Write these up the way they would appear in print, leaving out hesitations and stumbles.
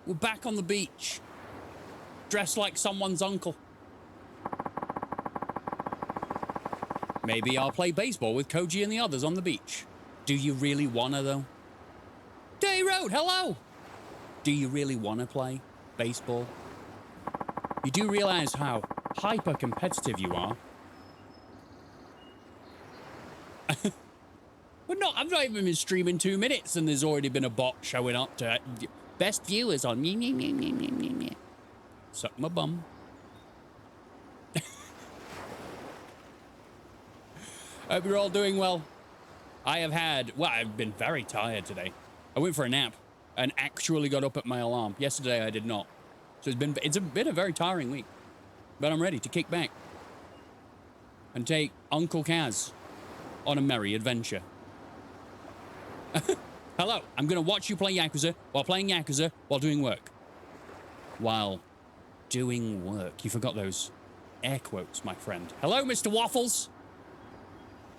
We're back on the beach. Dressed like someone's uncle. Maybe I'll play baseball with Koji and the others on the beach. Do you really wanna, though? Day Road, hello! Do you really wanna play baseball? You do realize how hyper-competitive you are? I'm not even been streaming 2 minutes and there's already been a bot showing up to best viewers on me. Suck my bum. Hope you're all doing well. I've been very tired today. I went for a nap and actually got up at my alarm. Yesterday I did not. So it's been a very tiring week. But I'm ready to kick back and take Uncle Kaz on a merry adventure. Hello, I'm gonna watch you play Yakuza while playing Yakuza while doing work. While doing work. You forgot those air quotes, my friend. Hello, Mr. Waffles.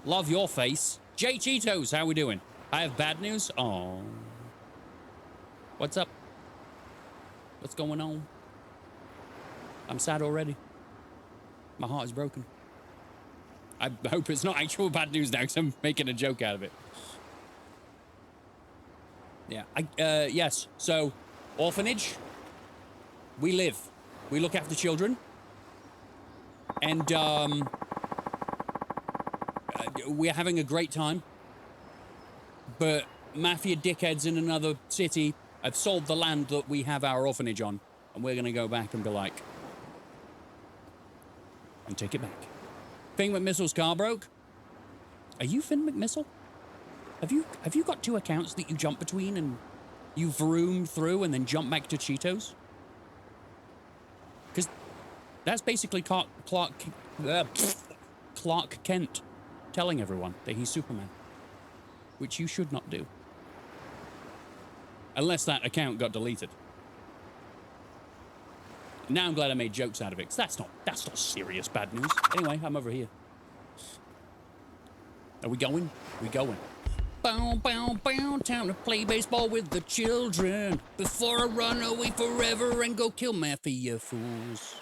Love your face. J Cheetos, how we doing? I have bad news. Oh. What's up? What's going on? I'm sad already. My heart is broken. I hope it's not actual bad news now because I'm making a joke out of it. Yeah. Yes. So, orphanage. We live. We look after children. And, we're having a great time. But mafia dickheads in another city have sold the land that we have our orphanage on. And we're going to go back and be like... and take it back. Finn McMissile's car broke. Are you Finn McMissile? Have you got 2 accounts that you jump between and you vroom through and then jump back to Cheetos? Because that's basically Clark Kent telling everyone that he's Superman. Which you should not do. Unless that account got deleted. Now I'm glad I made jokes out of it, because that's not serious bad news. Anyway, I'm over here. Are we going? We going. Bow, bow, bow, time to play baseball with the children. Before I run away forever and go kill mafia fools.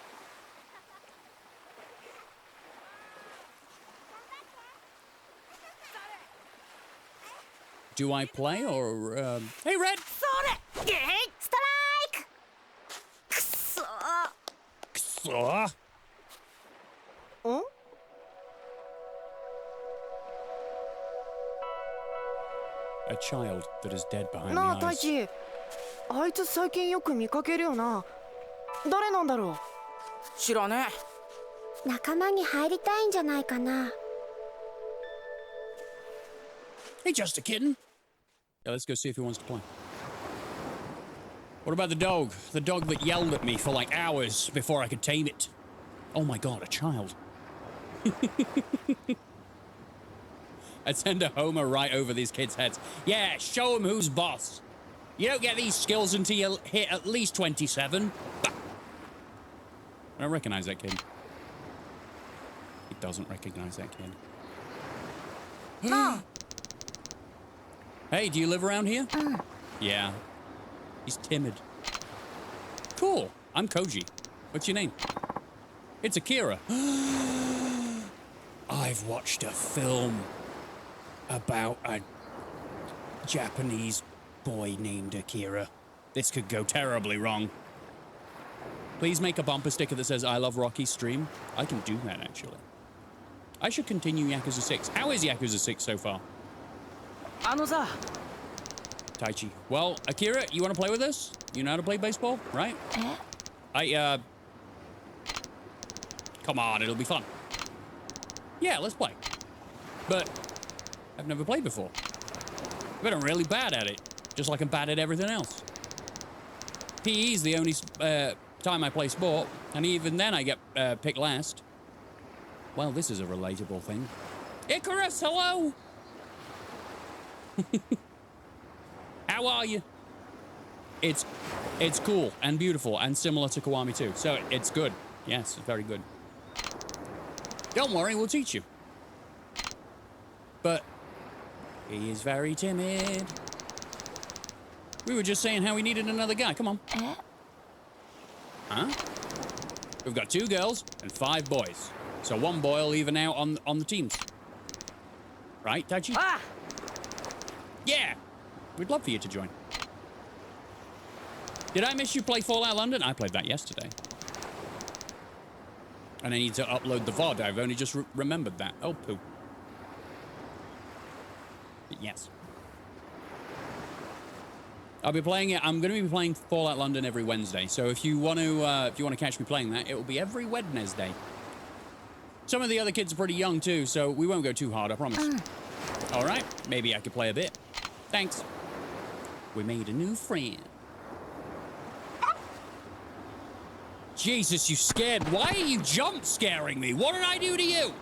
Do I play or, Hey, Red! Strike! Kusso! Huh? A child that is dead behind Na, the eyes. Taichi. あいつ最近よく見かけるよな。誰なんだろう。知らねえ。仲間に入りたいんじゃないかな。Hey, just a kitten. Yeah, let's go see if he wants to play. What about the dog? The dog that yelled at me for like hours before I could tame it. Oh my god, a child. I'd send a homer right over these kids' heads. Yeah, show them who's boss. You don't get these skills until you hit at least 27. I don't recognize that kid. He doesn't recognize that kid. Hey, do you live around here? Yeah. He's timid. Cool. I'm Koji. What's your name? It's Akira. I've watched a film about a Japanese boy named Akira. This could go terribly wrong. Please make a bumper sticker that says I love Rocky stream. I can do that, actually. I should continue Yakuza 6. How is Yakuza 6 so far? Taichi. Well, Akira, you want to play with us? You know how to play baseball, right? Come on, it'll be fun. Yeah, let's play. But I've never played before. But I'm really bad at it. Just like I'm bad at everything else. PE is the only time I play sport, and even then I get picked last. Well, this is a relatable thing. Icarus, hello! How are you? It's cool and beautiful and similar to Kiwami too. So it's good. Yes, it's very good. Don't worry, we'll teach you. But he is very timid. We were just saying how we needed another guy. Come on. Huh? We've got 2 girls and 5 boys. So 1 boy will even out on the teams. Right, Tachi? Ah! Yeah! We'd love for you to join. Did I miss you play Fallout London? I played that yesterday. And I need to upload the VOD. I've only just remembered that. Oh, poo. But yes. I'll be playing it. I'm going to be playing Fallout London every Wednesday. So if you want to catch me playing that, it will be every Wednesday. Some of the other kids are pretty young too, so we won't go too hard, I promise. All right, maybe I could play a bit. Thanks. We made a new friend. Jesus, you scared. Why are you jump scaring me? What did I do to you?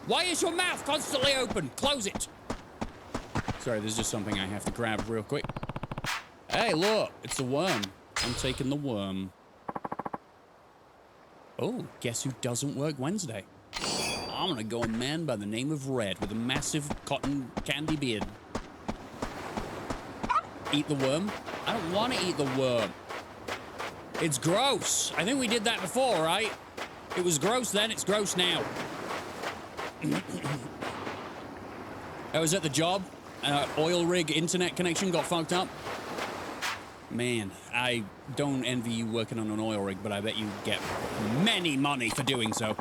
Why is your mouth constantly open? Close it. Sorry, there's just something I have to grab real quick. Hey, look, it's a worm. I'm taking the worm. Oh, guess who doesn't work Wednesday? I'm gonna go a man by the name of Red with a massive cotton candy beard. Eat the worm? I don't want to eat the worm. It's gross. I think we did that before, right? It was gross then, it's gross now. I was at the job. Oil rig internet connection got fucked up. Man, I don't envy you working on an oil rig, but I bet you get many money for doing so.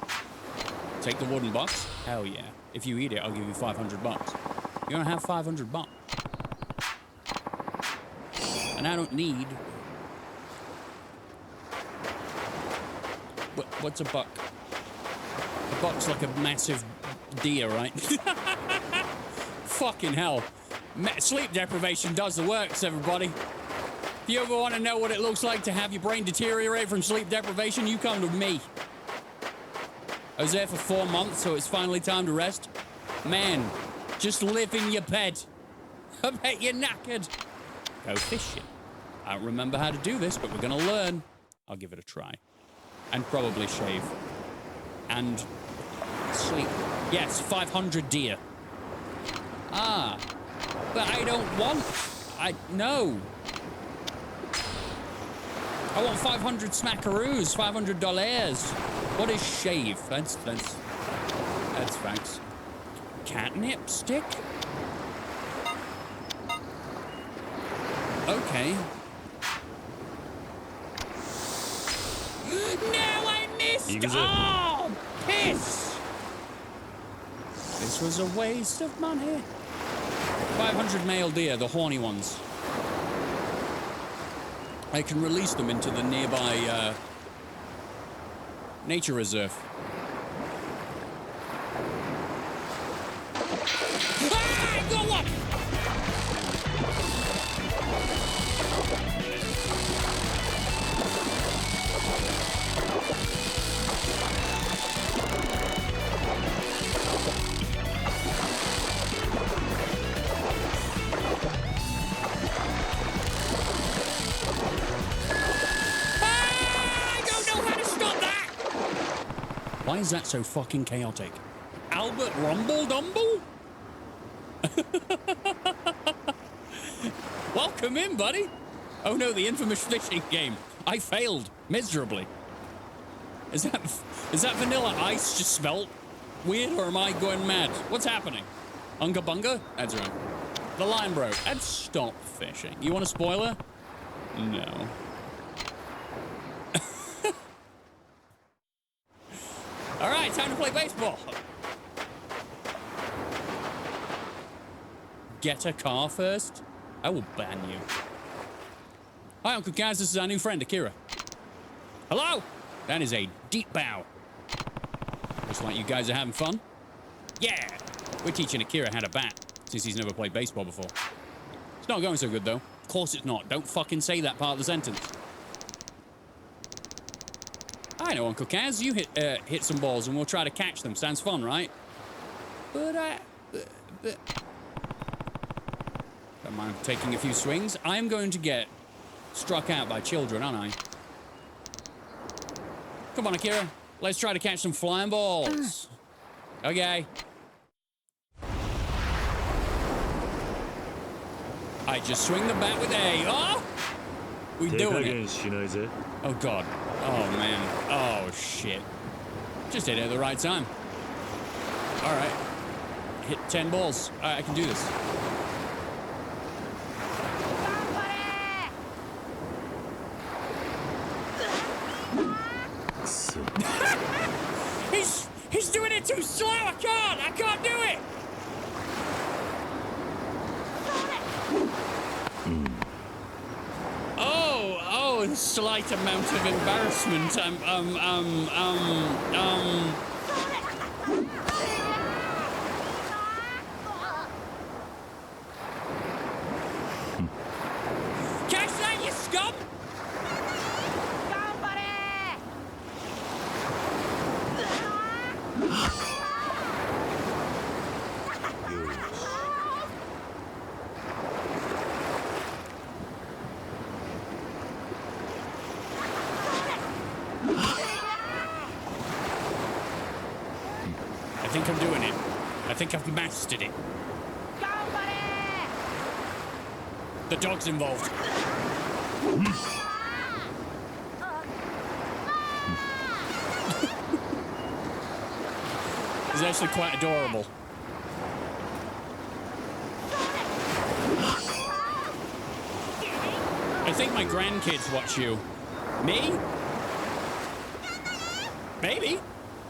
Take the wooden box? Hell yeah. If you eat it, I'll give you 500 bucks. You're gonna have 500 bucks. And I don't need... What's a buck? A buck's like a massive deer, right? Fucking hell. Sleep deprivation does the works, everybody. If you ever want to know what it looks like to have your brain deteriorate from sleep deprivation, you come to me. I was there for 4 months, so it's finally time to rest. Man, just live in your bed. I bet you're knackered. Go fishing. I don't remember how to do this, but we're going to learn. I'll give it a try. And probably shave. And sleep. Yes, 500 deer. Ah, but I don't want... No. I want 500 smackaroos, $500. What is shave? That's facts. Catnip stick? Okay. No, I missed! Oh, piss! This was a waste of money. 500 male deer, the horny ones. I can release them into the nearby nature reserve. Ah, go on! Why is that so fucking chaotic? Albert Rumble Dumble? Welcome in, buddy. Oh no, the infamous fishing game. I failed miserably. Is that Vanilla Ice just spelt weird, or am I going mad? What's happening? Unga Bunga? That's right. The Line Bro. I'd stop fishing. You want a spoiler? No. All right, time to play baseball. Get a car first? I will ban you. Hi, Uncle Kaz. This is our new friend, Akira. Hello? That is a deep bow. Looks like you guys are having fun. Yeah. We're teaching Akira how to bat, since he's never played baseball before. It's not going so good, though. Of course it's not. Don't fucking say that part of the sentence. I know, Uncle Kaz. You hit some balls and we'll try to catch them. Sounds fun, right? But don't mind taking a few swings. I'm going to get struck out by children, aren't I? Come on, Akira. Let's try to catch some flying balls. Okay. I just swing the bat with A. Oh! We doing it. Oh, God. Oh, man. Oh, shit. Just hit it at the right time. All right. Hit 10 balls. All right, I can do this. He's doing it too slow. I can't do it. Oh, a slight amount of embarrassment. Catch that, you scum! I think I'm doing it. I think I've mastered it. The dog's involved. He's actually quite adorable. I think my grandkids watch you. Me? Maybe.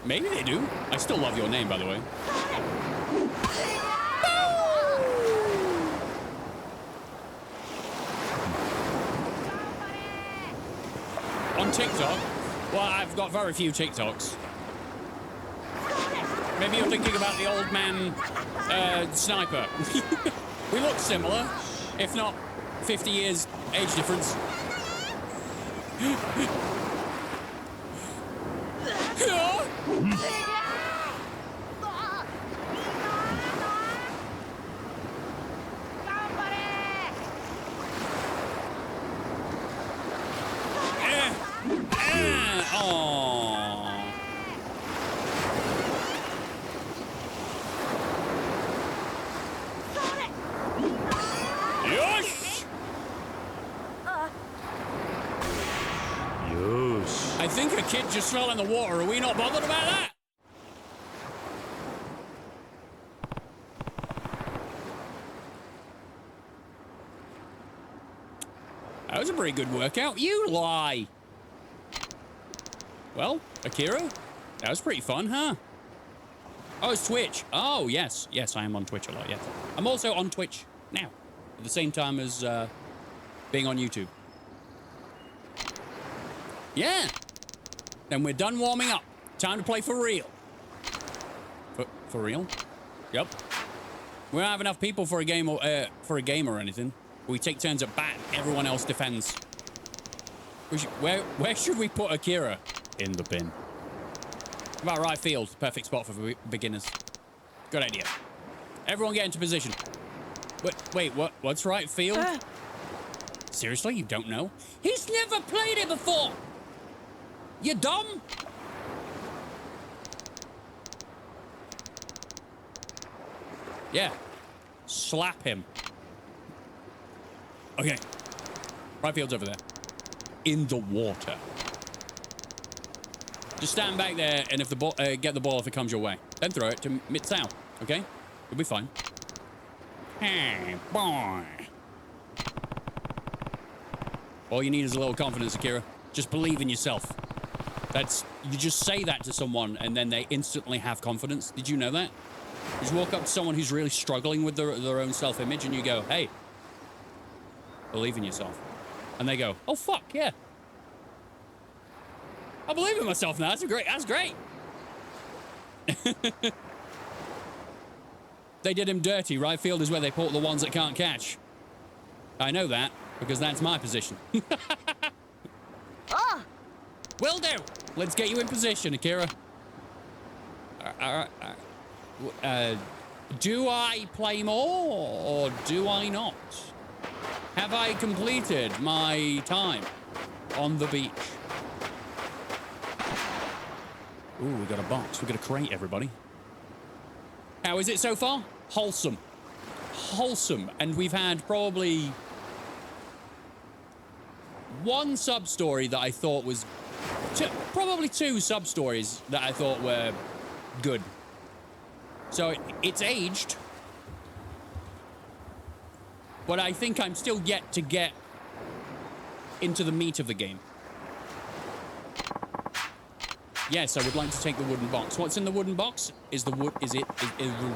Maybe they do. I still love your name, by the way. On TikTok? Well, I've got very few TikToks. Maybe you're thinking about the old man sniper. We look similar, if not 50 years age difference. I think a kid just fell in the water. Are we not bothered about that? That was a pretty good workout. You lie. Well, Akira, that was pretty fun, huh? Oh, it's Twitch. Oh, yes. Yes, I am on Twitch a lot, yes. I'm also on Twitch now, at the same time as being on YouTube. Yeah. Then we're done warming up. Time to play for real. For real? Yep. We don't have enough people for a game or anything. We take turns at bat. Everyone else defends. Where should we put Akira? In the bin. About right field. Perfect spot for beginners. Good idea. Everyone get into position. Wait, what's right field? Seriously, you don't know? He's never played it before! You dumb? Yeah. Slap him. Okay. Right field's over there. In the water. Just stand back there, and if the ball, get the ball if it comes your way. Then throw it to mid-sow, okay? You'll be fine. Hey, boy. All you need is a little confidence, Akira. Just believe in yourself. You just say that to someone, and then they instantly have confidence. Did you know that? You just walk up to someone who's really struggling with their own self-image, and you go, hey, believe in yourself. And they go, oh, fuck, yeah. I believe in myself now. That's great. They did him dirty. Right field is where they put the ones that can't catch. I know that, because that's my position. Will do. Let's get you in position, Akira. Do I play more, or do I not? Have I completed my time on the beach? Ooh, we got a box. We got a crate, everybody. How is it so far? Wholesome. wholesome, and we've had probably one sub-story that I thought was... probably two sub-stories that I thought were good. So it's aged, but I think I'm still yet to get into the meat of the game. Yes, I would like to take the wooden box. What's in the wooden box? Is the wood... Is the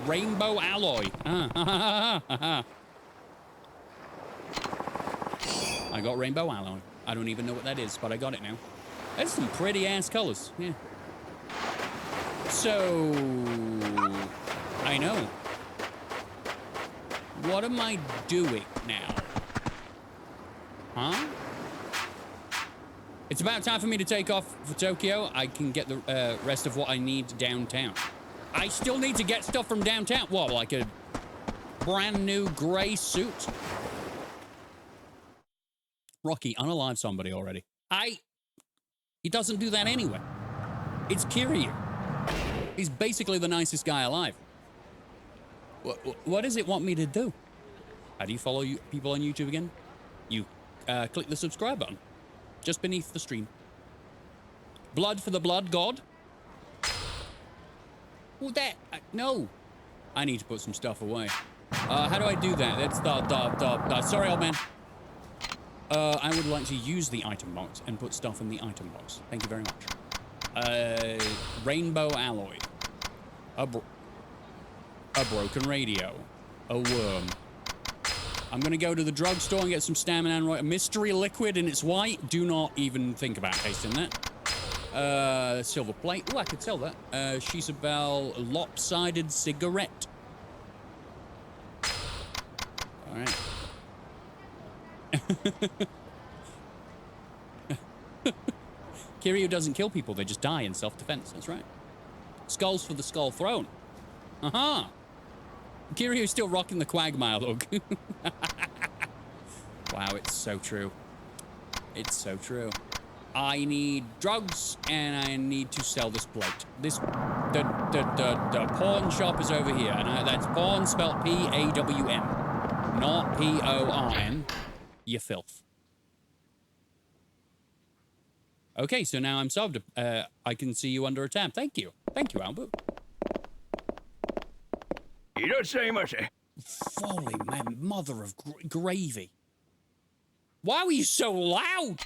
rainbow alloy? I got rainbow alloy. I don't even know what that is, but I got it now. That's some pretty ass colors. Yeah. So... I know. What am I doing now? Huh? It's about time for me to take off for Tokyo. I can get the rest of what I need downtown. I still need to get stuff from downtown. What, like a brand new gray suit? Rocky, unalive somebody already. He doesn't do that anyway. It's Kiryu. He's basically the nicest guy alive. What does it want me to do? How do you follow people on YouTube again? You click the subscribe button. Just beneath the stream. Blood for the blood god. Well, no. I need to put some stuff away. How do I do that? That's sorry, old man. I would like to use the item box and put stuff in the item box. Thank you very much. Rainbow alloy. A broken radio. A worm. I'm gonna go to the drugstore and get some stamina and a mystery liquid and it's white. Do not even think about tasting that. Silver plate. Oh, I could sell that. Shisabel lopsided cigarette. All right. Kiryu doesn't kill people, they just die in self-defense. That's right. Skulls for the skull throne. Aha! Kiryu's still rocking the Quagmire look. Wow, it's so true. It's so true. I need drugs and I need to sell this plate. The pawn shop is over here, and that's pawn spelled P-A-W-N, not P-O-R-N. You filth. Okay, so now I'm solved. I can see you under a tab. Thank you. Thank you, Albert. Folly, man, mother of gravy. Why were you so loud?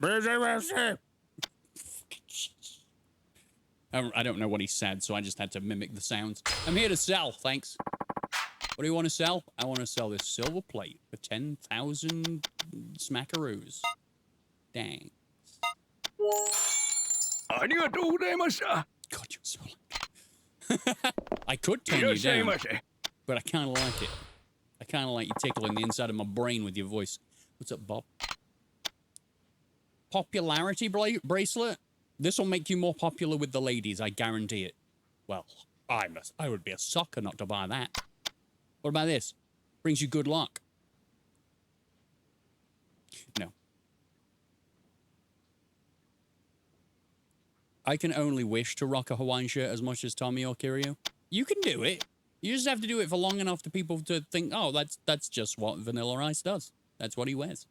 I don't know what he said, so I just had to mimic the sounds. I'm here to sell, thanks. What do you want to sell? I want to sell this silver plate for 10,000 smackaroos. Thanks. God, you're so loud. I could turn you down, but I kind of like it. I kind of like you tickling the inside of my brain with your voice. What's up, Bob? Popularity bracelet? This will make you more popular with the ladies, I guarantee it. Well, I would be a sucker not to buy that. What about this? Brings you good luck. No. I can only wish to rock a Hawaiian shirt as much as Tommy or Kiryu. You can do it. You just have to do it for long enough for people to think, oh, that's just what Vanilla Ice does. That's what he wears.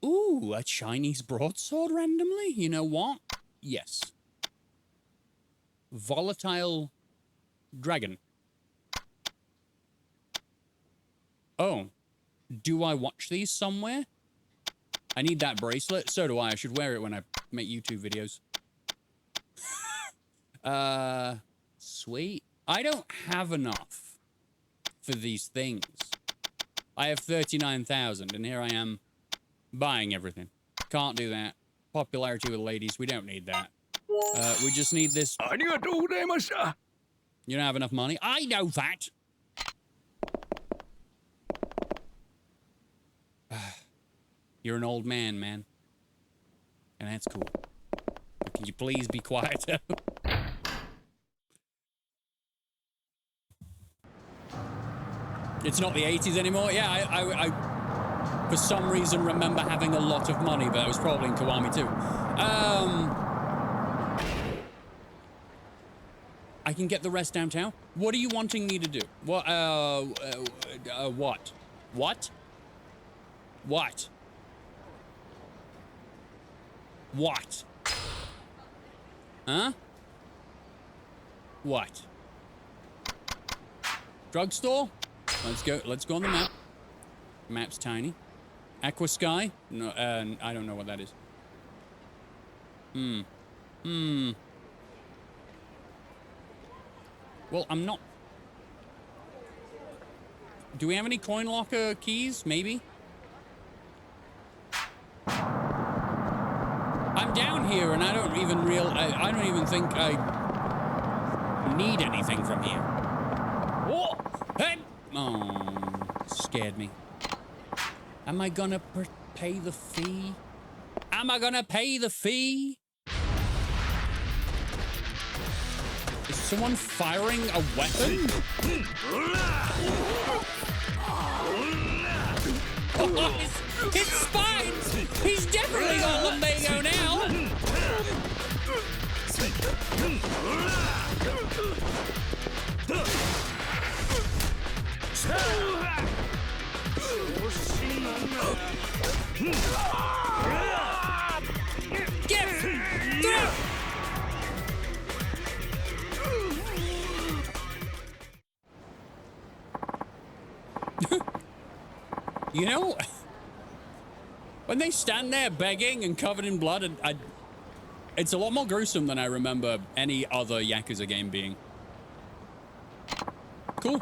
Ooh, a Chinese broadsword randomly? You know what? Yes. Volatile dragon. Oh. Do I watch these somewhere? I need that bracelet. So do I. I should wear it when I make YouTube videos. Sweet. I don't have enough for these things. I have 39,000 and here I am buying everything. Can't do that. Popularity with ladies, we don't need that. We just need this. You don't have enough money? I know that. You're an old man, man. And that's cool. But can you please be quieter? It's not the 80s anymore. Yeah, I for some reason remember having a lot of money, but it was probably in Kiwami too. I I can get the rest downtown. What are you wanting me to do? What? What? What? What? What? Huh? What? Drugstore? Let's go. Let's go on the map. Map's tiny. Aqua Sky? No, I don't know what that is. Well, I'm not... Do we have any coin locker keys? Maybe? I'm down here and I don't even I don't even think I need anything from here. Oh! Hey! Oh, scared me. Am I gonna pay the fee? Am I gonna pay the fee? Is someone firing a weapon? Oh, his spines! He's definitely got lumbago now! Get through! You know, when they stand there begging and covered in blood, it's a lot more gruesome than I remember any other Yakuza game being. Cool.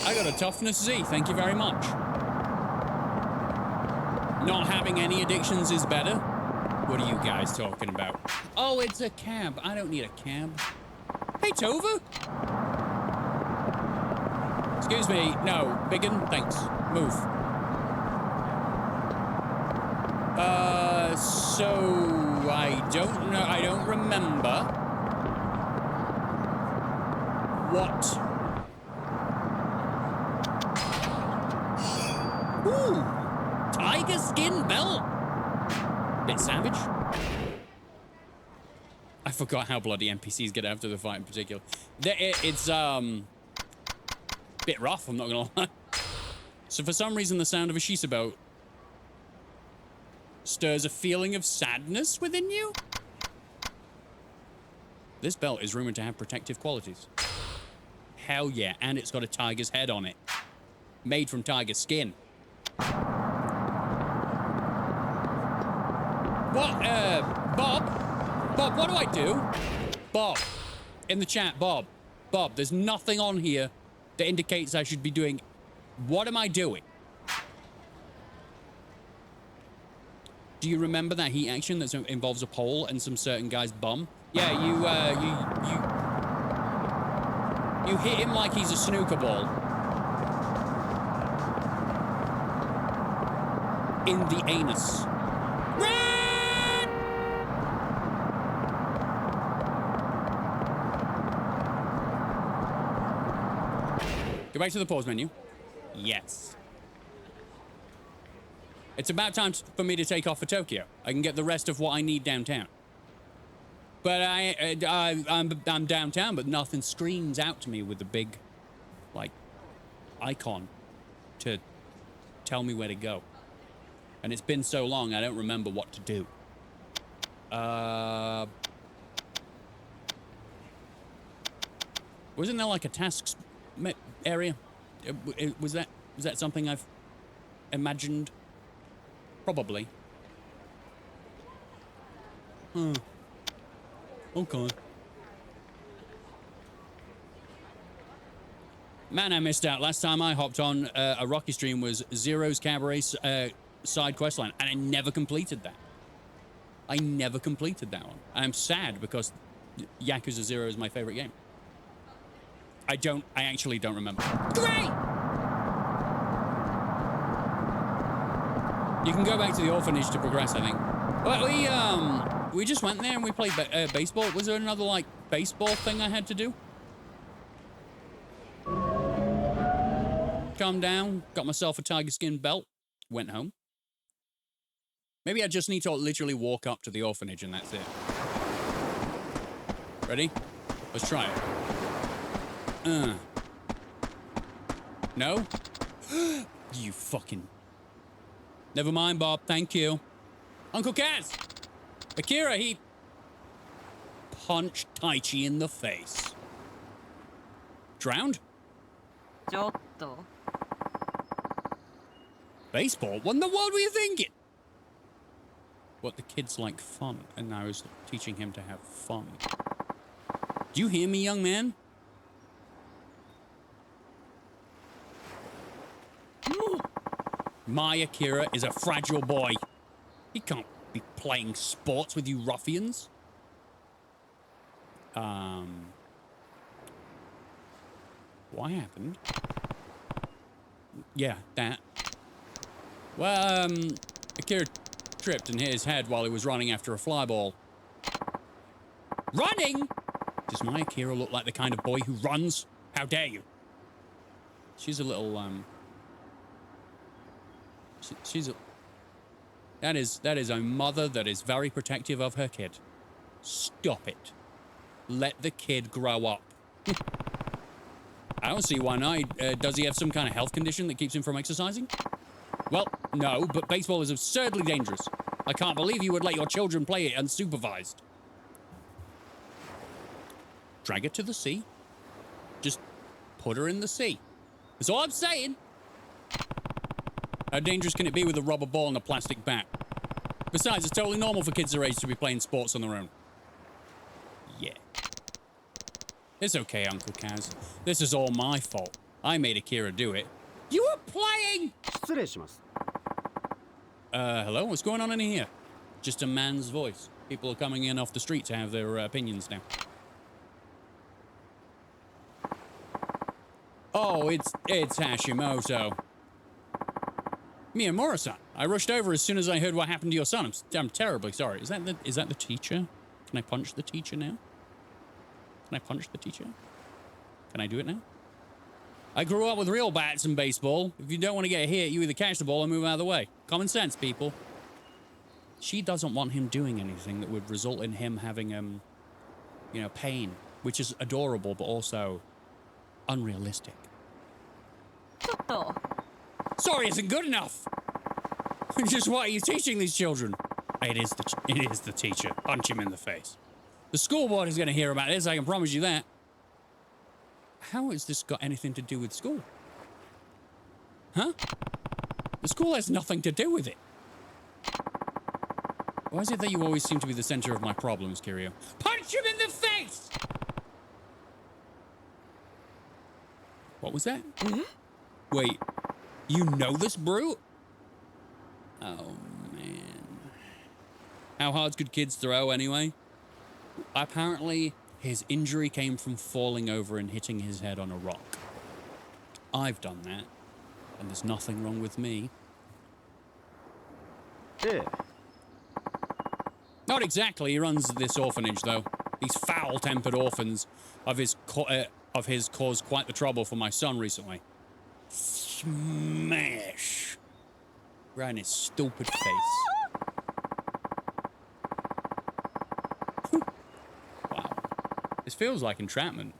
I got a toughness Z, thank you very much. Not having any addictions is better? What are you guys talking about? Oh, it's a cab. I don't need a cab. Hey, Tova? Excuse me. No, Biggin, thanks. Move. So I don't know. I don't remember what. Ooh, tiger skin belt. Bit savage. I forgot how bloody NPCs get after the fight in particular. It's bit rough. I'm not gonna lie. So for some reason, the sound of a shisa belt stirs a feeling of sadness within you. This belt is rumored to have protective qualities. Hell yeah, and it's got a tiger's head on it. Made from tiger skin. What, Bob? Bob, what do I do? Bob, in the chat, Bob, there's nothing on here that indicates I should be doing. What am I doing? Do you remember that heat action that involves a pole and some certain guy's bum? Yeah, you hit him like he's a snooker ball. In the anus. Run! Go back to the pause menu. Yes. It's about time for me to take off for Tokyo. I can get the rest of what I need downtown. But I'm downtown, but nothing screams out to me with the big, like, icon to tell me where to go. And it's been so long, I don't remember what to do. Wasn't there like a tasks area? Was that something I've imagined? Probably. Okay. Man, I missed out. Last time I hopped on a Rocky stream was Zero's Cabaret side questline, and I never completed that. I never completed that one. I'm sad because Yakuza 0 is my favorite game. I actually don't remember. Great! You can go back to the orphanage to progress, I think. But we just went there and we played baseball. Was there another, like, baseball thing I had to do? Calmed down, got myself a tiger skin belt, went home. Maybe I just need to literally walk up to the orphanage and that's it. Ready? Let's try it. No? You fucking... Never mind, Bob. Thank you. Uncle Kaz! Akira, he... punched Taichi in the face. Drowned? ちょっと Baseball? What in the world were you thinking? What, the kid's like fun, and I was teaching him to have fun. Do you hear me, young man? My Akira is a fragile boy. He can't be playing sports with you ruffians. What happened? Yeah, that. Well, Akira tripped and hit his head while he was running after a fly ball. Running? Does my Akira look like the kind of boy who runs? How dare you? She's a little, she's a... That is a mother that is very protective of her kid. Stop it. Let the kid grow up. I don't see why not. Does he have some kind of health condition that keeps him from exercising? Well, no, but baseball is absurdly dangerous. I can't believe you would let your children play it unsupervised. Drag her to the sea. Just put her in the sea. That's all I'm saying. How dangerous can it be with a rubber ball and a plastic bat? Besides, it's totally normal for kids their age to be playing sports on their own. Yeah. It's okay, Uncle Kaz. This is all my fault. I made Akira do it. You were playing! 失礼します。 Hello? What's going on in here? Just a man's voice. People are coming in off the street to have their opinions now. Oh, it's Hashimoto. Miyamura-san. I rushed over as soon as I heard what happened to your son. I'm terribly sorry. Is that the teacher? Can I punch the teacher now? Can I punch the teacher? Can I do it now? I grew up with real bats and baseball. If you don't want to get hit, you either catch the ball or move out of the way. Common sense, people. She doesn't want him doing anything that would result in him having, you know, pain, which is adorable, but also unrealistic. ちょっと Sorry isn't good enough. Just what are you teaching these children? It is the teacher. Punch him in the face. The school board is going to hear about this, I can promise you that. How has this got anything to do with school? Huh? The school has nothing to do with it. Why is it that you always seem to be the center of my problems, Kiryu? Punch him in the face! What was that? Wait, you know this brute? Oh, man. How hard could kids throw anyway? Apparently, his injury came from falling over and hitting his head on a rock. I've done that, and there's nothing wrong with me. Yeah. Not exactly. He runs this orphanage, though. These foul-tempered orphans of his caused quite the trouble for my son recently. Smash! Right in his stupid face. Wow. This feels like entrapment.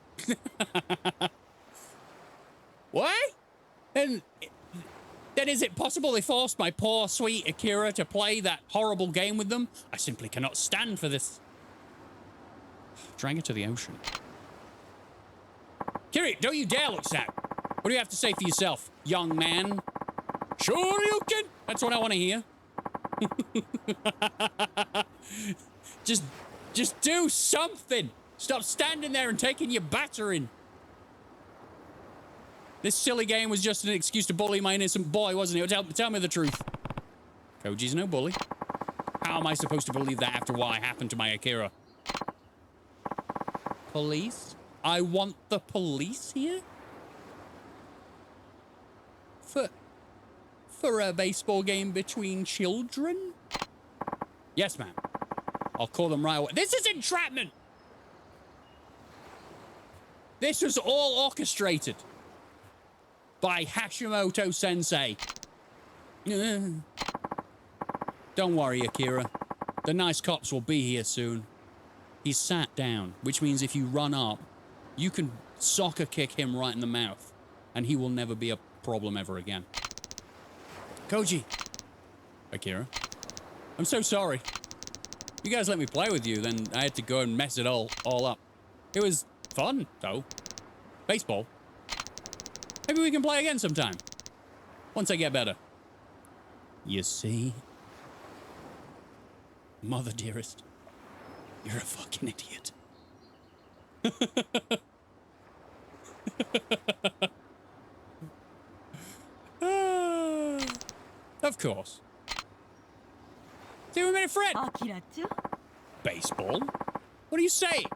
What? Then is it possible they forced my poor, sweet Akira to play that horrible game with them? I simply cannot stand for this. Drag her to the ocean. Kiri, don't you dare look sad. What do you have to say for yourself, young man? Sure you can. That's what I want to hear. Just do something. Stop standing there and taking your battering. This silly game was just an excuse to bully my innocent boy, wasn't it? Tell me the truth. Koji's no bully. How am I supposed to believe that after what happened to my Akira? Police? I want the police here? For a baseball game between children? Yes, ma'am. I'll call them right away. This is entrapment! This was all orchestrated by Hashimoto Sensei. Don't worry, Akira. The nice cops will be here soon. He's sat down, which means if you run up, you can soccer kick him right in the mouth, and he will never be a problem ever again. Koji. Akira. I'm so sorry. You guys let me play with you, then I had to go and mess it all up. It was fun, though. Baseball. Maybe we can play again sometime. Once I get better. You see? Mother dearest, you're a fucking idiot. Of course. See, we made a friend. アキラちゃん Baseball? What are you saying?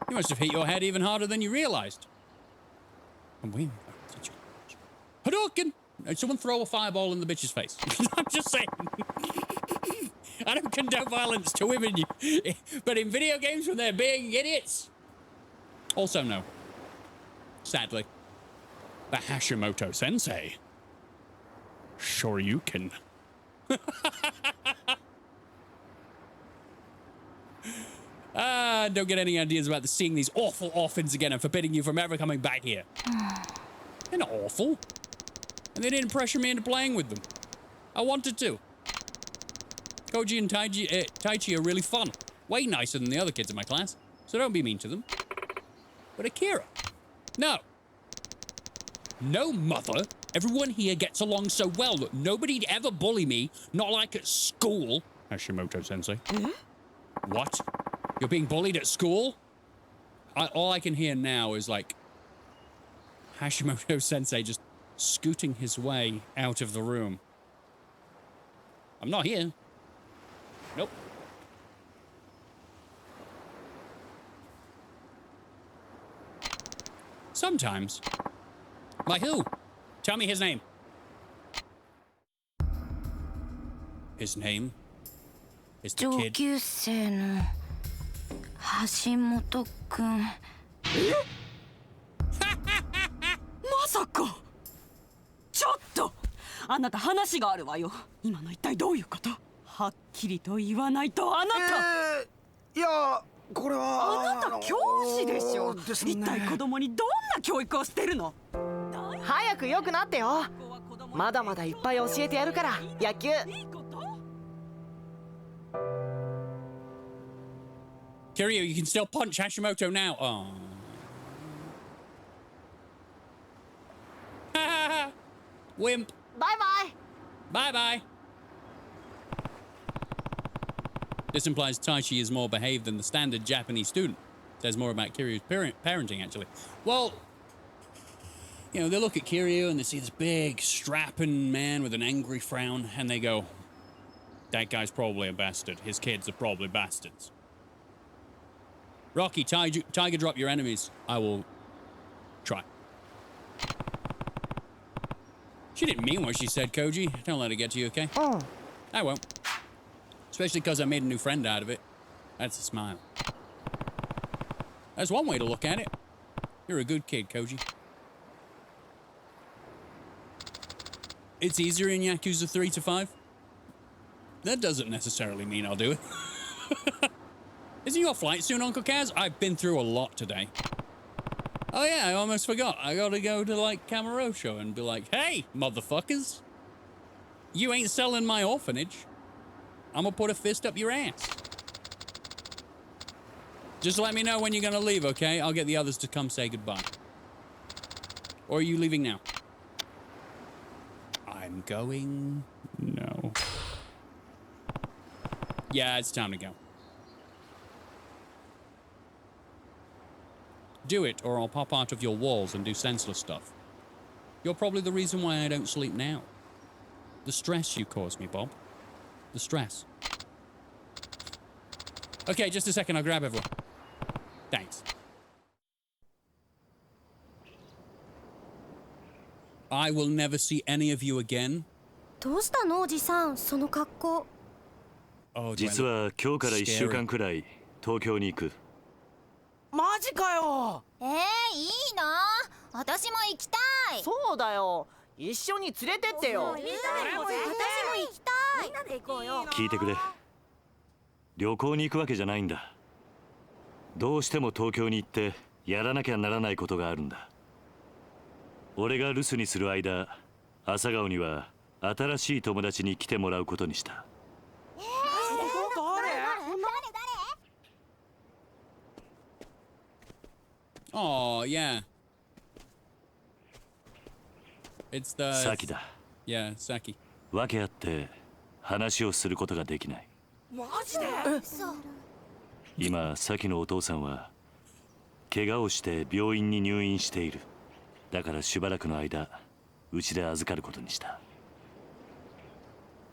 You must have hit your head even harder than you realized. And we... Hadouken! Someone throw a fireball in the bitch's face. I'm just saying. I don't condone violence to women, but in video games when they're being idiots. Also, no. Sadly. The Hashimoto sensei. Sure you can. Don't get any ideas about seeing these awful orphans again and forbidding you from ever coming back here. They're not awful. And they didn't pressure me into playing with them. I wanted to. Koji and Taichi are really fun. Way nicer than the other kids in my class. So don't be mean to them. But Akira? No. No, mother. Everyone here gets along so well that nobody'd ever bully me. Not like at school. Hashimoto-sensei. What? You're being bullied at school? All I can hear now is like Hashimoto-sensei just scooting his way out of the room. I'm not here. Nope. Sometimes. Like who? Tell me his name. His name is the kid. 上級生の橋本くん。まさかちょっとあなた話があるわよ。今の一体どういうこと？はっきりと言わないとあなた、いやこれはあなた教師でしょ。一体子供にどんな教育をしてるの？早く良くなってよ。まだまだいっぱい教えてやるから野球。Kiryu, you can still punch Hashimoto now. Oh. Wimp. Bye bye. Bye bye. This implies Taichi is more behaved than the standard Japanese student. Says more about Kiryu's parenting, actually. Well, you know, they look at Kiryu and they see this big, strapping man with an angry frown, and they go, that guy's probably a bastard. His kids are probably bastards. Rocky, tiger drop your enemies. I will try. She didn't mean what she said, Koji. Don't let it get to you, okay? Oh. I won't. Especially because I made a new friend out of it. That's a smile. That's one way to look at it. You're a good kid, Koji. It's easier in Yakuza 3 to 5. That doesn't necessarily mean I'll do it. Isn't your flight soon, Uncle Kaz? I've been through a lot today. Oh yeah, I almost forgot. I gotta go to, like, Kamurocho and be like, hey, motherfuckers. You ain't selling my orphanage. I'm gonna put a fist up your ass. Just let me know when you're gonna leave, okay? I'll get the others to come say goodbye. Or are you leaving now? I'm going... No. Yeah, it's time to go. Do it, or I'll pop out of your walls and do senseless stuff. You're probably the reason why I don't sleep now. The stress you caused me, Bob. The stress. Okay, just a second, I'll grab everyone. Thanks. I will never see any of you again. どうしたのおじさん、その格好。Oh, 実は今日から1週間くらい東京に行く。マジかよ。いいな。私も行きたい。そうだよ。一緒に連れてってよ。私も行きたい。みんなで行こうよ。聞いてくれ。旅行に行くわけじゃないんだ。どうしても東京に行ってやらなきゃならないことがあるんだ。俺が留守にする間、朝顔には新しい友達に来てもらうことにした。Oh, yeah. It's the... サキだ。 Yeah, Saki. 訳あって話をすることができない。マジで？今、サキのお父さんは怪我をして病院に入院している。だからしばらくの間、うちで預かることにした。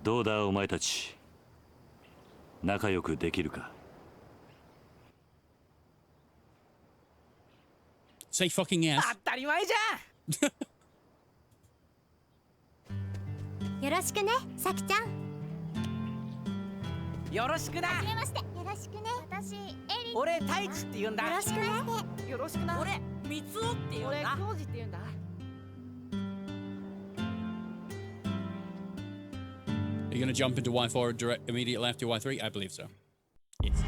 どうだお前たち、仲良くできるか？ Say fucking yes. 当たり前じゃん。よろしくね、さきちゃん。よろしくな。はじめまして。よろしくね。私、エリ。俺太一って言うんだ。よろしくね。よろしくな。俺三つおって言うん俺だ。浩二って言うんだ。 Are you going to jump into Y4 direct immediately after Y3? I believe so. Yes.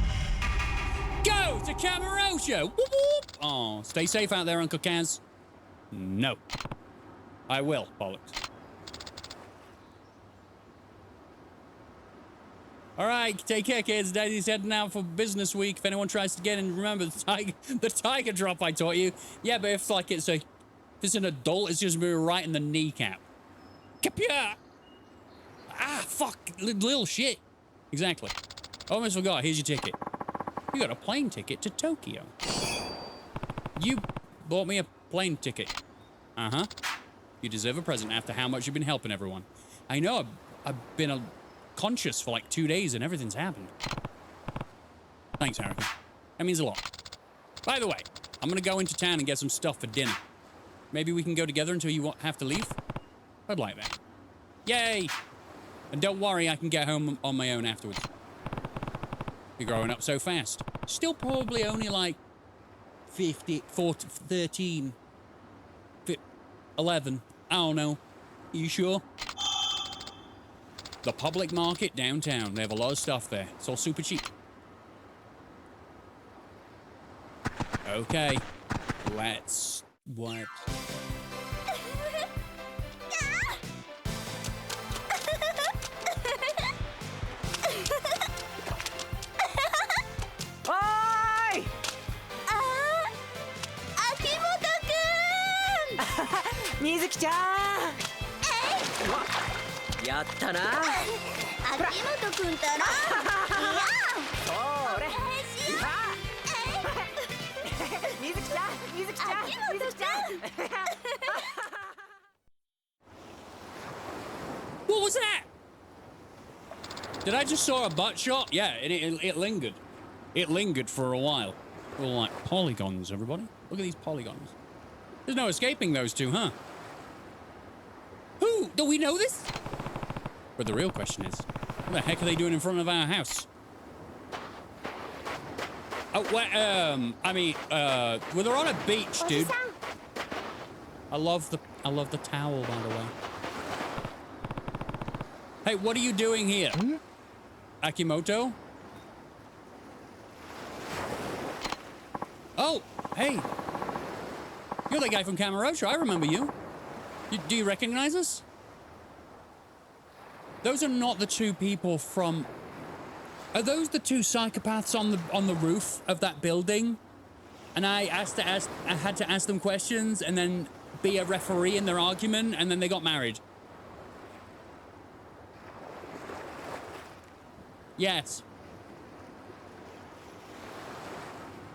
Go to Kamarosha! Whoop whoop! Oh, stay safe out there, Uncle Kaz. No. I will, bollocks. Alright, take care, kids. Daddy's heading out for business week. If anyone tries to get in, remember the tiger drop I taught you. Yeah, but if it's an adult, it's just be right in the kneecap. Kapia! Ah, fuck, little shit. Exactly. Almost forgot. Here's your ticket. You got a plane ticket to Tokyo. You bought me a plane ticket. Uh-huh. You deserve a present after how much you've been helping everyone. I know, I've been conscious for like 2 days and everything's happened. Thanks, Haruka. That means a lot. By the way, I'm gonna go into town and get some stuff for dinner. Maybe we can go together until you have to leave? I'd like that. Yay! And don't worry, I can get home on my own afterwards. You're growing up so fast. Still probably only like 50, 40, 13, 11. I don't know. Are you sure? The public market downtown. They have a lot of stuff there. It's all super cheap. Okay. Let's... What?みずきちゃん。やったな。秋元くんたら。いや。それ。しよう。みずきちゃん、みずきちゃん、みずきちゃん。What was that? Did I just saw a butt shot? Yeah, it lingered. It lingered for a while. All like polygons, everybody. Look at these polygons. There's no escaping those two, huh? Who? Do we know this? But the real question is, what the heck are they doing in front of our house? Oh, well, I mean, well, they're on a beach, dude. I love the towel, by the way. Hey, what are you doing here? Akimoto? Oh, hey. You're the guy from Kamarosha. I remember you. Do you recognize us? Those are not the two people from... Are those the two psychopaths on the roof of that building? And I had to ask them questions and then be a referee in their argument, and then they got married. Yes.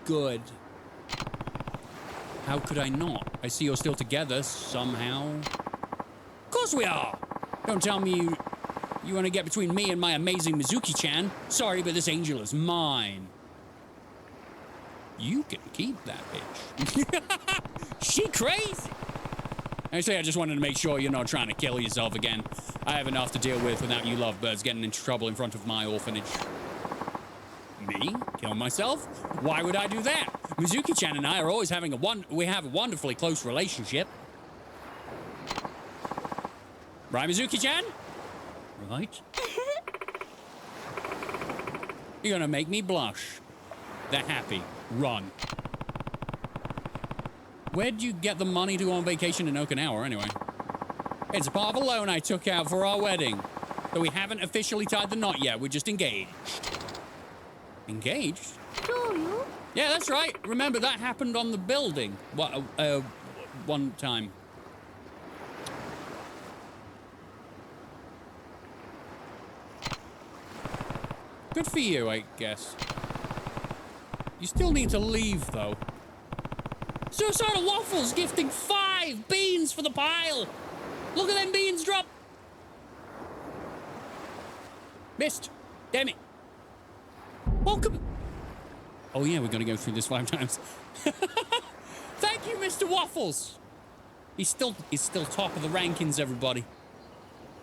Good. How could I not? I see you're still together somehow. Of course we are! Don't tell me you want to get between me and my amazing Mizuki-chan. Sorry, but this angel is mine. You can keep that bitch. She crazy! Actually, I just wanted to make sure you're not trying to kill yourself again. I have enough to deal with without you lovebirds getting into trouble in front of my orphanage. Me? Kill myself? Why would I do that? Mizuki-chan and I are always having we have a wonderfully close relationship. Right, Mizuki-chan? Right. You're gonna make me blush. That happy. Run. Where'd you get the money to go on vacation in Okinawa, anyway? It's a part of a loan I took out for our wedding. Though we haven't officially tied the knot yet, we're just engaged. Engaged? Yeah, that's right. Remember, that happened on the building. One time. Good for you, I guess. You still need to leave, though. Suicidal Waffles gifting 5 beans for the pile. Look at them beans drop. Missed. Damn it. Welcome. Oh, yeah, we're going to go through this 5 times. Thank you, Mr. Waffles. He's still top of the rankings, everybody.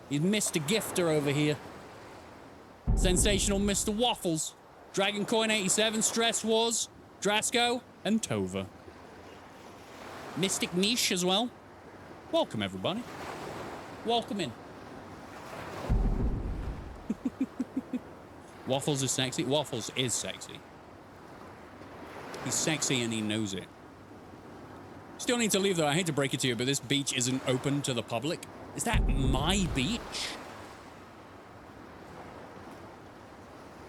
He's Mr. Gifter over here. Sensational Mr. Waffles. Dragon Coin 87, Stress Wars, Drasco, and Tova. Mystic Niche as well. Welcome, everybody. Welcome in. Waffles is sexy. Waffles is sexy. He's sexy and he knows it. Still need to leave, though. I hate to break it to you, but this beach isn't open to the public. Is that my beach?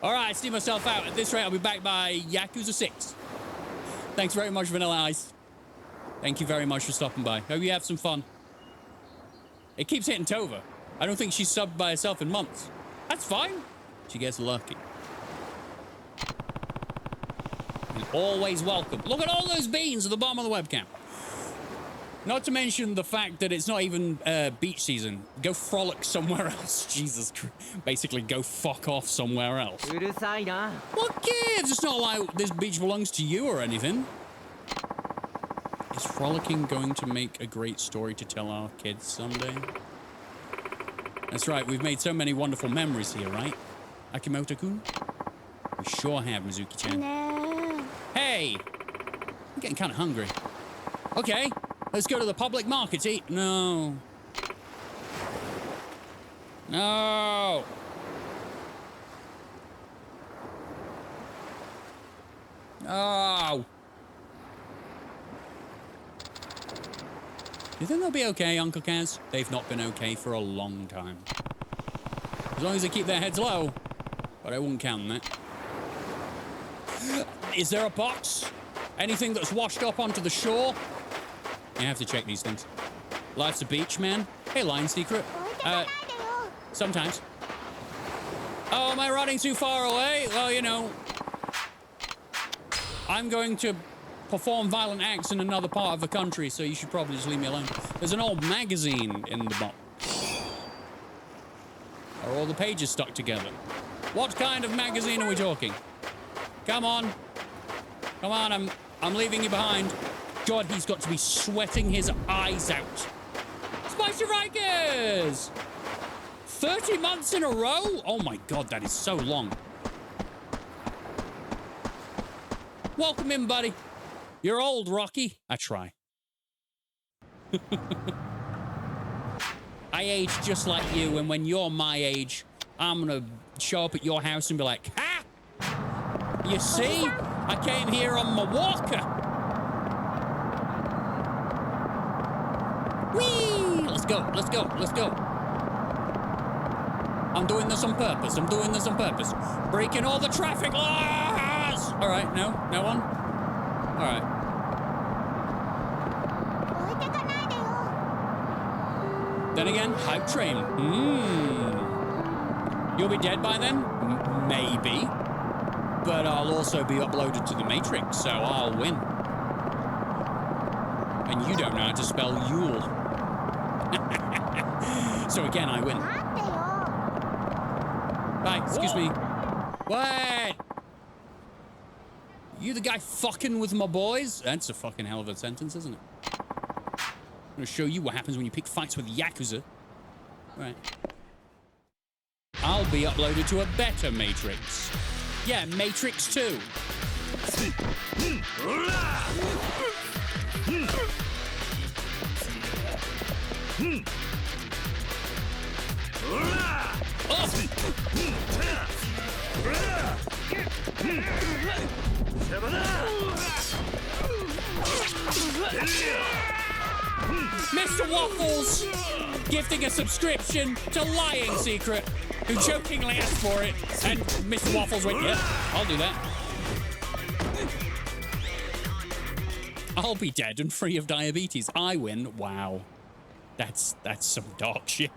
All right, I see myself out. At this rate, I'll be back by Yakuza 6. Thanks very much, Vanilla Ice. Thank you very much for stopping by. Hope you have some fun. It keeps hitting Tova. I don't think she's subbed by herself in months. That's fine. She gets lucky. You're always welcome. Look at all those beans at the bottom of the webcam. Not to mention the fact that it's not even beach season. Go frolic somewhere else. Jesus Christ. Basically, go fuck off somewhere else. What gives? It's not like this beach belongs to you or anything. Is frolicking going to make a great story to tell our kids someday? That's right. We've made so many wonderful memories here, right? Akimoto-kun? We sure have, Mizuki-chan. No. Hey! I'm getting kind of hungry. Okay. Let's go to the public market to eat. No. No. Oh. You think they'll be okay, Uncle Kaz? They've not been okay for a long time. As long as they keep their heads low. But I wouldn't count on that. Is there a box? Anything that's washed up onto the shore? You have to check these things. Life's a beach, man. Hey, Line Secret. Sometimes. Oh, am I running too far away? Well, you know. I'm going to perform violent acts in another part of the country, so you should probably just leave me alone. There's an old magazine in the box. Are all the pages stuck together? What kind of magazine are we talking? Come on. Come on, I'm leaving you behind. God, he's got to be sweating his eyes out. Spicy Rikers! 30 months in a row? Oh my God, that is so long. Welcome in, buddy. You're old, Rocky. I try. I age just like you, and when you're my age, I'm gonna show up at your house and be like, ha! You see? I came here on my walker. Whee! Let's go, let's go, let's go. I'm doing this on purpose. I'm doing this on purpose. Breaking all the traffic laws! All right, no one? All right. Then again, hype train. You'll be dead by then? Maybe. But I'll also be uploaded to the Matrix, so I'll win. And you don't know how to spell Yule. So again, I win. Bye, excuse me. What? You the guy fucking with my boys? That's a fucking hell of a sentence, isn't it? I'm gonna show you what happens when you pick fights with YAKUZA. Right. I'll be uploaded to a better Matrix. Yeah, Matrix 2. Mr. Waffles gifting a subscription to Lying Secret, who jokingly asked for it, and Mr. Waffles went, "Yeah, I'll do that. I'll be dead and free of diabetes. I win." Wow. That's some dog shit.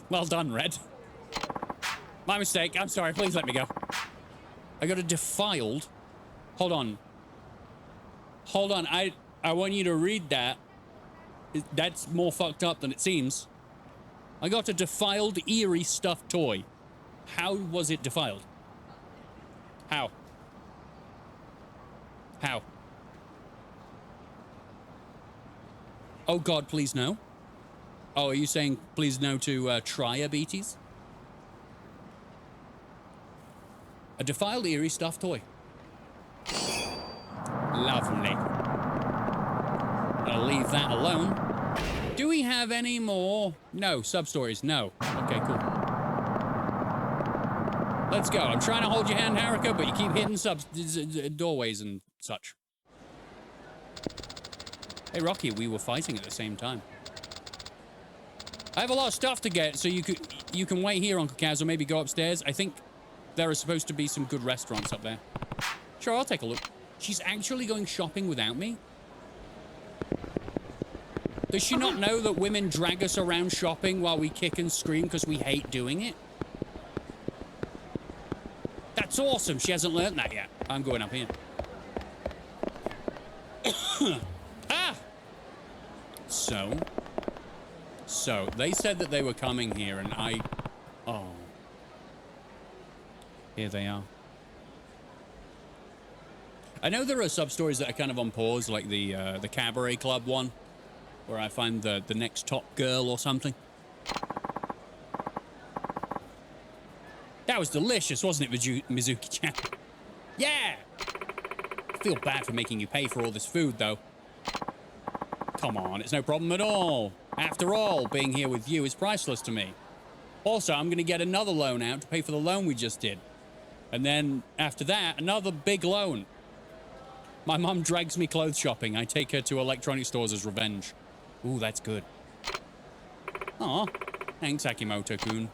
Well done, Red. My mistake. I'm sorry. Please let me go. I got a defiled. Hold on. Hold on. I want you to read that. That's more fucked up than it seems. I got a defiled eerie stuffed toy. How was it defiled? How? How? Oh God, please no. Oh, are you saying please no to triabetes? A defiled eerie stuffed toy. Lovely. I'll leave that alone. Do we have any more? No, sub-stories, no. Okay, cool. Let's go. I'm trying to hold your hand, Haruka, but you keep hitting doorways and such. Hey, Rocky, we were fighting at the same time. I have a lot of stuff to get, so you can wait here, Uncle Kaz, or maybe go upstairs. I think there are supposed to be some good restaurants up there. Sure, I'll take a look. She's actually going shopping without me? Does she not know that women drag us around shopping while we kick and scream because we hate doing it? That's awesome. She hasn't learned that yet. I'm going up here. Ah! So, they said that they were coming here, and oh. Here they are. I know there are sub-stories that are kind of on pause, like the Cabaret Club one, where I find the next top girl or something. That was delicious, wasn't it, Mizuki-chan? Yeah! I feel bad for making you pay for all this food, though. Come on, it's no problem at all. After all, being here with you is priceless to me. Also, I'm going to get another loan out to pay for the loan we just did. And then, after that, another big loan. My mum drags me clothes shopping. I take her to electronic stores as revenge. Ooh, that's good. Aw, thanks, Akimoto-kun.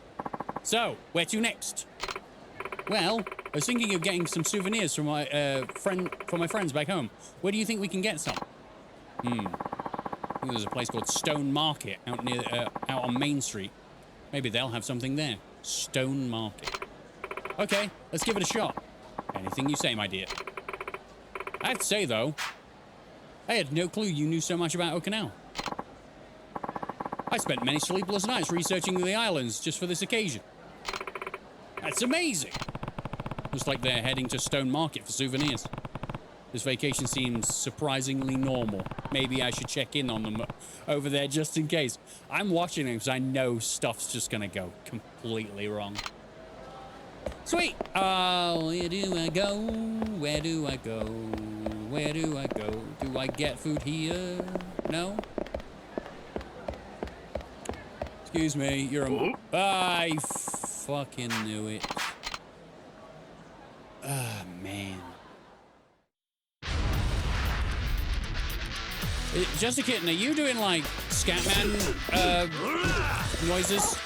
So, where to next? Well, I was thinking of getting some souvenirs from my friends back home. Where do you think we can get some? I think there's a place called Stone Market out on Main Street. Maybe they'll have something there. Stone Market. Okay, let's give it a shot. Anything you say, my dear. I have to say, though, I had no clue you knew so much about Okinawa. I spent many sleepless nights researching the islands just for this occasion. That's amazing. Looks like they're heading to Stone Market for souvenirs. This vacation seems surprisingly normal. Maybe I should check in on them over there just in case. I'm watching them because I know stuff's just gonna go completely wrong. Sweet. Where do I go? Where do I go? Where do I go? Do I get food here? No? Excuse me, you're a... I fucking knew it. Ah, man. Just a kitten, are you doing, like, Scatman, noises?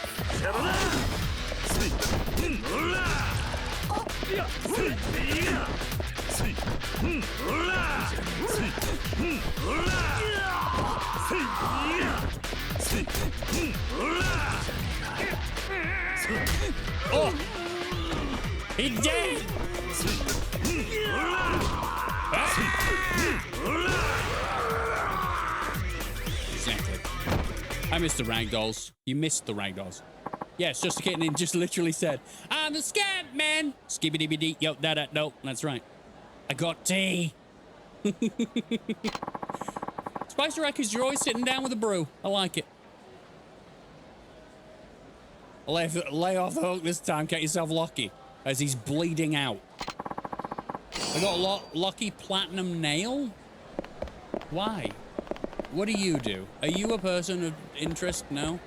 Oh! He's dead! Exactly. I missed the ragdolls. You missed the ragdolls. Yes, just a kitten and just literally said, I'm a scat man. Skibbity-biddy. Yo, no, that's right. I got tea. Spicy Rackers, you're always sitting down with a brew. I like it. Lay off the hook this time. Get yourself lucky. As he's bleeding out. I got a lucky platinum nail? Why? What do you do? Are you a person of interest? No?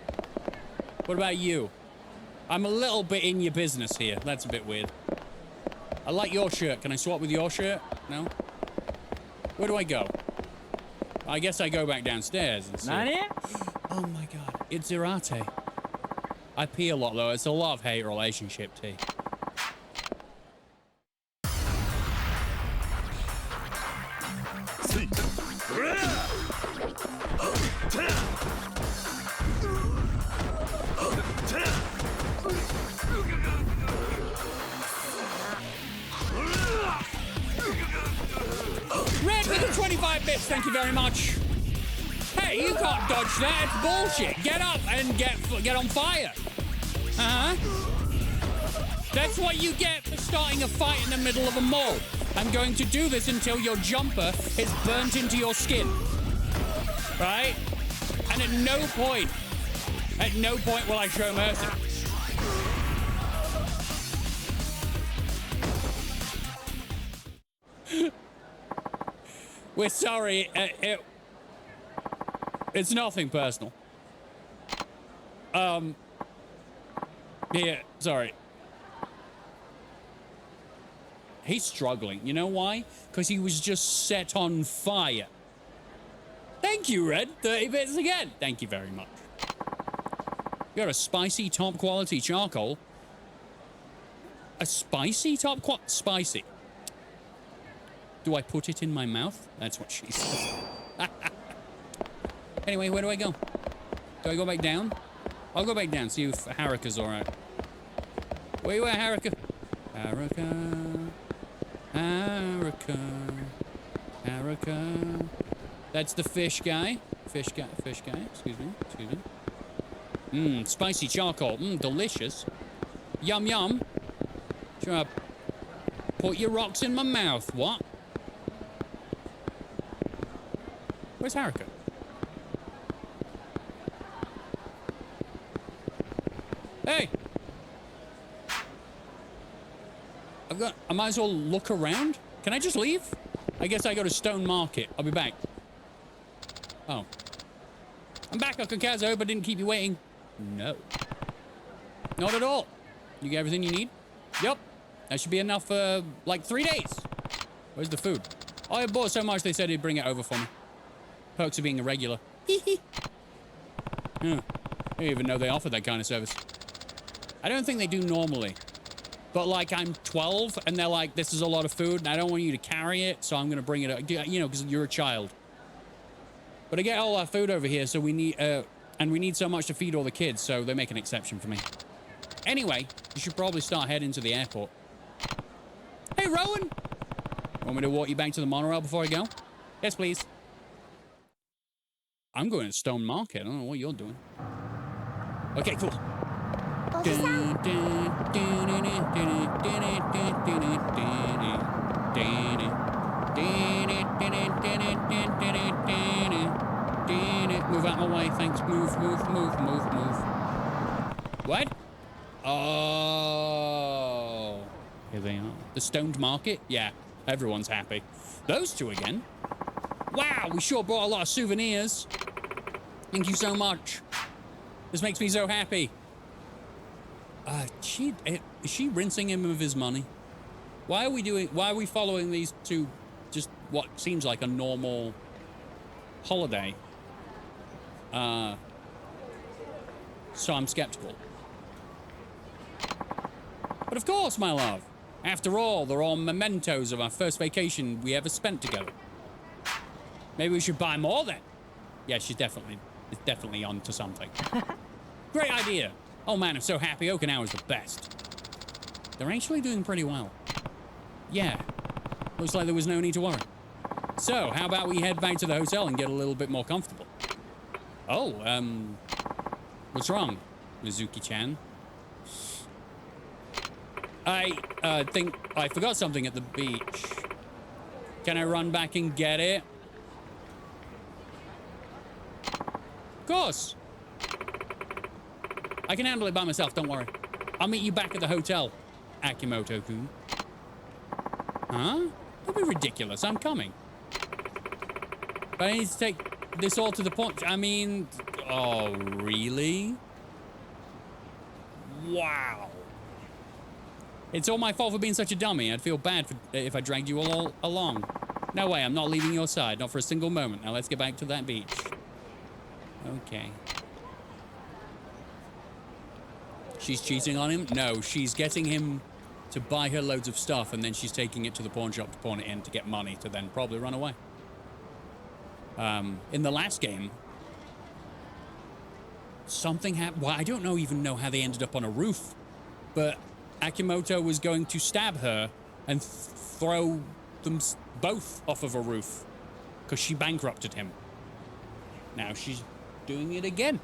What about you? I'm a little bit in your business here. That's a bit weird. I like your shirt. Can I swap with your shirt? No? Where do I go? I guess I go back downstairs and see. Nani? Oh my god. It's Irate. I pee a lot though. It's a love-hate relationship, T. Red with the 25 bits, thank you very much. Hey, you can't dodge that. It's bullshit. Get up and get on fire. Uh-huh. That's what you get for starting a fight in the middle of a mall. I'm going to do this until your jumper is burnt into your skin. Right? And at no point will I show mercy. We're sorry. It's nothing personal. Yeah, sorry. He's struggling. You know why? Because he was just set on fire. Thank you, Red. 30 bits again. Thank you very much. You got a spicy top quality charcoal. A spicy top quality? Spicy. Do I put it in my mouth? That's what she says. Anyway, where do I go? Do I go back down? I'll go back down, see if Haruka's alright. Where you at, Haruka? Haruka. Haruka. Haruka. That's the fish guy. Fish guy, excuse me. Mmm, spicy charcoal. Mmm, delicious. Yum, yum. Should I put your rocks in my mouth? What? Where's Haruka? Hey! I might as well look around. Can I just leave? I guess I go to Stone Market. I'll be back. Oh. I'm back, Akazuo. Hope I didn't keep you waiting. No. Not at all. You get everything you need? Yep. That should be enough for, like, 3 days. Where's the food? Oh, I bought so much they said he'd bring it over for me. Perks of being a regular. Hee. Yeah. I didn't even know they offered that kind of service. I don't think they do normally. But, like, I'm 12, and they're like, this is a lot of food, and I don't want you to carry it, so I'm going to bring it up. You know, because you're a child. But I get all our food over here, so we need, and we need so much to feed all the kids, so they make an exception for me. Anyway, you should probably start heading to the airport. Hey, Rowan! Want me to walk you back to the monorail before I go? Yes, please. I'm going to Stone Market. I don't know what you're doing. Okay, cool. Move out my way, thanks. Move. What? Oh. Here they are. The Stoned Market? Yeah, everyone's happy. Those two again? Wow, we sure brought a lot of souvenirs. Thank you so much. This makes me so happy. Is she rinsing him of his money? Why are we following these two, just what seems like a normal holiday? So I'm skeptical. But of course, my love. After all, they're all mementos of our first vacation we ever spent together. Maybe we should buy more then. Yeah, it's definitely on to something. Great idea. Oh man, I'm so happy. Okinawa's the best. They're actually doing pretty well. Yeah. Looks like there was no need to worry. So, how about we head back to the hotel and get a little bit more comfortable? Oh, what's wrong, Mizuki-chan? I think I forgot something at the beach. Can I run back and get it? Of course. I can handle it by myself, don't worry. I'll meet you back at the hotel, Akimoto-kun. Huh? Don't be ridiculous, I'm coming. But I need to take this all to the point. I mean, oh, really? Wow. It's all my fault for being such a dummy. I'd feel bad if I dragged you all along. No way, I'm not leaving your side. Not for a single moment. Now let's get back to that beach. Okay. She's cheating on him? No, she's getting him to buy her loads of stuff, and then she's taking it to the pawn shop to pawn it in to get money to then probably run away. In the last game, something happened. Well, I don't even know how they ended up on a roof, but Akimoto was going to stab her and throw them both off of a roof because she bankrupted him. Now she's doing it again.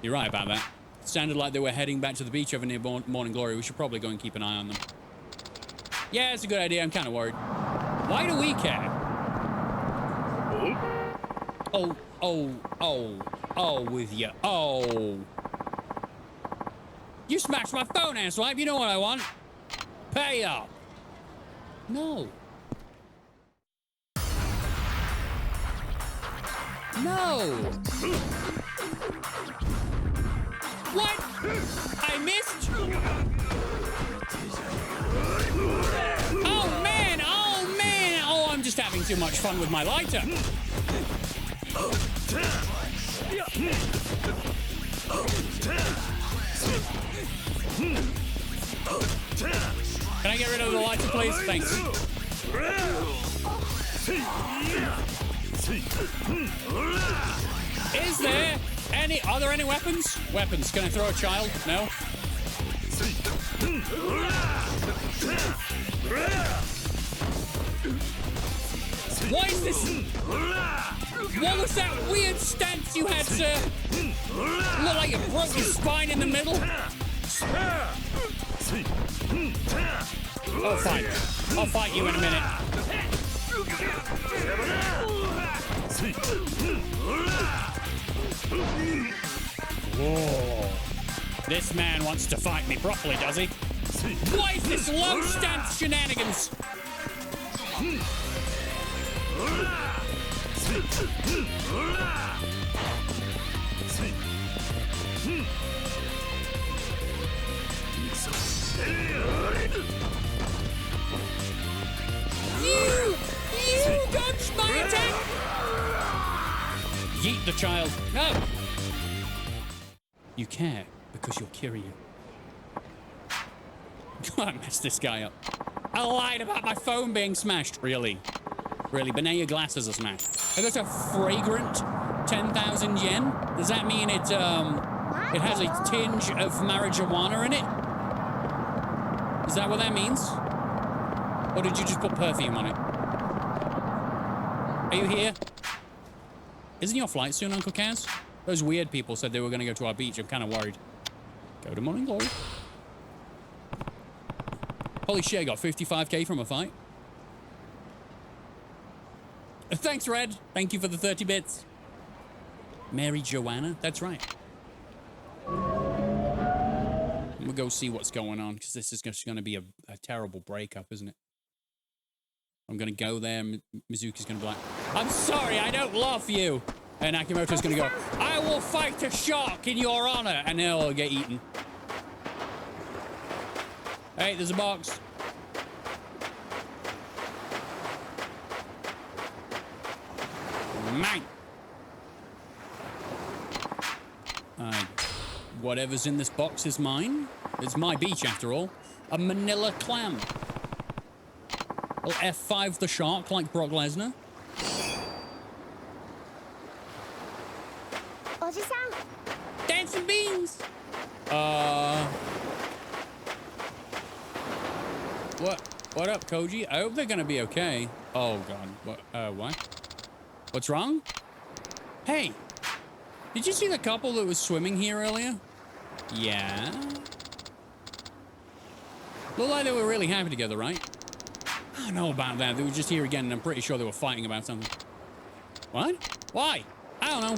You're right about that. It sounded like they were heading back to the beach over near Morning Glory. We should probably go and keep an eye on them. Yeah, it's a good idea. I'm kind of worried. Why do we care? Oh, with you. Oh. You smashed my phone, asswipe. You know what I want. Pay up. No. No. What? I missed? Oh, man. Oh, man. Oh, I'm just having too much fun with my lighter. Can I get rid of the lighter, please? Thanks. Are there any weapons? Weapons. Can I throw a child? No? What is this? What was that weird stance you had, sir? Looked like you broke your spine in the middle. Oh, fine. I'll fight you in a minute. Whoa. This man wants to fight me properly, does he? What is this low stance shenanigans? You dodged my attack! Yeet the child. No! You care because you're Kiryu. I messed this guy up. I lied about my phone being smashed. Really? Really? But now your glasses are smashed. And that's a fragrant 10,000 yen? Does that mean it has a tinge of marijuana in it? Is that what that means? Or did you just put perfume on it? Are you here? Isn't your flight soon, Uncle Kaz? Those weird people said they were going to go to our beach. I'm kind of worried. Go to Morning Glory. Holy shit, I got 55k from a fight. Thanks, Red. Thank you for the 30 bits. Mary Joanna? That's right. We'll go see what's going on, because this is just going to be a terrible breakup, isn't it? I'm going to go there. Mizuki's going to be like, I'm sorry, I don't love you. And Akimoto's going to go, I will fight a shark in your honor. And he'll get eaten. Hey, there's a box. Mine. Whatever's in this box is mine. It's my beach, after all. A manila clam. Will F5 the shark like Brock Lesnar? Oji-san. Dancing beans! What up, Koji? I hope they're gonna be okay. Oh, God. What? What's wrong? Hey! Did you see the couple that was swimming here earlier? Yeah? Looked like they were really happy together, right? I don't know about that. They were just here again, and I'm pretty sure they were fighting about something. What? Why? I don't know.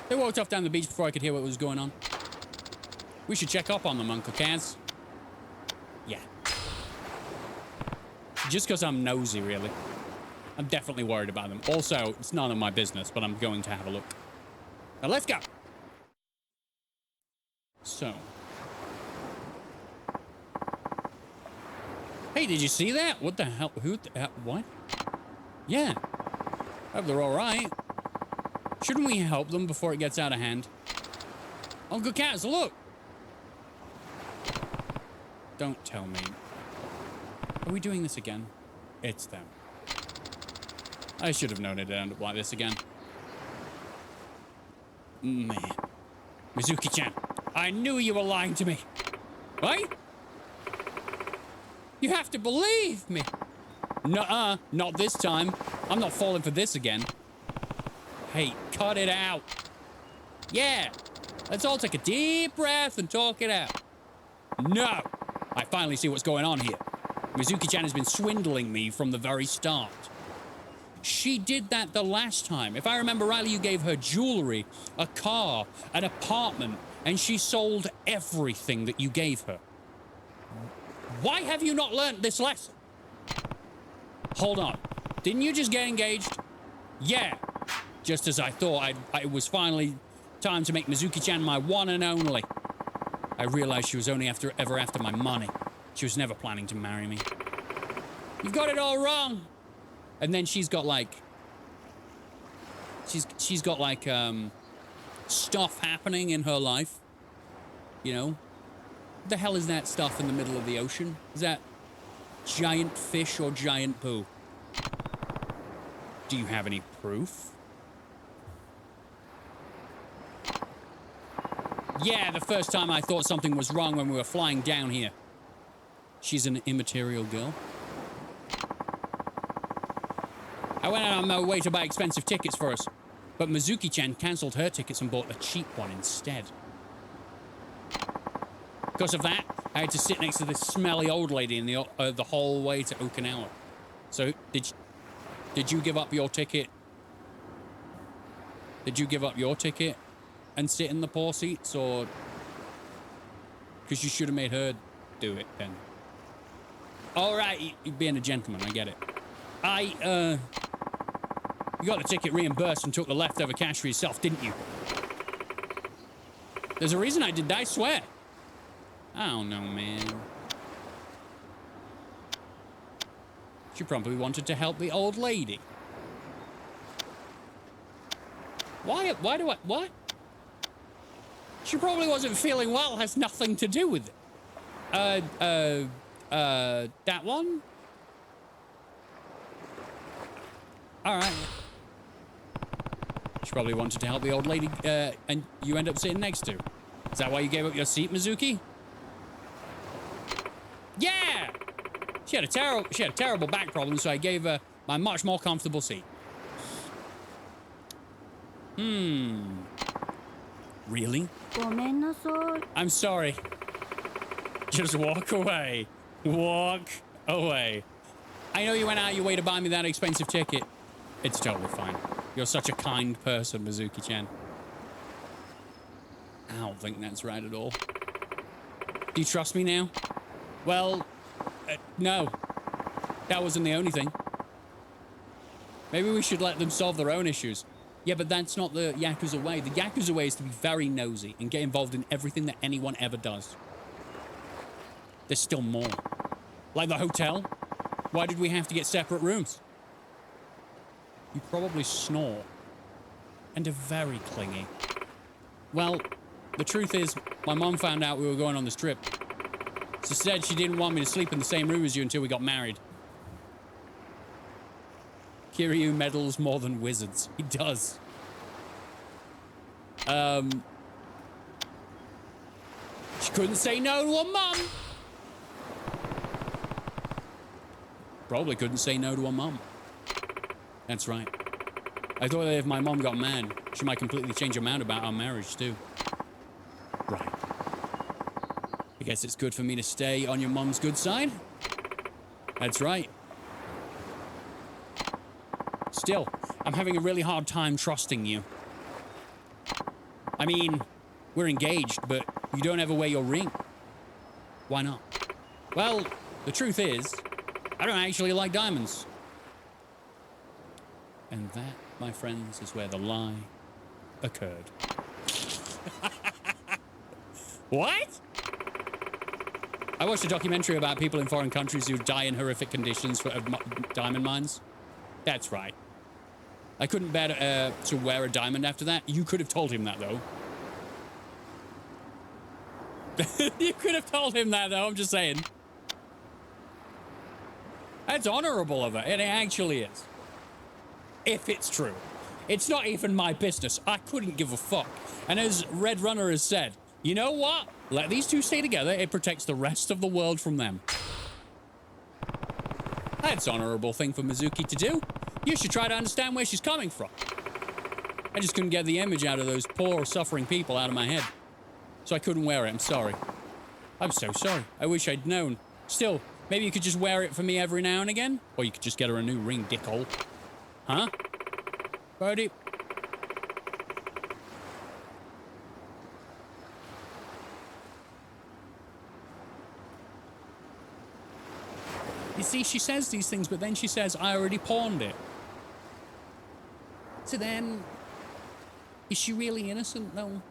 They walked off down the beach before I could hear what was going on. We should check up on them, Uncle Kaz. Yeah. Just because I'm nosy, really. I'm definitely worried about them. Also, it's none of my business, but I'm going to have a look. Now, let's go. So. Hey, did you see that? What the hell? Who? What? Yeah. Hope they're all right. Shouldn't we help them before it gets out of hand? Uncle Cats, look! Don't tell me. Are we doing this again? It's them. I should have known it'd end up like this again. Man. Mizuki-chan, I knew you were lying to me. Right? You have to believe me. Nuh-uh, not this time. I'm not falling for this again. Hey, cut it out. Yeah, let's all take a deep breath and talk it out. No, I finally see what's going on here. Mizuki-chan has been swindling me from the very start. She did that the last time. If I remember rightly, you gave her jewelry, a car, an apartment, and she sold everything that you gave her. Why have you not learned this lesson? Hold on. Didn't you just get engaged? Yeah. Just as I thought, it was finally time to make Mizuki-chan my one and only. I realized she was only ever after my money. She was never planning to marry me. You've got it all wrong. And then she's got like... She's got like, stuff happening in her life. You know? What the hell is that stuff in the middle of the ocean? Is that giant fish or giant poo? Do you have any proof? Yeah, the first time I thought something was wrong when we were flying down here. She's an immaterial girl. I went out on my way to buy expensive tickets for us, but Mizuki-chan cancelled her tickets and bought a cheap one instead. Because of that, I had to sit next to this smelly old lady in the whole way to Okinawa. So, did you give up your ticket? Did you give up your ticket and sit in the poor seats, or... Because you should have made her do it, then. All right, you're being a gentleman, I get it. You got the ticket reimbursed and took the leftover cash for yourself, didn't you? There's a reason I did that, I swear. I don't know, man. She probably wanted to help the old lady. Why do I... What? She probably wasn't feeling well, has nothing to do with it. That one? Alright. She probably wanted to help the old lady, and you end up sitting next to. Is that why you gave up your seat, Mizuki? Yeah! She had a terrible back problem, so I gave her my much more comfortable seat. Really? I'm sorry. Just walk away. Walk away. I know you went out your way to buy me that expensive ticket. It's totally fine. You're such a kind person, Mizuki-chan. I don't think that's right at all. Do you trust me now? Well, no. That wasn't the only thing. Maybe we should let them solve their own issues. Yeah, but that's not the YAKUZA way. The YAKUZA way is to be very nosy and get involved in everything that anyone ever does. There's still more. Like the hotel. Why did we have to get separate rooms? You probably snore. And are very clingy. Well, the truth is, my mom found out we were going on this trip. So said she didn't want me to sleep in the same room as you until we got married. Kiryu meddles more than wizards. He does. She couldn't say no to her mum. Probably couldn't say no to her mum. That's right. I thought that if my mom got mad, she might completely change her mind about our marriage, too. Right. I guess it's good for me to stay on your mom's good side? That's right. Still, I'm having a really hard time trusting you. I mean, we're engaged, but you don't ever wear your ring. Why not? Well, the truth is, I don't actually like diamonds. And that, my friends, is where the lie occurred. What? I watched a documentary about people in foreign countries who die in horrific conditions of diamond mines. That's right. I couldn't bear to wear a diamond after that. You could have told him that, though. You could have told him that, though. I'm just saying. That's honorable of her. It actually is. If it's true. It's not even my business. I couldn't give a fuck. And as Red Runner has said, you know what? Let these two stay together. It protects the rest of the world from them. That's an honorable thing for Mizuki to do. You should try to understand where she's coming from. I just couldn't get the image out of those poor, suffering people out of my head. So I couldn't wear it. I'm sorry. I'm so sorry. I wish I'd known. Still, maybe you could just wear it for me every now and again? Or you could just get her a new ring, dickhole. Huh? Brody? You see, she says these things, but then she says, I already pawned it. So then, is she really innocent, though?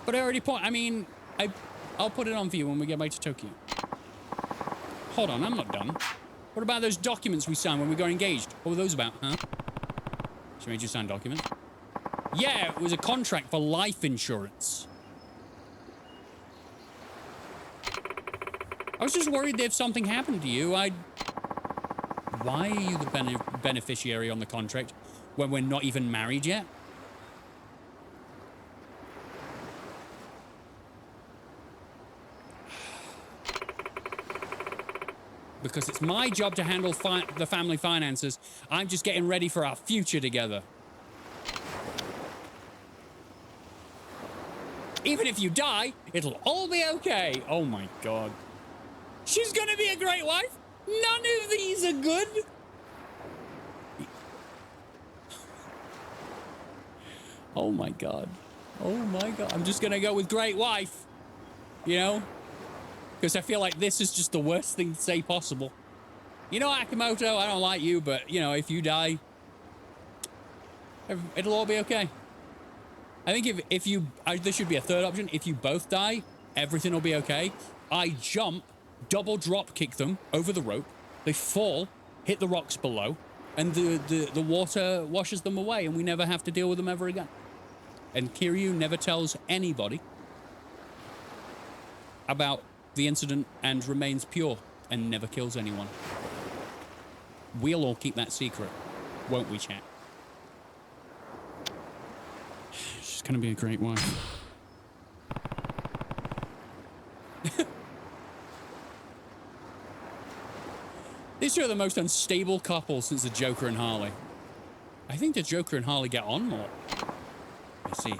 But I already pawned. I mean, I'll put it on for you when we get back to Tokyo. Hold on, I'm not done. What about those documents we signed when we got engaged? What were those about, huh? She made you sign documents? Yeah, it was a contract for life insurance. I was just worried that if something happened to you, Why are you the beneficiary on the contract when we're not even married yet? Because it's my job to handle the family finances. I'm just getting ready for our future together. Even if you die, it'll all be okay. Oh my God. She's gonna be a great wife. None of these are good. Oh my God. Oh my God. I'm just gonna go with great wife. You know? Because I feel like this is just the worst thing to say possible. You know, Akimoto, I don't like you, but, you know, if you die, it'll all be okay. I think if you... there should be a third option. If you both die, everything will be okay. I jump, double drop kick them over the rope. They fall, hit the rocks below, and the water washes them away, and we never have to deal with them ever again. And Kiryu never tells anybody about the incident and remains pure and never kills anyone. We'll all keep that secret, won't we, chat? She's gonna be a great wife. These two are the most unstable couple since the Joker and Harley. I think the Joker and Harley get on more. I see.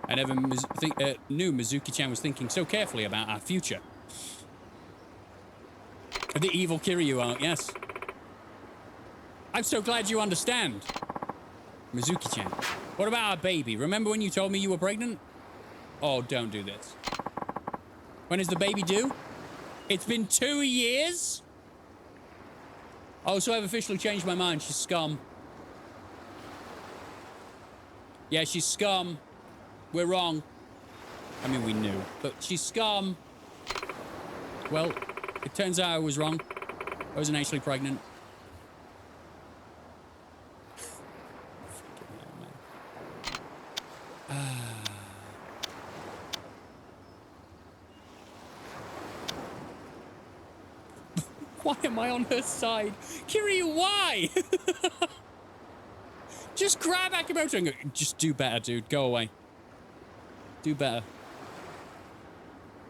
I never knew Mizuki-chan was thinking so carefully about our future. The evil Kiryu arc, yes. I'm so glad you understand. Mizuki-chan. What about our baby? Remember when you told me you were pregnant? Oh, don't do this. When is the baby due? It's been 2 years? Oh, so I've officially changed my mind. She's scum. Yeah, she's scum. We're wrong. I mean, we knew, but she's scum. Well, it turns out I was wrong. I wasn't actually pregnant. Why am I on her side? Kiryu, why? Just grab Akimoto and go, just do better, dude. Go away. Do better.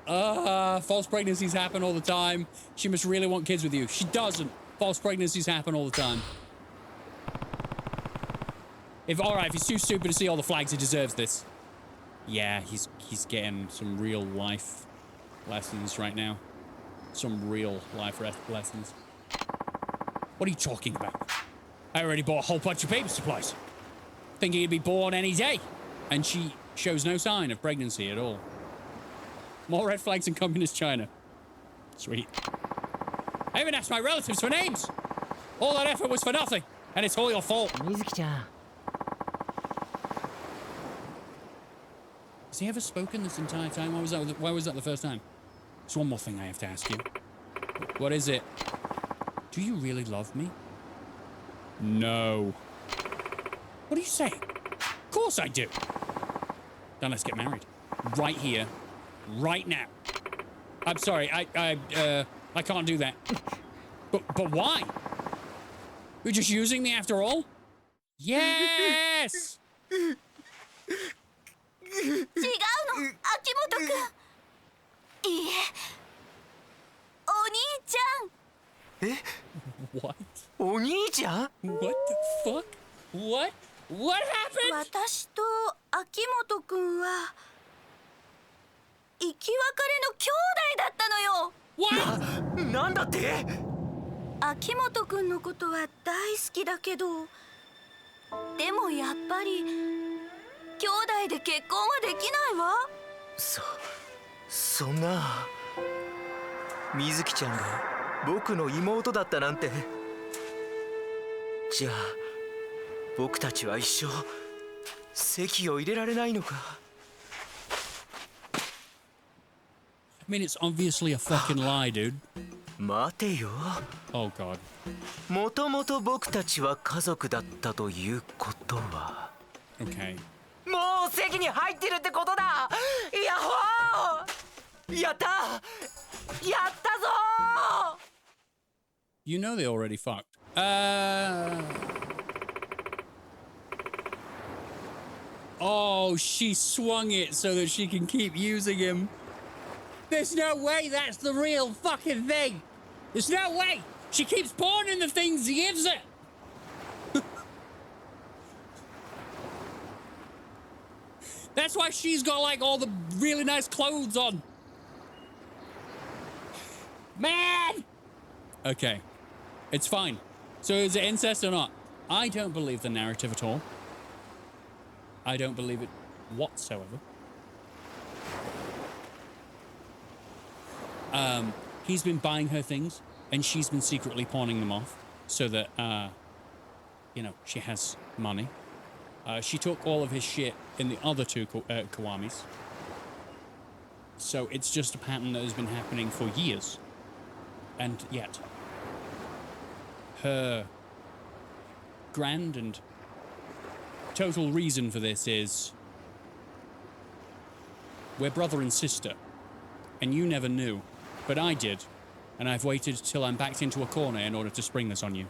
False pregnancies happen all the time. She must really want kids with you. She doesn't. False pregnancies happen all the time. Alright, if he's too stupid to see all the flags, he deserves this. Yeah, he's getting some real life lessons right now. Some real life lessons. What are you talking about? I already bought a whole bunch of baby supplies. Thinking he'd be born any day. And she shows no sign of pregnancy at all. More red flags in communist China. Sweet. I even asked my relatives for names. All that effort was for nothing. And it's all your fault. Mizuki-chan. Has he ever spoken this entire time? Why was that the first time? There's one more thing I have to ask you. What is it? Do you really love me? No. What are you saying? Of course I do. Then let's get married. Right here. Right now. I'm sorry, I can't do that. But why? You're just using me after all? Yes! 違うの秋元くん。いいえお兄ちゃん。え What? お兄ちゃん What the fuck? What? What happened? 私と秋元くんは生き別れの兄弟だったのよ。 What? なんだって？秋元くんのことは大好きだけど、でもやっぱり兄弟で結婚はできないわ。そんな。水木ちゃんが僕の妹だったなんて。じゃあ僕たちは一生籍を入れられないのか。I mean, it's obviously a fucking lie, dude. 待てよ。 Oh god. もともと僕たちは家族だったということは。 Okay. もう席に入ってるってことだ。ヤッホー！やったやったぞー！ You know they already fucked. Oh, she swung it so that she can keep using him. There's no way that's the real fucking thing. There's no way. She keeps pawning the things he gives her. That's why she's got like all the really nice clothes on. Man! Okay. It's fine. So is it incest or not? I don't believe the narrative at all. I don't believe it whatsoever. He's been buying her things, and she's been secretly pawning them off so that, you know, she has money. She took all of his shit in the other two Kawamis. So it's just a pattern that has been happening for years. And yet, her grand and total reason for this is we're brother and sister, and you never knew, but I did, and I've waited till I'm backed into a corner in order to spring this on you.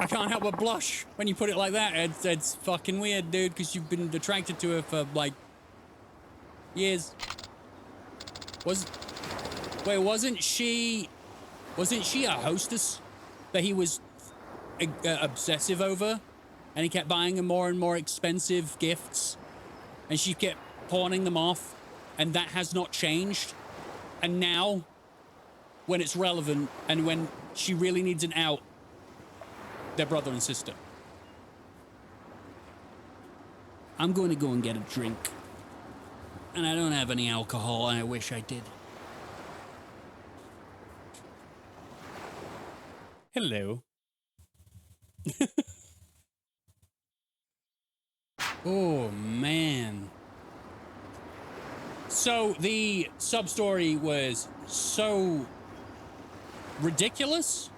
I can't help but blush when you put it like that. It's fucking weird, dude, because you've been attracted to her for, like, years. Wasn't she a hostess that he was obsessive over? And he kept buying her more and more expensive gifts? And she kept pawning them off? And that has not changed? And now, when it's relevant and when she really needs an out, they're brother and sister. I'm going to go and get a drink. And I don't have any alcohol, and I wish I did. Hello. Oh, man. So the sub-story was so ridiculous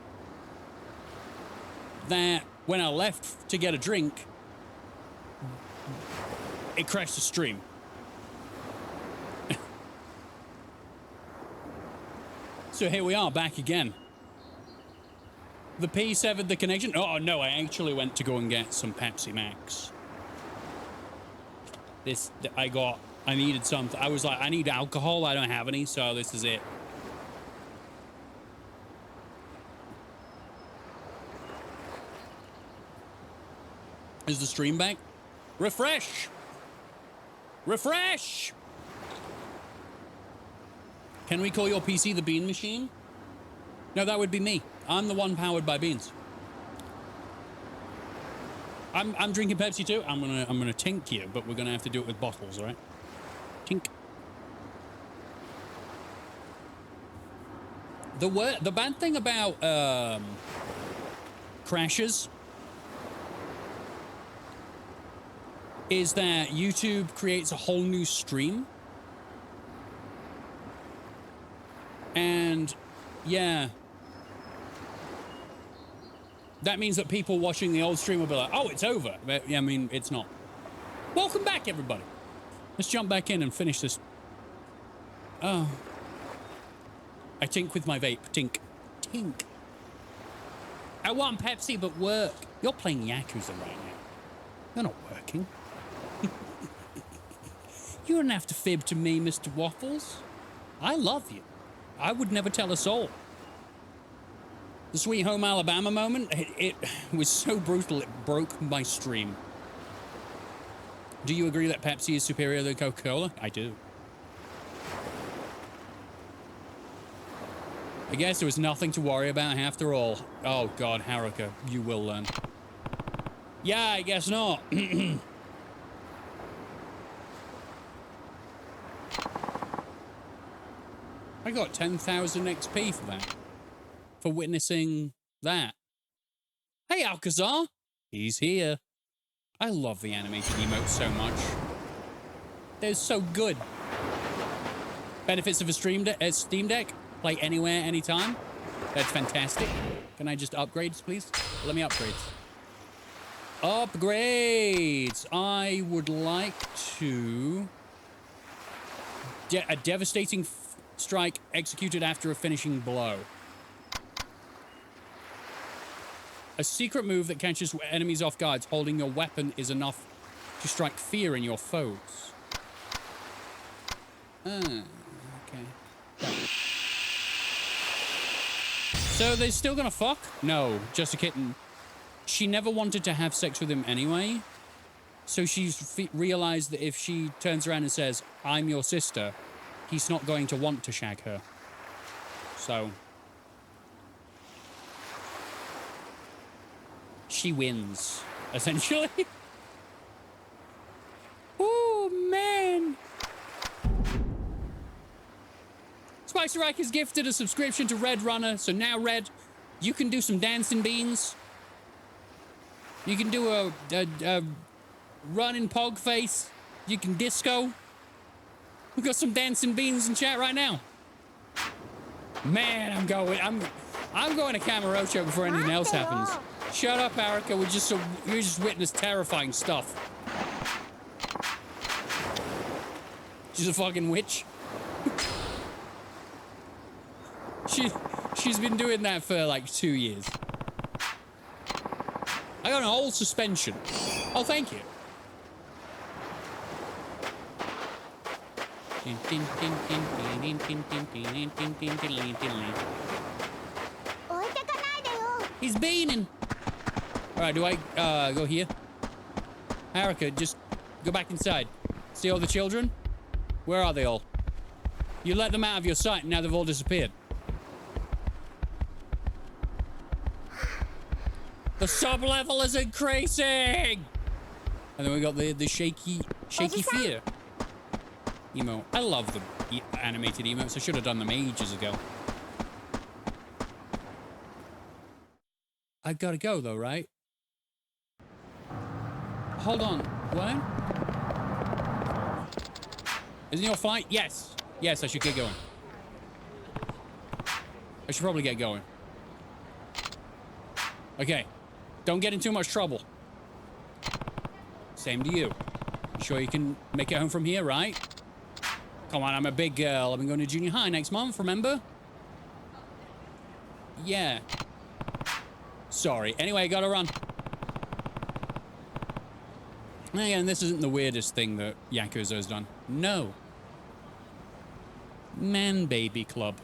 that when I left to get a drink, it crashed the stream. So here we are, back again. The P severed the connection. Oh, no, I actually went to go and get some Pepsi Max. I needed something. I was like, I need alcohol. I don't have any, so this is it. Is the stream back? Refresh! Refresh! Can we call your PC the bean machine? No, that would be me. I'm the one powered by beans. I'm drinking Pepsi too. I'm gonna tink you, but we're gonna have to do it with bottles, all right? Tink. The bad thing about crashes is that YouTube creates a whole new stream. And yeah, that means that people watching the old stream will be like, oh, it's over. But, yeah, I mean, it's not. Welcome back, everybody. Let's jump back in and finish this. Oh. I tink with my vape. Tink. Tink. I want Pepsi, but work. You're playing Yakuza right now. You're not working. You don't have to fib to me, Mr. Waffles. I love you. I would never tell a soul. The Sweet Home Alabama moment, it was so brutal, it broke my stream. Do you agree that Pepsi is superior to Coca-Cola? I do. I guess there was nothing to worry about after all. Oh God, Haruka, you will learn. Yeah, I guess not. I got 10,000 XP for that. For witnessing that. Hey, YAKUZA! He's here. I love the animated emotes so much. They're so good. Benefits of a Steam Deck. Play anywhere, anytime. That's fantastic. Can I just upgrade, please? Let me upgrade. Upgrades! I would like to... a devastating strike executed after a finishing blow. A secret move that catches enemies off guard. Holding your weapon is enough to strike fear in your foes. Okay. So they're still gonna fuck? No, just a kitten. She never wanted to have sex with him anyway. So she's realized that if she turns around and says, I'm your sister, he's not going to want to shag her. So... she wins, essentially. Oh, man. Spicy Rack has gifted a subscription to Red Runner, so now, Red, you can do some dancing beans. You can do a running pog face. You can disco. We've got some dancing beans in chat right now. Man, I'm going to Kamurocho before anything else happens. Shut up, Erica. You just witnessed terrifying stuff. She's a fucking witch. She's been doing that for like 2 years. I got an old suspension. Oh, thank you. He's beaning. All right, do I go here? Haruka, just go back inside. See all the children? Where are they all? You let them out of your sight, and now they've all disappeared. The sub-level is increasing! And then we got the shaky fear emo. I love the animated emotes. I should have done them ages ago. I've got to go, though, right? Hold on. What? Isn't your flight? Yes. Yes, I should get going. I should probably get going. Okay. Don't get in too much trouble. Same to you. You sure you can make it home from here, right? Come on, I'm a big girl. I've been going to junior high next month, remember? Yeah. Sorry. Anyway, gotta run. Again, this isn't the weirdest thing that Yakuza has done. No. Man Baby Club.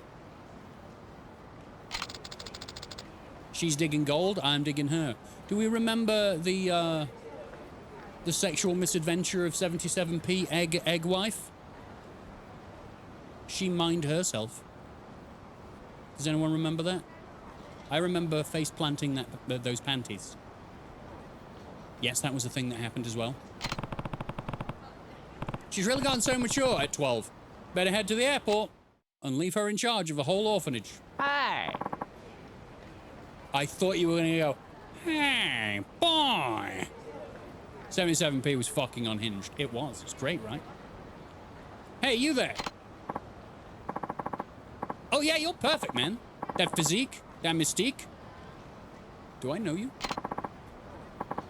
She's digging gold, I'm digging her. Do we remember the sexual misadventure of 77p egg wife? She mined herself. Does anyone remember that? I remember face planting those panties. Yes, that was a thing that happened as well. She's really gotten so mature at 12. Better head to the airport and leave her in charge of the whole orphanage. Hi. I thought you were going to go, Hey, boy. 77p was fucking unhinged. It was. It's great, right? Hey, you there. Oh, yeah, you're perfect, man. That physique, that mystique. Do I know you?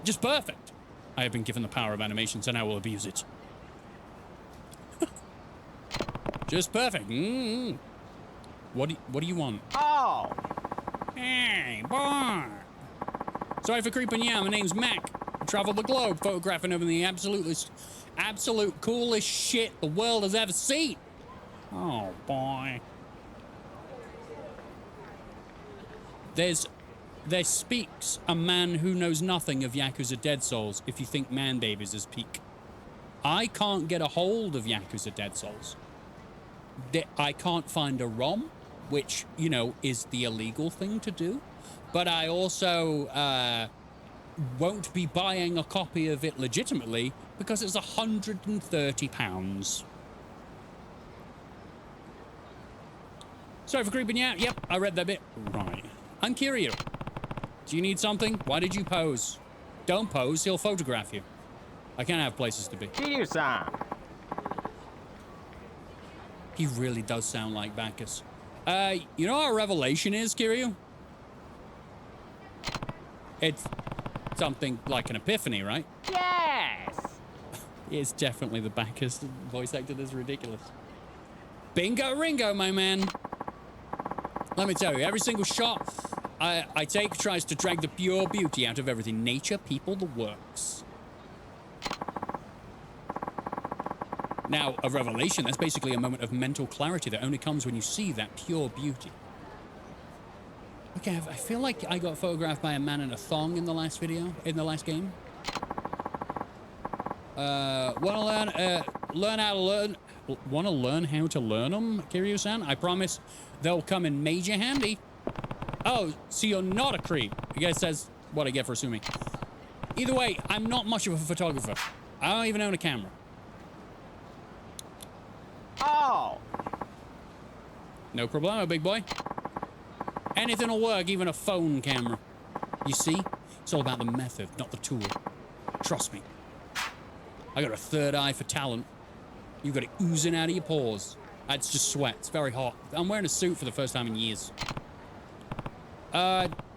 Just perfect. I have been given the power of animations and I will abuse it. Just perfect. Mm-hmm. What do you want? Oh! Hey, boy. Sorry for creeping you out. My name's Mac. I travel the globe photographing over the absolute coolest shit the world has ever seen. Oh, boy. There speaks a man who knows nothing of Yakuza Dead Souls if you think Man Babies is peak. I can't get a hold of Yakuza Dead Souls. I can't find a ROM, which, you know, is the illegal thing to do. But I also won't be buying a copy of it legitimately because it's £130. Sorry for creeping you out. Yep, I read that bit. Right. I'm curious. Do you need something? Why did you pose? Don't pose, he'll photograph you. I can't have places to be. Kiryu-san. He really does sound like Bacchus. You know what a revelation is, Kiryu? It's something like an epiphany, right? Yes! It's definitely the Bacchus voice actor that's ridiculous. Bingo ringo, my man. Let me tell you, every single shot I take tries to drag the pure beauty out of everything. Nature, people, the works. Now, a revelation, that's basically a moment of mental clarity that only comes when you see that pure beauty. Okay, I feel like I got photographed by a man in a thong in the last video, in the last game. Want to learn how to learn them, Kiryu-san? I promise they'll come in major handy. Oh, so you're not a creep. I guess that's what I get for assuming. Either way, I'm not much of a photographer. I don't even own a camera. Oh! No problemo, big boy. Anything will work, even a phone camera. You see? It's all about the method, not the tool. Trust me. I got a third eye for talent. You got it oozing out of your pores. That's just sweat. It's very hot. I'm wearing a suit for the first time in years.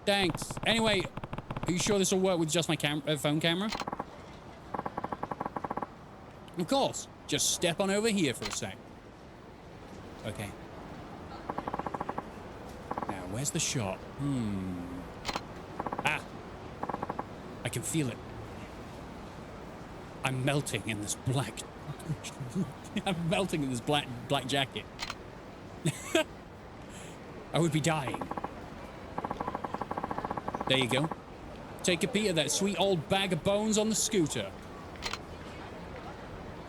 Thanks. Anyway, are you sure this will work with just my phone camera? Of course. Just step on over here for a sec. Okay. Now, where's the shot? Ah! I can feel it. I'm melting in this black... I'm melting in this black jacket. I would be dying. There you go. Take a peek at that sweet old bag of bones on the scooter.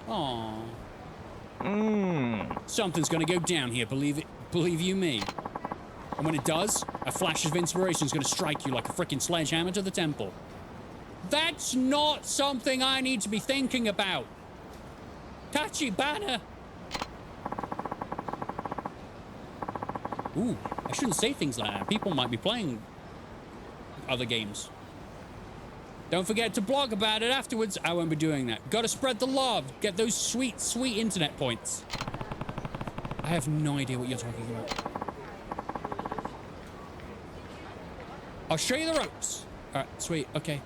Aww. Something's gonna go down here, believe you me. And when it does, a flash of inspiration is gonna strike you like a freaking sledgehammer to the temple. That's not something I need to be thinking about. Tachibana! Ooh, I shouldn't say things like that. People might be playing other games. Don't forget to blog about it afterwards. I won't be doing that. Gotta spread the love. Get those sweet, sweet internet points. I have no idea what you're talking about. I'll show you the ropes. All right, sweet, okay.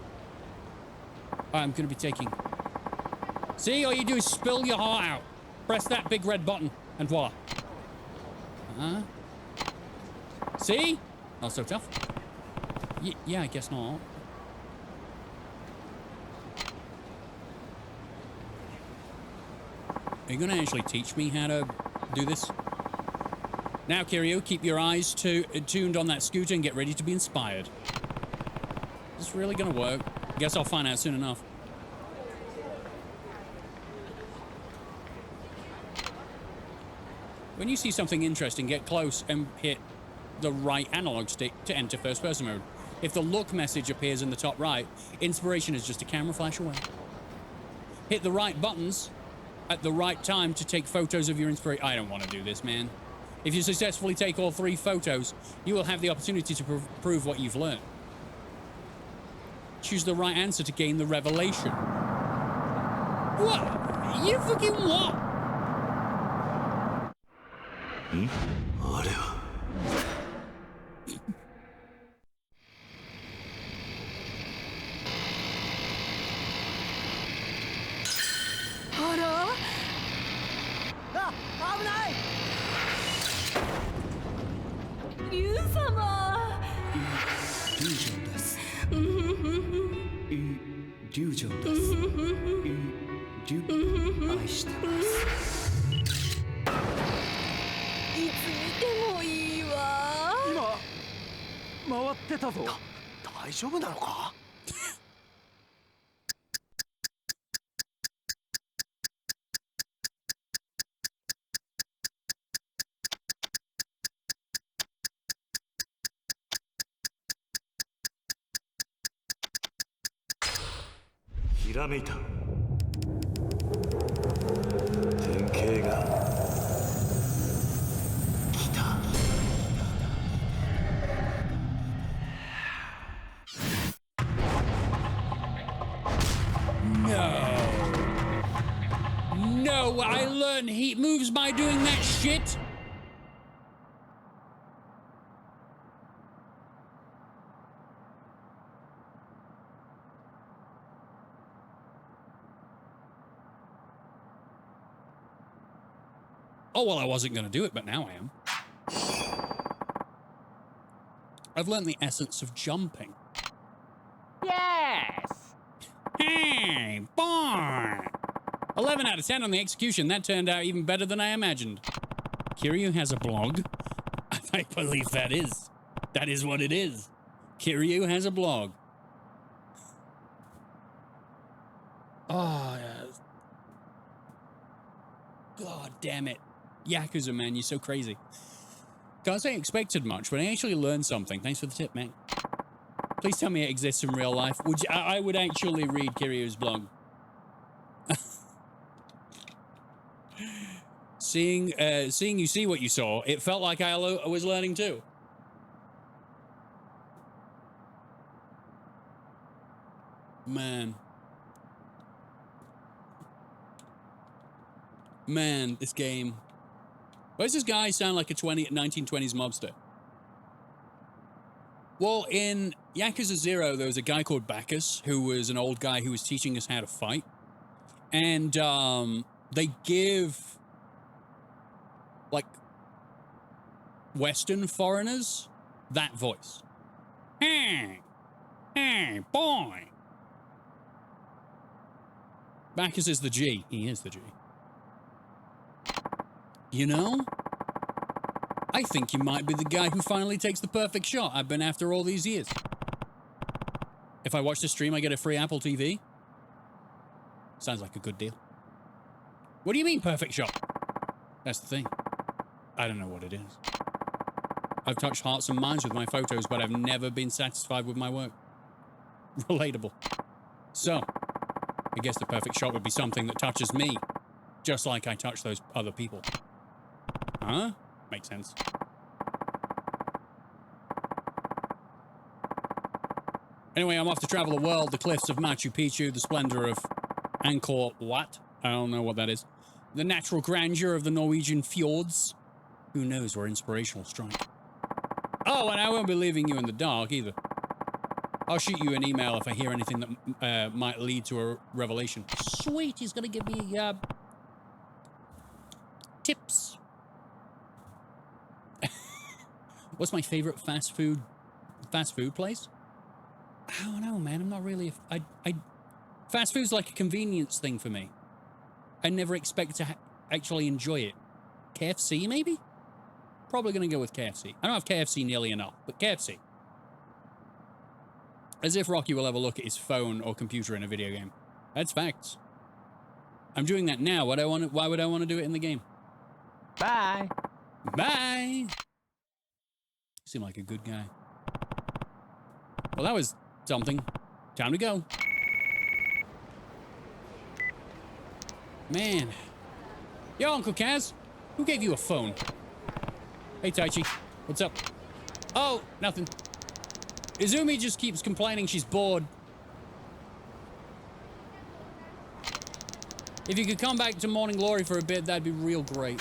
I'm gonna be taking... See, all you do is spill your heart out. Press that big red button, and voila. See? Not so tough. Yeah, I guess not. Are you gonna actually teach me how to do this? Now, Kiryu, keep your eyes tuned on that scooter and get ready to be inspired. Is this really gonna work? Guess I'll find out soon enough. When you see something interesting, get close and hit the right analog stick to enter first person mode. If the look message appears in the top right, inspiration is just a camera flash away. Hit the right buttons at the right time to take photos of your inspiration. I don't want to do this, man. If you successfully take all 3 photos, you will have the opportunity to prove what you've learned. choose the right answer to gain the revelation. What? You fucking what? あれは あらあ、危ない。竜様イリュージョンですイリュージョンです愛してますいつ見てもいいわ。今回ってたぞ。大丈夫なのか？ひらめいた。典型が来た。No, I learn heat moves by doing that shit. Oh, well, I wasn't going to do it, but now I am. I've learned the essence of jumping. Yes. Hey, boy! 11 out of 10 on the execution. That turned out even better than I imagined. Kiryu has a blog. I believe that is. That is what it is. Kiryu has a blog. Oh, yes. God damn it. Yakuza, man, you're so crazy. Can't say I expected much, but I actually learned something. Thanks for the tip, man. Please tell me it exists in real life. I would actually read Kiryu's blog. Seeing you see what you saw, it felt like I was learning too. Man. Man, this game. Why does this guy sound like a 1920s mobster? Well, in Yakuza 0, there was a guy called Bacchus, who was an old guy who was teaching us how to fight. And they give, like, Western foreigners that voice. Hey, hey, boy. Bacchus is the G. He is the G. You know, I think you might be the guy who finally takes the perfect shot I've been after all these years. If I watch the stream, I get a free Apple TV. Sounds like a good deal. What do you mean, perfect shot? That's the thing. I don't know what it is. I've touched hearts and minds with my photos, but I've never been satisfied with my work. Relatable. So, I guess the perfect shot would be something that touches me, just like I touch those other people. Huh? Makes sense. Anyway, I'm off to travel the world, the cliffs of Machu Picchu, the splendor of Angkor Wat. I don't know what that is. The natural grandeur of the Norwegian fjords. Who knows where inspiration will strike. Oh, and I won't be leaving you in the dark either. I'll shoot you an email if I hear anything that might lead to a revelation. Sweet, he's gonna give me tips. What's my favorite fast food place? I don't know, man. I'm not really fast food's like a convenience thing for me. I never expect to actually enjoy it. KFC, maybe? Probably gonna go with KFC. I don't have KFC nearly enough, but KFC. As if Rocky will ever look at his phone or computer in a video game. That's facts. I'm doing that now. Why would I want to do it in the game? Bye. Bye! Seem like a good guy. Well, that was something. Time to go. Man. Yo, Uncle Kaz. Who gave you a phone? Hey, Taichi. What's up? Oh, nothing. Izumi just keeps complaining she's bored. If you could come back to Morning Glory for a bit, that'd be real great.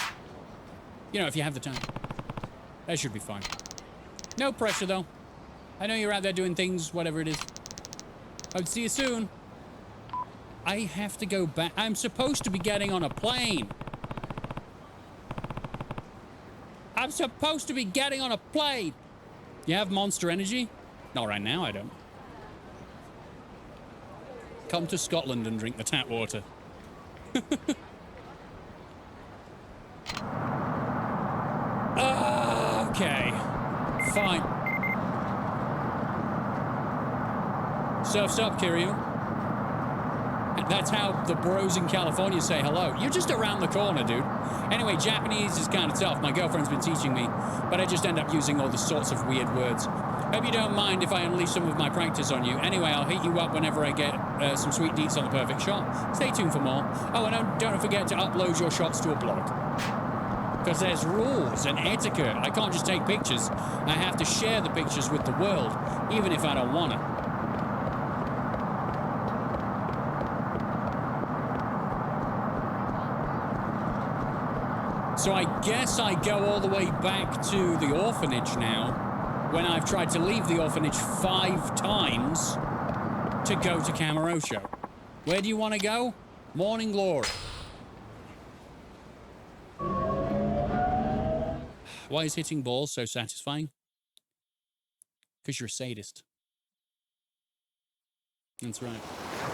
You know, if you have the time. That should be fine. No pressure, though. I know you're out there doing things, whatever it is. I would see you soon. I have to go back. I'm supposed to be getting on a plane. I'm supposed to be getting on a plane. You have Monster Energy? Not right now, I don't. Come to Scotland and drink the tap water. Okay. Fine. Surf's up, Kiryu. That's how the bros in California say hello. You're just around the corner, dude. Anyway, Japanese is kind of tough. My girlfriend's been teaching me, but I just end up using all the sorts of weird words. Hope you don't mind if I unleash some of my practice on you. Anyway, I'll hit you up whenever I get some sweet deets on the perfect shot. Stay tuned for more. Oh, and don't forget to upload your shots to a blog. Because there's rules and etiquette. I can't just take pictures. I have to share the pictures with the world, even if I don't want to. So I guess I go all the way back to the orphanage now, when I've tried to leave the orphanage 5 times to go to Kamurocho. Where do you want to go? Morning Glory. Why is hitting balls so satisfying? Because you're a sadist. That's right.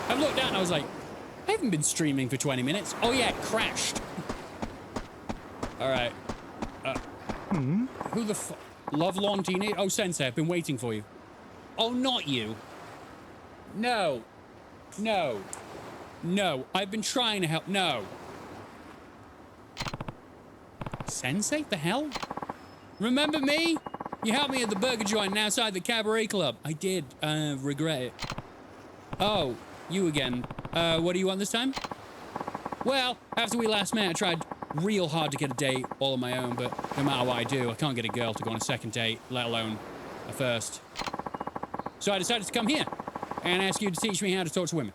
I looked down and I was like, I haven't been streaming for 20 minutes. Oh yeah, it crashed. All right. Who the fuck? Love Lawn Teenage? Oh, Sensei, I've been waiting for you. Oh, not you. No. No. No. I've been trying to help. No. Sensei? The hell? Remember me? You helped me at the burger joint outside the cabaret club. I did. Regret it. Oh, you again. What do you want this time? Well, after we last met, I tried real hard to get a date all on my own, but no matter what I do, I can't get a girl to go on a second date, let alone a first. So I decided to come here and ask you to teach me how to talk to women.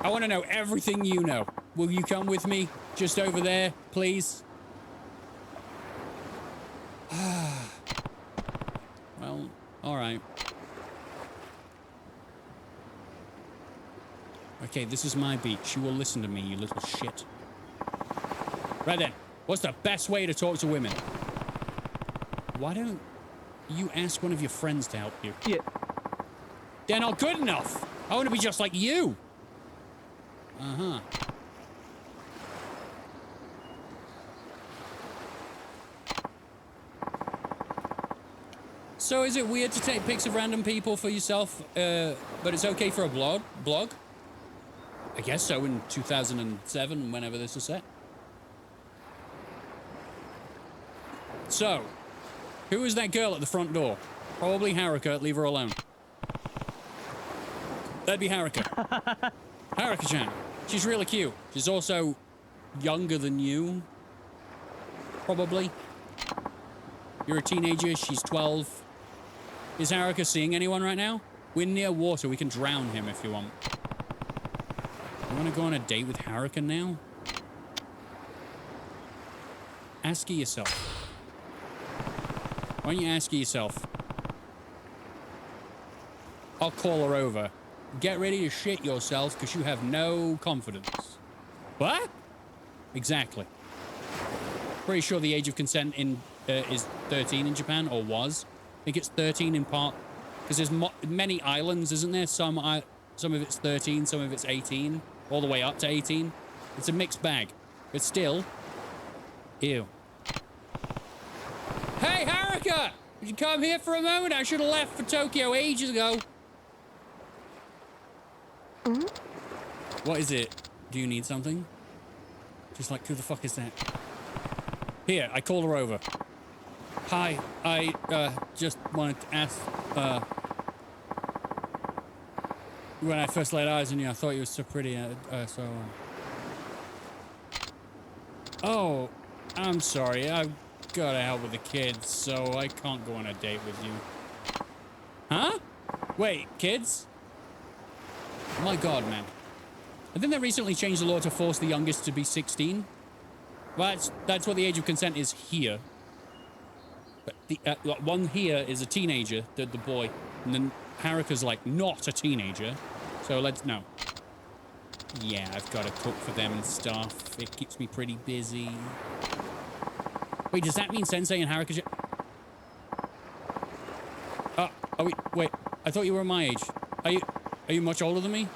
I want to know everything you know. Will you come with me just over there, please? Well, all right. Okay, this is my beach. You will listen to me, you little shit. Right then, what's the best way to talk to women? Why don't you ask one of your friends to help you? Yeah. They're not good enough. I want to be just like you. Uh-huh. So is it weird to take pics of random people for yourself, but it's okay for a blog? I guess so, in 2007, whenever this was set. So, who is that girl at the front door? Probably Haruka. Leave her alone. That'd be Haruka. Haruka-chan. She's really cute. She's also younger than you. Probably. You're a teenager. She's 12. Is Haruka seeing anyone right now? We're near water. We can drown him if you want. You want to go on a date with Haruka now? Ask her yourself. Why don't you ask her yourself? I'll call her over. Get ready to shit yourself because you have no confidence. What? Exactly. Pretty sure the age of consent is 13 in Japan, or was. I think it's 13 in part, because there's many islands, isn't there? Some of it's 13, some of it's 18, all the way up to 18. It's a mixed bag, but still, ew. Hey, Haruka! Would you come here for a moment? I should have left for Tokyo ages ago. What is it? Do you need something? Just like, who the fuck is that? Here, I called her over. Hi, I just wanted to ask, when I first laid eyes on you, I thought you were so pretty, Oh, I'm sorry, I've gotta help with the kids, so I can't go on a date with you. Huh? Wait, kids? My God, man. I think they recently changed the law to force the youngest to be 16. Well, that's what the age of consent is here. But the one here is a teenager, the boy, and then Haruka's like not a teenager. So let's no. Yeah, I've got to cook for them and stuff. It keeps me pretty busy. Wait, does that mean Sensei and Haruka? Are we? Wait, I thought you were my age. Are you much older than me?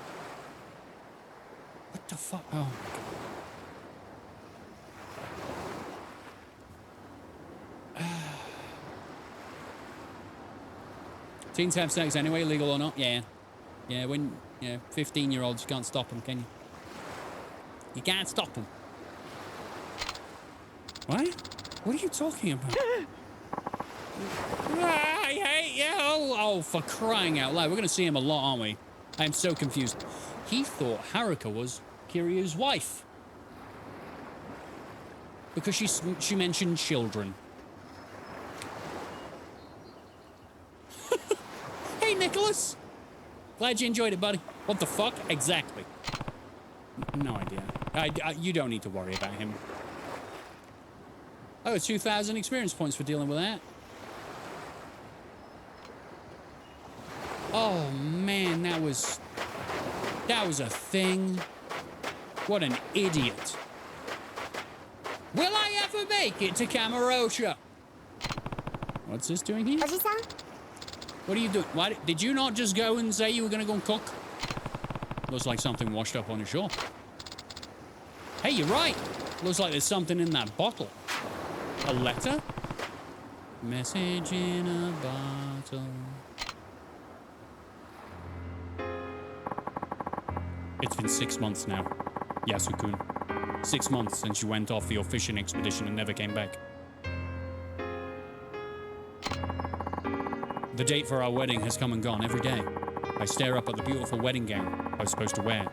What the fuck? Oh. Teens have sex anyway, legal or not? Yeah. Yeah, when 15-year-olds, you can't stop them, can you? You can't stop them. What? What are you talking about? I hate you! Oh, for crying out loud. We're going to see him a lot, aren't we? I am so confused. He thought Haruka was Kiryu's wife. Because she mentioned children. Hey, Nicholas! Glad you enjoyed it, buddy. What the fuck? Exactly. No idea. You don't need to worry about him. Oh, 2,000 experience points for dealing with that. Oh, man, that was a thing. What an idiot. Will I ever make it to Kamurocho? What's this doing here? What are you doing? Why did you not just go and say you were going to go and cook? Looks like something washed up on the shore. Hey, you're right. Looks like there's something in that bottle. A letter? Message in a bottle. It's been 6 months now, Yasukun. 6 months since you went off your fishing expedition and never came back. The date for our wedding has come and gone every day. I stare up at the beautiful wedding gown I was supposed to wear.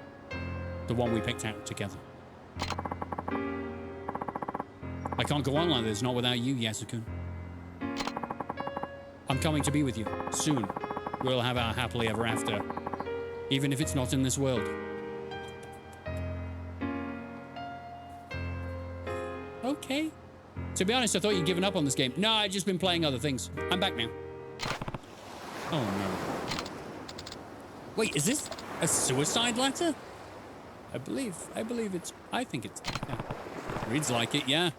The one we picked out together. I can't go on like this, not without you, Yasukun. I'm coming to be with you, soon. We'll have our happily ever after. Even if it's not in this world. Okay. To be honest, I thought you'd given up on this game. No, I've just been playing other things. I'm back now. Oh no. Wait, is this a suicide letter? I think it's, yeah. Reads like it, yeah.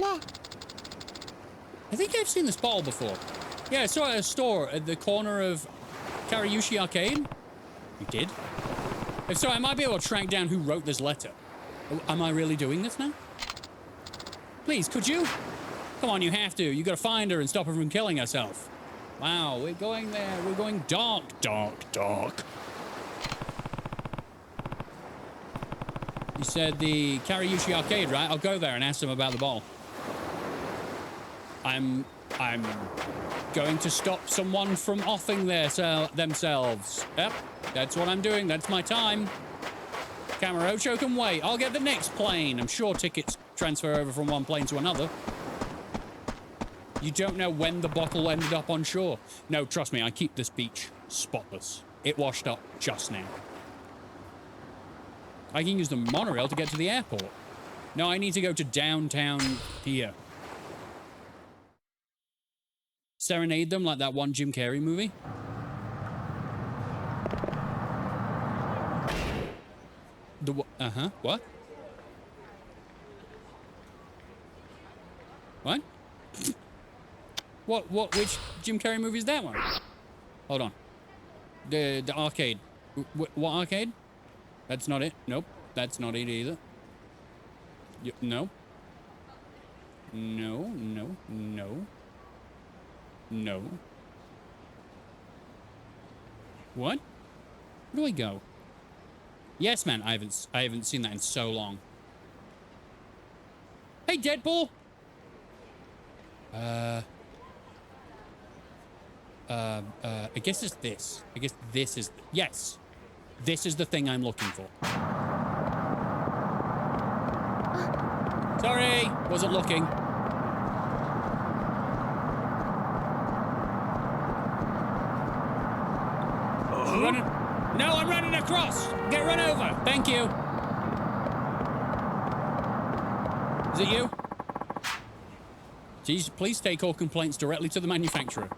I think I've seen this bottle before. Yeah, I saw it at a store at the corner of Kariushi Arcade. You did? If so, I might be able to track down who wrote this letter. Am I really doing this now? Please, could you? Come on, you have to. You gotta find her and stop her from killing herself. Wow, we're going there. We're going dark, dark, dark. You said the Kariushi Arcade, right? I'll go there and ask them about the ball. I'm going to stop someone from offing themselves. Yep, that's what I'm doing. That's my time. Kamurocho can wait. I'll get the next plane. I'm sure tickets transfer over from one plane to another. You don't know when the bottle ended up on shore. No, trust me, I keep this beach spotless. It washed up just now. I can use the monorail to get to the airport. No, I need to go to downtown here. Serenade them like that one Jim Carrey movie. What? What? Which Jim Carrey movie is that one? Hold on. The arcade. What arcade? That's not it. Nope. That's not it either. No. No. What? Where do I go? Yes, man. I haven't seen that in so long. Hey, Deadpool. I guess it's this. I guess this is... Yes. This is the thing I'm looking for. Sorry. Wasn't looking. I'm running across. Get run over. Thank you. Is it you? Jeez, please take all complaints directly to the manufacturer.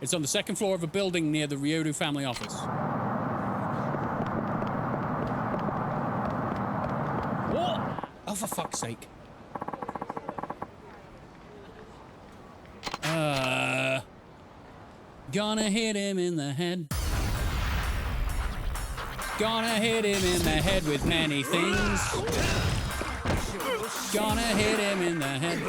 It's on the second floor of a building near the Ryodu family office. What? Oh, for fuck's sake. Gonna hit him in the head. Gonna hit him in the head with many things. Gonna hit him in the head.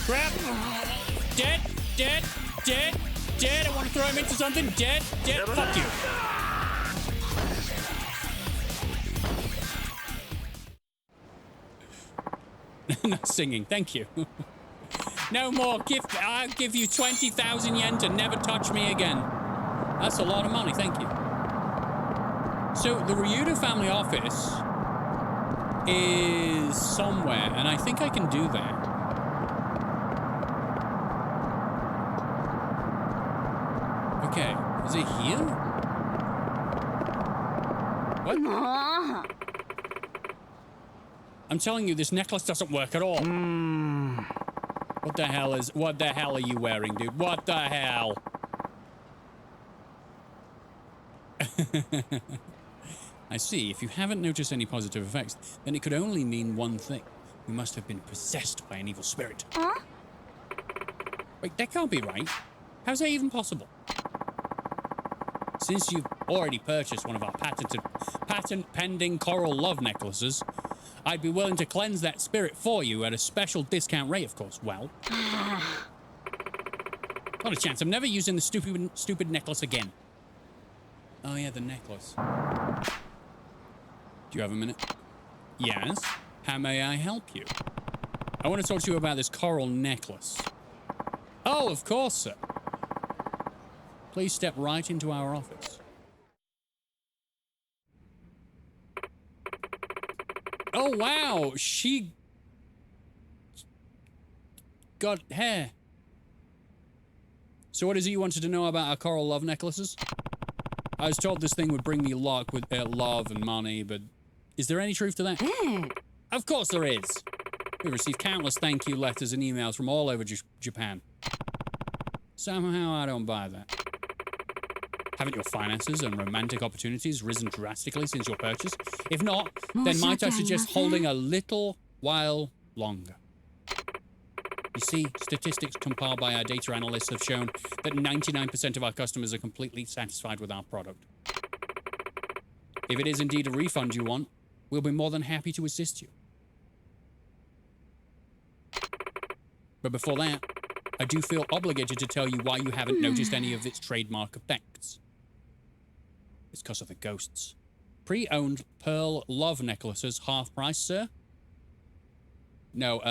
Crap! Dead, dead, dead, dead. I want to throw him into something. Dead, dead. Fuck you. Not singing. Thank you. No more. I'll give you 20,000 yen to never touch me again. That's a lot of money. Thank you. So the Ryodu family office is somewhere, and I think I can do that. Okay, is it here? What? I'm telling you, this necklace doesn't work at all. What the hell are you wearing, dude? What the hell? I see. If you haven't noticed any positive effects, then it could only mean one thing. You must have been possessed by an evil spirit. Huh? Wait, that can't be right. How's that even possible? Since you've already purchased one of our patent-pending coral love necklaces, I'd be willing to cleanse that spirit for you at a special discount rate, of course. Well, not a chance. I'm never using the stupid necklace again. Oh, yeah, the necklace. Do you have a minute? Yes. How may I help you? I want to talk to you about this coral necklace. Oh, of course, sir. Please step right into our office. Oh, wow. She got hair. So what is it you wanted to know about our coral love necklaces? I was told this thing would bring me luck with love and money, but is there any truth to that? Of course there is. We've received countless thank you letters and emails from all over Japan. Somehow I don't buy that. Haven't your finances and romantic opportunities risen drastically since your purchase? If not, then might I suggest holding a little while longer? You see, statistics compiled by our data analysts have shown that 99% of our customers are completely satisfied with our product. If it is indeed a refund you want, we'll be more than happy to assist you. But before that, I do feel obligated to tell you why you haven't noticed any of its trademark effects. It's because of the ghosts. Pre-owned pearl love necklaces, half price, sir? No,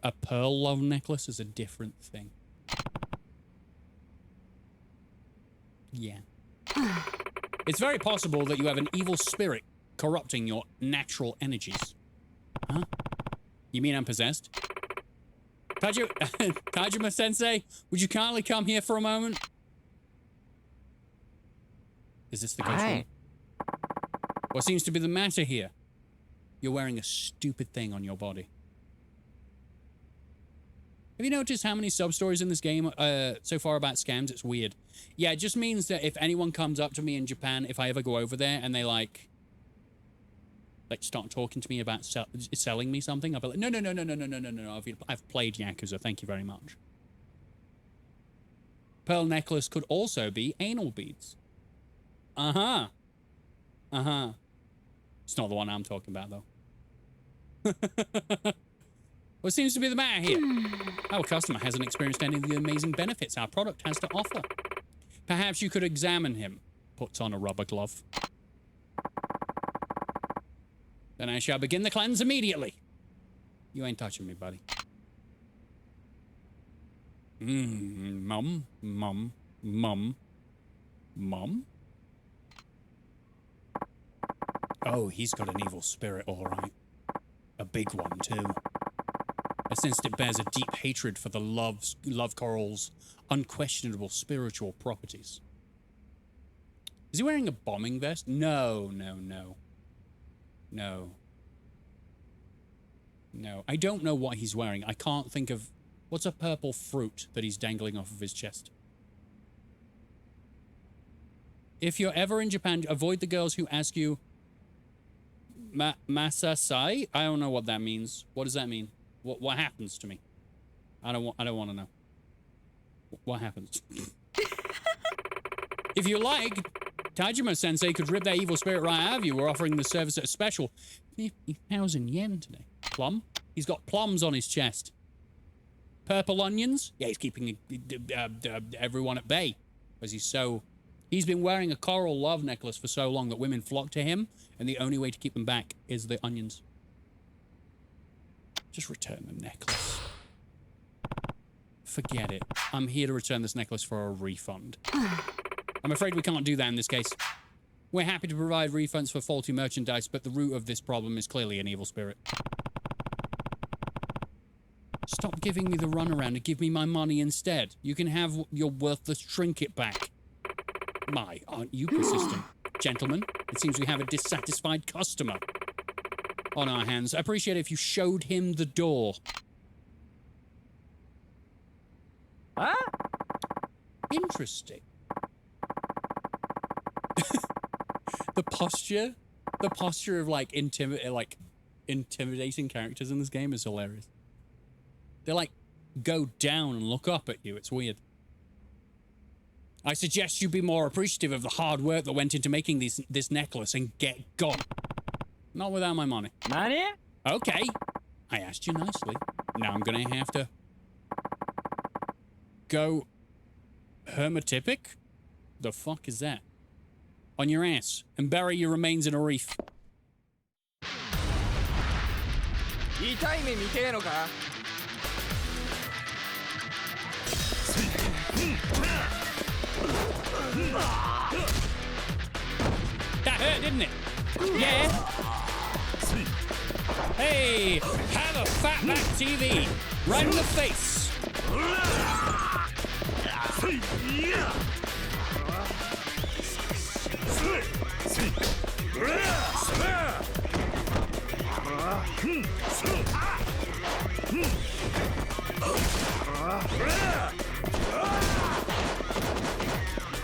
a pearl love necklace is a different thing. Yeah. It's very possible that you have an evil spirit corrupting your natural energies. Huh? You mean I'm possessed? Kajima-sensei, would you kindly come here for a moment? Is this the ghost room? What seems to be the matter here? You're wearing a stupid thing on your body. Have you noticed how many sub-stories in this game so far about scams? It's weird. Yeah, it just means that if anyone comes up to me in Japan, if I ever go over there and they like start talking to me about selling me something, I'll be like, no. I've played Yakuza. Thank you very much. Pearl necklace could also be anal beads. Uh-huh. It's not the one I'm talking about, though. What seems to be the matter here? Our customer hasn't experienced any of the amazing benefits our product has to offer. Perhaps you could examine him. Puts on a rubber glove. Then I shall begin the cleanse immediately. You ain't touching me, buddy. Mum, mum, mum, mum. Oh, he's got an evil spirit, all right. A big one, too. I sensed it bears a deep hatred for the love coral's unquestionable spiritual properties. Is he wearing a bombing vest? No, no, no. No. No. I don't know what he's wearing. I can't think of... What's a purple fruit that he's dangling off of his chest? If you're ever in Japan, avoid the girls who ask you... Masasai? I don't know what that means. What does that mean? What happens to me? I don't want to know. What happens? If you like, Tajima-sensei could rip that evil spirit right out of you. We're offering the service at a special 50,000 yen today. Plum? He's got plums on his chest. Purple onions? Yeah, he's keeping everyone at bay. Because he's been wearing a coral love necklace for so long that women flock to him, and the only way to keep them back is the onions. Just return the necklace. Forget it. I'm here to return this necklace for a refund. I'm afraid we can't do that in this case. We're happy to provide refunds for faulty merchandise, but the root of this problem is clearly an evil spirit. Stop giving me the runaround and give me my money instead. You can have your worthless trinket back. My, aren't you persistent? Gentlemen, it seems we have a dissatisfied customer on our hands. I appreciate it if you showed him the door. Huh? Interesting. The posture of like intimidating characters in this game is hilarious. They like go down and look up at you. It's weird. I suggest you be more appreciative of the hard work that went into making this necklace and get gone. Not without my money. Money? Okay. I asked you nicely. Now I'm gonna have to go hermetipic? The fuck is that? On your ass and bury your remains in a reef. 痛い目見てえのか That hurt, didn't it? Yeah. Hey, have a fatback TV right in the face.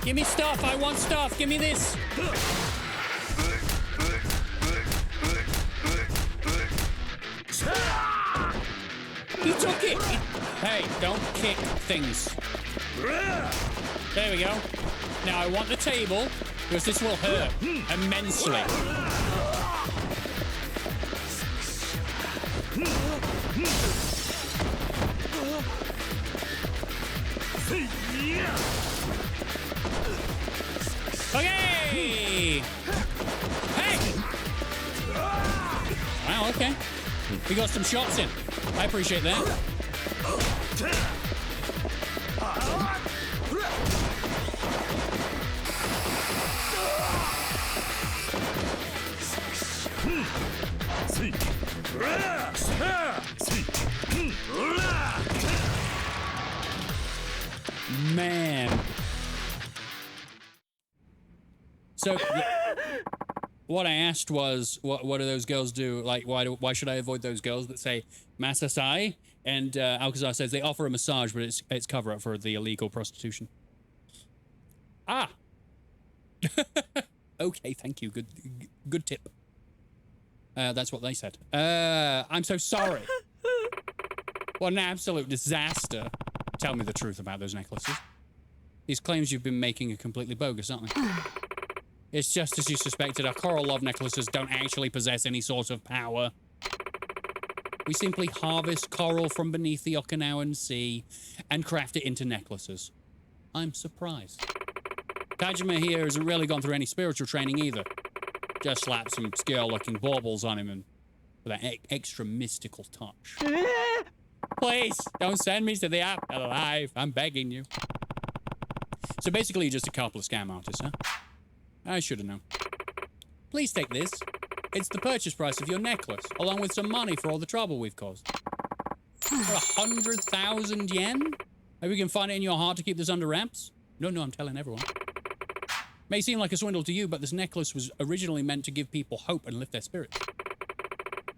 Give me stuff. I want stuff. Give me this. He took it. Hey, don't kick things. There we go. Now I want the table because this will hurt immensely. Okay. Hey. Wow. Okay. We got some shots in. I appreciate that. Man. So what I asked was, what do those girls do? Like, why should I avoid those girls that say Masasai? And YAKUZA says they offer a massage, but it's cover up for the illegal prostitution. Ah. Okay, thank you. Good tip. That's what they said. I'm so sorry. What an absolute disaster. Tell me the truth about those necklaces. These claims you've been making are completely bogus, aren't they? It's just as you suspected. Our coral love necklaces don't actually possess any sort of power. We simply harvest coral from beneath the Okinawan Sea and craft it into necklaces. I'm surprised. Tajima here hasn't really gone through any spiritual training either. Just slapped some scale-looking baubles on him and with that extra mystical touch. Please, don't send me to the afterlife. I'm begging you. So basically, you're just a couple of scam artists, huh? I should have known. Please take this. It's the purchase price of your necklace, along with some money for all the trouble we've caused. For 100,000 yen? Maybe we can find it in your heart to keep this under wraps? No, I'm telling everyone. May seem like a swindle to you, but this necklace was originally meant to give people hope and lift their spirits.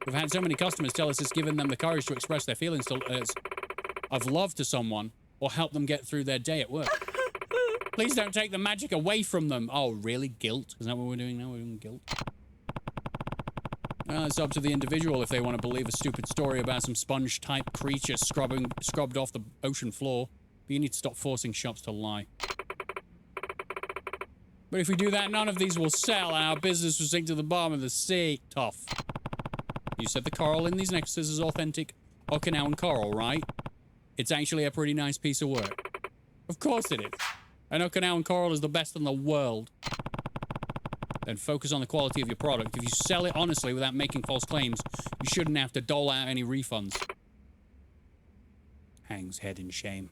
We've had so many customers tell us it's given them the courage to express their feelings of love to someone or help them get through their day at work. Please don't take the magic away from them. Oh, really? Guilt? Is that what we're doing now? We're doing guilt? It's up to the individual if they want to believe a stupid story about some sponge-type creature scrubbed off the ocean floor. But you need to stop forcing shops to lie. But if we do that, none of these will sell and our business will sink to the bottom of the sea. Tough. You said the coral in these necklaces is authentic Okinawan coral, right? It's actually a pretty nice piece of work. Of course it is. And Okinawan coral is the best in the world. Then focus on the quality of your product. If you sell it honestly without making false claims, you shouldn't have to dole out any refunds. Hangs head in shame.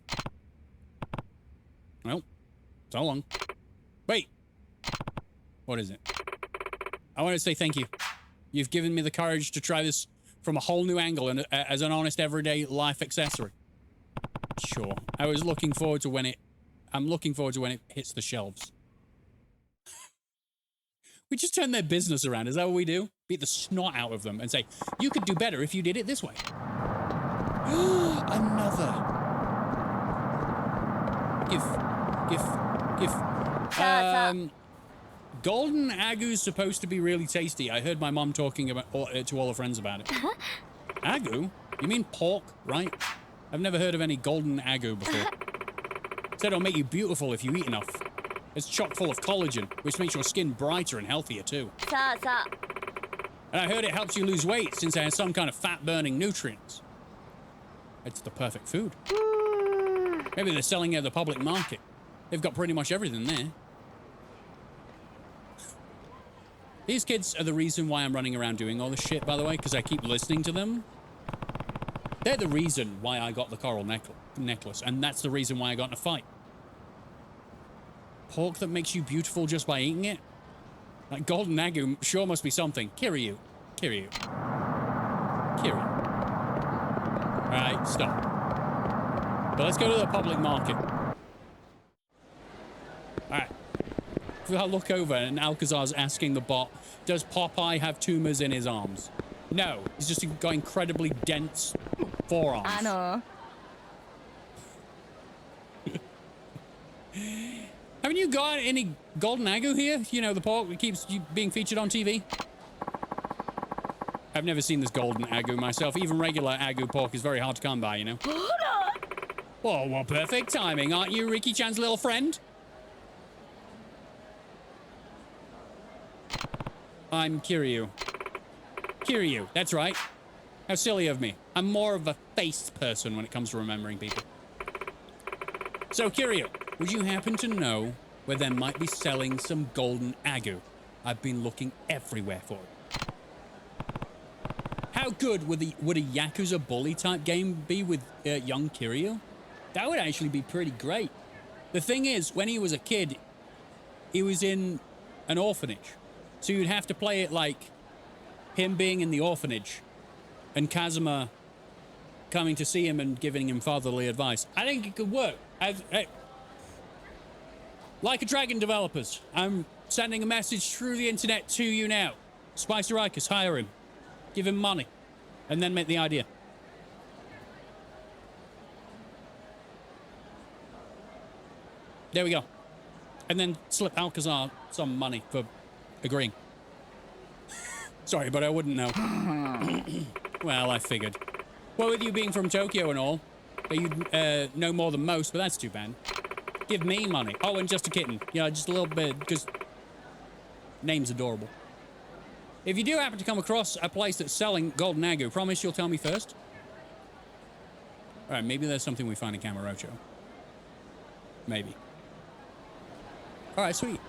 Well, so long. Wait. What is it? I want to say thank you. You've given me the courage to try this from a whole new angle and as an honest everyday life accessory. Sure. I'm looking forward to when it hits the shelves. We just turn their business around. Is that what we do? Beat the snot out of them and say, you could do better if you did it this way. Another. Give. Golden agu's supposed to be really tasty. I heard my mom talking about to all her friends about it. Agu? You mean pork, right? I've never heard of any golden agu before. Said it'll make you beautiful if you eat enough. It's chock full of collagen, which makes your skin brighter and healthier too. And I heard it helps you lose weight since it has some kind of fat-burning nutrients. It's the perfect food. Maybe they're selling it at the public market. They've got pretty much everything there. These kids are the reason why I'm running around doing all this shit, by the way, because I keep listening to them. They're the reason why I got the coral necklace, and that's the reason why I got in a fight. Pork that makes you beautiful just by eating it? That golden agu sure must be something. Kiryu. Alright, stop. But let's go to the public market. Alright. If I look over and Alcazar's asking the bot, does Popeye have tumors in his arms? No, he's just got incredibly dense forearms. Haven't you got any golden agu here? You know, the pork that keeps being featured on TV? I've never seen this golden agu myself. Even regular agu pork is very hard to come by, you know? Oh, well, perfect timing. Aren't you Riki-chan's little friend? I'm Kiryu. Kiryu, that's right. How silly of me. I'm more of a face person when it comes to remembering people. So, Kiryu, would you happen to know where they might be selling some golden agu? I've been looking everywhere for it. How good would a YAKUZA bully type game be with young Kiryu? That would actually be pretty great. The thing is, when he was a kid, he was in an orphanage. So you'd have to play it like him being in the orphanage and Kazuma coming to see him and giving him fatherly advice. I think it could work. Like a Dragon developers, I'm sending a message through the internet to you now. Spice Rikus, hire him. Give him money. And then make the idea. There we go. And then slip Alcazar some money for agreeing. Sorry, but I wouldn't know. Well, I figured. Well, with you being from Tokyo and all, you'd know more than most, but that's too bad. Give me money. Oh, and just a kitten. Yeah, just a little bit, because name's adorable. If you do happen to come across a place that's selling golden agu, promise you'll tell me first? All right, maybe there's something we find in Kamurocho. Maybe. All right, sweet.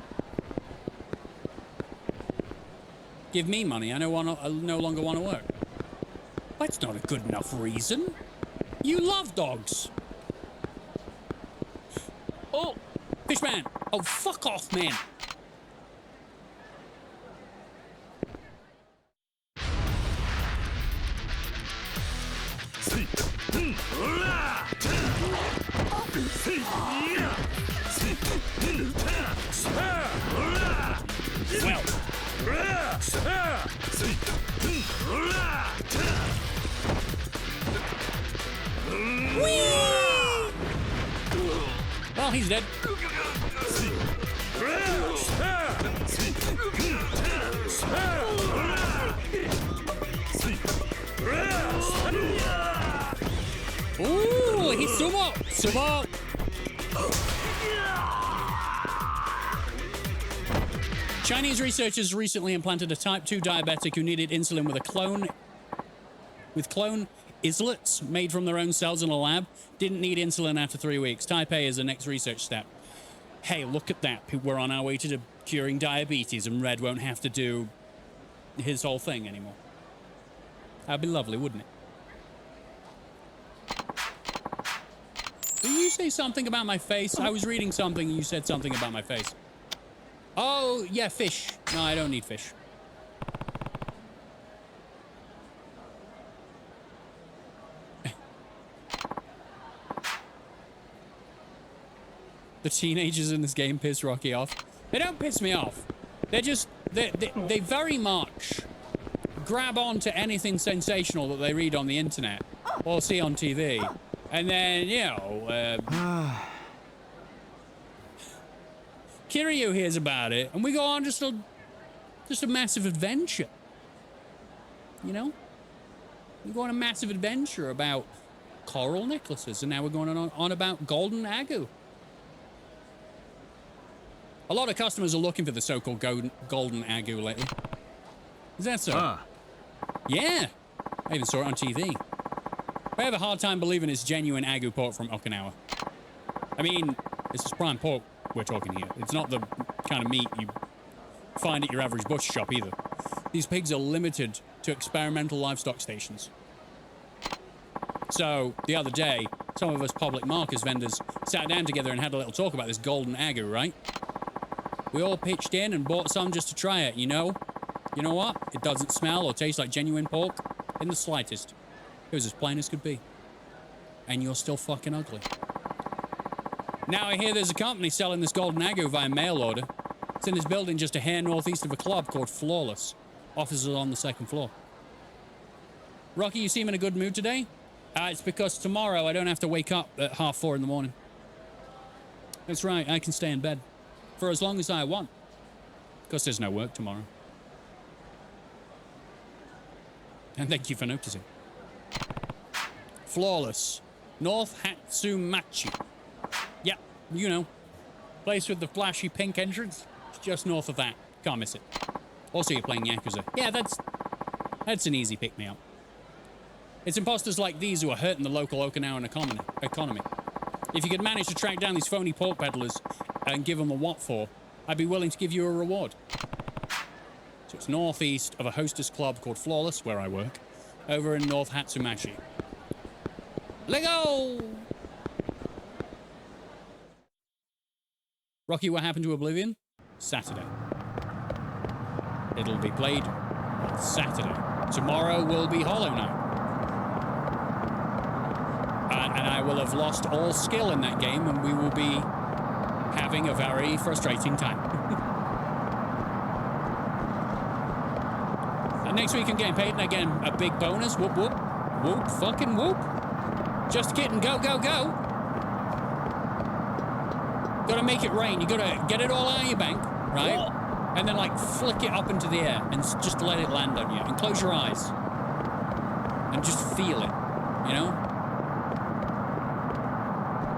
Give me money. I no longer want to work. That's not a good enough reason. You love dogs. Oh, Fishman. Oh, fuck off, man. Well. Well, he's dead. Ooh, he's sumo! Sumo! Chinese researchers recently implanted a type 2 diabetic who needed insulin with clone islets made from their own cells in a lab. Didn't need insulin after 3 weeks. Type A is the next research step. Hey, look at that. We're on our way to curing diabetes and Red won't have to do his whole thing anymore. That'd be lovely, wouldn't it? Did you say something about my face? I was reading something and you said something about my face. Oh, yeah, fish. No, I don't need fish. The teenagers in this game piss Rocky off. They don't piss me off. They're just... They very much grab onto anything sensational that they read on the internet or see on TV. And then, you know... Kiryu hears about it, and we go on just a massive adventure. You know? We go on a massive adventure about coral necklaces, and now we're going on about golden agu. A lot of customers are looking for the so-called golden agu lately. Is that so? Yeah. I even saw it on TV. I have a hard time believing it's genuine agu pork from Okinawa. I mean, this is prime pork we're talking here. It's not the kind of meat you find at your average butcher shop either. These pigs are limited to experimental livestock stations. So, the other day, some of us public markets vendors sat down together and had a little talk about this golden agu, right? We all pitched in and bought some just to try it, you know? You know what? It doesn't smell or taste like genuine pork in the slightest. It was as plain as could be. And you're still fucking ugly. Now I hear there's a company selling this golden agu via mail order. It's in this building just a hair northeast of a club called Flawless. Offices on the 2nd floor. Rocky, you seem in a good mood today? It's because tomorrow I don't have to wake up at 4:30 in the morning. That's right, I can stay in bed. For as long as I want. Because there's no work tomorrow. And thank you for noticing. Flawless. North Hatsumachi. Yeah, you know. Place with the flashy pink entrance. It's just north of that. Can't miss it. Also, you're playing Yakuza. Yeah, that's an easy pick-me-up. It's imposters like these who are hurting the local Okinawan economy. If you could manage to track down these phony pork peddlers and give them a what for, I'd be willing to give you a reward. So it's northeast of a hostess club called Flawless, where I work, over in North Hatsumachi. Let go! Rocky, what happened to Oblivion? Saturday. It'll be played on Saturday. Tomorrow will be Hollow Knight. And I will have lost all skill in that game, and we will be having a very frustrating time. And next week I'm getting paid, and again, a big bonus. Whoop, whoop. Whoop, fucking whoop. Just kidding. Go, go, go. Gotta make it rain. You gotta get it all out of your bank, right? And then, like, flick it up into the air and just let it land on you. And close your eyes. And just feel it, you know?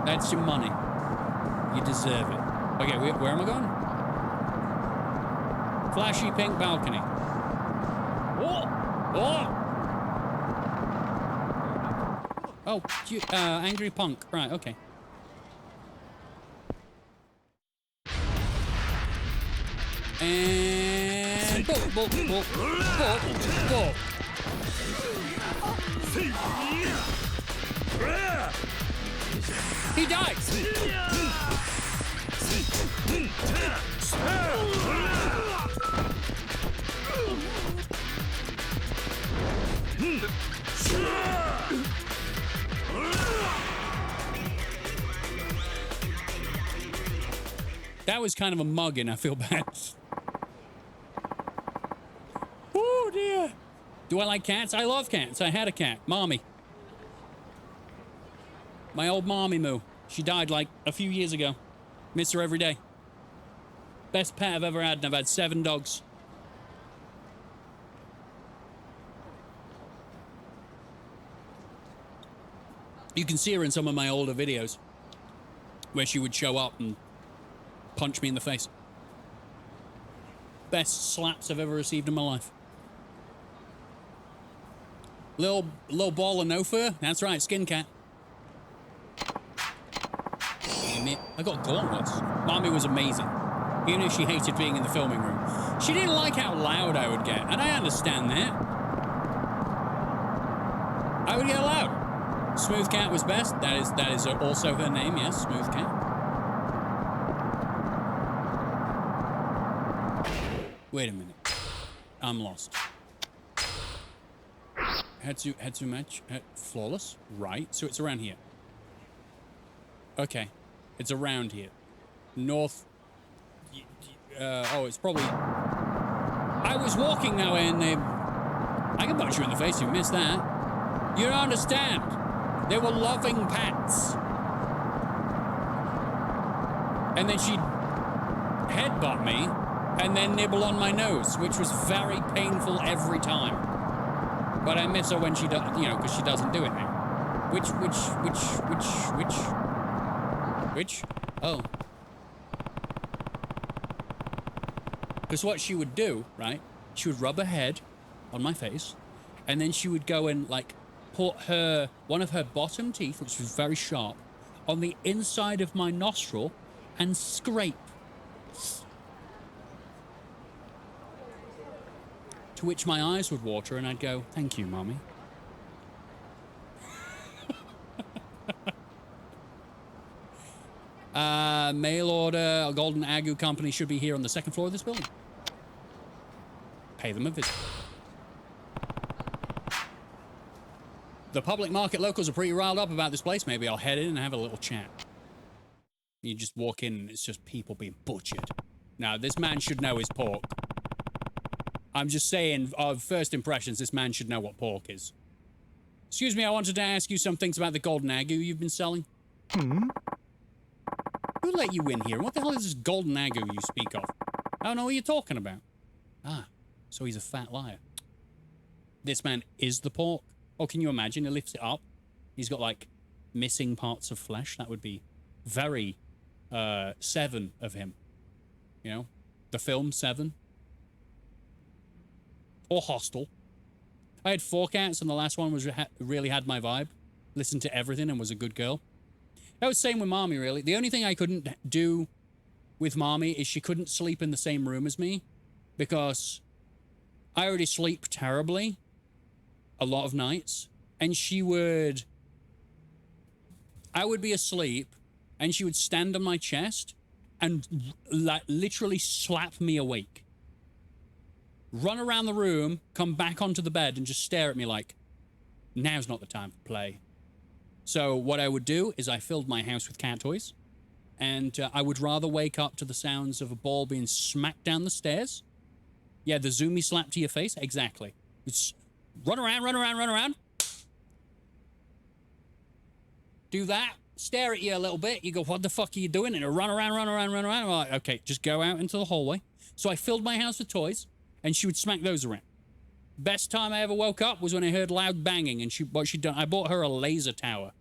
That's your money. You deserve it. Okay, where am I going? Flashy pink balcony. Oh! Oh! Oh, angry punk. Right, okay. And... Boop, boop, boop, boop, boop. He died! That was kind of a mugging, I feel bad. Oh dear. Do I like cats? I love cats. I had a cat, Mommy. My old Mommy Moo. She died like a few years ago. Miss her every day. Best pet I've ever had, and I've had 7 dogs. You can see her in some of my older videos where she would show up and punch me in the face. Best slaps I've ever received in my life. Little ball of no fur? That's right, skin cat. Damn it. I got gauntlets. Mommy was amazing. Even if she hated being in the filming room. She didn't like how loud I would get, and I understand that. I would get loud. Smooth Cat was best. That is also her name, yes, Smooth Cat. Wait a minute. I'm lost. Hetsu match flawless, right? So it's around here. Okay, it's around here. North. Oh, it's probably. I was walking that way, and I can punch you in the face. You missed that. You don't understand. They were loving pets. And then she'd headbutt me and then nibble on my nose, which was very painful every time. But I miss her when she does, you know, because she doesn't do it now. Which? Oh. Because what she would do, right, she would rub her head on my face, and then she would go and, like, put one of her bottom teeth, which was very sharp, on the inside of my nostril and scrape. To which my eyes would water and I'd go, "Thank you, Mommy." Mail order, a Golden Agu company should be here on the 2nd floor of this building. Pay them a visit. The public market locals are pretty riled up about this place. Maybe I'll head in and have a little chat. You just walk in and it's just people being butchered. Now, this man should know his pork. I'm just saying, of first impressions, this man should know what pork is. Excuse me, I wanted to ask you some things about the Golden Agu you've been selling. Who let you in here? And what the hell is this Golden Agu you speak of? I don't know what you're talking about. Ah, so he's a fat liar. This man is the pork. Oh, can you imagine? He lifts it up. He's got, like, missing parts of flesh. That would be very Seven of him. You know? The film Seven. Or Hostel. I had 4 cats, and the last one was really had my vibe. Listened to everything and was a good girl. That was the same with Mommy, really. The only thing I couldn't do with Mommy is she couldn't sleep in the same room as me, because I already sleep terribly a lot of nights, and I would be asleep, and she would stand on my chest and literally slap me awake. Run around the room, come back onto the bed, and just stare at me like, now's not the time for play. So what I would do is I filled my house with cat toys, and I would rather wake up to the sounds of a ball being smacked down the stairs. Yeah, the zoomy slap to your face. Exactly. It's run around, run around, run around. Do that. Stare at you a little bit. You go, what the fuck are you doing? And run around, run around, run around. I'm like, okay, just go out into the hallway. So I filled my house with toys, and she would smack those around. Best time I ever woke up was when I heard loud banging, and what she'd done, I bought her a laser tower.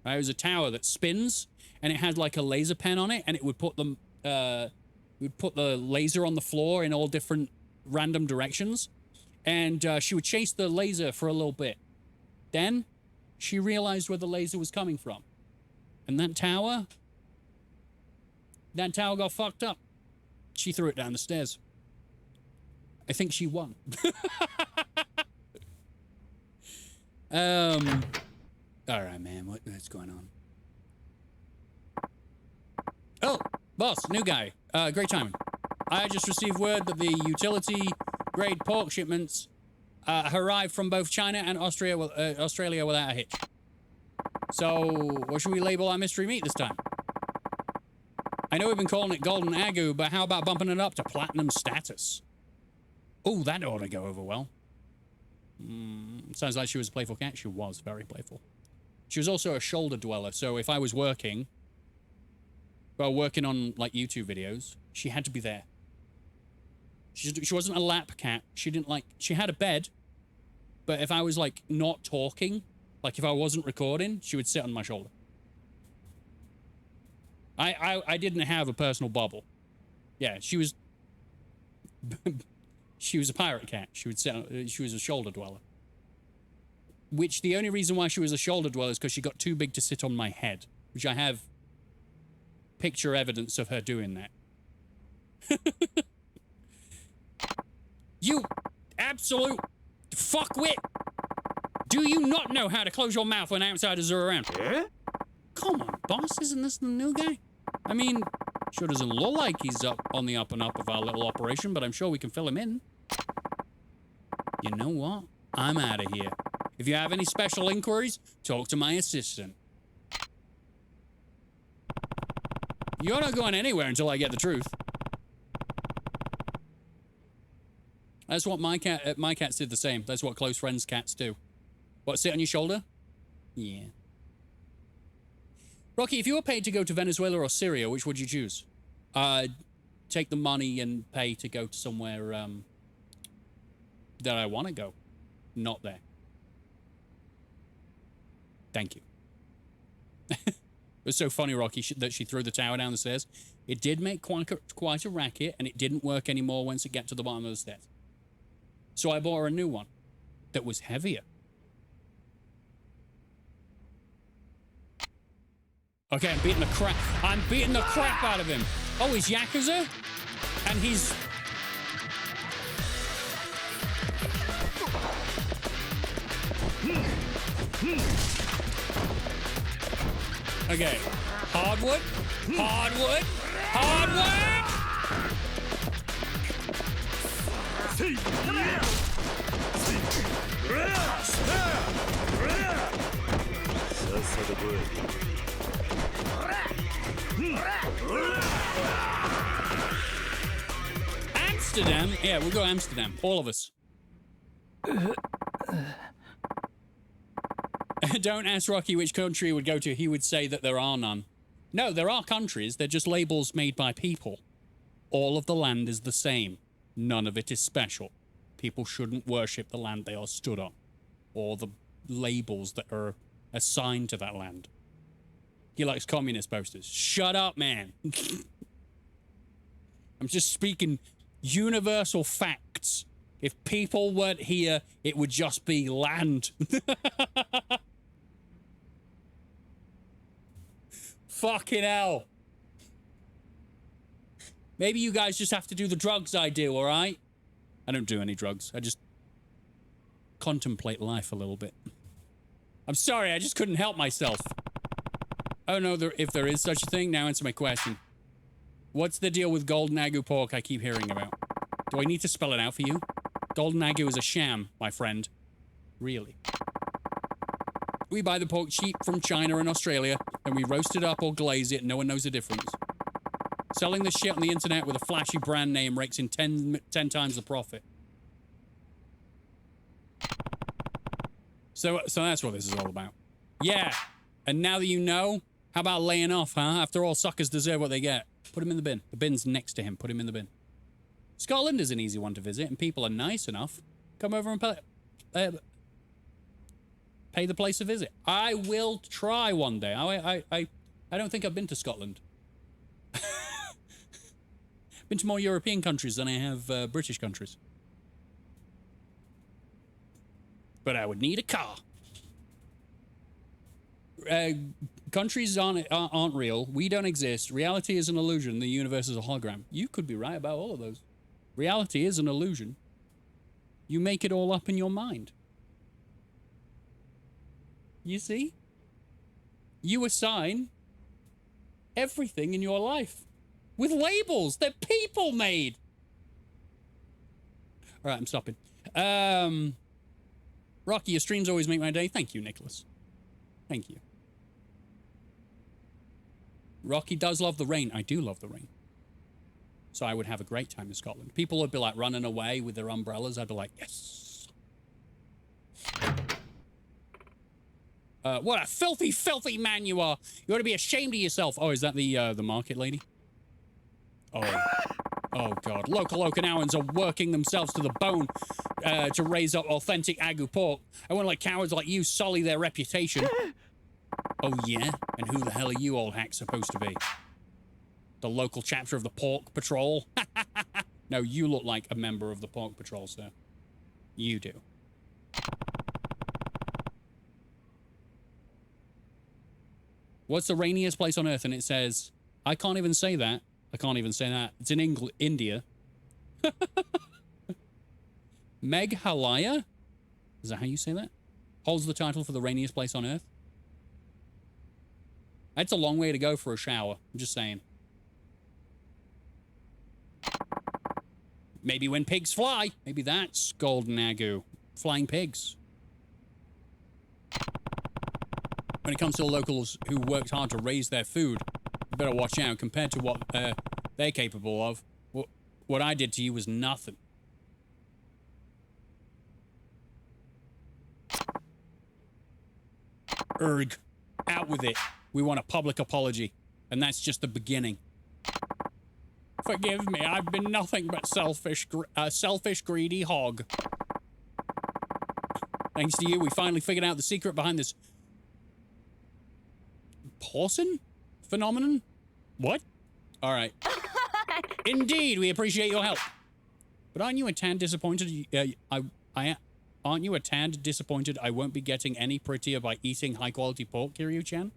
Right? It was a tower that spins, and it had like a laser pen on it, and it would put the laser on the floor in all different random directions, and she would chase the laser for a little bit. Then she realized where the laser was coming from, and that tower got fucked up. She threw it down the stairs. I think she won. All right, man. What's going on? Boss, new guy. Great timing. I just received word that the utility-grade pork shipments arrived from both China and Australia without a hitch. So, what should we label our mystery meat this time? I know we've been calling it Golden Agu, but how about bumping it up to Platinum status? Oh, that ought to go over well. Sounds like she was a playful cat. She was very playful. She was also a shoulder dweller, so if I was working on, like, YouTube videos, she had to be there. She wasn't a lap cat. She didn't, like... She had a bed, but if I was, like, not talking, like, if I wasn't recording, she would sit on my shoulder. I didn't have a personal bubble. Yeah, she was... she was a pirate cat. She would sit on, she was a shoulder dweller. Which, the only reason why she was a shoulder dweller is because she got too big to sit on my head. Which I have picture evidence of her doing that. You absolute fuckwit! Do you not know how to close your mouth when outsiders are around? Eh? Come on, boss, isn't this the new guy? I mean, sure doesn't look like he's on the up and up of our little operation, but I'm sure we can fill him in. You know what? I'm out of here. If you have any special inquiries, talk to my assistant. You're not going anywhere until I get the truth. That's what my cats did the same. That's what close friends cats do. What, sit on your shoulder? Yeah. Rocky, if you were paid to go to Venezuela or Syria, which would you choose? Take the money and pay to go to somewhere that I want to go. Not there. Thank you. It was so funny, Rocky, that she threw the tower down the stairs. It did make quite a racket, and it didn't work anymore once it got to the bottom of the stairs. So I bought her a new one that was heavier. Okay, I'm beating the crap out of him. Oh, he's YAKUZA? And he's... Okay. Hardwood. Hardwood. Hardwood! Amsterdam? Yeah, we'll go Amsterdam. All of us. Don't ask Rocky which country he would go to. He would say that there are none. No, there are countries. They're just labels made by people. All of the land is the same. None of it is special. People shouldn't worship the land they are stood on. Or the labels that are assigned to that land. He likes communist posters. Shut up, man. I'm just speaking universal facts. If people weren't here, it would just be land. Fucking hell. Maybe you guys just have to do the drugs I do, all right? I don't do any drugs. I just contemplate life a little bit. I'm sorry, I just couldn't help myself. Oh no, if there is such a thing, now answer my question. What's the deal with Golden Agu pork I keep hearing about? Do I need to spell it out for you? Golden Agu is a sham, my friend. Really. We buy the pork cheap from China and Australia, and we roast it up or glaze it, no one knows the difference. Selling this shit on the internet with a flashy brand name rakes in 10 times the profit. So that's what this is all about. Yeah. And now that you know, how about laying off, huh? After all, suckers deserve what they get. Put him in the bin. The bin's next to him. Put him in the bin. Scotland is an easy one to visit, and people are nice enough. Come over and pay the place a visit. I will try one day. I don't think I've been to Scotland. Been to more European countries than I have British countries. But I would need a car. Countries aren't real. We don't exist. Reality is an illusion. The universe is a hologram. You could be right about all of those. Reality is an illusion. You make it all up in your mind. You see? You assign everything in your life with labels. They're people made. All right, I'm stopping. Rocky, your streams always make my day. Thank you, Nicholas. Thank you. Rocky does love the rain. I do love the rain. So I would have a great time in Scotland. People would be like running away with their umbrellas. I'd be like, yes. What a filthy, filthy man you are. You ought to be ashamed of yourself. Oh, is that the market lady? Oh. Oh, God. Local Okinawans are working themselves to the bone to raise up authentic Agu pork. I want to let cowards like you sully their reputation. Oh, yeah? And who the hell are you old hacks supposed to be? The local chapter of the Pork Patrol? No, you look like a member of the Pork Patrol, sir. You do. What's the rainiest place on Earth? And it says, I can't even say that. I can't even say that. It's in India. Meghalaya? Is that how you say that? Holds the title for the rainiest place on Earth. That's a long way to go for a shower. I'm just saying. Maybe when pigs fly. Maybe that's golden Agu. Flying pigs. When it comes to the locals who worked hard to raise their food, you better watch out. Compared to what they're capable of, what I did to you was nothing. Erg. Out with it. We want a public apology. And that's just the beginning. Forgive me, I've been nothing but selfish, greedy hog. Thanks to you, we finally figured out the secret behind this porcine phenomenon? What? All right. Indeed, we appreciate your help. But aren't you a tad disappointed? Aren't you a tad disappointed I won't be getting any prettier by eating high-quality pork, Kiryu-chan?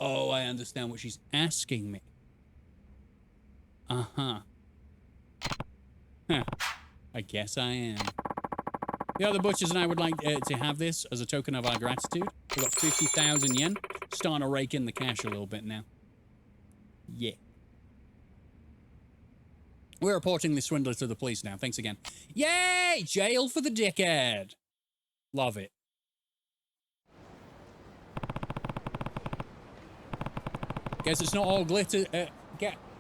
Oh, I understand what she's asking me. Uh-huh. Huh. I guess I am. The other butchers and I would like to have this as a token of our gratitude. We've got 50,000 yen. Starting to rake in the cash a little bit now. Yeah. We're reporting the swindler to the police now. Thanks again. Yay! Jail for the dickhead. Love it. Guess it's not all glitter.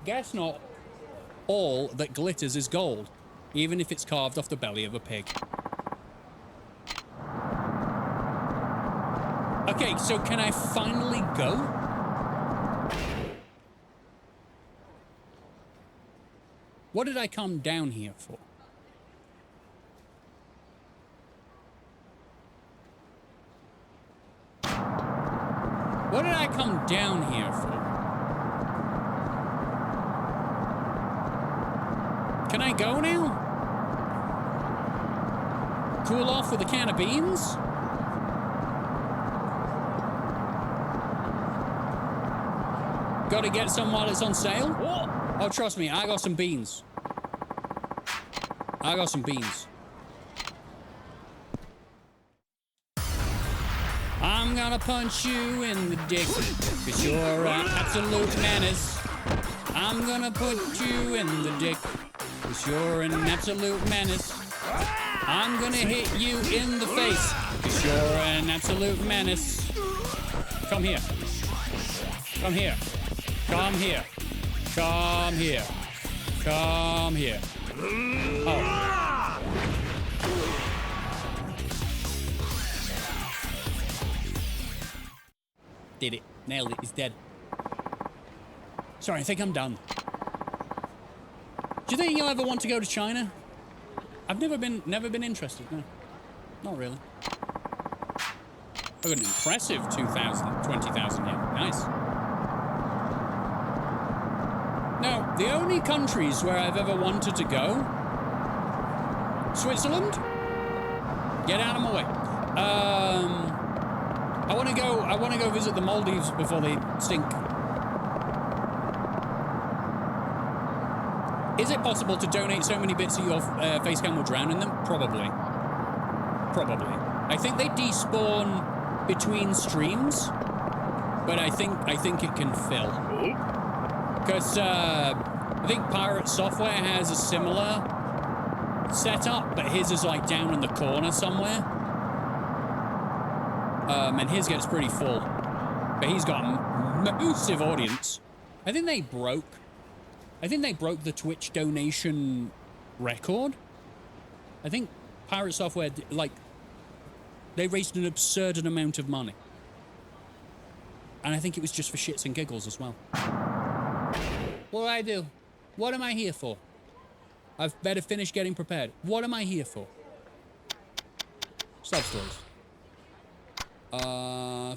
Guess not all that glitters is gold, even if it's carved off the belly of a pig. Okay, so can I finally go? What did I come down here for? What did I come down here for? Can I go now? Cool off with a can of beans? Gotta get some while it's on sale? Oh, trust me, I got some beans. I got some beans. I'm gonna punch you in the dick, 'cause you're an absolute menace. I'm gonna put you in the dick, 'cause you're an absolute menace. I'm gonna hit you in the face, 'cause you're an absolute menace. Come here. Come here. Come here. Come here. Come here. Oh. Did it. Nailed it. He's dead. Sorry, I think I'm done. Do you think you'll ever want to go to China? I've never been interested, no. Not really. I've got an impressive 20,000 yen. Nice. No, the only countries where I've ever wanted to go, Switzerland. Get out of my way. I want to go visit the Maldives before they stink. Is it possible to donate so many bits that your face cam will drown in them? Probably. Probably. I think they despawn between streams, but I think it can fill. Because I think Pirate Software has a similar setup, but his is like down in the corner somewhere. And his gets pretty full. But he's got a massive audience. I think they broke the Twitch donation record. I think Pirate Software, like, they raised an absurd amount of money. And I think it was just for shits and giggles as well. What do I do? What am I here for? I've better finish getting prepared. What am I here for? Sub-stories.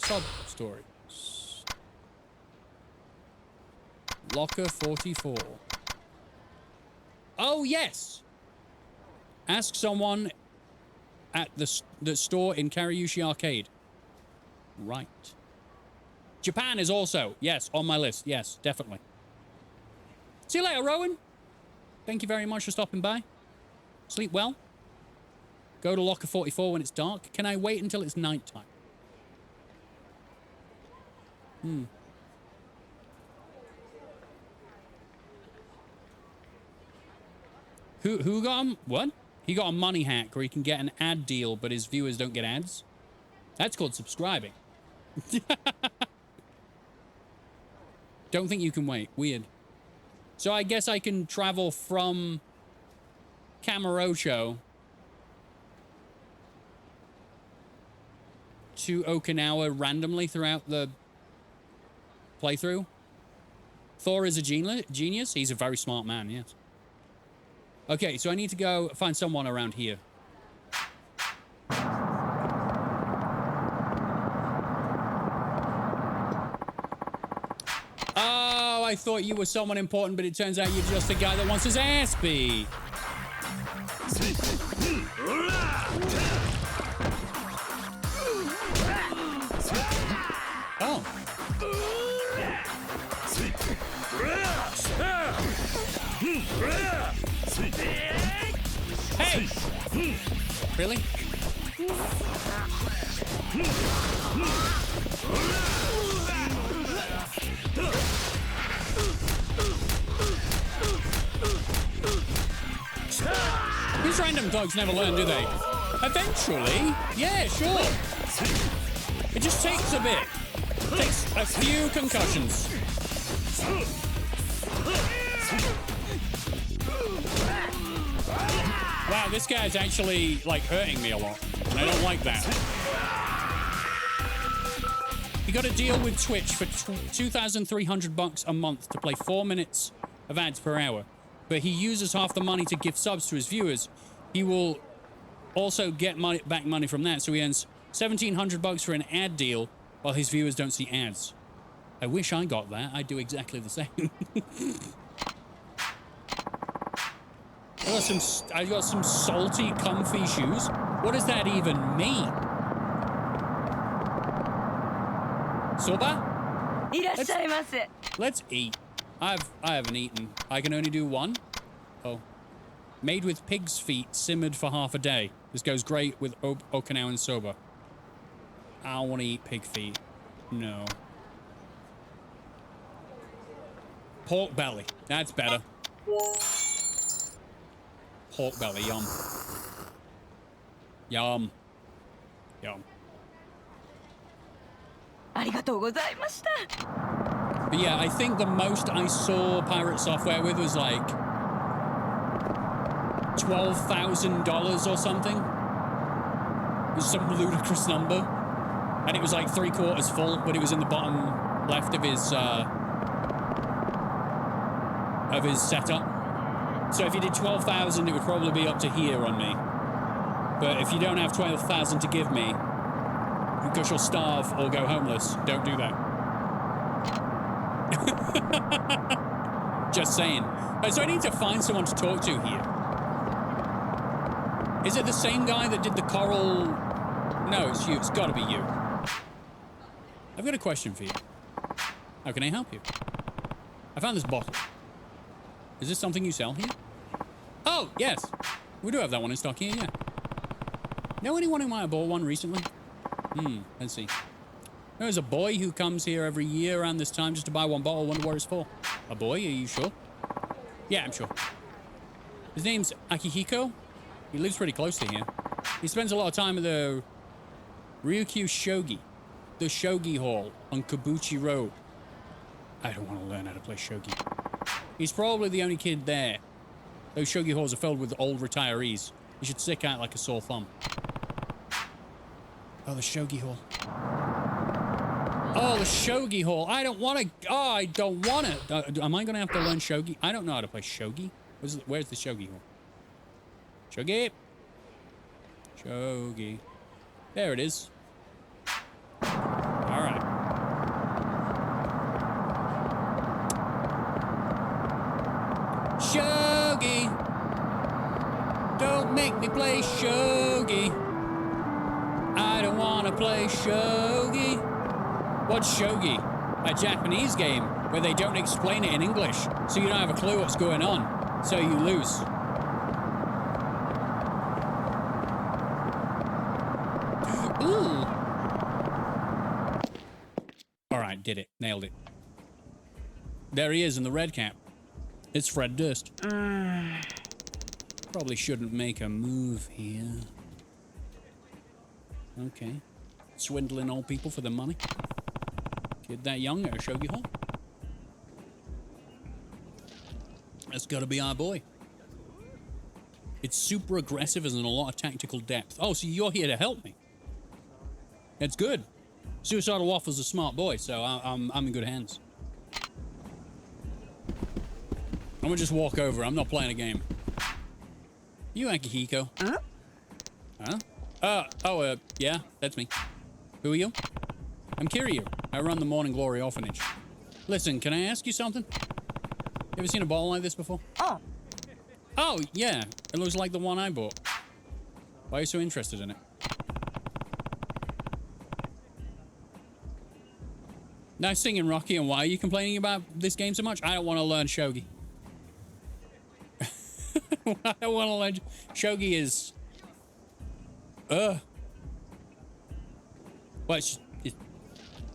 Sub-stories. Locker 44. Oh, yes! Ask someone at the store in Kariushi Arcade. Right. Japan is also, yes, on my list. Yes, definitely. See you later, Rowan. Thank you very much for stopping by. Sleep well. Go to Locker 44 when it's dark. Can I wait until it's nighttime? Who got him? What? He got a money hack where he can get an ad deal, but his viewers don't get ads. That's called subscribing. Don't think you can wait. Weird. So I guess I can travel from Kamurocho to Okinawa randomly throughout the playthrough. Thor is a genius. He's a very smart man, yes. Okay, so I need to go find someone around here. Oh, I thought you were someone important, but it turns out you're just a guy that wants his ass beat. Oh. Hey! Really? These random dogs never learn, do they? Eventually, yeah, sure. It just takes a bit. It takes a few concussions. Wow, this guy's actually, like, hurting me a lot. And I don't like that. He got a deal with Twitch for $2,300 a month to play 4 minutes of ads per hour. But he uses half the money to gift subs to his viewers. He will also get back money from that, so he earns $1,700 for an ad deal while his viewers don't see ads. I wish I got that. I'd do exactly the same. I got some salty, comfy shoes. What does that even mean? Soba? Let's eat. I haven't eaten. I can only do one. Oh. Made with pig's feet, simmered for half a day. This goes great with Okinawan soba. I don't want to eat pig feet. No. Pork belly. That's better. Pork belly, yum. Yum. Yum. But yeah, I think the most I saw Pirate Software with was like $12,000 or something. It was some ludicrous number. And it was like 3/4 full, but it was in the bottom left of his setup. So if you did 12,000, it would probably be up to here on me. But if you don't have 12,000 to give me, because you'll starve or go homeless, don't do that. Just saying. So I need to find someone to talk to here. Is it the same guy that did the coral? No, it's you. It's got to be you. I've got a question for you. How can I help you? I found this bottle. Is this something you sell here? Oh, yes. We do have that one in stock here, yeah. Know anyone who might have bought one recently? Let's see. There's a boy who comes here every year around this time just to buy one bottle. Wonder what it's for. A boy, are you sure? Yeah, I'm sure. His name's Akihiko. He lives pretty close to here. He spends a lot of time at the Ryukyu Shogi, the Shogi Hall on Kabuchi Road. I don't want to learn how to play shogi. He's probably the only kid there. Those shogi halls are filled with old retirees. You should stick out like a sore thumb. Oh, the shogi hall. Oh, the shogi hall. I don't want to. Oh, I don't want to. Am I going to have to learn shogi? I don't know how to play shogi. Where's the shogi hall? Shogi. Shogi. There it is. All right. Shogi. Don't make me play shogi. I don't want to play shogi. What's shogi? A Japanese game where they don't explain it in English, so you don't have a clue what's going on, so you lose. Ooh. All right, did it. Nailed it. There he is in the red cap. It's Fred Durst. Probably shouldn't make a move here. Okay. Swindling old people for their money. Kid that young at a shogi hall. That's gotta be our boy. It's super aggressive and a lot of tactical depth. Oh, so you're here to help me. That's good. Suicidal Waffle's a smart boy, so I'm in good hands. I'm gonna just walk over. I'm not playing a game. You Akihiko. Huh? Yeah, that's me. Who are you? I'm Kiryu. I run the Morning Glory Orphanage. Listen, can I ask you something? You ever seen a bottle like this before? Oh, yeah. It looks like the one I bought. Why are you so interested in it? Nice singing, Rocky, and why are you complaining about this game so much? I don't want to learn shogi. I don't want to learn... Shogi is... Well, it's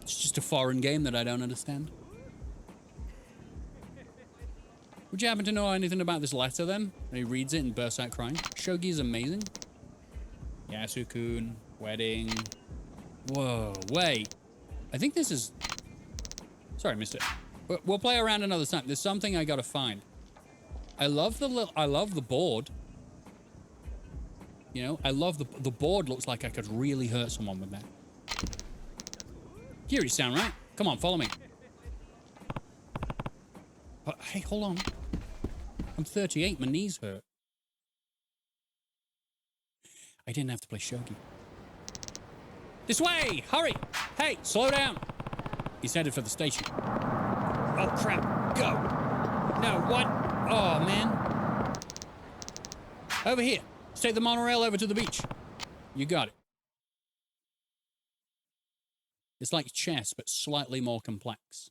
just a foreign game that I don't understand. Would you happen to know anything about this letter, then? And he reads it and bursts out crying. Shogi is amazing. Yasukun, wedding. Whoa, wait. I think this is... Sorry, I missed it. But we'll play around another time. There's something I gotta find. I love the board. You know, I love the board. Looks like I could really hurt someone with that. Here you sound right. Come on, follow me. But hey, hold on. I'm 38. My knees hurt. I didn't have to play shogi. This way! Hurry! Hey, slow down! He's headed for the station. Oh, crap. Go! No, what? Oh, man. Over here. Let's take the monorail over to the beach. You got it. It's like chess, but slightly more complex.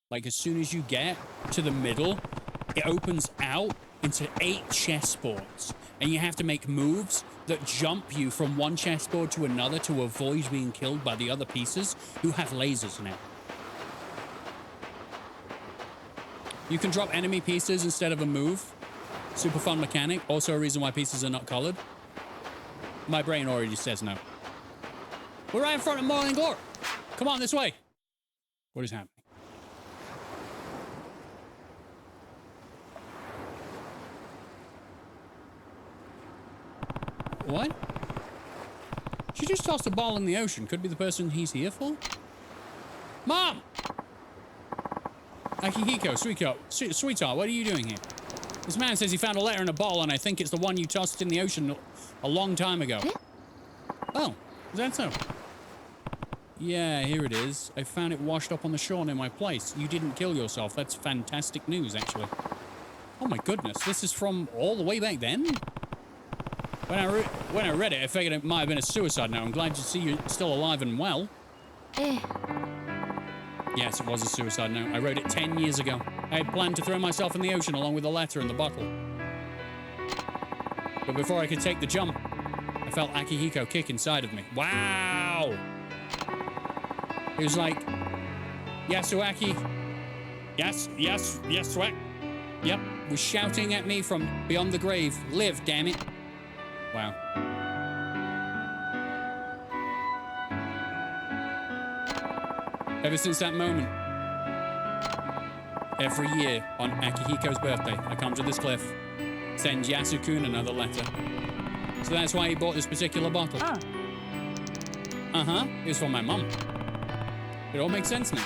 Like, as soon as you get to the middle, it opens out into 8 chessboards. And you have to make moves that jump you from one chessboard to another to avoid being killed by the other pieces who have lasers now. You can drop enemy pieces instead of a move. Super fun mechanic. Also a reason why pieces are not colored. My brain already says no. We're right in front of Morning Glory. Come on, this way. What is happening? What? She just tossed a ball in the ocean. Could be the person he's here for. Mom! Akihiko, sweetheart, what are you doing here? This man says he found a letter in a ball, and I think it's the one you tossed in the ocean a long time ago. Oh, is that so? Yeah, here it is. I found it washed up on the shore near my place. You didn't kill yourself. That's fantastic news, actually. Oh my goodness, this is from all the way back then? When I read it, I figured it might have been a suicide note. I'm glad to see you're still alive and well. Yes, it was a suicide note. I wrote it 10 years ago. I had planned to throw myself in the ocean along with the letter and the bottle. But before I could take the jump, I felt Akihiko kick inside of me. Wow! It was like, Yasuaki, Yes, yes, yes, sweat. Yep, was shouting at me from beyond the grave. Live, damn it. Wow. Ever since that moment, every year on Akihiko's birthday, I come to this cliff, send Yasukun another letter. So that's why he bought this particular bottle. Uh-huh, it was for my mum. It all makes sense now.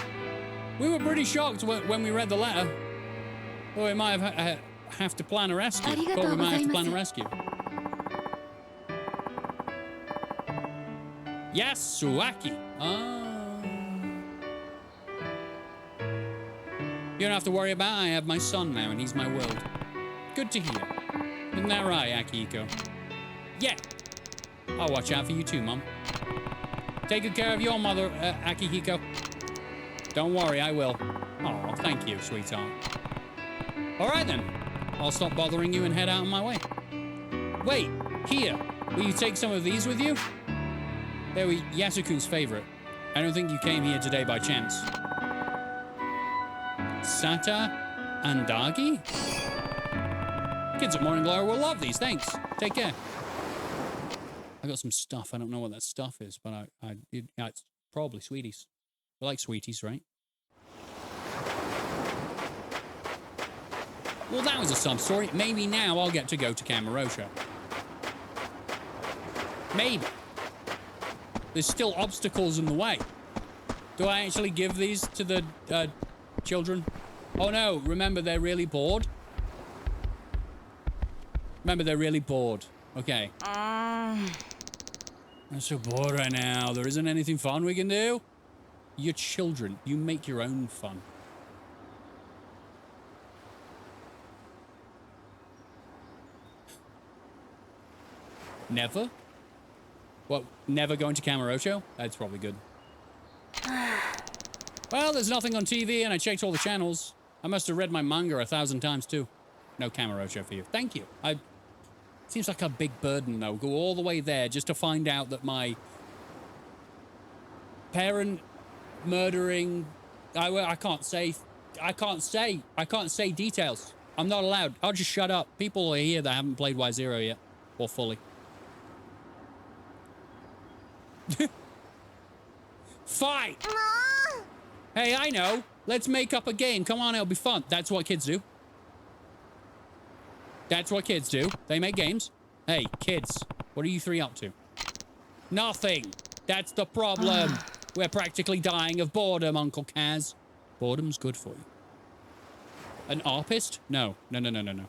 We were pretty shocked when we read the letter. Well, we might have to plan a rescue. Thought we might have to plan a rescue. Yasuaki. Oh. You don't have to worry about it. I have my son now, and he's my world. Good to hear. Isn't that right, Akihiko? Yeah. I'll watch out for you too, Mum. Take good care of your mother, Akihiko. Don't worry, I will. Oh, thank you, sweetheart. All right, then. I'll stop bothering you and head out on my way. Wait, here. Will you take some of these with you? They were Yasuku's favorite. I don't think you came here today by chance. Sata and Dagi? Kids at Morning Glory will love these. Thanks. Take care. I got some stuff. I don't know what that stuff is, but it's probably sweeties. I like sweeties, right? Well, that was a sub-story. Maybe now I'll get to go to Kamurocho. Maybe. There's still obstacles in the way. Do I actually give these to the children? Oh no, remember they're really bored. Remember they're really bored. Okay. I'm so bored right now. There isn't anything fun we can do. You're children. You make your own fun. Never? What, never going to Kamurocho? That's probably good. Well, there's nothing on TV and I checked all the channels. I must have read my manga 1,000 times too. No Kamurocho for you. Thank you. Seems like a big burden though. Go all the way there just to find out that my parent murdering... I can't say details. I'm not allowed. I'll just shut up. People are here that haven't played Y0 yet. Or fully. Fight! Hey, I know. Let's make up a game. Come on, it'll be fun. That's what kids do. That's what kids do. They make games. Hey, kids, what are you three up to? Nothing. That's the problem. We're practically dying of boredom, Uncle Kaz. Boredom's good for you. An ARPist? No. No. No. None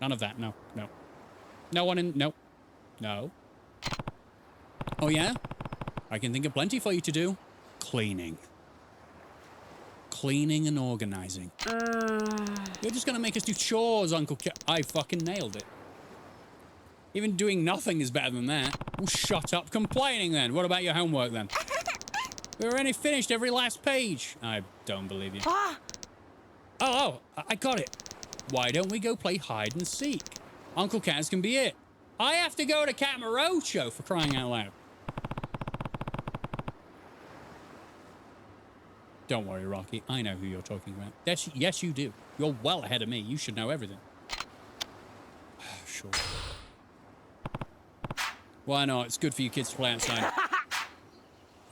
of that. No. No one in... No. No. Oh, yeah? I can think of plenty for you to do. Cleaning. Cleaning and organizing. You're just gonna make us do chores, Uncle I fucking nailed it. Even doing nothing is better than that. Well, shut up complaining then. What about your homework then? We already finished every last page. I don't believe you. Oh, I got it. Why don't we go play hide and seek? Uncle Kaz can be it. I have to go to Kamurocho for crying out loud. Don't worry, Rocky. I know who you're talking about. Yes, you do. You're well ahead of me. You should know everything. Sure. Why not? It's good for you kids to play outside.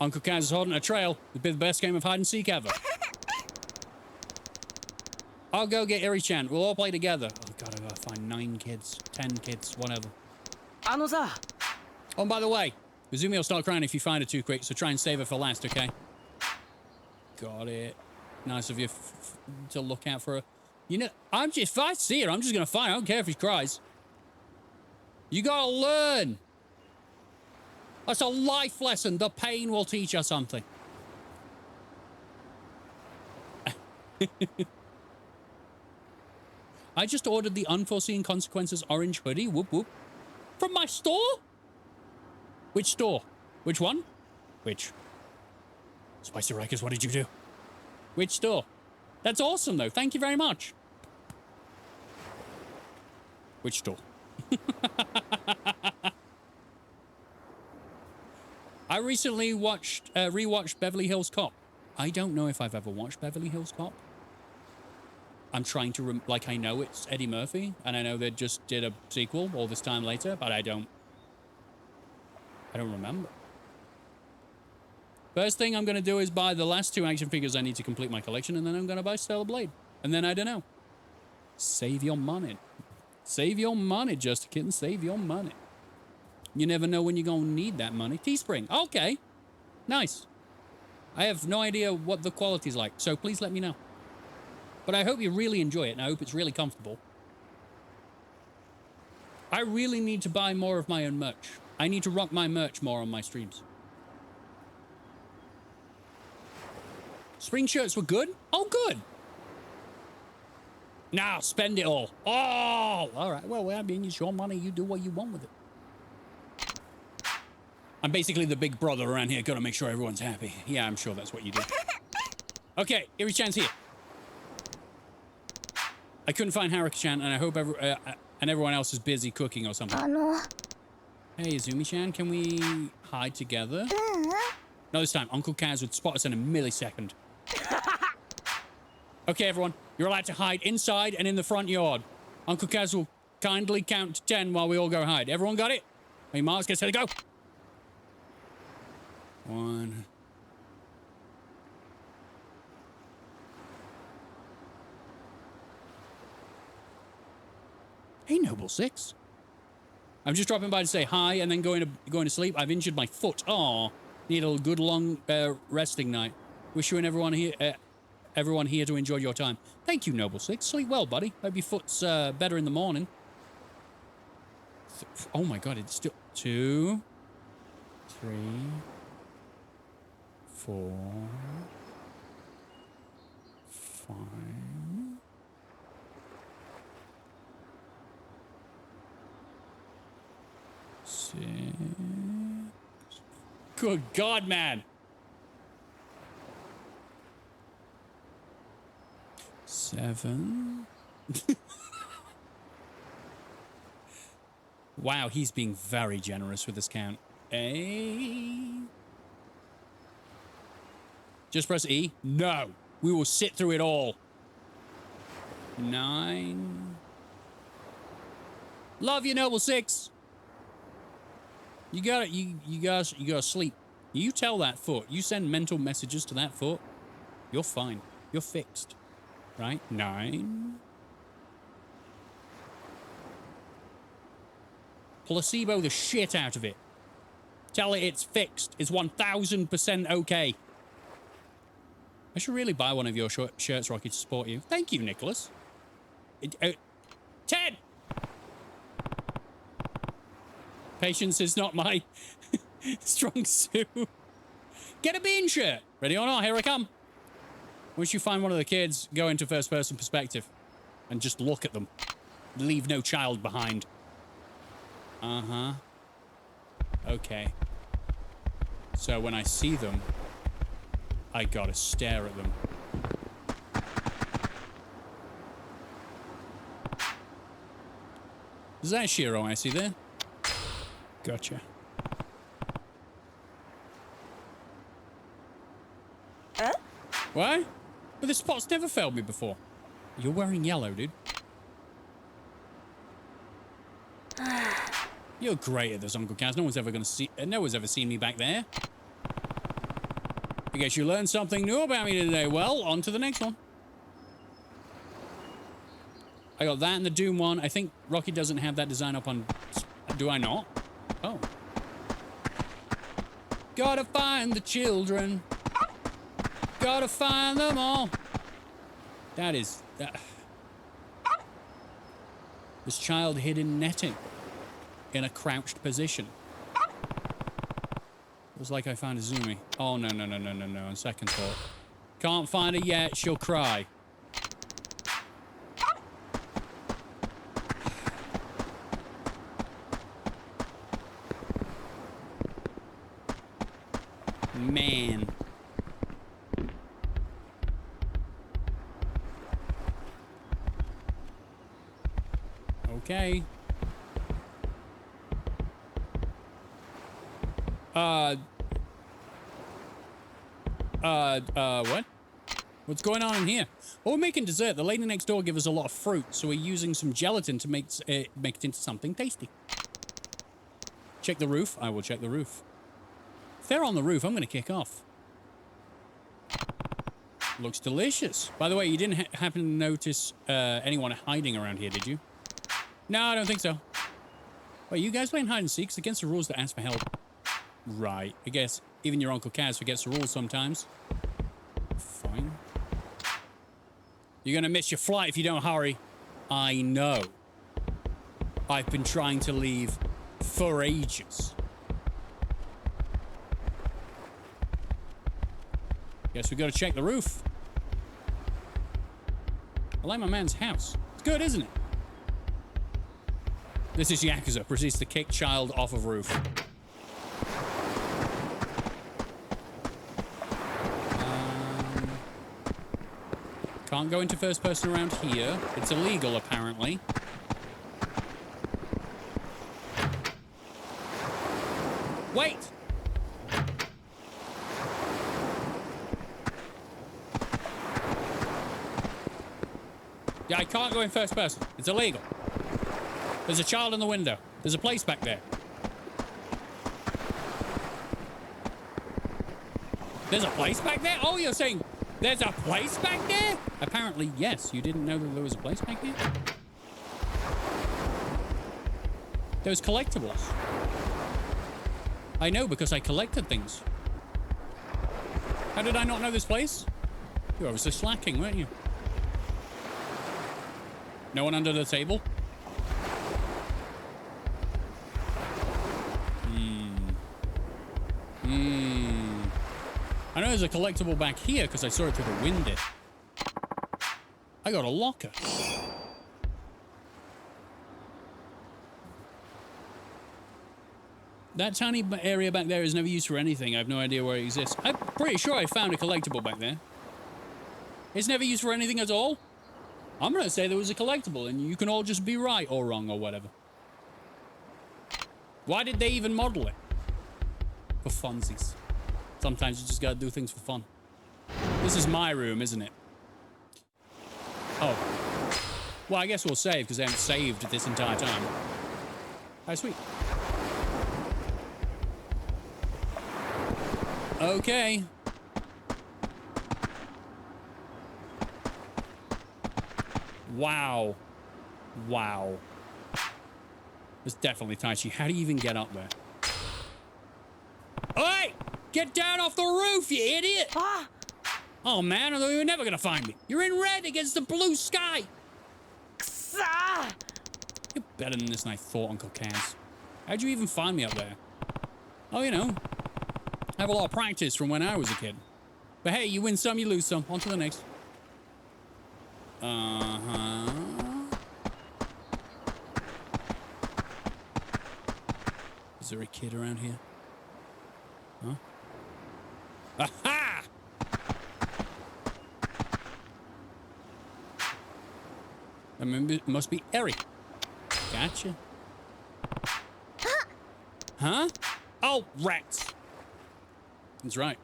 Uncle Kaz is holding a trail. It'd be the best game of hide and seek ever. I'll go get Iri-chan. We'll all play together. Oh, God, I gotta find 9 kids, 10 kids, whatever. Oh, and by the way, Izumi will start crying if you find her too quick, so try and save her for last, okay? Got it. Nice of you to look out for her. You know, if I see her, I'm just gonna find her. I don't care if she cries. You gotta learn. That's a life lesson. The pain will teach us something. I just ordered the Unforeseen Consequences orange hoodie. Whoop whoop. From my store? Which store? Which one? Which? Spicy Rikers, what did you do? Which store? That's awesome, though. Thank you very much. Which store? I recently rewatched Beverly Hills Cop. I don't know if I've ever watched Beverly Hills Cop. I'm trying to, like, I know it's Eddie Murphy, and I know they just did a sequel all this time later, but I don't remember. First thing I'm going to do is buy the last 2 action figures I need to complete my collection, and then I'm going to buy Stellar Blade. And then I don't know. Save your money. Save your money, Just a Kitten. Save your money. You never know when you're going to need that money. Teespring. Okay. Nice. I have no idea what the quality's like, so please let me know. But I hope you really enjoy it, and I hope it's really comfortable. I really need to buy more of my own merch. I need to rock my merch more on my streams. Spring shirts were good? Oh, good. Now, spend it all. Oh, all right. Well, I mean, it's your money. You do what you want with it. I'm basically the big brother around here. Got to make sure everyone's happy. Yeah, I'm sure that's what you do. Okay, Iri-chan's here. I couldn't find Haruka-chan, and I hope everyone else is busy cooking or something. Hey, Izumi-chan, can we hide together? No, this time. Uncle Kaz would spot us in a millisecond. Okay, everyone. You're allowed to hide inside and in the front yard. Uncle Kaz will kindly count to 10 while we all go hide. Everyone got it? Hey, Mars, get set to go. 1. Hey, Noble Six. I'm just dropping by to say hi and then going to sleep. I've injured my foot. Aw, need a good long resting night. Wish you and everyone here to enjoy your time. Thank you, Noble Six. Sleep well, buddy. Hope your foot's better in the morning. Oh my God, it's still 2, 3, 4, 5. 6. Good God, man. 7. Wow, he's being very generous with this count. 8. Just press E. No, we will sit through it all. 9. Love you, Noble Six. You gotta sleep. You tell that foot. You send mental messages to that foot. You're fine. You're fixed. Right? 9. Placebo the shit out of it. Tell it it's fixed. It's 1000% okay. I should really buy one of your shirts, Rocky, to support you. Thank you, Nicholas. 10! Patience is not my strong suit. Get a bean shirt. Ready or not, here I come. Once you find one of the kids, go into first-person perspective and just look at them. Leave no child behind. Uh-huh. Okay. So when I see them, I gotta stare at them. Is that Shiro I see there? Gotcha. What? But this spot's never failed me before. You're wearing yellow, dude. You're great at this, Uncle Kaz. No one's ever seen me back there. I guess you learned something new about me today. Well, on to the next one. I got that and the Doom one. I think Rocky doesn't have that design up on... Do I not? Oh. Gotta find the children. Gotta find them all. That is... This child hid in netting. In a crouched position. It was like I found Izumi. Oh, no. On second thought. Can't find her yet. She'll cry. Man. Okay. What? What's going on in here? Oh, we're making dessert. The lady next door gave us a lot of fruit, so we're using some gelatin to make it into something tasty. Check the roof. I will check the roof. If they're on the roof, I'm going to kick off. Looks delicious. By the way, you didn't happen to notice anyone hiding around here, did you? No, I don't think so. Wait, you guys playing hide and seek? It's against the rules to ask for help. Right. I guess even your Uncle Kaz forgets the rules sometimes. Fine. You're going to miss your flight if you don't hurry. I know. I've been trying to leave for ages. Guess we got to check the roof. I like my man's house. It's good, isn't it? This is YAKUZA. Proceeds to kick child off of roof. Can't go into first person around here. It's illegal, apparently. Wait! Yeah, I can't go in first person. It's illegal. There's a child in the window. There's a place back there. There's a place back there? Oh, you're saying there's a place back there? Apparently, yes. You didn't know that there was a place back there? There was collectibles. I know because I collected things. How did I not know this place? You were obviously slacking, weren't you? No one under the table? I know there's a collectible back here because I saw it through the window. I got a locker. That tiny area back there is never used for anything. I have no idea where it exists. I'm pretty sure I found a collectible back there. It's never used for anything at all? I'm going to say there was a collectible and you can all just be right or wrong or whatever. Why did they even model it? For funsies. Sometimes you just gotta do things for fun. This is my room, isn't it? Oh. Well, I guess we'll save because they haven't saved this entire time. Oh, sweet. Okay. Wow. Wow. It's definitely Taichi. How do you even get up there? Oi! Get down off the roof, you idiot! Ah! Oh man, I thought you were never gonna find me. You're in red against the blue sky! You're better than this than I thought, Uncle Kaz. How'd you even find me up there? Oh, you know. I have a lot of practice from when I was a kid. But hey, you win some, you lose some. On to the next. Uh-huh. Is there a kid around here? Huh? Aha! It must be Eri. Gotcha. Huh? Oh, rats. That's right.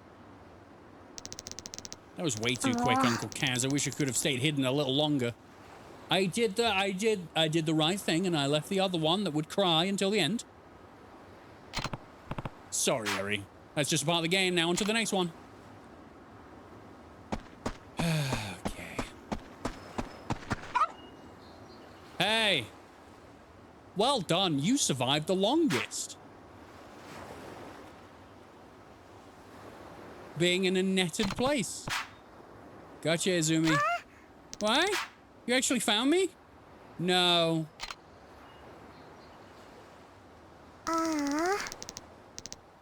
That was way too quick, Uncle Kaz. I wish I could have stayed hidden a little longer. I did the right thing, and I left the other one that would cry until the end. Sorry, Eri. That's just part of the game. Now on to the next one. Okay. Hey. Well done. You survived the longest. Being in a netted place. Gotcha, Izumi. Why? You actually found me? No.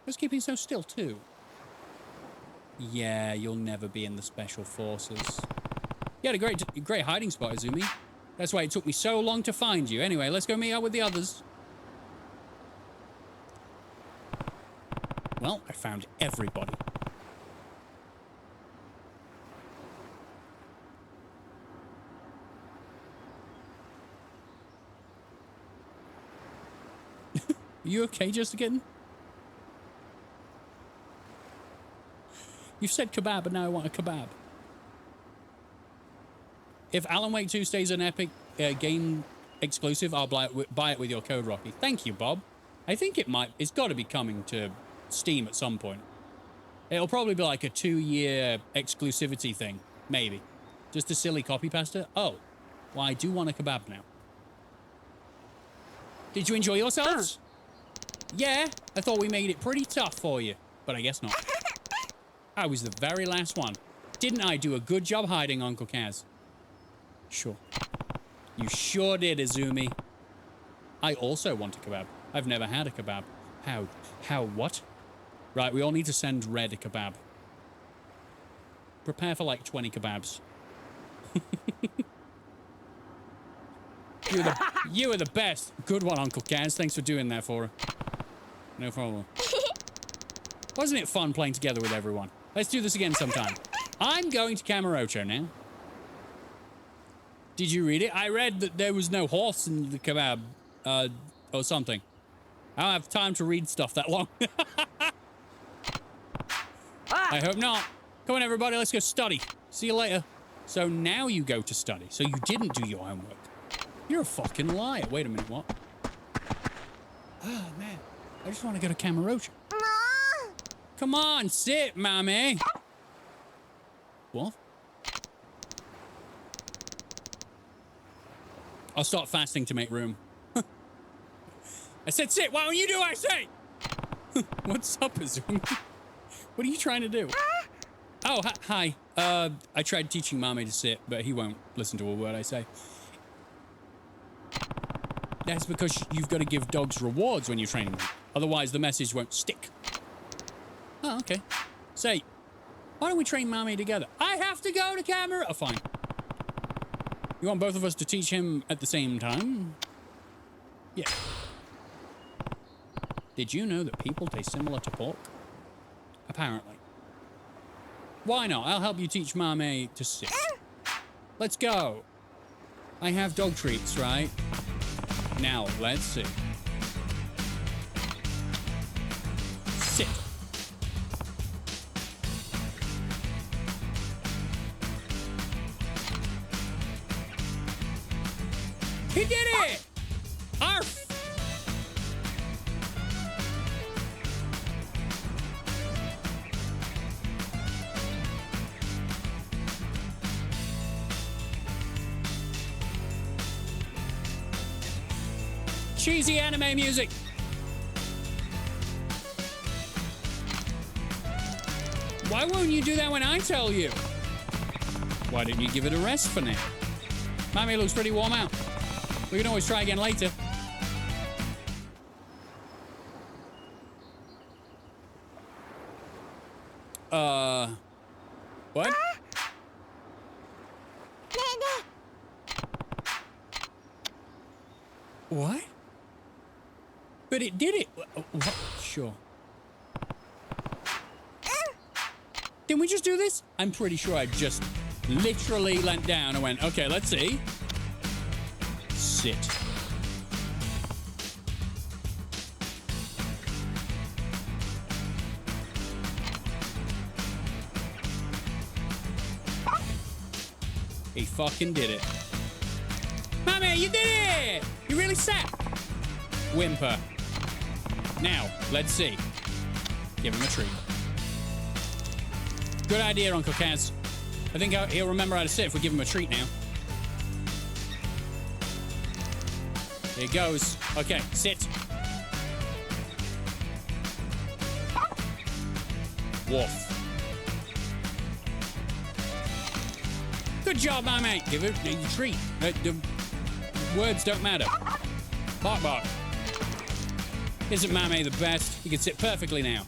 Who's keeping so still, too? Yeah, you'll never be in the Special Forces. You had a great hiding spot, Izumi. That's why it took me so long to find you. Anyway, let's go meet up with the others. Well, I found everybody. Are you okay, just again? You've said kebab, and now I want a kebab. If Alan Wake 2 stays an Epic game exclusive, I'll buy it with your code, Rocky. Thank you, Bob. I think it's got to be coming to Steam at some point. It'll probably be like a 2-year exclusivity thing, maybe. Just a silly copy pasta. Oh, well, I do want a kebab now. Did you enjoy yourselves? Yeah, I thought we made it pretty tough for you, but I guess not. I was the very last one. Didn't I do a good job hiding, Uncle Kaz? Sure. You sure did, Izumi. I also want a kebab. I've never had a kebab. How what? Right, we all need to send Red a kebab. Prepare for like 20 kebabs. You are the best. Good one, Uncle Kaz. Thanks for doing that for her. No problem. Wasn't it fun playing together with everyone? Let's do this again sometime. I'm going to Kamurocho now. Did you read it? I read that there was no horse in the kebab, or something. I don't have time to read stuff that long. I hope not. Come on, everybody, let's go study. See you later. So now you go to study. So you didn't do your homework. You're a fucking liar. Wait a minute, what? Oh, man. I just want to go to Kamurocho. Come on, sit, mommy. What? I'll start fasting to make room. I said sit. Why don't you do what I say? What's up, Izumi? What are you trying to do? Oh, hi. I tried teaching Mame to sit, but he won't listen to a word I say. That's because you've got to give dogs rewards when you're training them. Otherwise, the message won't stick. Oh, okay. Say, why don't we train Mame together? I have to go to camera. Oh, fine. You want both of us to teach him at the same time? Yeah. Did you know that people taste similar to pork? Apparently. Why not? I'll help you teach Mame to sit. Let's go. I have dog treats, right? Now, let's see. Sit. He did it! Arf! Cheesy anime music. Why won't you do that when I tell you? Why didn't you give it a rest for now? Mame looks pretty warm out. We can always try again later. What? What? But it did it. What? Sure. Didn't we just do this? I'm pretty sure I just literally leant down and went, okay, let's see. Sit. He fucking did it. Mame, you did it! You really sat. Whimper. Now, let's see. Give him a treat. Good idea, Uncle Kaz. I think he'll remember how to sit if we give him a treat now. Here he goes. Okay, sit. Woof. Good job, my mate. Give it a treat. The words don't matter. Bark, bark. Isn't Mame the best? He can sit perfectly now.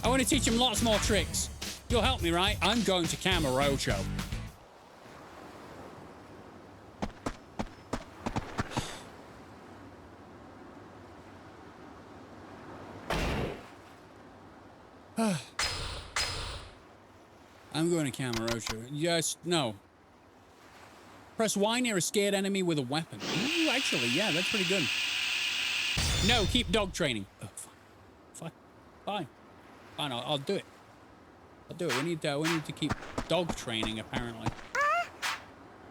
I want to teach him lots more tricks. You'll help me, right? I'm going to Kamurocho. I'm going to Kamurocho. Yes, no. Press Y near a scared enemy with a weapon. Ooh, actually, yeah, that's pretty good. No, keep dog training. Oh, fuck. Fine. Fine, I'll do it. I'll do it. We need to keep dog training, apparently.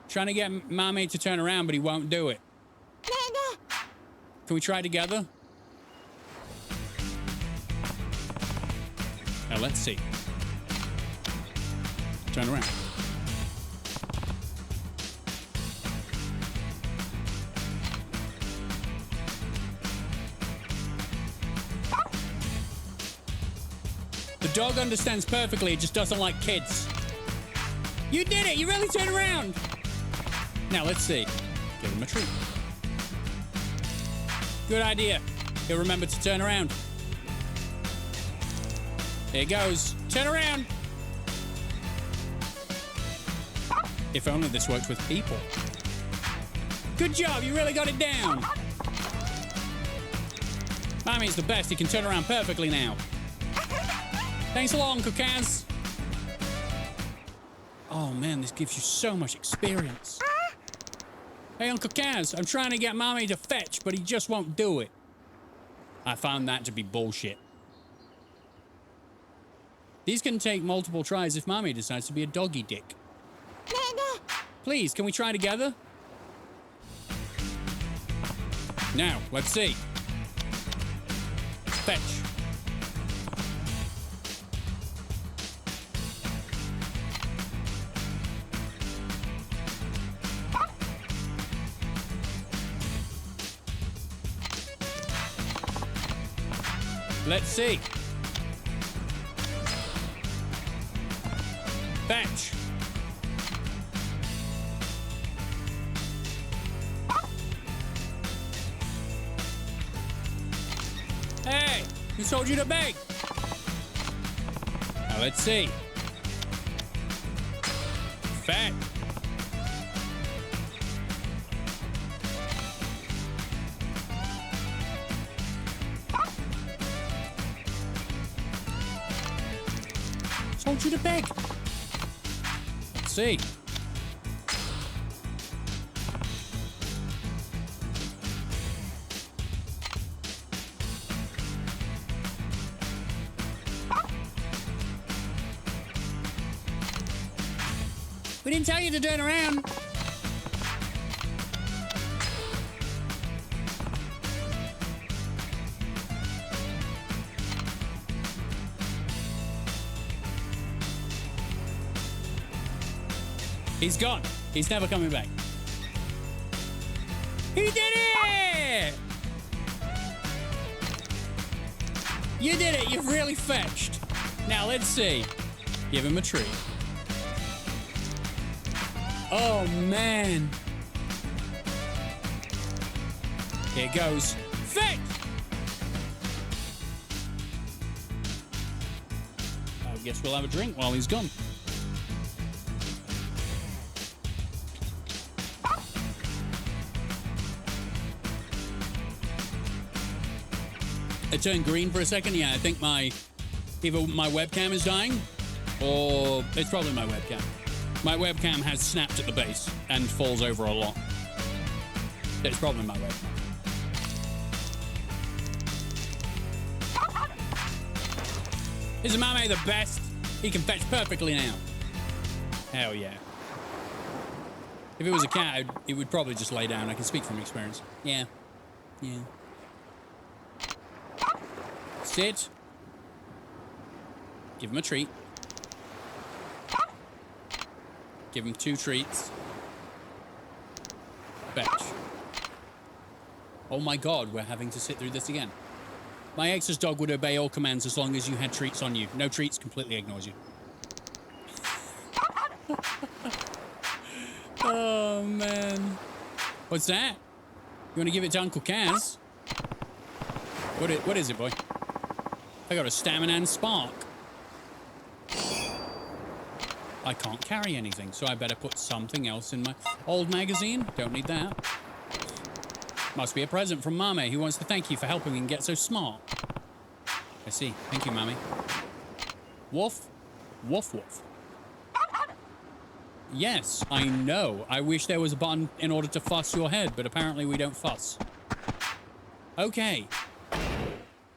Trying to get Mame to turn around, but he won't do it. Can we try together? Now, let's see. Turn around. The dog understands perfectly, it just doesn't like kids. You did it! You really turned around! Now, let's see. Give him a treat. Good idea. He'll remember to turn around. There he goes. Turn around! If only this worked with people. Good job, you really got it down. Mame's the best, he can turn around perfectly now. Thanks a lot, Uncle Kaz. Oh man, this gives you so much experience. Hey, Uncle Kaz, I'm trying to get Mame to fetch, but he just won't do it. I found that to be bullshit. These can take multiple tries if Mame decides to be a doggy dick. Please, can we try together? Now, let's see. Fetch. Let's see. Fetch. Hey, who told you to beg? Now let's see. Fetch. Told you to beg. Let's see. We didn't tell you to turn around. He's gone. He's never coming back. He did it! You did it. You've really fetched. Now, let's see. Give him a treat. Oh, man. Here goes. Fetch! I guess we'll have a drink while he's gone. It turned green for a second. Yeah, I think either my webcam is dying, or it's probably my webcam. My webcam has snapped at the base and falls over a lot. It's probably my webcam. Isn't Mame the best? He can fetch perfectly now. Hell yeah. If it was a cat, it would probably just lay down. I can speak from experience. Yeah. Yeah. Sit. Give him a treat. Give him 2 treats. Fetch. Oh my god, we're having to sit through this again. My ex's dog would obey all commands as long as you had treats on you. No treats, completely ignores you. Oh man. What's that? You want to give it to Uncle Kaz? What is it, boy? I got a stamina and spark. I can't carry anything, so I better put something else in my old magazine. Don't need that. Must be a present from Mame, who wants to thank you for helping him get so smart. I see. Thank you, Mame. Woof. Woof, woof. Yes, I know. I wish there was a button in order to fuss your head, but apparently we don't fuss. Okay.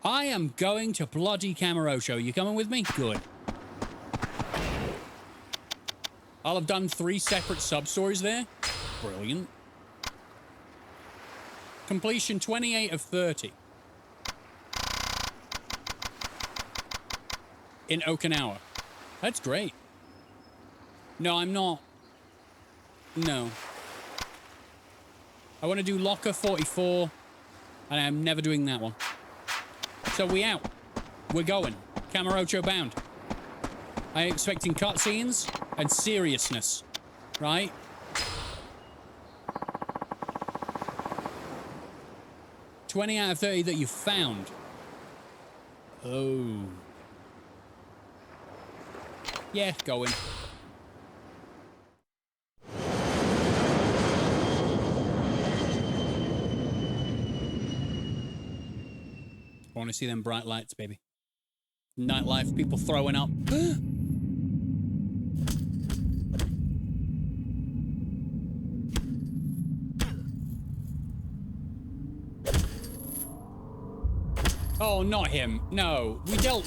I am going to bloody Kamurocho. You coming with me? Good. I'll have done 3 separate sub-stories there. Brilliant. Completion 28 of 30. In Okinawa. That's great. No, I'm not. No. I want to do Locker 44, and I'm never doing that one. So we out. We're going. Kamurocho bound. I'm expecting cutscenes and seriousness, right? $20 out of 30 that you found. Oh. Yeah, going. I want to see them bright lights, baby. Nightlife, people throwing up. Oh, not him. No, we dealt...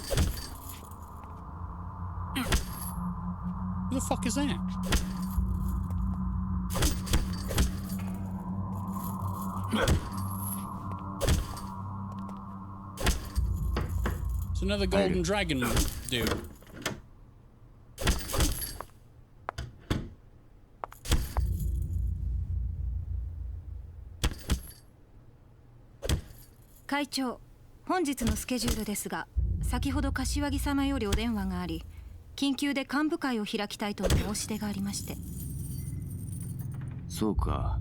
Who the fuck is that? It's another golden dragon dude.会長、本日のスケジュールですが、先ほど柏木様よりお電話があり、緊急で幹部会を開きたいとの申し出がありまして。そうか。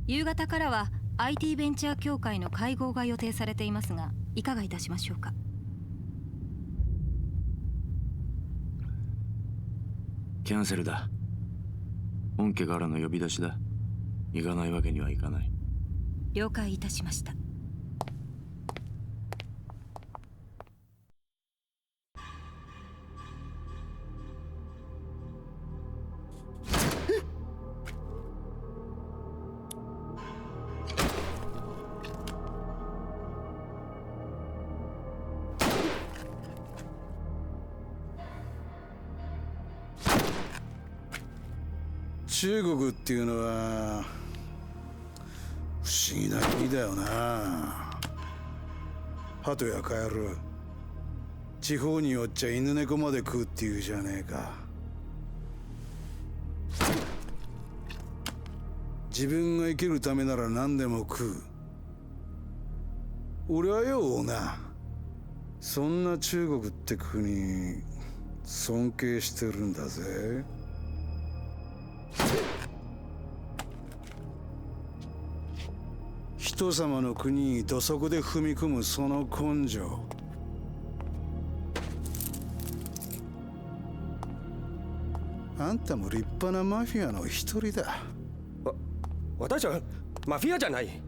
夕方からは IT ベンチャー協会の会合が予定されていますが、いかがいたしましょうか。キャンセルだ。本家からの呼び出しだ。行かないわけにはいかない。了解いたしました。中国っていうのは不思議な国だよな。鳩やカエル、地方によっちゃ犬猫まで食うっていうじゃねえか。自分が生きるためなら何でも食う。俺はよな、そんな中国って国尊敬してるんだぜ。人様の国に土足で踏み込むその根性、あんたも立派なマフィアの一人だ。私はマフィアじゃない。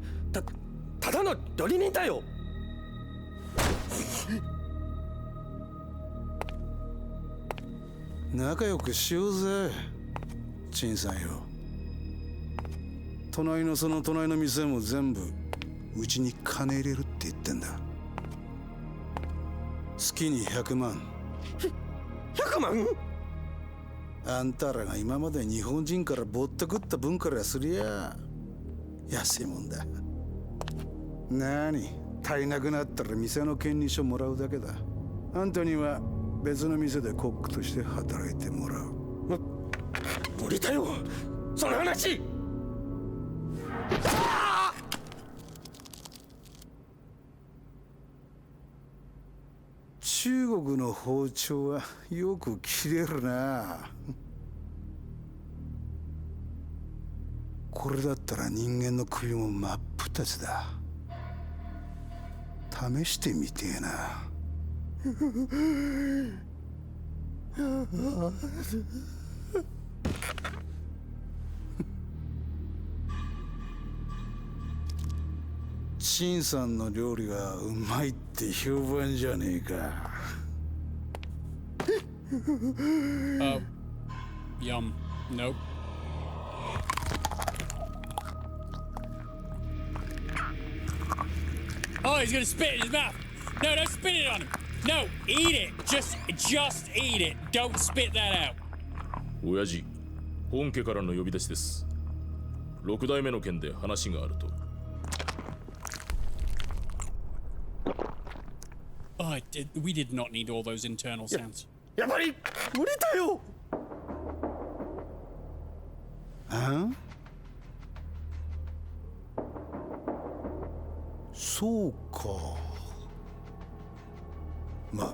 ただの料理人だよ。仲良くしようぜ、陳さんよ。隣のその隣の店も全部うちに金入れるって言ってんだ。月に100万。100万？あんたらが今まで日本人からぼったくった分からすりゃ安いもんだ。なに、足りなくなったら店の権利書もらうだけだ。あんたには別の店でコックとして働いてもらう。無理だよ、その話。中国の包丁はよく切れるな。これだったら人間の首も真っ二つだ。試してみてえな。陳さんの料理がうまいって評判じゃねえか。Yum. Nope. Oh, he's gonna spit in his mouth. No, don't spit it on him. No, eat it. Just eat it. Don't spit that out. 親父、本家からの呼び出しです。6代目の件で話があると。Oh, we did not need all those internal sounds. やっぱり無理だよ。あ？そうか。まあ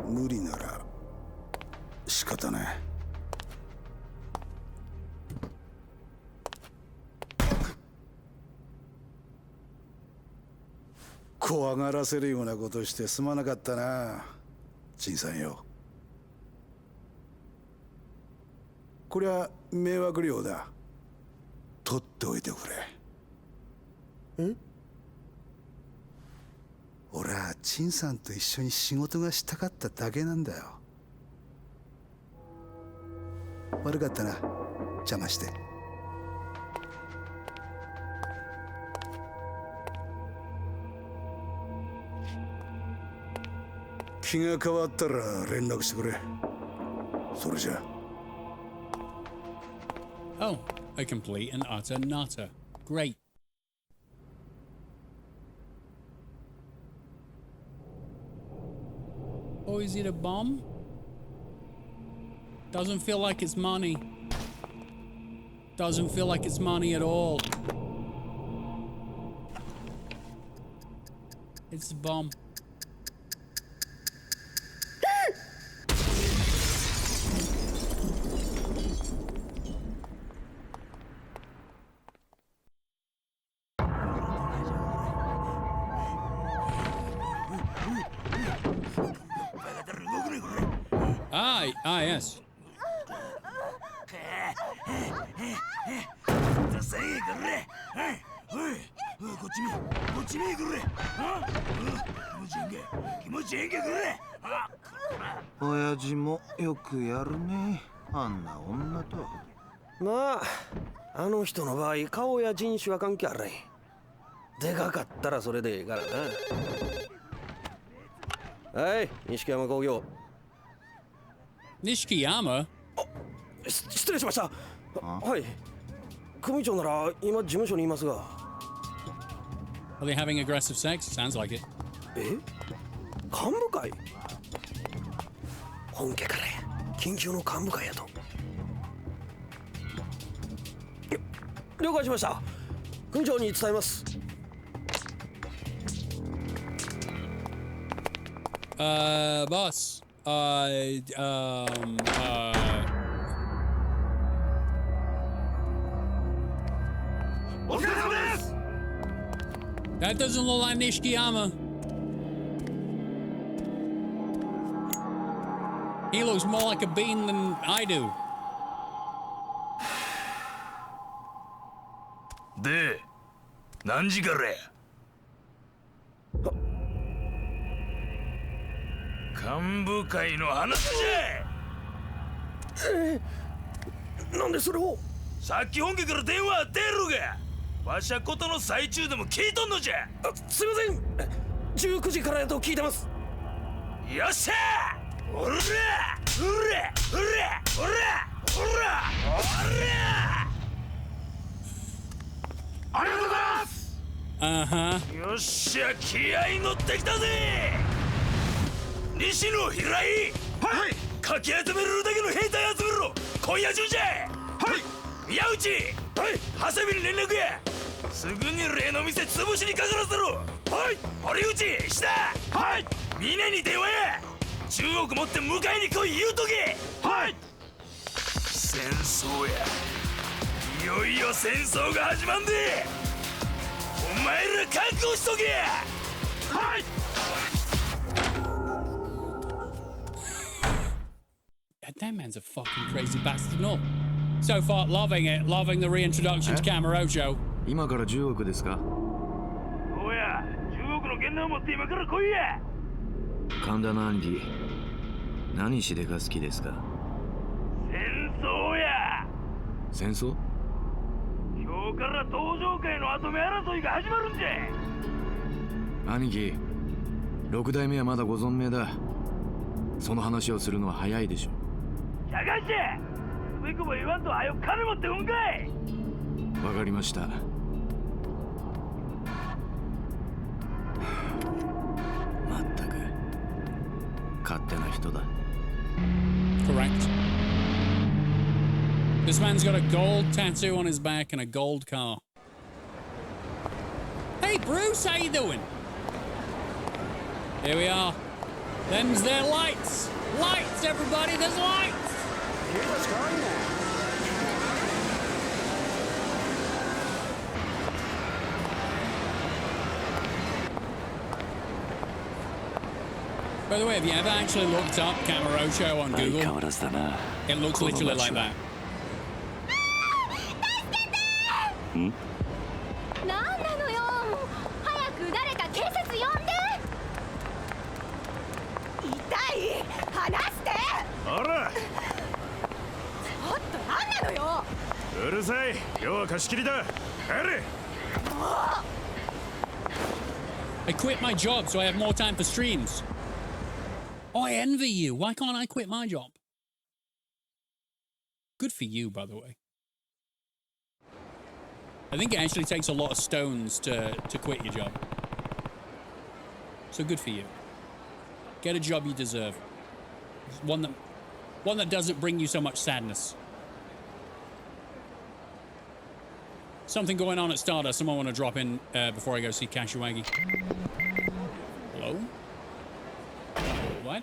無理なら仕方ない。怖がらせるようなことしてすまなかったな、陳さんよ。こりゃ迷惑料だ。取っておいてくれ。え？俺は陳さんと一緒に仕事がしたかっただけなんだよ。悪かったな、邪魔して。気が変わったら連絡してくれ。それじゃ。Oh, a complete and utter nutter. Great. Or is it a bomb? Doesn't feel like it's money. Doesn't feel like it's money at all. It's a bomb. Yes.親父もよくやるね、あんな女と。まあ、あの人の場合、顔や人種は関係あらへん。でかかったらそれでええからな。はい、錦山工業。Nishikiyama? 失礼しました。はい。組長なら今事務所にいますが。Are they having aggressive sex? Sounds like it. え？幹部会？本家からや。緊急の幹部会やと。了解しました。組長に伝えます。Boss. That doesn't look like Nishikiyama. He looks more like a bean than I do. で、何時からや？幹部会の話じゃ。なんでそれを？さっき本家から電話あってやろが。わしゃことの最中でも聞いとんのじゃ。すいません。19時からやと聞いてます。よっしゃー！おら！おら！おら！おら！おら！ありがとうございます。よっしゃ、気合い乗ってきたぜ。西野平井。はい。かき集めるだけの兵隊集めろ。今夜中じゃ。はい。宮内。はい。長谷部に連絡や。すぐに例の店潰しにかからせろ。はい。堀内、下。はい。峰に電話や。中国持って迎えに来い言うとけ。はい。戦争や。いよいよ戦争が始まんで。お前ら覚悟しとけ。はい。That man's a fucking crazy bastard. No. So far, loving it. Loving the reintroduction to Kamurocho. 今から10億ですか？おや、10億の現金を持って今から来いや。神田の兄貴、何しでか好きですか？戦争や。戦争？今日から登場会の跡目争いが始まるんじゃ。兄貴、6代目はまだご存命だ。その話をするのは早いでしょ。しゃがしウィクも言わんとはよ金持ってうんかい。わかりました。まったく勝手な人だ。 Correct. This man's got a gold tattoo on his back and a gold car. Hey Bruce, how you doing? Here we are. Them's their lights. Lights, everybody, there's lights. What's going on? By the way, have you ever actually looked up Kamurocho on Google? It looks literally like that. なんなのよ。早く誰か警察呼んで。痛い。離して。ほら。ちょっとなんなのよ。うるさい。今日は貸し切りだ。帰れ。I quit my job so I have more time for streams. Oh, I envy you. Why can't I quit my job? Good for you, by the way. I think it actually takes a lot of stones to quit your job. So good for you. Get a job you deserve. One that doesn't bring you so much sadness. Something going on at Stardust. Someone want to drop in before I go see Kashiwagi. Hello? What?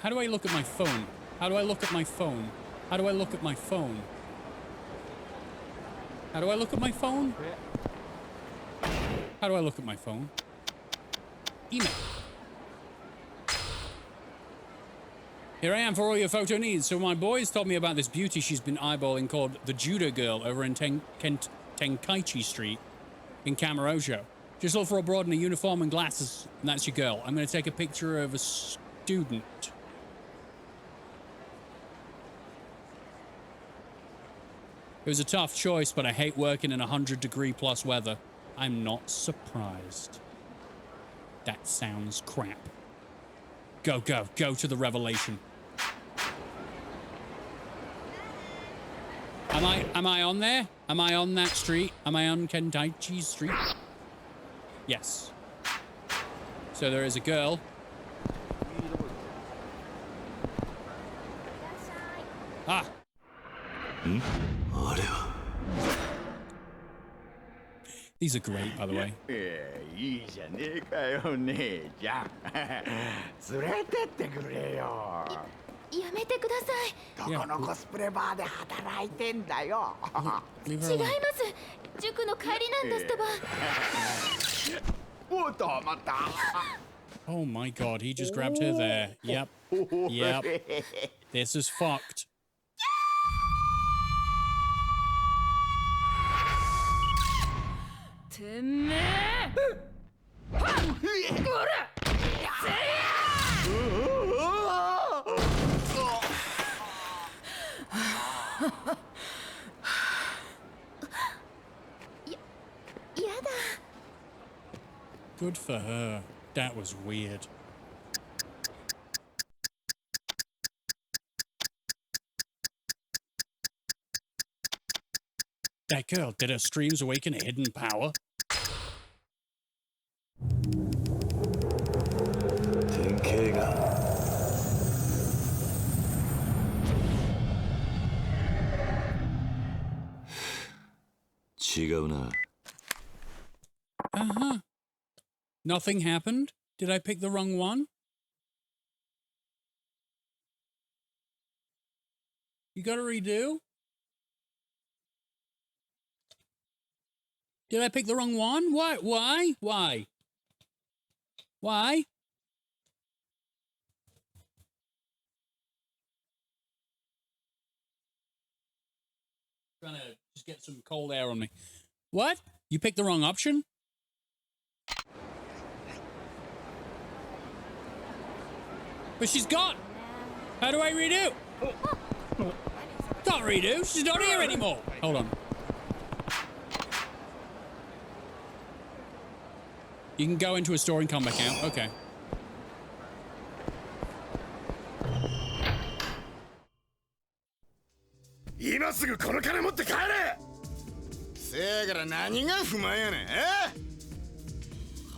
How do I look at my phone? How do I look at my phone? How do I look at my phone? How do I look at my phone? How do I look at my phone? Email. Here I am for all your photo needs. So my boys told me about this beauty she's been eyeballing called the Judah Girl over in Tenkaichi Street in Kamurocho. Just look for a broad in a uniform and glasses, and that's your girl. I'm going to take a picture of a student. It was a tough choice, but I hate working in 100-degree-plus weather. I'm not surprised. That sounds crap. Go to the revelation. Am I on there? Am I on that street? Am I on Tenkaichi Street? Yes. So there is a girl. Ah. These are great, by the way. いいじゃねえかよ姉ちゃん連れてってくれよやめてくださいどこのコスプレバーで働いてんだよ違います塾の帰りなんですってばおっと待った Oh my god, he just grabbed her there. Yep. Yep. This is fucked. Good for her. That was weird. That girl, did her streams awaken a hidden power? Uh-huh. Nothing happened? Did I pick the wrong one? You gotta redo? Did I pick the wrong one? Why? Why? Why? Why? Trying to just get some cold air on me. What? You picked the wrong option? But she's gone. How do I redo? Can't redo. She's not here anymore. Hold on. You can go into a store and come back out. Okay. 今すぐこの金持って帰れ。せやから何が不満やねん。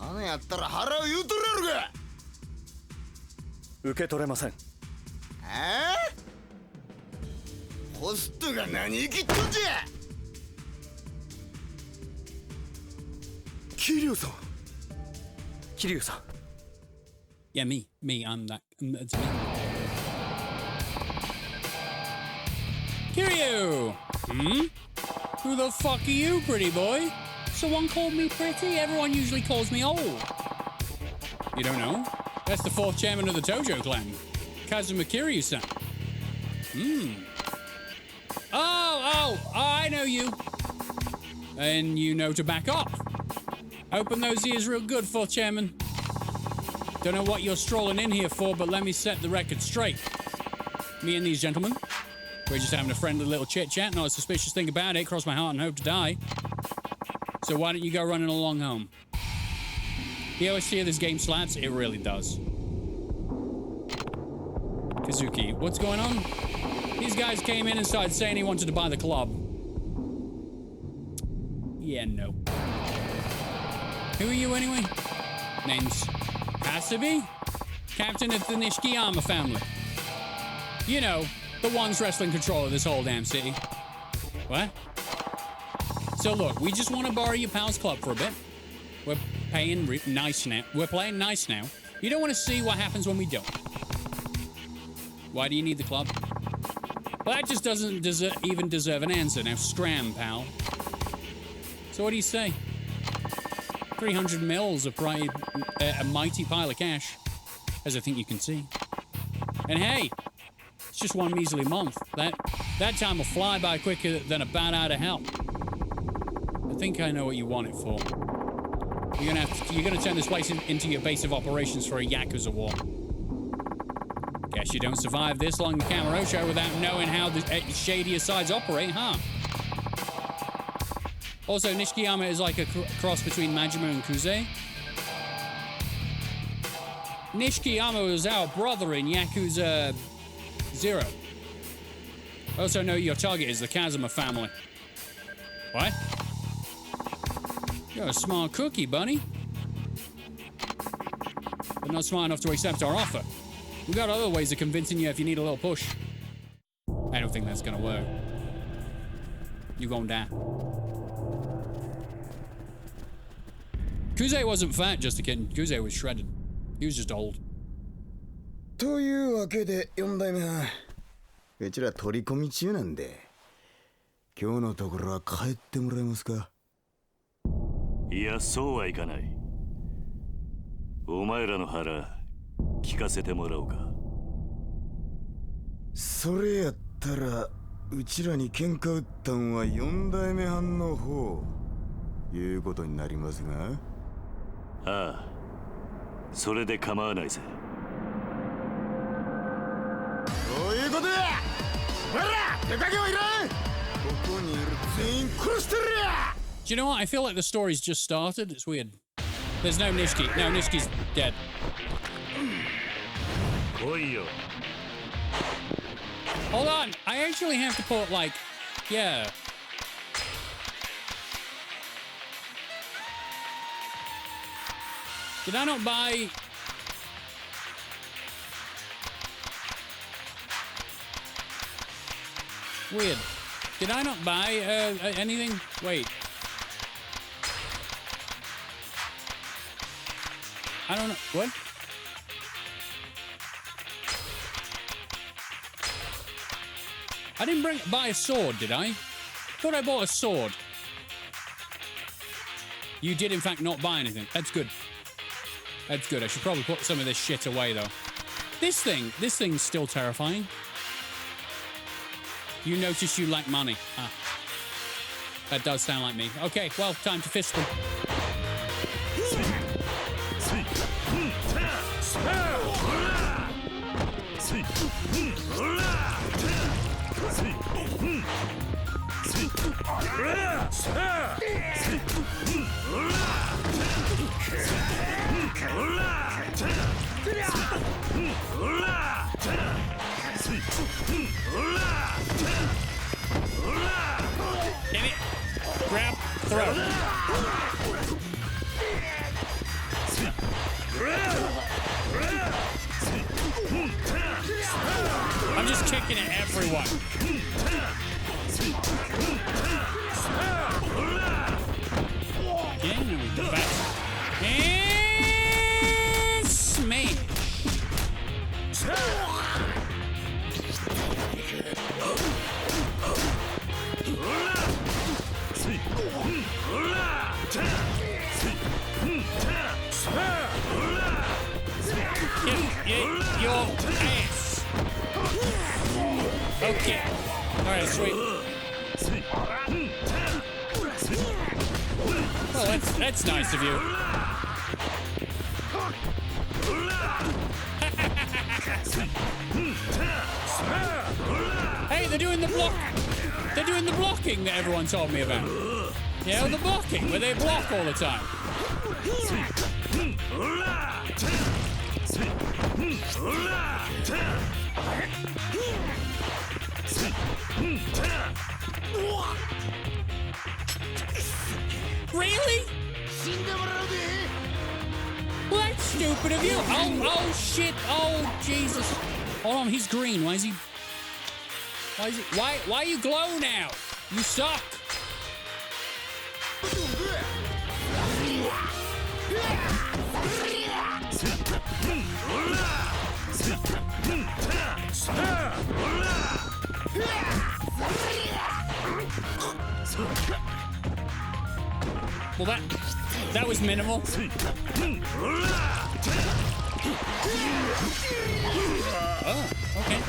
金やったら払う言うとるやろが。受け取れません。ホストが何生きっとんじゃ。桐生さん。桐生さん。Yeah, me, I'm that. That's me. Kiryu! Who the fuck are you, pretty boy? Someone called me pretty? Everyone usually calls me old. You don't know? That's the fourth chairman of the Tojo clan, Kazuma Kiryu-san. Oh, I know you. And you know to back off. Open those ears real good, fourth chairman. Don't know what you're strolling in here for, but let me set the record straight. Me and these gentlemen, we're just having a friendly little chit-chat, not a suspicious thing about it, cross my heart and hope to die. So why don't you go running along home? The OST of this game slaps, it really does. Kazuki, what's going on? These guys came in and started saying he wanted to buy the club. Yeah, no. Who are you anyway? Name's Hasabi? Captain of the Nishikiyama family. You know, the ones wrestling control of this whole damn city. What? So look, we just want to borrow your pal's club for a bit. We're paying nice now. We're playing nice now. You don't want to see what happens when we don't. Why do you need the club? Well, that just doesn't even deserve an answer. Now scram, pal. So what do you say? 300 mils of a mighty pile of cash, as I think you can see. And hey, it's just one measly month. That time will fly by quicker than a bat out of hell. I think I know what you want it for. You're gonna turn this place into your base of operations for a YAKUZA war. Guess you don't survive this long in Kamurocho without knowing how the shadier sides operate, huh? Also, Nishikiyama is like a cross between Majima and Kuze. Nishikiyama was our brother in Yakuza 0. I also know your target is the Kazuma family. What? You're a smart cookie, bunny. But not smart enough to accept our offer. We've got other ways of convincing you if you need a little push. I don't think that's gonna work. You're gonna die. Kuze wasn't fat, just a kid. Kuze was shredded. He was just old. というわけで4代目はうちら取り込み中なんで今日のところは帰ってもらえますか。いや、そうはいかない。お前らの腹聞かせてもらおうか。それやったらうちらに喧嘩売ったんは4代目藩の方いうことになりますが。ああ、それで構わないぜ。そういうことや。ほら、手加減はいらん。ここにいる全員殺してるや。 Do you know what? I feel like the story's just started. It's weird. There's no Nishiki. No, Nishiki's dead. Hold on. I actually have to put, like, yeah. Did I not buy... Weird. Did I not buy anything? Wait. I don't know. What? I didn't buy a sword, did I? Thought I bought a sword. You did, in fact, not buy anything. That's good. That's good. I should probably put some of this shit away, though. This thing's still terrifying. You notice you lack money. Ah. That does sound like me. Okay, well, time to fist them. Damn it. Grab, throw. I'm just kicking at everyone. Okay, now we go back. And smash. Get your ass. Okay. All right, sweet. Well, that's nice of you. Hey, they're doing the block. They're doing the blocking that everyone told me about. You know, the blocking where they block all the time. Really? Well, that's stupid of you. Oh shit. Oh Jesus. Hold on, he's green. Why is he? Why are you glow now? You suck. Well, that was minimal. Oh, okay.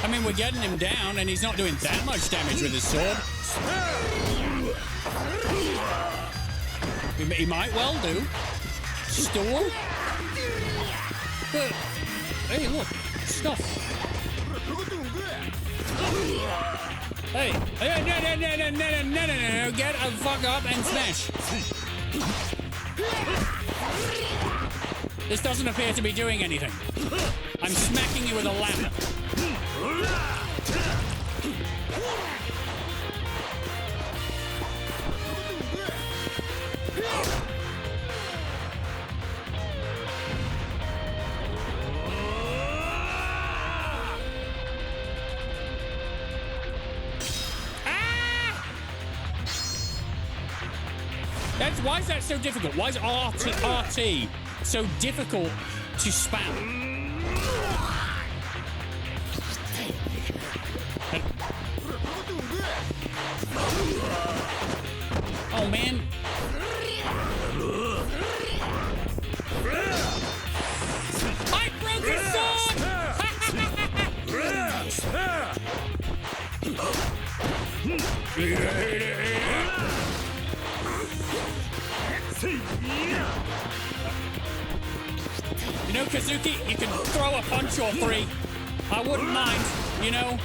I mean, we're getting him down, and he's not doing that much damage with his sword. He might well do. Stool. But, hey, look, stuff. Hey, no, get the fuck up and smash. This doesn't appear to be doing anything. I'm smacking you with a lamp. Why is that so difficult? Why is RT so difficult to spam? Oh man. I broke his sword! You know, Kazuki, you can throw a punch or three. I wouldn't mind, you know.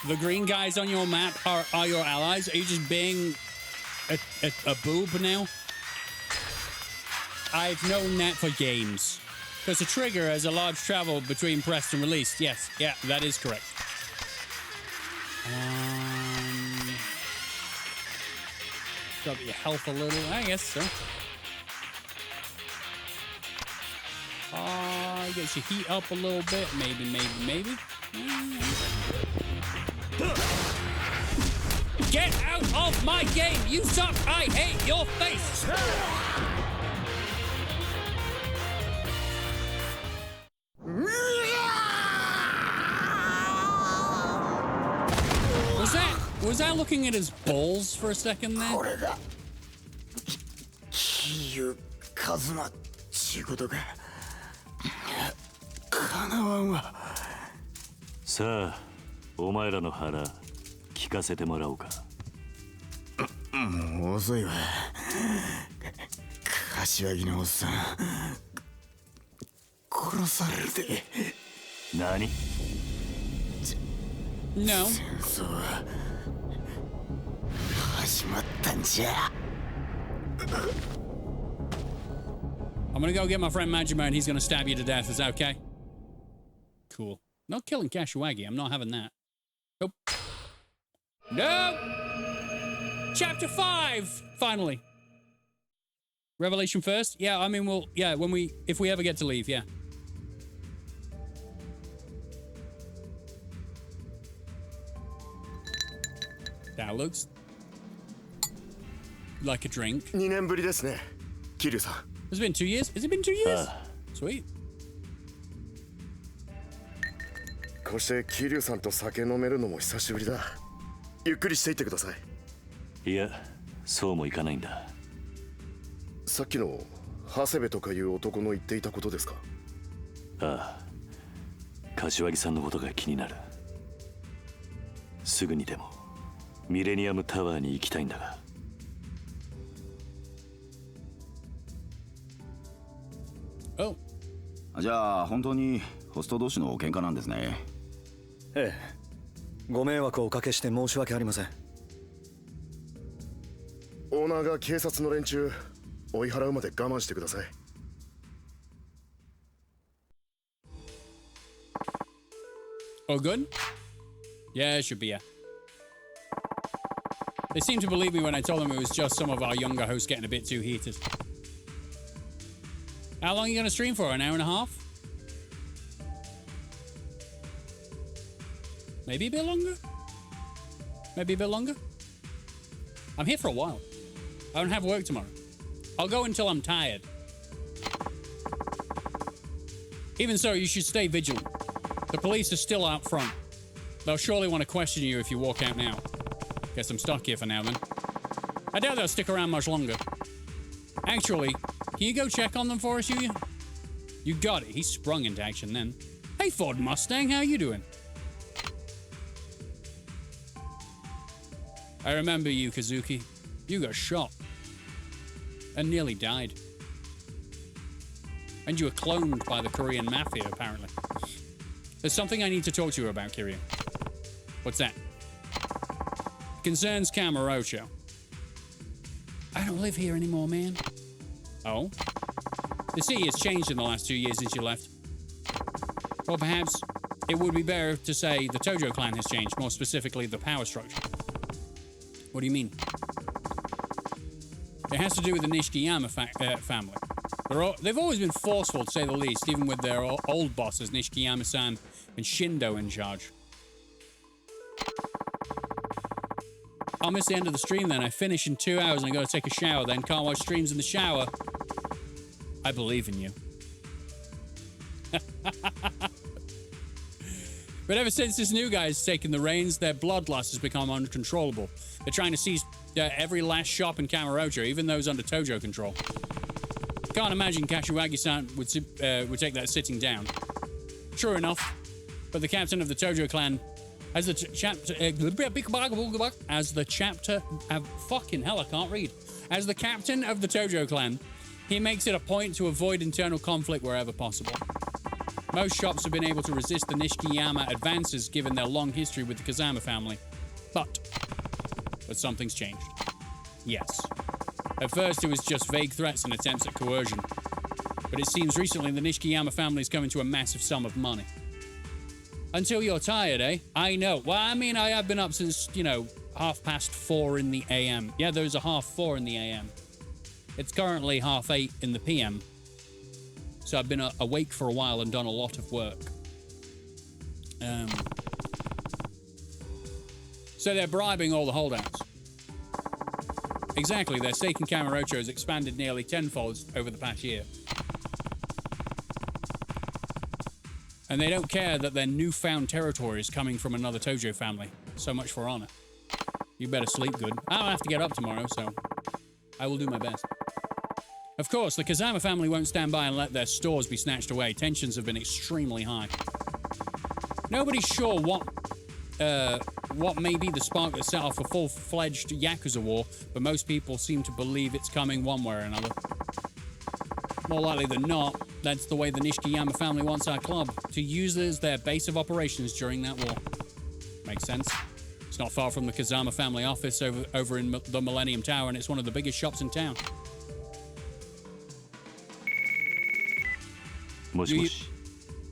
The green guys on your map are your allies? Are you just being a boob now? I've known that for games. Because a trigger has a large travel between pressed and released. Yes, yeah, that is correct. Drop your health a little. I guess so. Get your heat up a little bit. Maybe. Get out of my game! You suck! I hate your face! Was that looking at his balls for a second there? Sa, お前らの腹聞かせてもらおうか。もう遅いわ。柏木のおっさん。殺されるで。何？ No. 戦争は始まったんじゃ。I'm gonna go get my friend Majima and he's gonna stab you to death. Is that okay? Cool. Not killing Kashiwagi. I'm not having that. Nope. No! Chapter 5! Finally. Revelation first? Yeah, I mean, we'll... Yeah, if we ever get to leave, yeah. That looks... like a drink. 2年ぶりですね、桐生さん。 Has it been 2 years? Has it been 2 years? Sweet. こうして桐生さんと酒飲めるのも久しぶりだ。ゆっくりしていってください。いや、そうもいかないんだ。さっきの長谷部とかいう男の言っていたことですか？ああ、柏木さんのことが気になる。すぐにでもミレニアムタワーに行きたいんだが。Oh. じゃあ本当にホスト同士の喧嘩なんですね。ええ、ご迷惑をおかけして申し訳ありません。オーナーが警察の連中追い払うまで我慢してください。Oh, good? Yeah, it should be, yeah. They seemed to believe me when I told them it was just some of our younger hosts getting a bit too heated. How long are you going to stream for? An hour and a half? Maybe a bit longer? Maybe a bit longer? I'm here for a while. I don't have work tomorrow. I'll go until I'm tired. Even so, you should stay vigilant. The police are still out front. They'll surely want to question you if you walk out now. Guess I'm stuck here for now then. I doubt they'll stick around much longer. Actually, can you go check on them for us, Yuya? You got it. He sprung into action then. Hey, Ford Mustang, how you doing? I remember you, Kazuki. You got shot. And nearly died. And you were cloned by the Korean mafia, apparently. There's something I need to talk to you about, Kiryu. What's that? It concerns Kamurocho. I don't live here anymore, man. Oh? The city has changed in the last 2 years since you left. Or perhaps it would be better to say the Tojo clan has changed, more specifically the power structure. What do you mean? It has to do with the Nishikiyama family. They've always been forceful, to say the least, even with their old bosses, Nishikiyama-san and Shindo in charge. I'll miss the end of the stream then. I finish in 2 hours and I gotta take a shower, then can't watch streams in the shower. I believe in you. But ever since this new guy has taken the reins, their bloodlust has become uncontrollable. They're trying to seize every last shop in Kamurocho, even those under Tojo control. Can't imagine Kashiwagi-san would take that sitting down. True enough, but the captain of the Tojo clan, as the fucking hell, I can't read. As the captain of the Tojo clan, he makes it a point to avoid internal conflict wherever possible. Most shops have been able to resist the Nishikiyama advances given their long history with the Kazama family. But something's changed. Yes. At first, it was just vague threats and attempts at coercion. But it seems recently the Nishikiyama family's coming to a massive sum of money. Until you're tired, eh? I know. Well, I mean, I have been up since, 4:30 in the AM. Yeah, there's a 4:30 in the AM. It's currently 8:30 in the PM. So I've been awake for a while and done a lot of work. So they're bribing all the holdouts. Exactly, their stake in Kamurocho has expanded nearly tenfold over the past year. And they don't care that their newfound territory is coming from another Tojo family. So much for honor. You better sleep good. I don't have to get up tomorrow, so I will do my best. Of course, the Kazama family won't stand by and let their stores be snatched away. Tensions have been extremely high. Nobody's sure what may be the spark that set off a full-fledged YAKUZA war, but most people seem to believe it's coming one way or another. More likely than not, That's the way the Nishikiyama family wants our club, to use it as their base of operations during that war. Makes sense. It's not far from the Kazama family office over in the Millennium Tower, and it's one of the biggest shops in town. もしもし。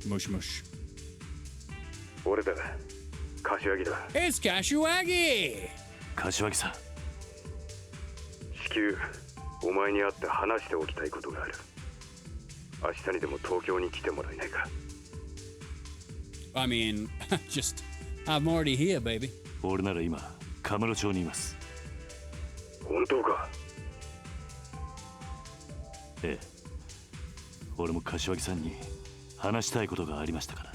もしもし。俺だ。柏木だ。It's Kashiwagi! 柏木さん。至急、お前に会って話しておきたいことがある。明日にでも東京に来てもらえないか。I mean, just, I'm already here, baby. 俺なら今、カムロ町にいます。本当か？ええ。俺も柏木さんに話したいことがありましたから。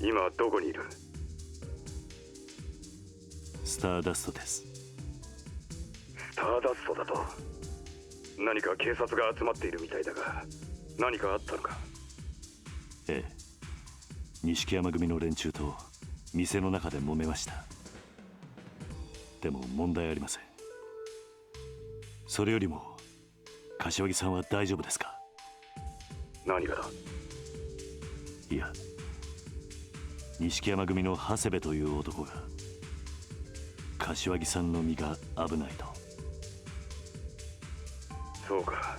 今どこにいる？スターダストです。スターダストだと？何か警察が集まっているみたいだが、何かあったのか？ええ。錦山組の連中と店の中で揉めました。でも問題ありません。それよりも柏木さんは大丈夫ですか？何がだ？いや、錦山組の長谷部という男が柏木さんの身が危ないと。そうか。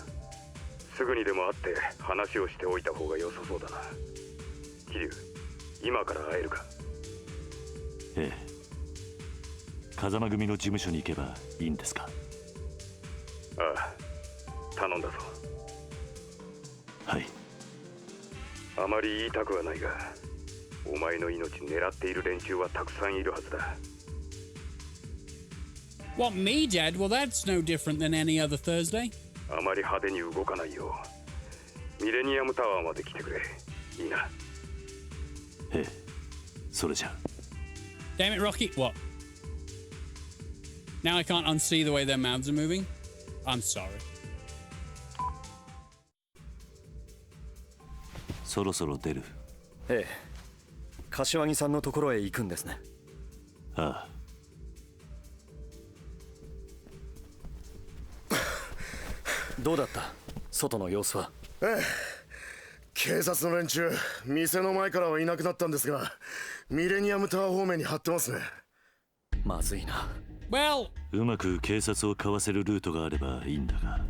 すぐにでも会って話をしておいた方が良さそうだな。桐生、今から会えるか？ええ。風間組の事務所に行けばいいんですか？ああ、頼んだぞ。はい。あまり言いたくはないが、お前の命狙っている連中はたくさんいるはずだ。What, me dead? Well, that's no different than any other Thursday. あまり派手に動かないよう、ミレニアムタワーまで来てくれ。いいな。ええ、それじゃ。Damn it, Rocky. What? Now I can't unsee the way their mouths are moving. I'm sorry. そろそろ出る。ええ。柏木さんのところへ行くんですね。ああ。どうだった？外の様子は。ええ。警察の連中、店の前からはいなくなったんですが、ミレニアムタワー方面に張ってますね。まずいな。Well、うまく警察をかわせるルートがあればいいんだが。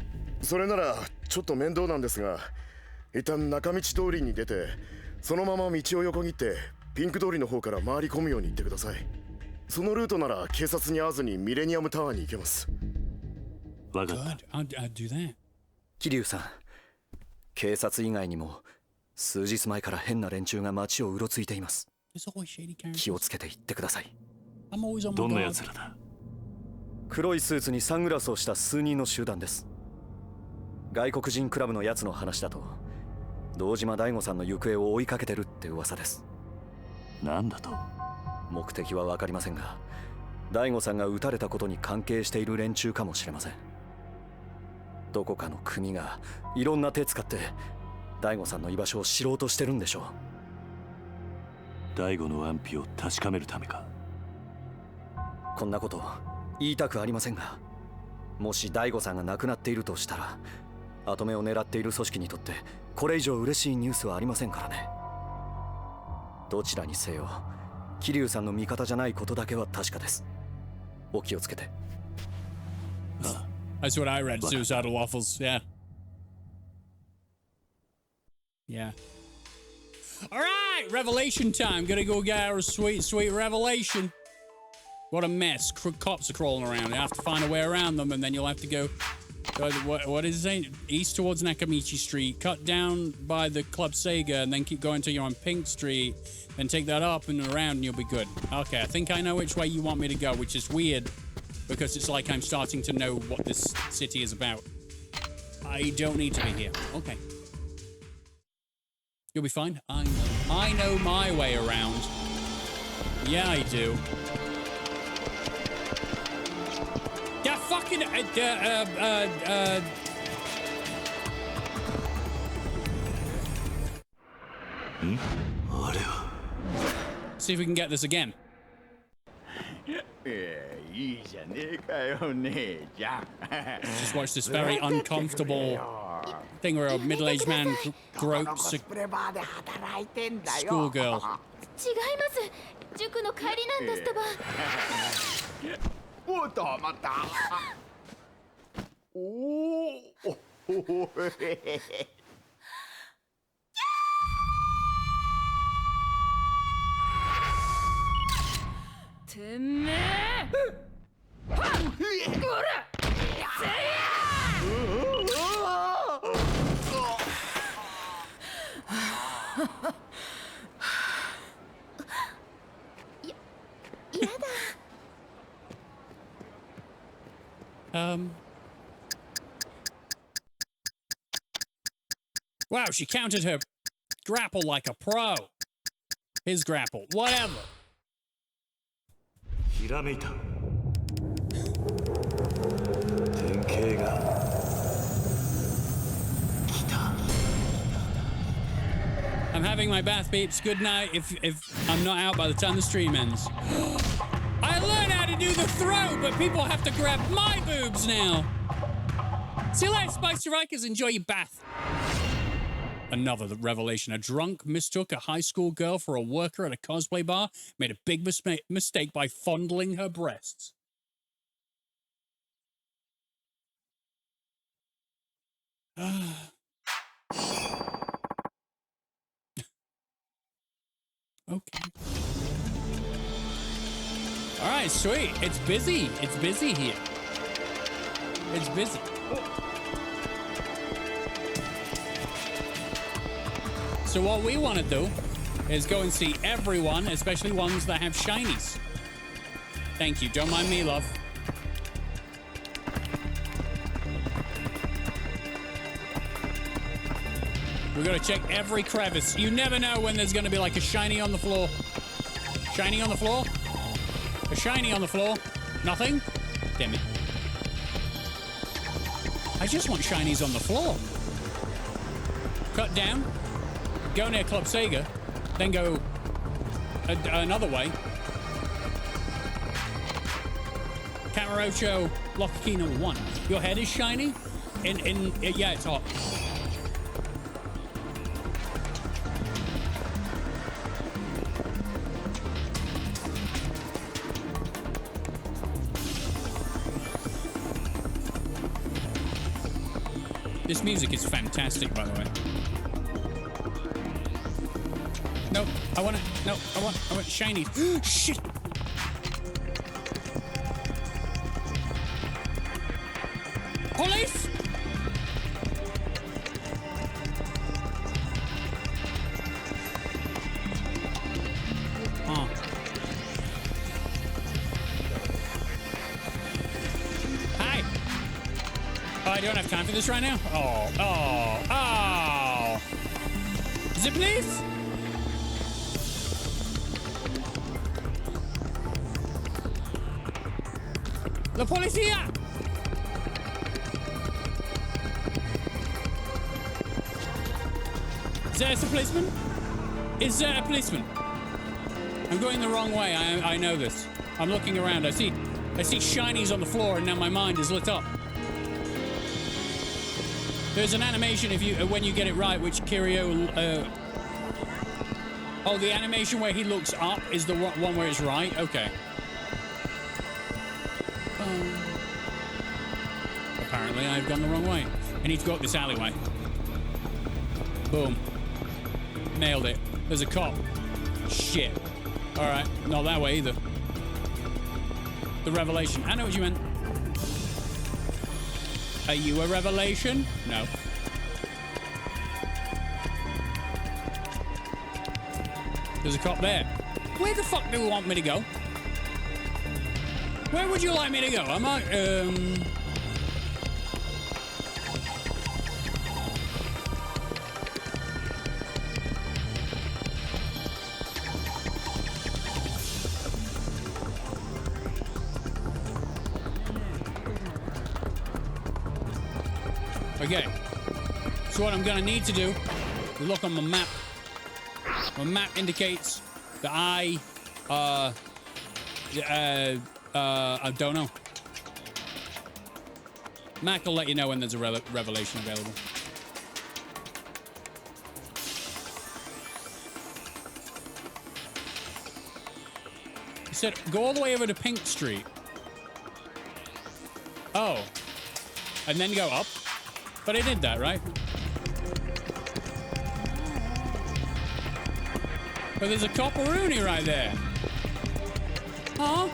それならちょっと面倒なんですが、一旦中道通りに出て、そのまま道を横切ってピンク通りの方から回り込むように言ってください。そのルートなら警察に会わずにミレニアムタワーに行けます。わかった。I'd do that. 桐生さん、警察以外にも数日前から変な連中が街をうろついています。気をつけて行ってください。どんな奴らだ？黒いスーツにサングラスをした数人の集団です。外国人クラブのやつの話だと、堂島大吾さんの行方を追いかけてるって噂です。なんだと？目的は分かりませんが、大吾さんが撃たれたことに関係している連中かもしれません。どこかの組がいろんな手使って大吾さんの居場所を知ろうとしてるんでしょう。大吾の安否を確かめるためか。こんなこと言いたくありませんが、もし大吾さんが亡くなっているとしたら、跡目を狙っている組織にとってこれ以上嬉しいニュースはありませんからね。どちらにせよ、桐生さんの味方じゃないことだけは確かです。お気をつけて。That's what I read. Suicidal waffles. Yeah. Yeah. All right, revelation time. Gonna go get our sweet revelation. What a mess. Cops are crawling around. You have to find a way around them, and then you'll have to go. What is it saying? East towards Nakamichi Street, cut down by the Club Sega, and then keep going till you're on Pink Street. Then take that up and around, and you'll be good. Okay, I think I know which way you want me to go, which is weird, because it's like I'm starting to know what this city is about. I don't need to be here. Okay. You'll be fine. I know my way around. Yeah, I do. Yeah, fucking See if we can get this again. Just watch this very uncomfortable thing where a middle-aged man gropes a schoolgirl. 違います塾の帰りなんですってばおっと待ったおおてめえこらせやだ Wow, she countered her grapple like a pro. His grapple, whatever. ひらめいた。典型が来た。 I'm having my bath beeps. Good night if I'm not out by the time the stream ends. I learned how to do the throw, but people have to grab my boobs now. See you later, Spicy Rikers. Enjoy your bath. Another revelation. A drunk mistook a high school girl for a worker at a cosplay bar, made a big mistake by fondling her breasts. Okay. All right, sweet. It's busy. It's busy here. It's busy. So what we want to do is go and see everyone, especially ones that have shinies. Thank you. Don't mind me, love. We're going to check every crevice. You never know when there's going to be like a shiny on the floor. Shiny on the floor? A shiny on the floor? Nothing? Damn it. I just want shinies on the floor. Cut down. Go near Club Sega. Then go another way. Camarocho Lock Key number 1. Your head is shiny? Yeah, it's hot. This music is fantastic, by the way. No, I want shinies. Shit! Police! Oh. Hi! Oh, I don't have time for this right now? Oh. The police? La policía! Is there a policeman? Is there a policeman? I'm going the wrong way. I know this. I'm looking around. I see shinies on the floor, and now my mind is lit up. There's an animation when you get it right, which Kiryu. Oh, the animation where he looks up is the one where it's right. Okay. Apparently, I've gone the wrong way. I need to go up this alleyway. Boom. Nailed it. There's a cop. Shit. All right, not that way either. The revelation. I know what you meant. Are you a revelation? No. There's a cop there. Where the fuck do you want me to go? Where would you like me to go? Am I, Okay, so what I'm gonna need to do is look on my map. My map indicates that I I don't know. Mac will let you know when there's a revelation available. He said, go all the way over to Pink Street. Oh. And then go up. But I did that, right? But there's a copperoonie right there. Huh?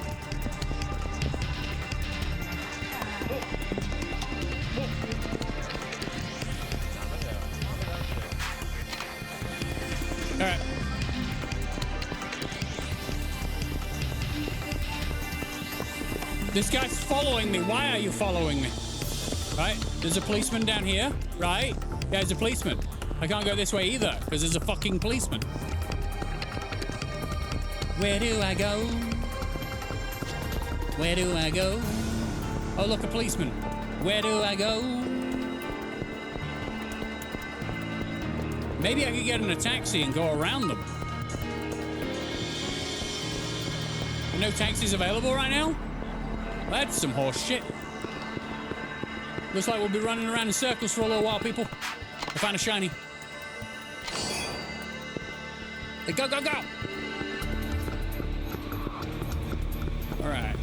All right. This guy's following me. Why are you following me? Right? There's a policeman down here, right? Yeah, there's a policeman. I can't go this way either, because there's a fucking policeman. Where do I go? Where do I go? Oh, look, a policeman. Where do I go? Maybe I could get in a taxi and go around them. No taxis available right now? That's some horse shit. Looks like we'll be running around in circles for a little while, people. I found a shiny. Hey, go, go, go! All right.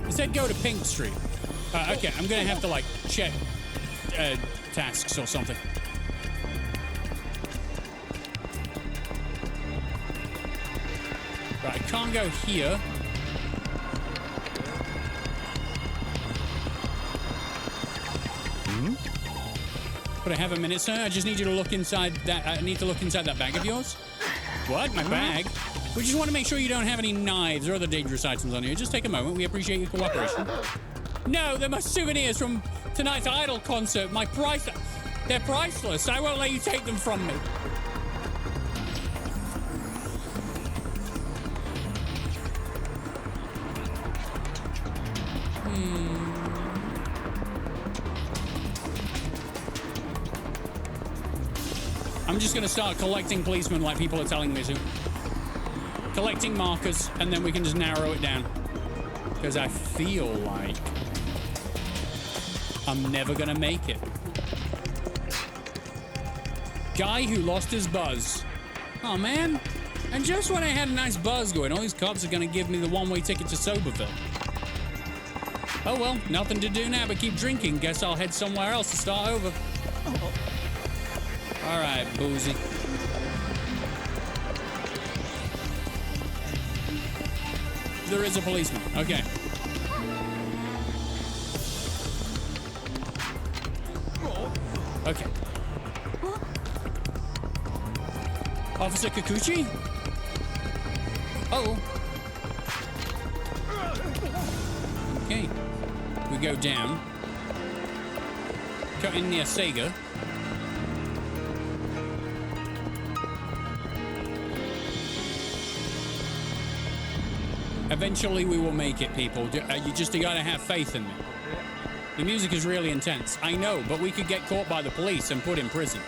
It said go to Pink Street. Okay, I'm gonna have to like check tasks or something. Right, I can't go here. But I have a minute, sir. I just need you to look inside that. I need to look inside that bag of yours. What? My bag? We just want to make sure you don't have any knives or other dangerous items on you. Just take a moment. We appreciate your cooperation. No, they're my souvenirs from tonight's Idol concert. They're priceless. I won't let you take them from me. I'm just going to start collecting policemen like people are telling me to. Collecting markers, and then we can just narrow it down. Because I feel like I'm never going to make it. Guy who lost his buzz. Oh, man. And just when I had a nice buzz going, all these cops are going to give me the one-way ticket to Soberville. Oh, well, nothing to do now but keep drinking. Guess I'll head somewhere else to start over. All right, Boozy. There is a policeman. Okay. Okay. Officer Kikuchi? Oh. Okay. We go down. Cut in near Sega. Eventually we will make it, people. You just gotta have faith in me. The music is really intense. I know, but we could get caught by the police and put in prison.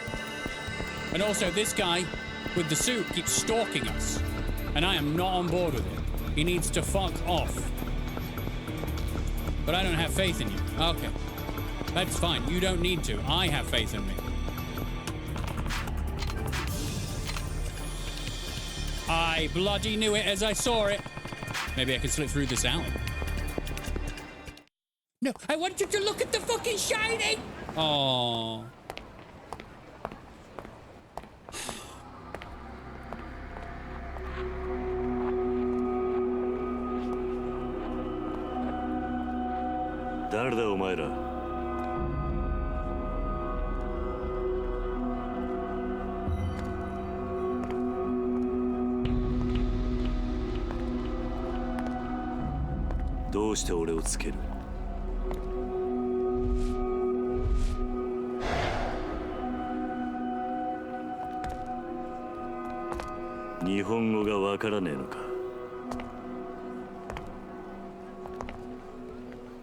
And also, this guy with the suit keeps stalking us. And I am not on board with it. He needs to fuck off. But I don't have faith in you. Okay. That's fine. You don't need to. I have faith in me. I bloody knew it as I saw it. Maybe I can slip through this alley. No, I want you to look at the fucking shiny! Oh.誰だお前ら。どうして俺をつける？日本語がわからねえのか。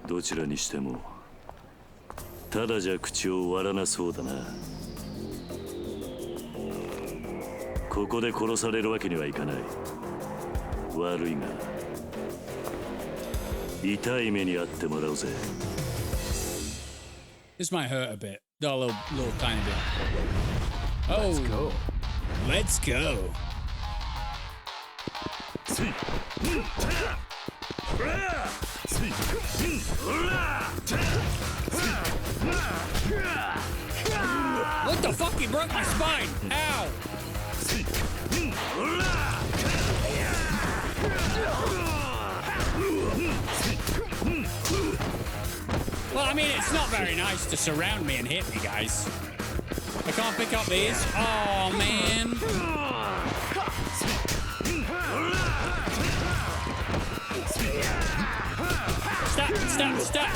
どちらにしてもただじゃ口を割らなそうだな。ここで殺されるわけにはいかない。悪いが痛い目に遭ってもらうぜ。 This might hurt a bit. A little tiny bit. Oh, let's go. What the fuck? He broke my spine. Ow. Well, I mean, it's not very nice to surround me and hit me, guys. I can't pick up these. Oh, man. Stop.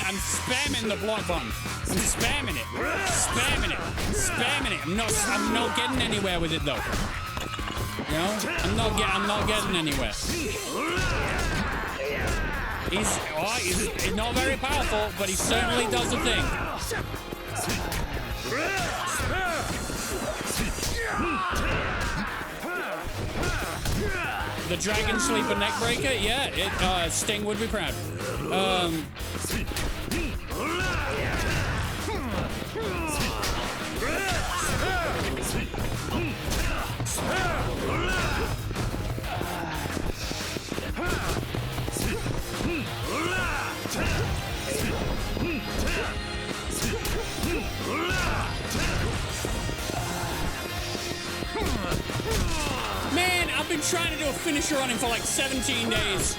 I'm spamming the block button. I'm spamming it. I'm not getting anywhere with it, though. You know? I'm not getting anywhere. He's not very powerful, but he certainly does the thing. The Dragon Sleeper Neckbreaker? Yeah, Sting would be proud. Man, I've been trying to do a finisher on him for like 17 days.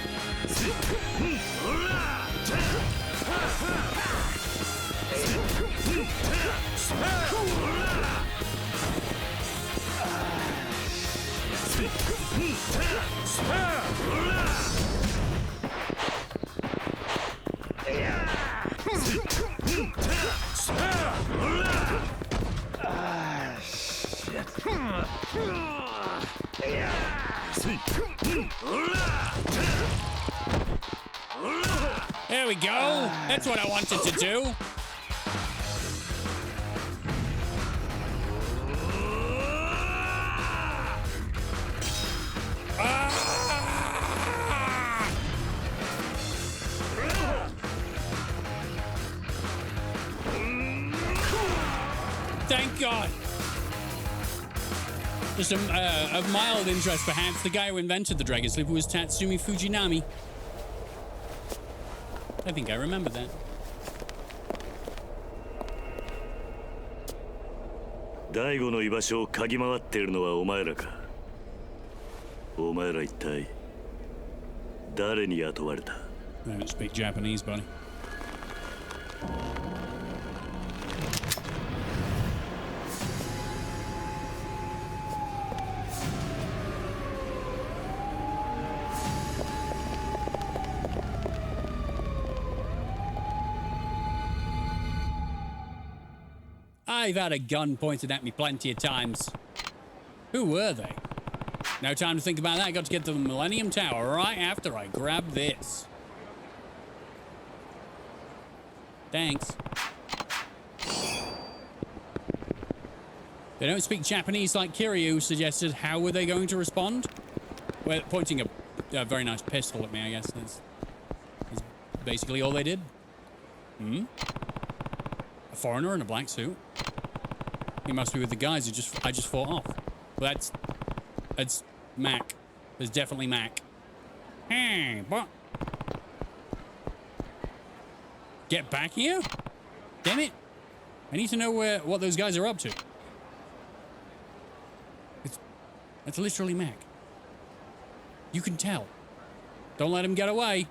There we go. That's what I wanted to do. Thank God. Just a mild interest, perhaps. The guy who invented the Dragon Sleeper was Tatsumi Fujinami. I think I remember that. Daigoの居場所を嗅ぎ回っているのはお前らか。お前ら一体誰に雇われた？ I don't speak Japanese, buddy. I've had a gun pointed at me plenty of times. Who were they? No time to think about that. I got to get to the Millennium Tower right after I grab this. Thanks. They don't speak Japanese like Kiryu suggested. How were they going to respond? Well, pointing a very nice pistol at me, I guess. That's basically all they did. A foreigner in a black suit. He must be with the guys who I just fought off. Well, that's Mac. There's definitely Mac. Hey, but get back here? Damn it! I need to know what those guys are up to. That's literally Mac. You can tell. Don't let him get away.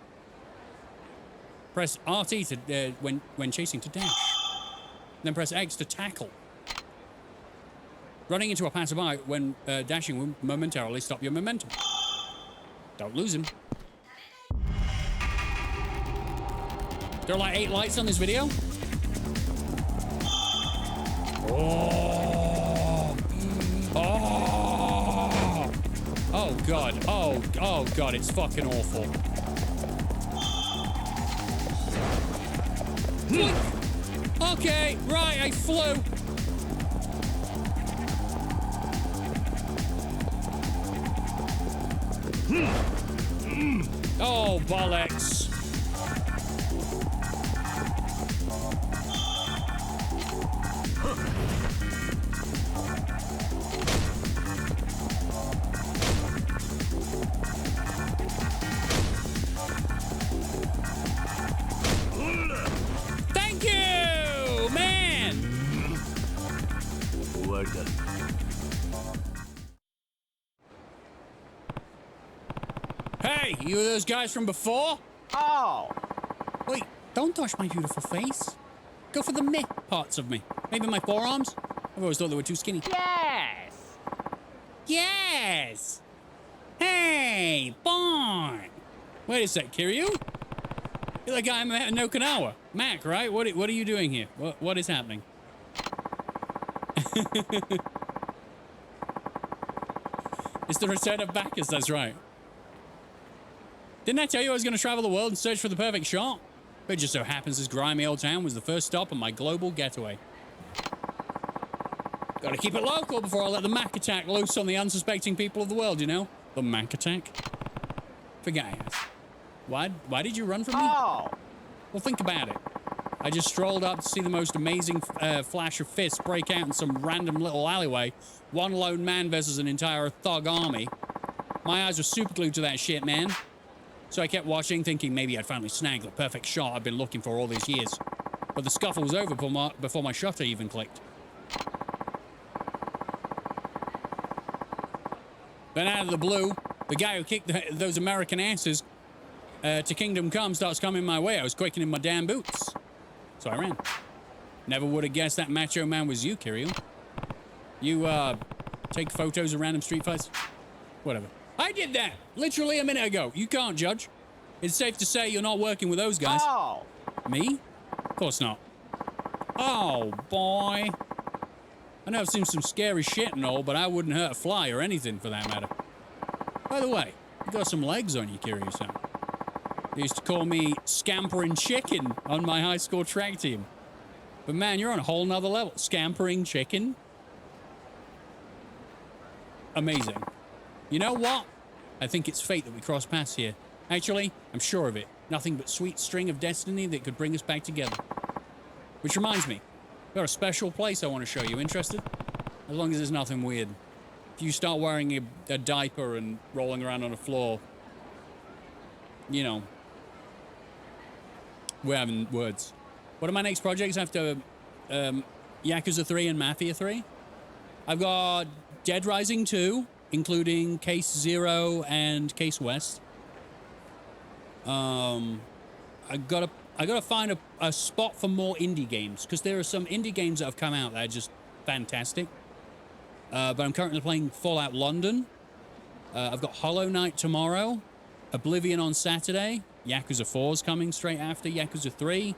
Press RT to when chasing to dash. Then press X to tackle. Running into a passerby when dashing will momentarily stop your momentum. Don't lose him. There are like 8 lights on this video. Oh. Oh. Oh God. Oh God. It's fucking awful. Okay. Right. I flew. Oh, bollocks. Thank you, man. Well done. Hey, you were those guys from before? Oh! Wait, don't touch my beautiful face. Go for the meh parts of me. Maybe my forearms? I've always thought they were too skinny. Yes! Yes! Hey, Barn! Wait a sec, Kiryu? You're the guy I met in Okinawa. Mac, right? What are you doing here? What is happening? It's the return of Bacchus, that's right. Didn't I tell you I was going to travel the world and search for the perfect shot? But it just so happens this grimy old town was the first stop on my global getaway. Gotta keep it local before I let the Mac attack loose on the unsuspecting people of the world, you know? The Mac attack? Forget I asked. Why did you run from me? Oh! Well, think about it. I just strolled up to see the most amazing flash of fists break out in some random little alleyway. One lone man versus an entire thug army. My eyes were super glued to that shit, man. So I kept watching, thinking maybe I'd finally snag the perfect shot I've been looking for all these years. But the scuffle was over before my shutter even clicked. Then out of the blue, the guy who kicked those American asses to Kingdom Come starts coming my way. I was quaking in my damn boots. So I ran. Never would have guessed that macho man was you, Kiryu. You, take photos of random street fights? Whatever. I did that literally a minute ago. You can't judge. It's safe to say you're not working with those guys. Oh! Me? Of course not. Oh, boy. I know I've seen some scary shit and all, but I wouldn't hurt a fly or anything for that matter. By the way, you got some legs on you, Kiryu-san. They used to call me Scampering Chicken on my high school track team. But man, you're on a whole nother level. Scampering Chicken? Amazing. You know what? I think it's fate that we cross paths here. Actually, I'm sure of it. Nothing but sweet string of destiny that could bring us back together. Which reminds me, I've got a special place I want to show you. Interested? As long as there's nothing weird. If you start wearing a diaper and rolling around on the floor, you know, we're having words. What are my next projects after Yakuza 3 and Mafia 3? I've got Dead Rising 2, including Case Zero and Case West. I gotta find a spot for more indie games, because there are some indie games that have come out that are just fantastic. But I'm currently playing Fallout London. I've got Hollow Knight tomorrow, Oblivion on Saturday, Yakuza 4's coming straight after Yakuza 3.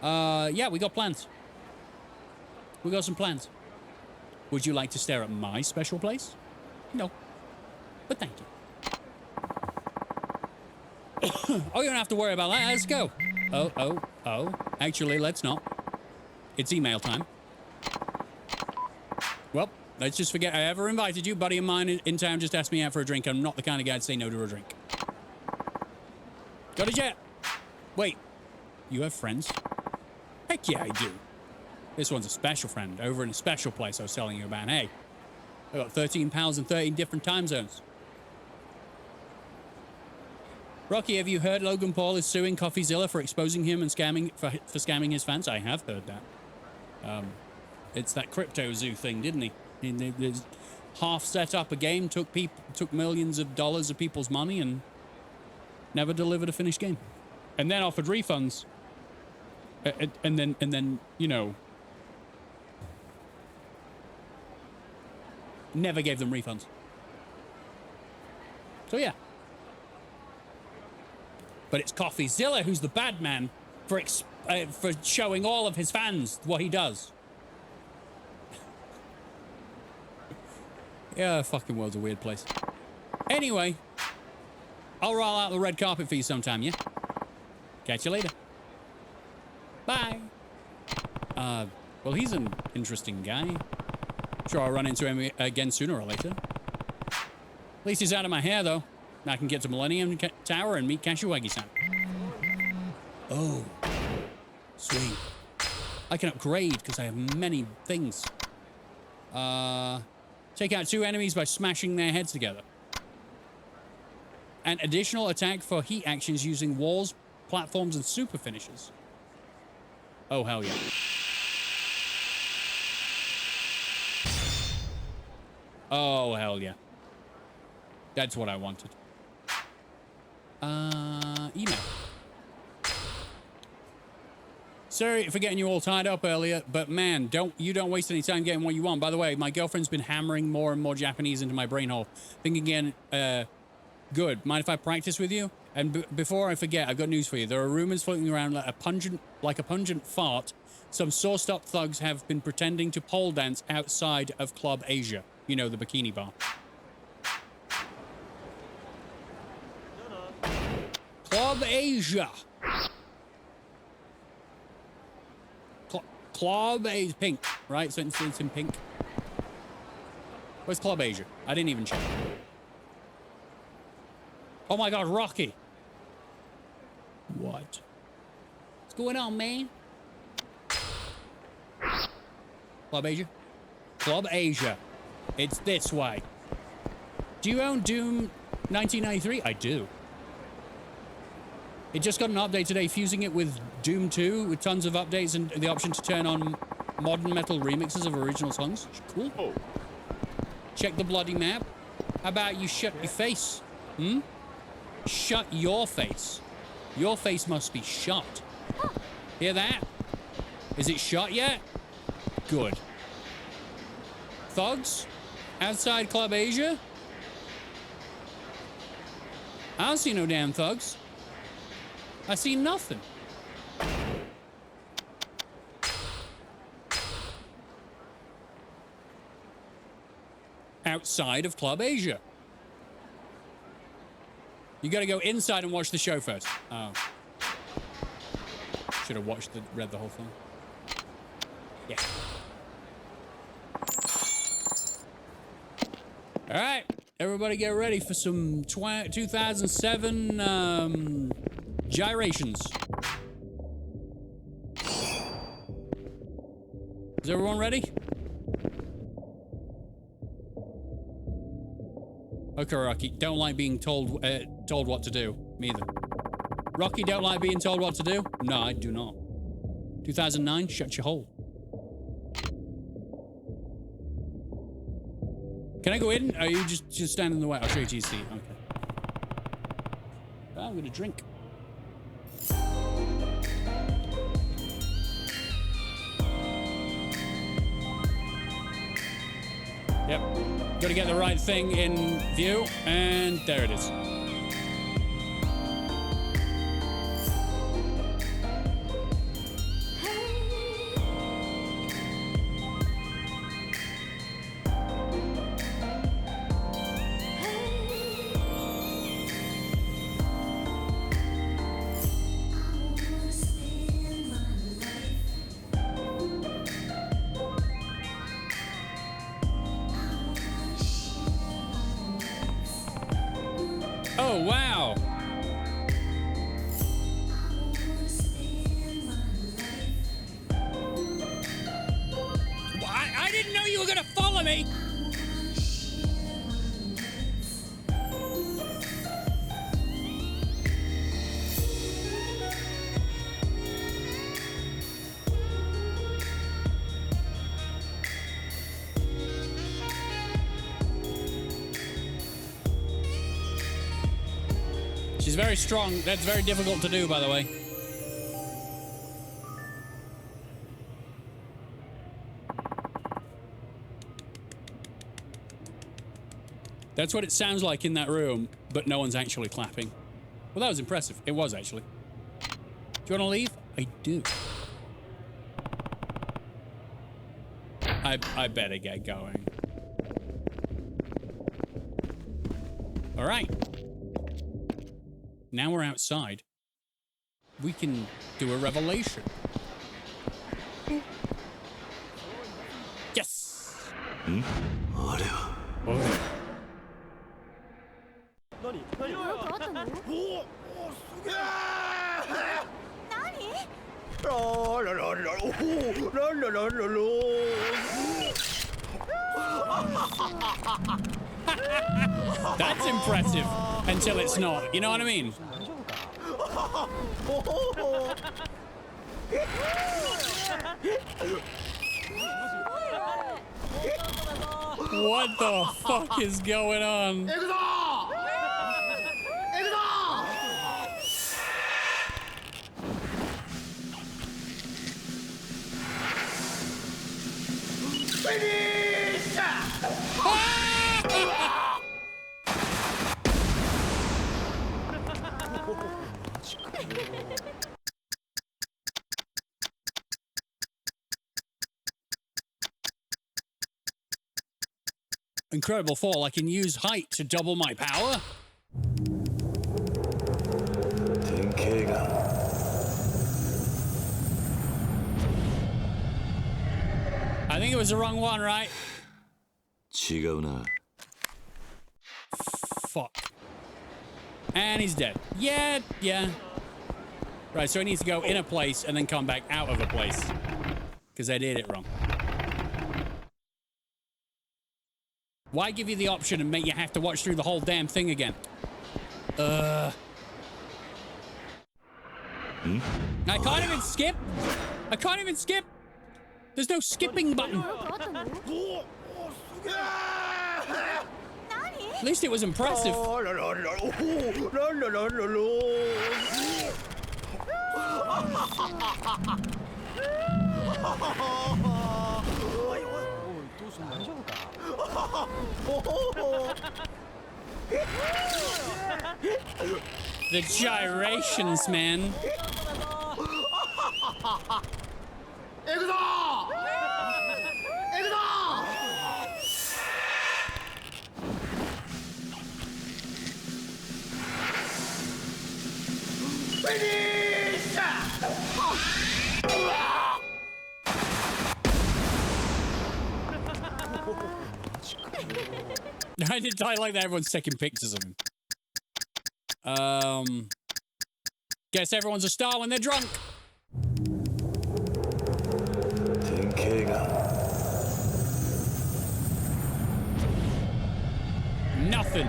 Yeah, we got plans. We got some plans. Would you like to stare at my special place? No. But thank you. Oh, you don't have to worry about that. Let's go. Oh. Actually, let's not. It's email time. Well, let's just forget I ever invited you. Buddy of mine in town just asked me out for a drink. I'm not the kind of guy to say no to a drink. Got a jet. Wait, you have friends? Heck yeah, I do. This one's a special friend over in a special place I was telling you about. Hey, I got 13 pals in 13 different time zones. Rocky, have you heard Logan Paul is suing CoffeeZilla for exposing him and scamming for scamming his fans? I have heard that. It's that crypto zoo thing, didn't he? He half set up a game, took millions of dollars of people's money, and never delivered a finished game, and then offered refunds. And then you know, never gave them refunds. So yeah. But it's CoffeeZilla who's the bad man for showing all of his fans what he does. Yeah, fucking world's a weird place. Anyway, I'll roll out the red carpet for you sometime, yeah? Catch you later. Bye. Well, he's an interesting guy. Sure, I'll run into him again sooner or later. At least he's out of my hair, though. Now I can get to Millennium Tower and meet Kashiwagi-san. Oh. Sweet. I can upgrade because I have many things. Take out 2 enemies by smashing their heads together. An additional attack for heat actions using walls, platforms, and super finishes. Oh, hell yeah. Oh, hell yeah. That's what I wanted. Email. Sorry for getting you all tied up earlier, but man, don't waste any time getting what you want. By the way, my girlfriend's been hammering more and more Japanese into my brain hole. Thinking again, good. Mind if I practice with you? And before I forget, I've got news for you. There are rumors floating around like a pungent fart. Some sauced-up thugs have been pretending to pole dance outside of Club Asia. You know, the bikini bar. Club Asia. Club Asia. Pink, right? So it's in pink. Where's Club Asia? I didn't even check. Oh my god, Rocky. What? What's going on, man? Club Asia? Club Asia. It's this way. Do you own Doom 1993? I do. It just got an update today, fusing it with Doom 2 with tons of updates and the option to turn on modern metal remixes of original songs. Cool. Oh. Check the bloody map. How about you shut your face? Hmm? Shut your face. Your face must be shut. Hear that? Is it shut yet? Good. Thugs? Outside Club Asia? I don't see no damn thugs. I see nothing. Outside of Club Asia. You gotta go inside and watch the show first. Oh. Should have read the whole thing. Yeah. All right, everybody get ready for some 2007 gyrations. Is everyone ready? Okay, Rocky, don't like being told what to do. Me either. Rocky, don't like being told what to do? No, I do not. 2009, shut your hole. Can I go in? Or are you just stand in the way? I'll show you to your seat. Okay. I'm gonna drink. Yep. Gotta get the right thing in view, and there it is. Oh, wow. I didn't know you were gonna follow me. She's very strong. That's very difficult to do, by the way. That's what it sounds like in that room, but no one's actually clapping. Well, that was impressive. It was, actually. Do you want to leave? I do. I better get going. All right. Now we're outside. We can do a revelation. Yes! Hmm? Oh. That's impressive until it's not. You know what I mean? What the fuck is going on? Incredible fall. I can use height to double my power. I think it was the wrong one, right? Fuck. And he's dead. Yeah. Right, so he needs to go in a place and then come back out of a place. Because I did it wrong. Why give you the option and make you have to watch through the whole damn thing again? I can't even skip. I can't even skip. There's no skipping button. At least it was impressive. The gyrations, man. I like that everyone's taking pictures of him. Guess everyone's a star when they're drunk. Nothing.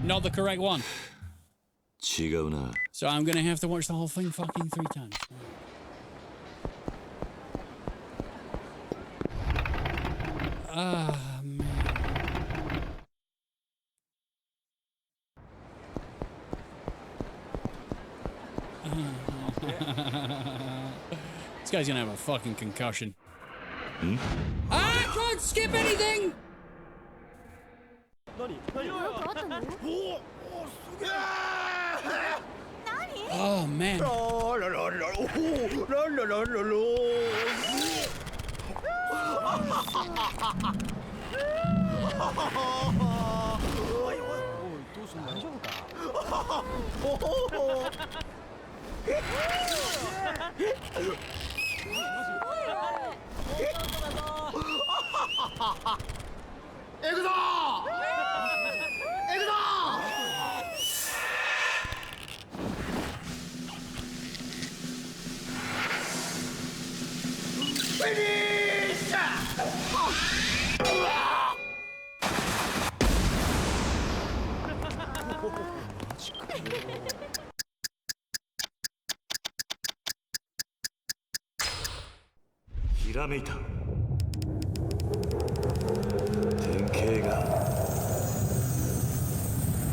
Not the correct one. So I'm gonna have to watch the whole thing fucking 3 times. Ah, man. This guy's gonna have a fucking concussion. I can't skip anything! Oh, man.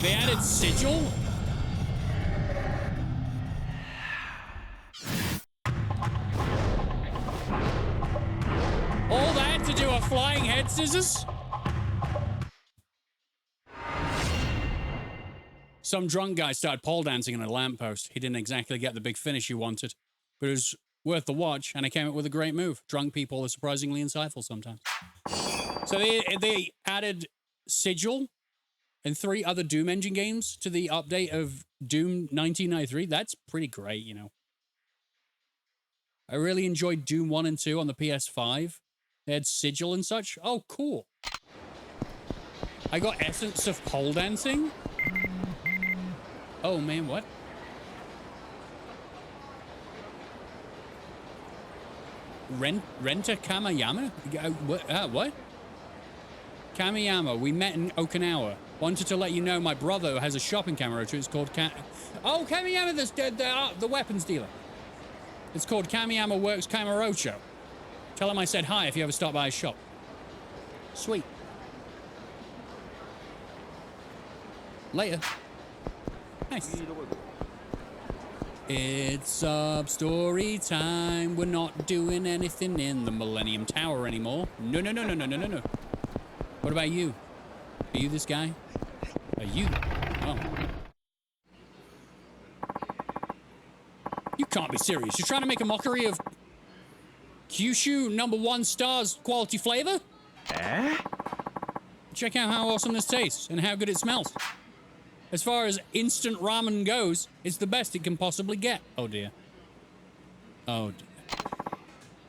They added sigil? All that to do a flying head scissors? Some drunk guy started pole dancing on a lamppost. He didn't exactly get the big finish he wanted, but it was worth the watch, and he came up with a great move. Drunk people are surprisingly insightful sometimes. So they added sigil and 3 other Doom engine games to the update of Doom 1993. That's pretty great, you know. I really enjoyed Doom 1 and 2 on the PS5. They had sigil and such. Oh, cool. I got Essence of Pole Dancing. Oh, man, what? Renta Kamayama? What? Kamiyama, we met in Okinawa. Wanted to let you know my brother has a shopping Kamurocho. It's called Oh, Kamiyama, the weapons dealer. It's called Kamiyama Works Kamurocho. Tell him I said hi if you ever stop by his shop. Sweet. Later. Nice. It's sub-story time. We're not doing anything in the Millennium Tower anymore. No. What about you? Are you this guy? Are you? Oh. You can't be serious. You're trying to make a mockery of Kyushu #1 stars quality flavor? Check out how awesome this tastes and how good it smells. As far as instant ramen goes, it's the best it can possibly get. Oh dear. Oh dear.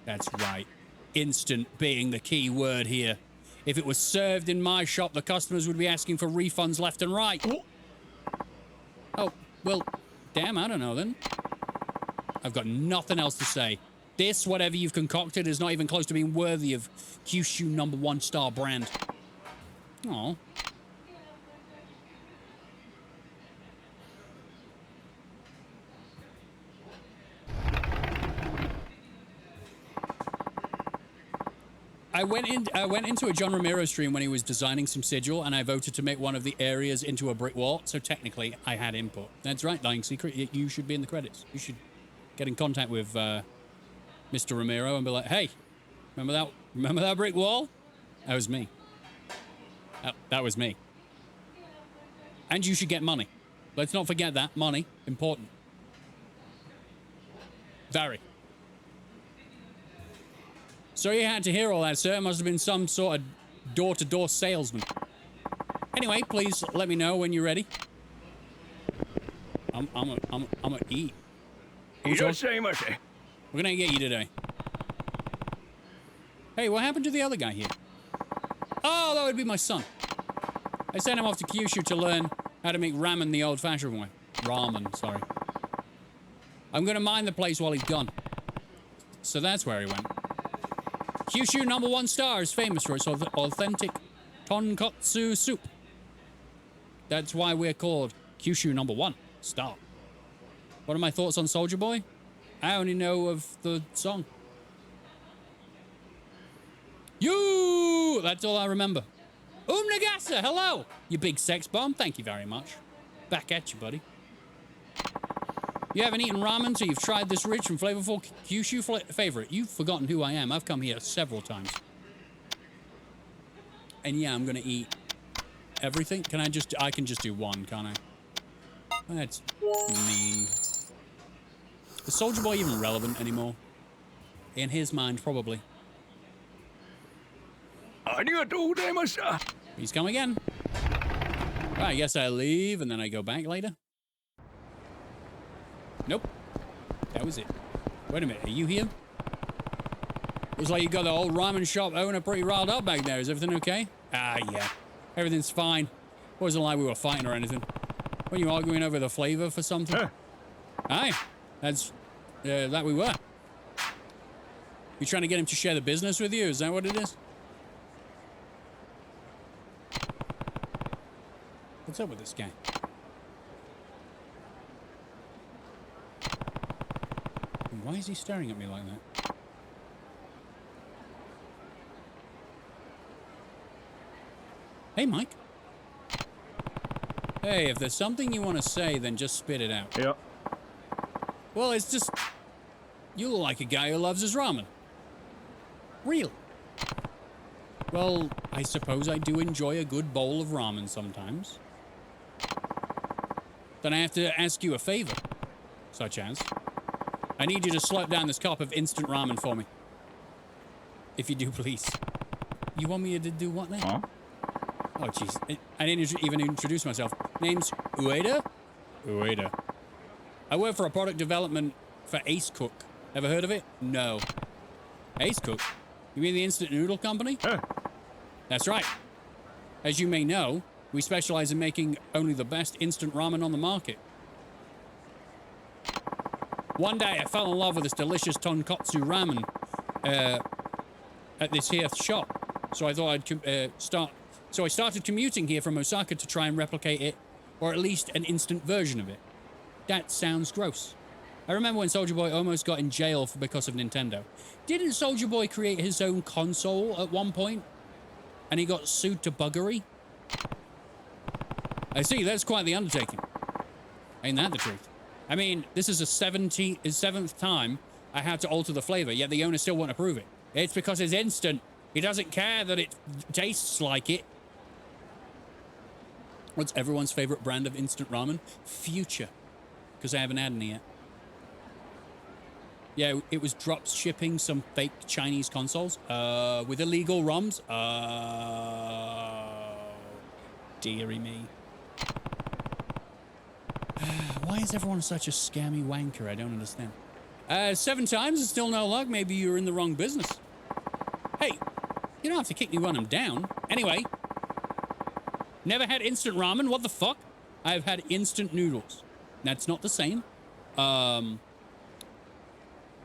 That's right. Instant being the key word here. If it was served in my shop, the customers would be asking for refunds left and right. Oh, well, damn, I don't know then. I've got nothing else to say. This, whatever you've concocted, is not even close to being worthy of Kyushu #1 star brand. Aw. I went into a John Romero stream when he was designing some sigil, and I voted to make one of the areas into a brick wall, so technically I had input. That's right, Dying Secret, you should be in the credits. You should get in contact with Mr. Romero and be like, hey, remember that brick wall? That was me. That was me. And you should get money. Let's not forget that. Money, important. Very. So you had to hear all that, sir. It must have been some sort of door-to-door salesman. Anyway, please let me know when you're ready. I'm gonna eat. We're gonna get you today. Hey, what happened to the other guy here? Oh, that would be my son. I sent him off to Kyushu to learn how to make ramen the old-fashioned way. Ramen, sorry. I'm gonna mine the place while he's gone. So that's where he went. Kyushu #1 star is famous for its authentic tonkotsu soup. That's why we're called Kyushu #1 star. What are my thoughts on Soldier Boy? I only know of the song. You! That's all I remember. Nagasa, hello! You big sex bomb, thank you very much. Back at you, buddy. You haven't eaten ramen, so you've tried this rich and flavorful Kyushu favorite. You've forgotten who I am. I've come here several times. And yeah, I'm gonna eat everything. I can just do one, can't I? That's mean. Is Soldier Boy even relevant anymore? In his mind, probably. He's come again. Right, I guess I leave and then I go back later. Nope. That was it. Wait a minute, are you here? Looks like you got the old ramen shop owner pretty riled up back there. Is everything okay? Ah, yeah. Everything's fine. It wasn't like we were fighting or anything. Were you arguing over the flavor for something? Aye. That's... that we were. You trying to get him to share the business with you? Is that what it is? What's up with this guy? Why is he staring at me like that? Hey, Mike. Hey, if there's something you want to say, then just spit it out. Yeah. Well, it's just... You look like a guy who loves his ramen. Real. Well, I suppose I do enjoy a good bowl of ramen sometimes. Then I have to ask you a favor. Such as... I need you to slurp down this cup of instant ramen for me. If you do, please. You want me to do what now? Huh? Oh, jeez. I didn't even introduce myself. Name's Ueda? Ueda. I work for a product development for Ace Cook. Ever heard of it? No. Ace Cook? You mean the instant noodle company? That's right. As you may know, we specialize in making only the best instant ramen on the market. One day I fell in love with this delicious tonkotsu ramen at this here shop. So I thought I'd start. So I started commuting here from Osaka to try and replicate it, or at least an instant version of it. That sounds gross. I remember when Soulja Boy almost got in jail because of Nintendo. Didn't Soulja Boy create his own console at one point? And he got sued to buggery? I see, that's quite the undertaking. Ain't that the truth? I mean, this is the 7th time I had to alter the flavor, yet the owner still won't approve it. It's because it's instant. He doesn't care that it tastes like it. What's everyone's favorite brand of instant ramen? Future. Because I haven't had any yet. Yeah, it was drop shipping some fake Chinese consoles with illegal ROMs. Dearie me. Why is everyone such a scammy wanker? I don't understand. 7 times and still no luck. Maybe you're in the wrong business. Hey, you don't have to kick me when I'm down. Anyway, never had instant ramen. What the fuck? I've had instant noodles. That's not the same.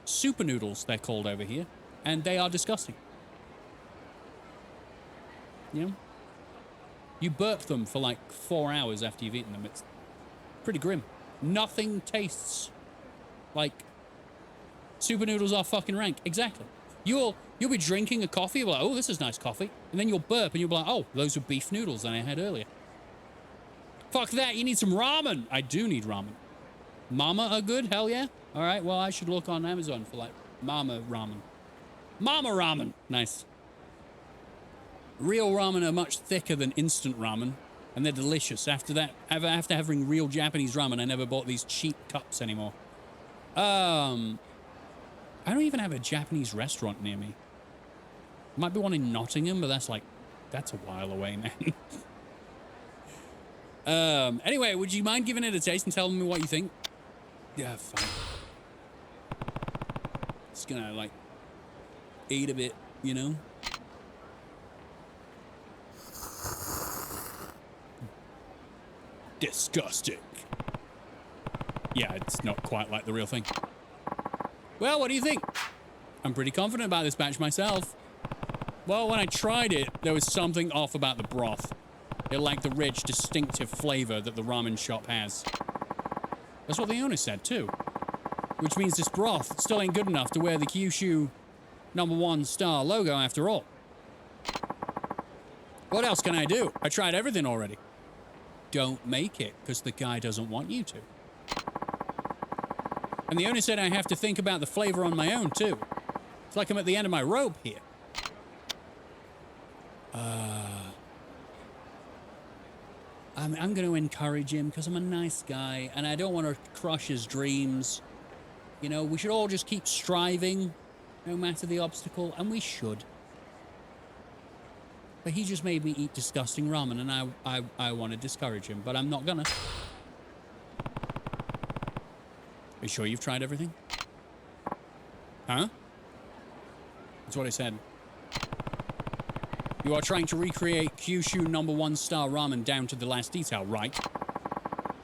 Super noodles, they're called over here. And they are disgusting. You know? You burp them for like 4 hours after you've eaten them. It's pretty grim. Nothing tastes like super noodles are fucking rank. Exactly. You'll be drinking a coffee, you'll be like, oh, this is nice coffee. And then you'll burp and you'll be like, oh, those were beef noodles that I had earlier. Fuck that, you need some ramen. I do need ramen. Mama are good? Hell yeah. All right, well, I should look on Amazon for like Mama ramen. Mama ramen. Nice. Real ramen are much thicker than instant ramen, and they're delicious. After that, after having real Japanese ramen, I never bought these cheap cups anymore. I don't even have a Japanese restaurant near me. Might be one in Nottingham, but that's a while away, man. Anyway, would you mind giving it a taste and telling me what you think? Yeah, fine. Just gonna, like, eat a bit, you know? Disgusting. Yeah, it's not quite like the real thing. Well, what do you think? I'm pretty confident about this batch myself. Well, when I tried it, there was something off about the broth. It lacked the rich, distinctive flavor that the ramen shop has. That's what the owner said, too. Which means this broth still ain't good enough to wear the Kyushu #1 star logo after all. What else can I do? I tried everything already. Don't make it, because the guy doesn't want you to. And the owner said I have to think about the flavor on my own, too. It's like I'm at the end of my rope here. I'm going to encourage him because I'm a nice guy and I don't want to crush his dreams. You know, we should all just keep striving no matter the obstacle, and we should. But he just made me eat disgusting ramen and I want to discourage him, but I'm not gonna. Are you sure you've tried everything? Huh? That's what I said. You are trying to recreate Kyushu #1 star ramen down to the last detail, right?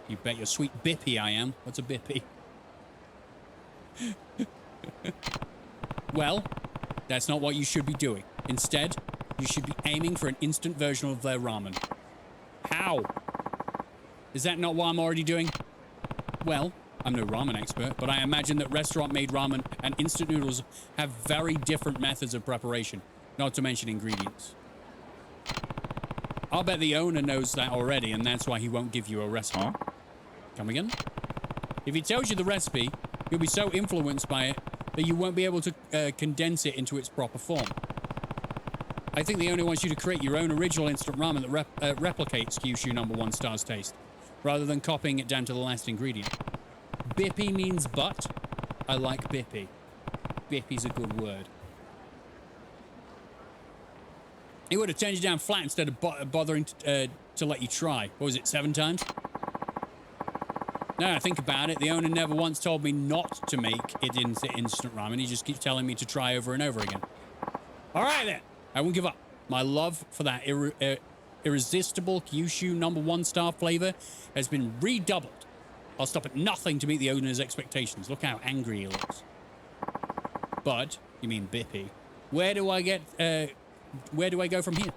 You bet your sweet bippy I am. What's a bippy? Well, that's not what you should be doing. Instead, you should be aiming for an instant version of their ramen. How? Is that not what I'm already doing? Well, I'm no ramen expert, but I imagine that restaurant-made ramen and instant noodles have very different methods of preparation, not to mention ingredients. I'll bet the owner knows that already, and that's why he won't give you a recipe. Huh? Come again? If he tells you the recipe, you'll be so influenced by it that you won't be able to condense it into its proper form. I think the owner wants you to create your own original instant ramen that replicates Kyushu #1 star's taste, rather than copying it down to the last ingredient. Bippy means butt. I like bippy. Bippy's a good word. He would have turned you down flat instead of bothering to let you try. What was it, 7 times? Now I think about it, the owner never once told me not to make it into instant ramen. He just keeps telling me to try over and over again. All right then, I won't give up. My love for that irresistible Kyushu #1 star flavor has been redoubled. I'll stop at nothing to meet the owner's expectations. Look how angry he looks. But You mean Bippy. Where do I go from here?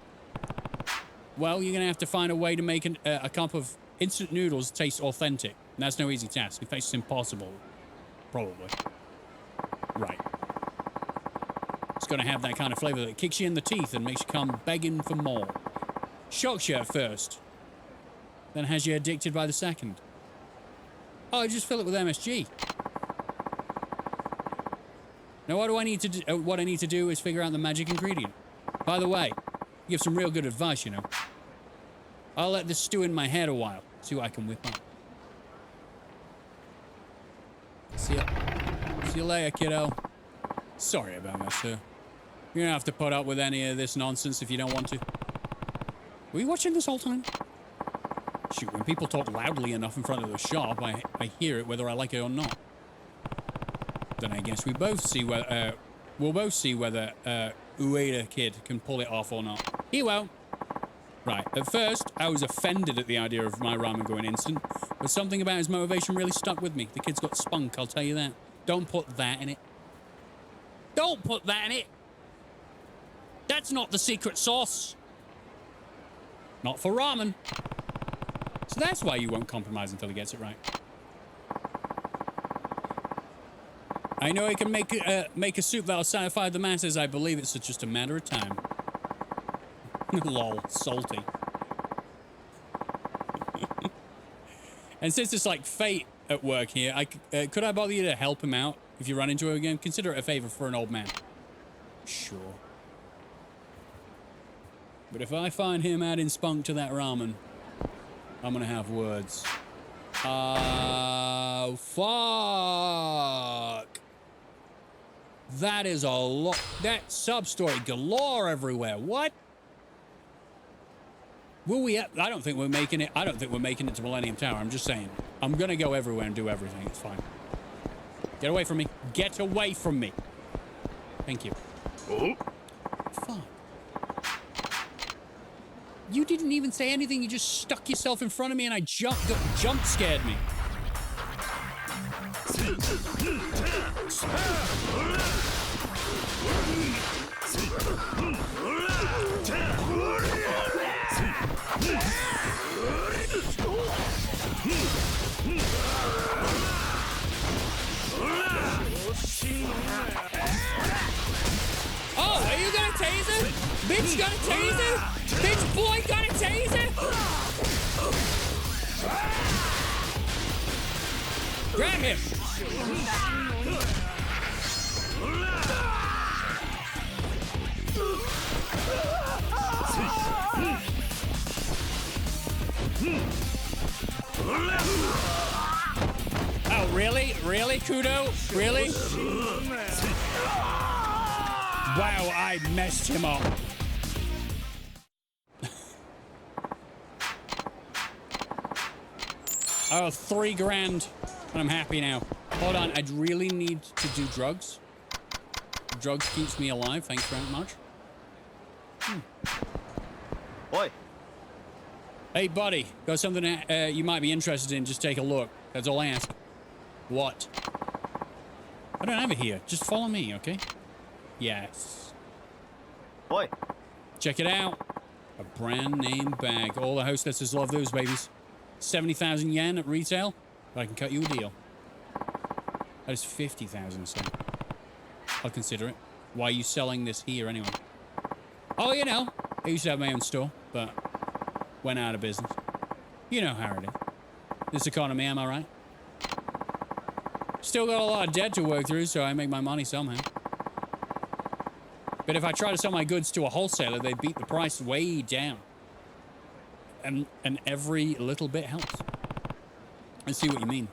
Well, you're going to have to find a way to make a cup of instant noodles taste authentic. And that's no easy task. In fact, it's impossible. Probably. Right. It's going to have that kind of flavor that kicks you in the teeth and makes you come begging for more. Shocks you at first. Then has you addicted by the second. Oh, I just fill it with MSG. Now, what I need to do is figure out the magic ingredient. By the way, you give some real good advice, you know. I'll let this stew in my head a while. See what I can whip up. See you later, kiddo. Sorry about that, sir. You're gonna have to put up with any of this nonsense if you don't want to. Were you watching this whole time? Shoot, when people talk loudly enough in front of the shop, I hear it whether I like it or not. Then I guess we'll both see whether Ueda Kid can pull it off or not. He won't. Right, at first, I was offended at the idea of my ramen going instant, but something about his motivation really stuck with me. The kid's got spunk, I'll tell you that. Don't put that in it. Don't put that in it! That's not the secret sauce. Not for ramen. So that's why you won't compromise until he gets it right. I know he can make a soup that'll satisfy the masses. I believe it's just a matter of time. Lol, salty. And since it's like fate at work here, could I bother you to help him out if you run into him again? Consider it a favor for an old man. Sure. But if I find him adding spunk to that ramen, I'm gonna have words. Oh, fuck. That is a lot. That sub-story galore everywhere. What? Will we? I don't think we're making it. I don't think we're making it to Millennium Tower. I'm just saying. I'm gonna go everywhere and do everything. It's fine. Get away from me. Get away from me. Thank you. Oh. Fuck. You didn't even say anything. You just stuck yourself in front of me and I jump scared me. Oh, are you gonna taser? Bitch gonna taser? Bitch boy gonna taser? Grab him! Oh, really? Really, Kudo? Really? Wow, I messed him up. Oh, $3 grand. And I'm happy now. Hold on, I'd really need to do drugs. Drugs keeps me alive, thanks very much. Oi. Hey, buddy. Got something you might be interested in. Just take a look. That's all I ask. What? I don't have it here. Just follow me, okay? Yes. Oi. Check it out. A brand name bag. All the hostesses love those babies. 70,000 yen at retail, but I can cut you a deal. That is 50,000, so I'll consider it. Why are you selling this here anyway? Oh, you know, I used to have my own store, but went out of business. You know how it is. This economy, am I right? Still got a lot of debt to work through, so I make my money somehow. But if I try to sell my goods to a wholesaler, they beat the price way down. And every little bit helps. I see what you mean.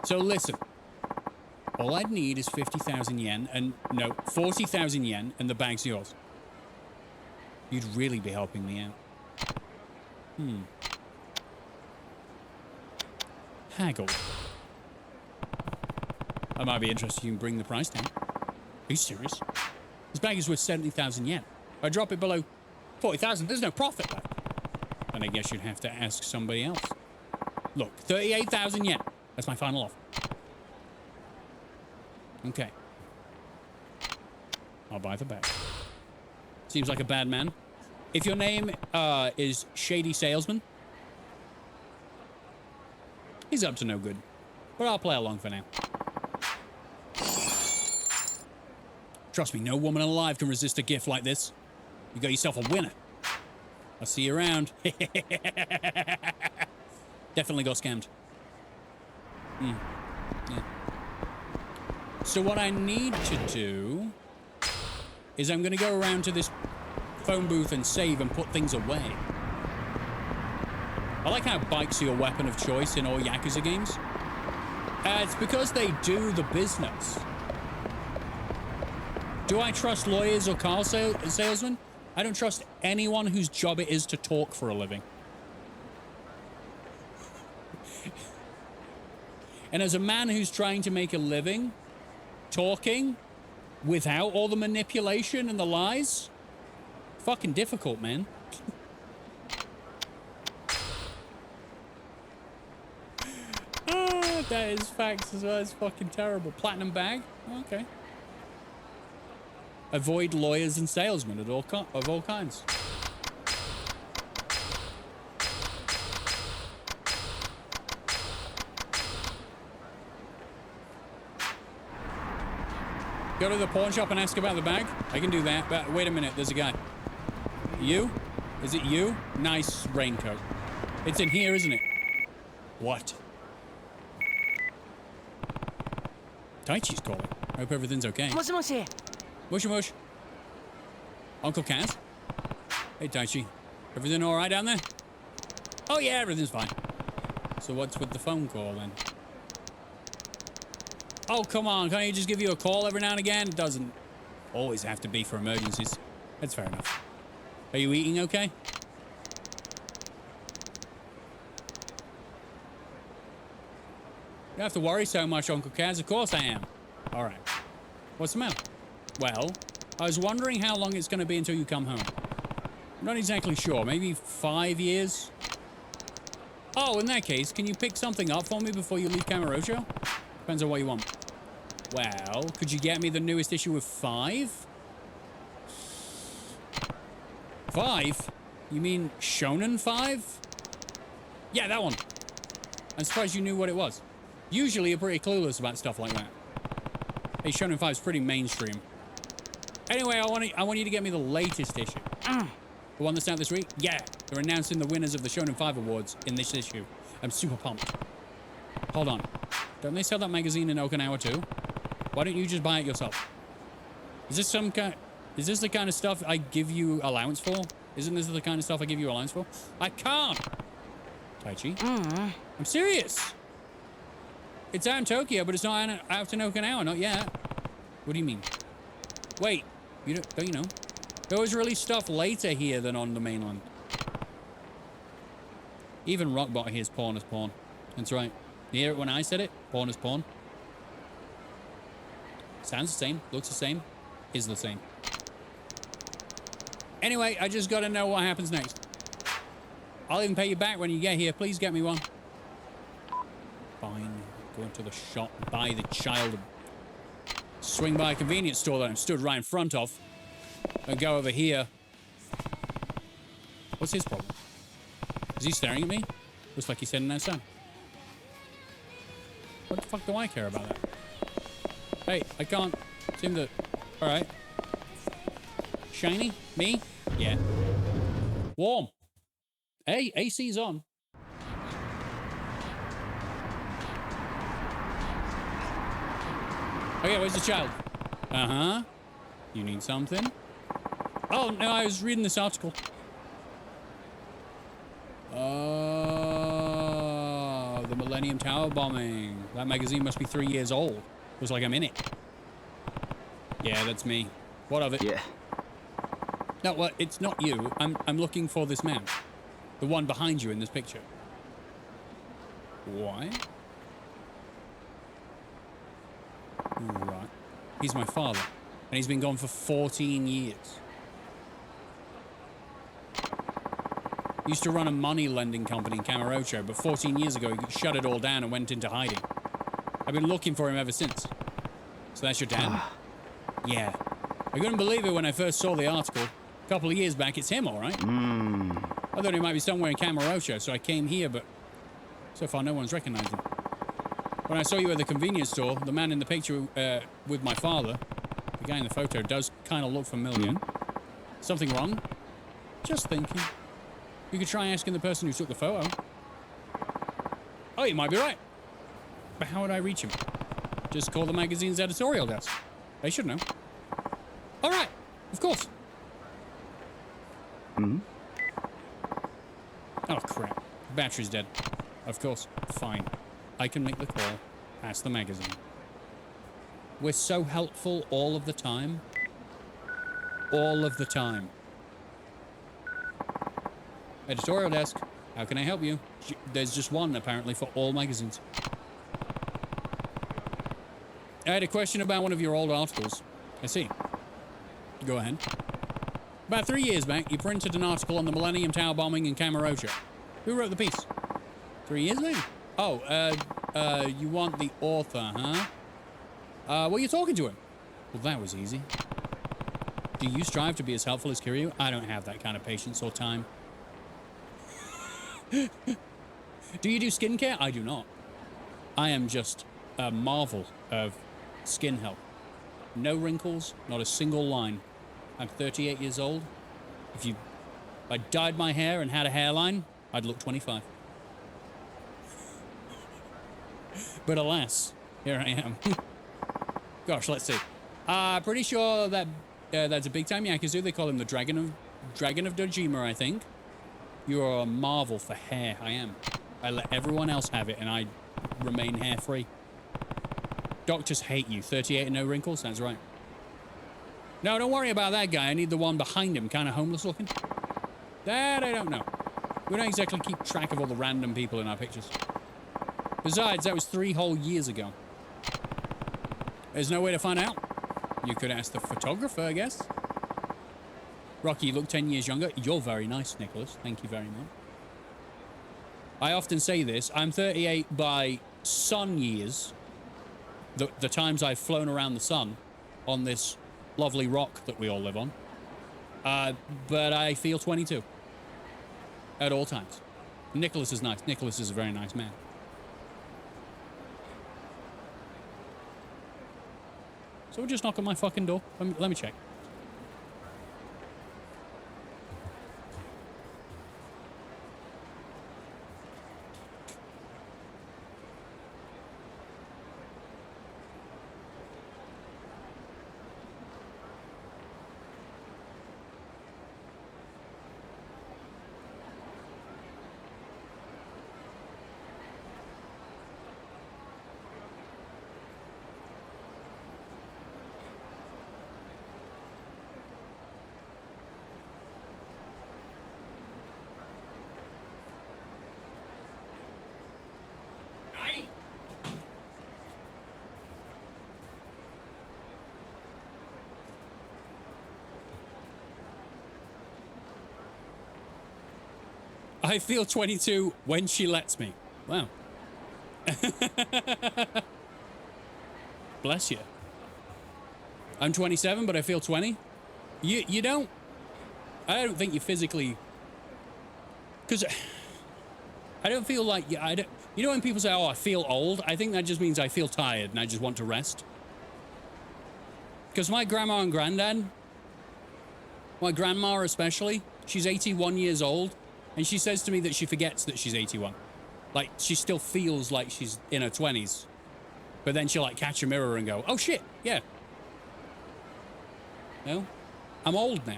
So listen. All I'd need is 50,000 yen and no, 40,000 yen and the bag's yours. You'd really be helping me out. Haggle. I might be interested. You can bring the price down. Are you serious? This bag is worth 70,000 yen. If I drop it below 40,000, there's no profit left. And I guess you'd have to ask somebody else. Look, 38,000 yen. That's my final offer. Okay. I'll buy the bag. Seems like a bad man. If your name is Shady Salesman, he's up to no good. But I'll play along for now. Trust me, no woman alive can resist a gift like this. You got yourself a winner. I'll see you around. Definitely got scammed. Yeah. So what I need to do is I'm going to go around to this phone booth and save and put things away. I like how bikes are your weapon of choice in all YAKUZA games. It's because they do the business. Do I trust lawyers or car salesmen? I don't trust anyone whose job it is to talk for a living. And as a man who's trying to make a living talking without all the manipulation and the lies, fucking difficult, man. That is facts as well. It's fucking terrible. Platinum bag? Okay. Avoid lawyers and salesmen of all kinds. Go to the pawn shop and ask about the bag? I can do that, but wait a minute, there's a guy. You? Is it you? Nice raincoat. It's in here, isn't it? What? Taichi's calling. Hope everything's okay. Moshi moshi. Mushy mush. Uncle Kaz? Hey, Taichi. Everything all right down there? Oh, yeah, everything's fine. So what's with the phone call, then? Oh, come on. Can't he just give you a call every now and again? It doesn't always have to be for emergencies. That's fair enough. Are you eating okay? You don't have to worry so much, Uncle Kaz. Of course I am. All right. What's the matter? Well, I was wondering how long it's going to be until you come home. I'm not exactly sure. Maybe 5 years? Oh, in that case, can you pick something up for me before you leave Kamurocho? Depends on what you want. Well, could you get me the newest issue of 5? 5? You mean Shonen 5? Yeah, that one. I'm surprised you knew what it was. Usually you're pretty clueless about stuff like that. Hey, Shonen 5 is pretty mainstream. Anyway, I want you to get me the latest issue. The one that's out this week? Yeah, they're announcing the winners of the Shonen 5 awards in this issue. I'm super pumped. Hold on. Don't they sell that magazine in Okinawa too? Why don't you just buy it yourself? Is this the kind of stuff I give you allowance for? Isn't this the kind of stuff I give you allowance for? I can't! Taichi? I'm serious! It's out in Tokyo, but it's not out in Okinawa, not yet. What do you mean? Wait, don't you know? They always release stuff later here than on the mainland. Even Rockbot hears porn as porn. That's right. You hear it when I said it? Porn is porn. Sounds the same, looks the same, is the same. Anyway, I just gotta know what happens next. I'll even pay you back when you get here. Please get me one. Fine. Go into the shop, buy the child. Swing by a convenience store that I'm stood right in front of. And go over here. What's his problem? Is he staring at me? Looks like he's heading outside. What the fuck do I care about that? Hey, I can't seem to... Alright. Shiny? Me? Yeah. Warm. Hey, AC's on. Okay, where's the child? Uh-huh. You need something? Oh, no, I was reading this article. Oh, the Millennium Tower bombing. That magazine must be 3 years old. Looks like I'm in it. Yeah, that's me. What of it? Yeah. No, well, it's not you. I'm looking for this man. The one behind you in this picture. Why? Right. He's my father. And he's been gone for 14 years. He used to run a money lending company in Kamurocho, but 14 years ago he shut it all down and went into hiding. I've been looking for him ever since. So that's your dad? Yeah. I I couldn't believe it when I first saw the article. A couple of years back, it's him, all right? I thought he might be somewhere in Camarocho, so I came here, but so far no one's recognized him. When I saw you at the convenience store, the man in the picture with my father, the guy in the photo, does kind of look familiar. Something wrong? Just thinking. You could try asking the person who took the photo. Oh, you might be right. But how would I reach him? Just call the magazine's editorial desk. They should know. All right, of course. Oh, crap. Battery's dead. Of course. Fine. I can make the call. Ask the magazine. We're so helpful all of the time. All of the time. Editorial desk. How can I help you? There's just one, apparently, for all magazines. I had a question about one of your old articles. I see. Go ahead. About 3 years back, you printed an article on the Millennium Tower bombing in Camarocho. Who wrote the piece? 3 years maybe? Oh, you want the author, huh? Were you talking to him? Well, that was easy. Do you strive to be as helpful as Kiryu? I don't have that kind of patience or time. Do you do skincare? I do not. I am just a marvel of skin health. No wrinkles, not a single line. I'm 38 years old. If I dyed my hair and had a hairline, I'd look 25. But alas, here I am. Gosh, let's see. Pretty sure that that's a big-time Yakuza. They call him the Dragon of Dojima, I think. You're a marvel for hair. I am. I let everyone else have it, and I remain hair-free. Doctors hate you. 38 and no wrinkles? That's right. No, don't worry about that guy. I need the one behind him, kind of homeless-looking. That I don't know. We don't exactly keep track of all the random people in our pictures. Besides, that was 3 whole years ago. There's no way to find out. You could ask the photographer, I guess. Rocky, you look 10 years younger. You're very nice, Nicholas. Thank you very much. I often say this. I'm 38 by sun years. The times I've flown around the sun on this lovely rock that we all live on. But I feel 22. At all times. Nicholas is nice. Nicholas is a very nice man. So we'll just knock on my fucking door. Let me check. I feel 22 when she lets me. Wow. Bless you. I'm 27, but I feel 20. You don't... I don't think you physically... Because... I don't feel like... I don't, you know when people say, oh, I feel old? I think that just means I feel tired and I just want to rest. Because my grandma and granddad... My grandma especially, she's 81 years old. And she says to me that she forgets that she's 81. Like, she still feels like she's in her 20s. But then she'll, like, catch a mirror and go, oh, shit, yeah. No? I'm old now.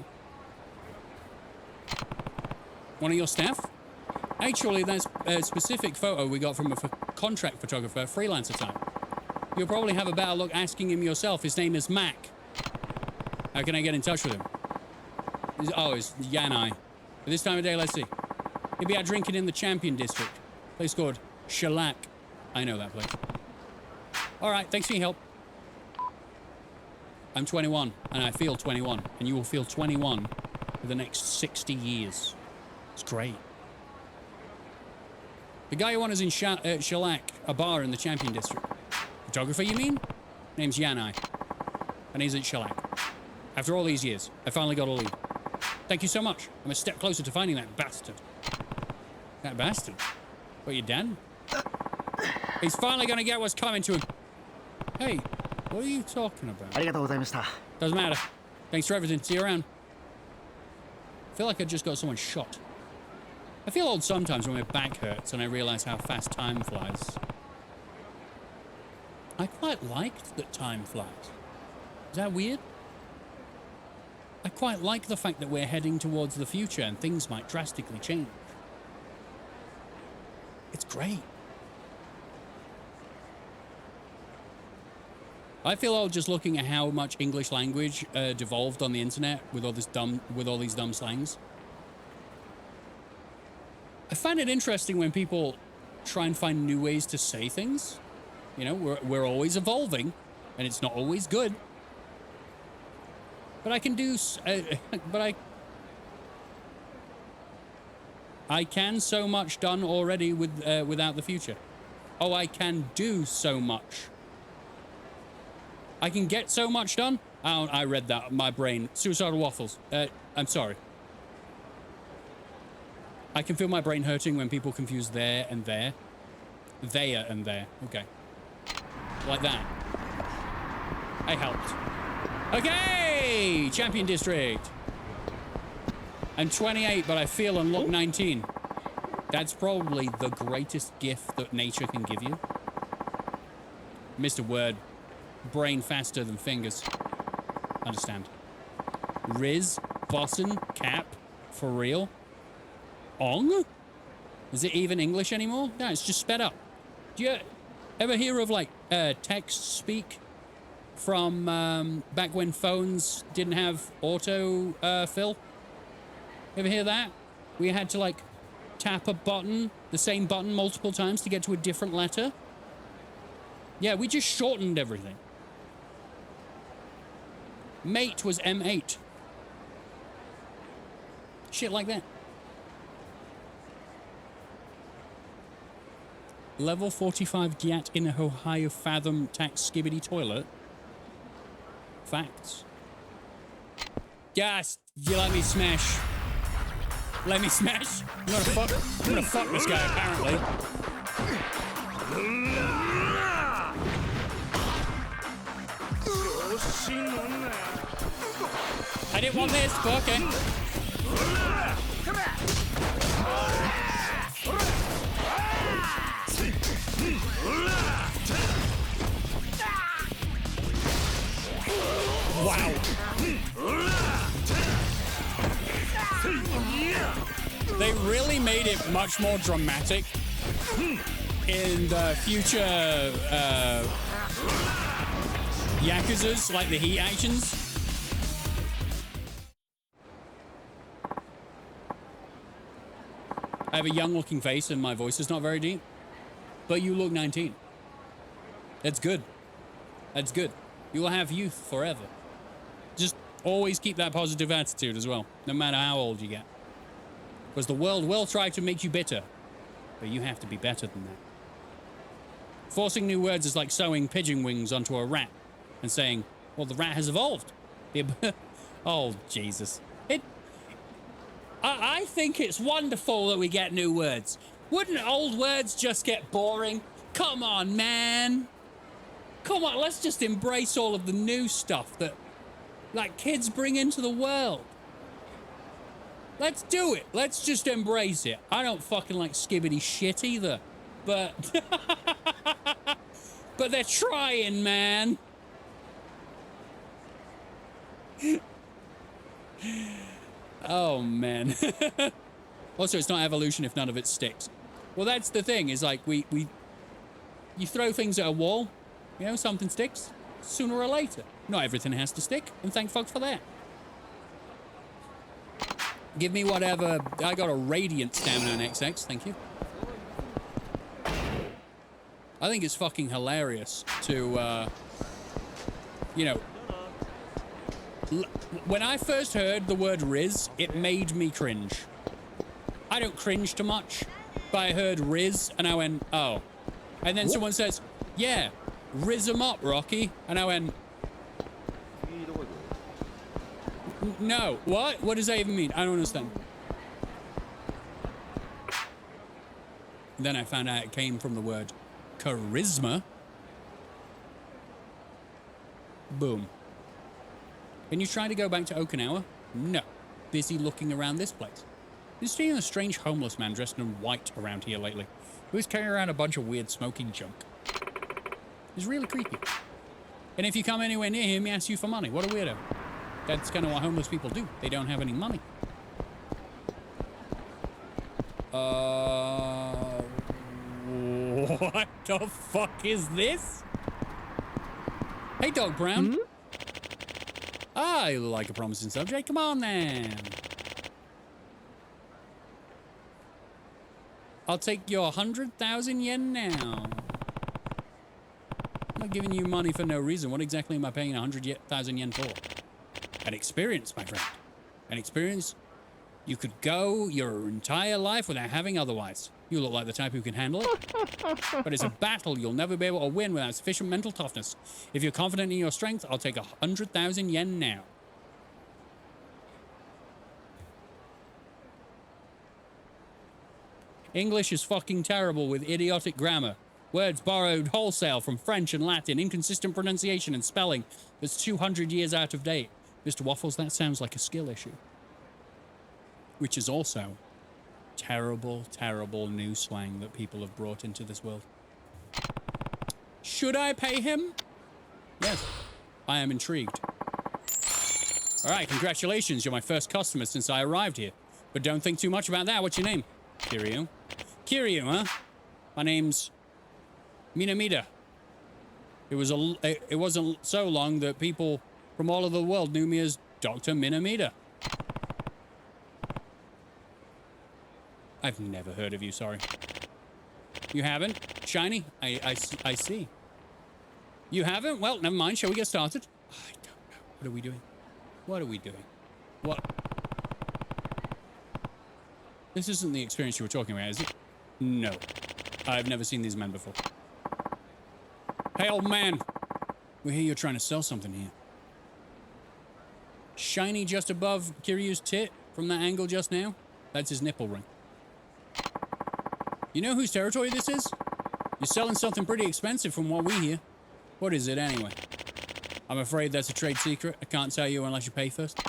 One of your staff? Actually, that's a specific photo we got from a contract photographer, freelancer type. You'll probably have a better look asking him yourself. His name is Mac. How can I get in touch with him? It's Yanai. At this time of day, let's see. He'll be out drinking in the Champion District. Place called Shellac. I know that place. All right, thanks for your help. I'm 21, and I feel 21. And you will feel 21 for the next 60 years. It's great. The guy you want is in Shellac, a bar in the Champion District. Photographer, you mean? Name's Yanai. And he's at Shellac. After all these years, I finally got a lead. Thank you so much. I'm a step closer to finding that bastard. That bastard? What, you done? He's finally gonna get what's coming to him. Hey, what are you talking about? Doesn't matter. Thanks for everything. See you around. I feel like I just got someone shot. I feel old sometimes when my back hurts and I realize how fast time flies. I quite liked that time flies. Is that weird? I quite like the fact that we're heading towards the future and things might drastically change. It's great. I feel old just looking at how much English language devolved on the internet with all these dumb slangs. I find it interesting when people try and find new ways to say things. You know, we're always evolving, and it's not always good. But I can do, I can so much done already with without the future. Oh, I can do so much. I can get so much done. Oh, I read that. My brain. Suicidal waffles. I'm sorry. I can feel my brain hurting when people confuse there and there. There and there. Okay. Like that. I helped. Okay! Champion District. I'm 28, but I feel and look 19. That's probably the greatest gift that nature can give you. Mr. Word. Brain faster than fingers. Understand. Riz, Boston, Cap, for real? Ong? Is it even English anymore? No, it's just sped up. Do you ever hear of like text speak from back when phones didn't have auto fill? Ever hear that? We had to like tap a button, the same button multiple times to get to a different letter? Yeah, we just shortened everything. Mate was M8. Shit like that. Level 45 Gyat in a Ohio Fathom tax skibbity toilet. Facts. Yes, you let me smash. Let me smash. I'm gonna fuck this guy apparently. I didn't want this, but okay. Wow. They really made it much more dramatic in the future Yakuzas, like the heat actions. I have a young looking face and my voice is not very deep, but you look 19. That's good. That's good. You will have youth forever. Just always keep that positive attitude as well, no matter how old you get. Because the world will try to make you bitter, but you have to be better than that. Forcing new words is like sewing pigeon wings onto a rat and saying, well, the rat has evolved. Oh, Jesus. I think it's wonderful that we get new words. Wouldn't old words just get boring? Come on, man. Come on, let's just embrace all of the new stuff that, like, kids bring into the world. Let's do it. Let's just embrace it. I don't fucking like skibbity shit either. But... but they're trying, man. Oh, man. Also, it's not evolution if none of it sticks. Well, that's the thing, is like, you throw things at a wall, you know, something sticks sooner or later. Not everything has to stick, and thank fuck for that. Give me whatever. I got a radiant stamina on XX, thank you. I think it's fucking hilarious to, you know, when I first heard the word Riz, it made me cringe. I don't cringe too much, but I heard Riz and I went, oh. And then someone says, yeah, Riz 'em up, Rocky. And I went, No. What? What does that even mean? I don't understand. Then I found out it came from the word charisma. Boom. Can you try to go back to Okinawa? No. Busy looking around this place. There's been a strange homeless man dressed in white around here lately, who's carrying around a bunch of weird smoking junk. It's really creepy. And if you come anywhere near him, he asks you for money. What a weirdo. That's kind of what homeless people do. They don't have any money. What the fuck is this? Hey, Dog Brown. I look like a promising subject. Come on, then. I'll take your 100,000 yen now. I'm not giving you money for no reason. What exactly am I paying 100,000 yen for? An experience, my friend. An experience you could go your entire life without having otherwise. You look like the type who can handle it. But it's a battle you'll never be able to win without sufficient mental toughness. If you're confident in your strength, I'll take 100,000 yen now. English is fucking terrible with idiotic grammar. Words borrowed wholesale from French and Latin, inconsistent pronunciation and spelling that's 200 years out of date. Mr. Waffles, that sounds like a skill issue. Which is also terrible, terrible new slang that people have brought into this world. Should I pay him? Yes, I am intrigued. All right, congratulations. You're my first customer since I arrived here. But don't think too much about that. What's your name? Kiryu. Kiryu, huh? My name's Minamida. It wasn't so long that people from all over the world knew me as Dr. Minamida. I've never heard of you, sorry. You haven't? Shiny? I see. You haven't? Well, never mind. Shall we get started? I don't know. What are we doing? What are we doing? What? This isn't the experience you were talking about, is it? No. I've never seen these men before. Hey, old man. We hear you're trying to sell something here. Shiny just above Kiryu's tit from that angle just now? That's his nipple ring. You know whose territory this is? You're selling something pretty expensive from what we hear. What is it anyway? I'm afraid that's a trade secret. I can't tell you unless you pay first.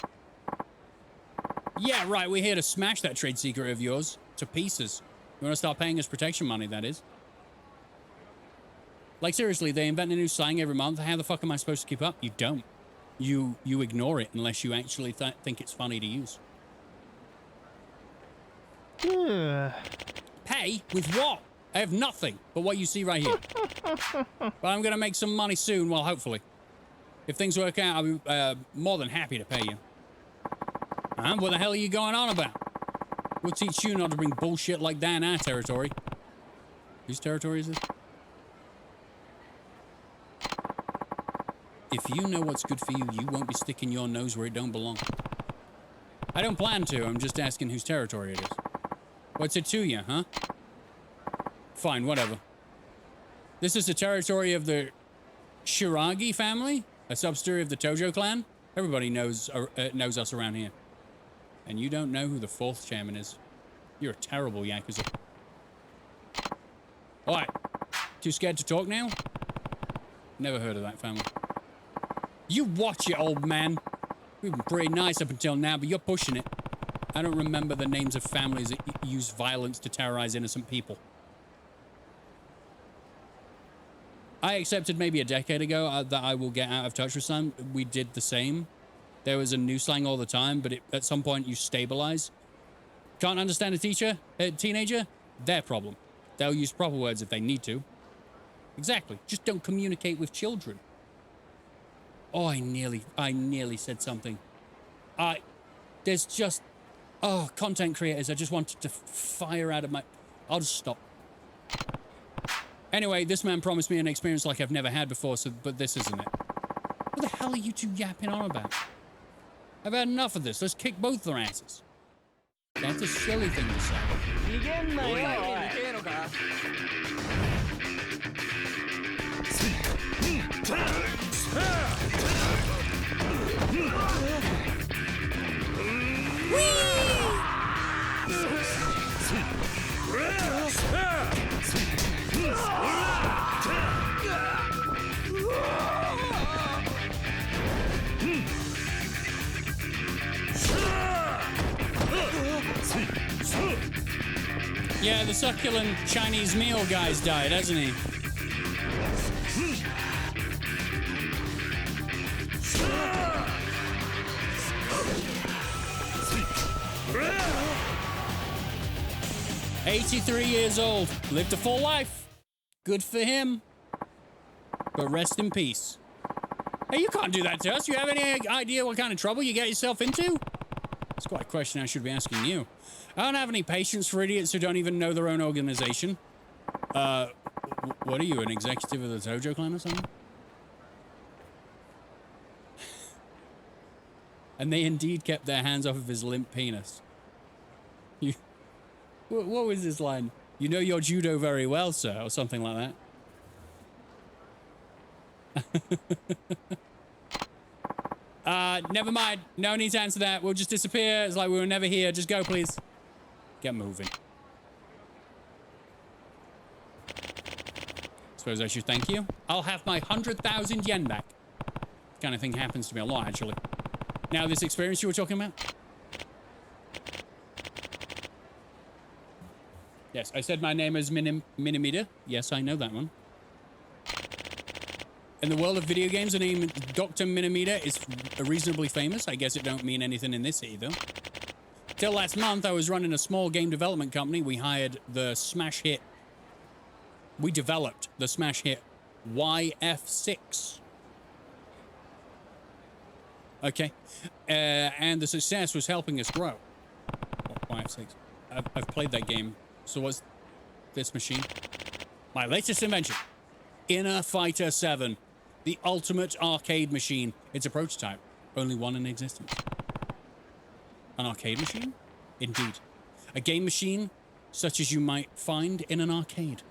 Yeah, right. We're here to smash that trade secret of yours to pieces. You want to start paying us protection money, that is. Like, seriously, they invent a new slang every month. How the fuck am I supposed to keep up? You don't. You ignore it unless you actually think it's funny to use. Pay? With what? I have nothing but what you see right here. But I'm going to make some money soon, well, hopefully. If things work out, I'll be more than happy to pay you. What the hell are you going on about? We'll teach you not to bring bullshit like that in our territory. Whose territory is this? If you know what's good for you, you won't be sticking your nose where it don't belong. I don't plan to. I'm just asking whose territory it is. What's it to you, huh? Fine, whatever. This is the territory of the Shiragi family, a subsidiary of the Tojo clan. Everybody knows us around here. And you don't know who the fourth chairman is. You're a terrible Yakuza. Alright. Too scared to talk now? Never heard of that family. You watch it, old man. We've been pretty nice up until now, but you're pushing it. I don't remember the names of families that use violence to terrorize innocent people. I accepted maybe a decade ago that I will get out of touch with some. We did the same. There was a new slang all the time, but at some point you stabilize. Can't understand a teenager? Their problem. They'll use proper words if they need to. Exactly. Just don't communicate with children. Oh, I nearly said something. There's just... Oh, content creators, I just wanted to fire out of my... I'll just stop. Anyway, this man promised me an experience like I've never had before, but this isn't it. What the hell are you two yapping on about? I've had enough of this. Let's kick both their asses. That's a silly thing to say. the succulent Chinese meal guy's died, hasn't he? 83 years old. Lived a full life. Good for him. But rest in peace. Hey, you can't do that to us. You have any idea what kind of trouble you get yourself into? It's quite a question I should be asking you. I don't have any patience for idiots who don't even know their own organization. What are you, an executive of the Tojo clan or something? And they indeed kept their hands off of his limp penis. You... What was this line? You know your judo very well, sir, or something like that. Never mind. No need to answer that. We'll just disappear. It's like we were never here. Just go, please. Get moving. Suppose I should thank you. I'll have my 100,000 yen back. This kind of thing happens to me a lot, actually. Now, this experience you were talking about? Yes, I said my name is Minamida. Yes, I know that one. In the world of video games, the name Dr. Minamida is reasonably famous. I guess it don't mean anything in this city, though. Till last month, I was running a small game development company. We hired the smash hit... We developed the smash hit YF6. Okay. And the success was helping us grow. YF6. I've played that game. So what's this machine? My latest invention. Inner Fighter 7. The ultimate arcade machine. It's a prototype. Only one in existence. An arcade machine? Indeed. A game machine such as you might find in an arcade.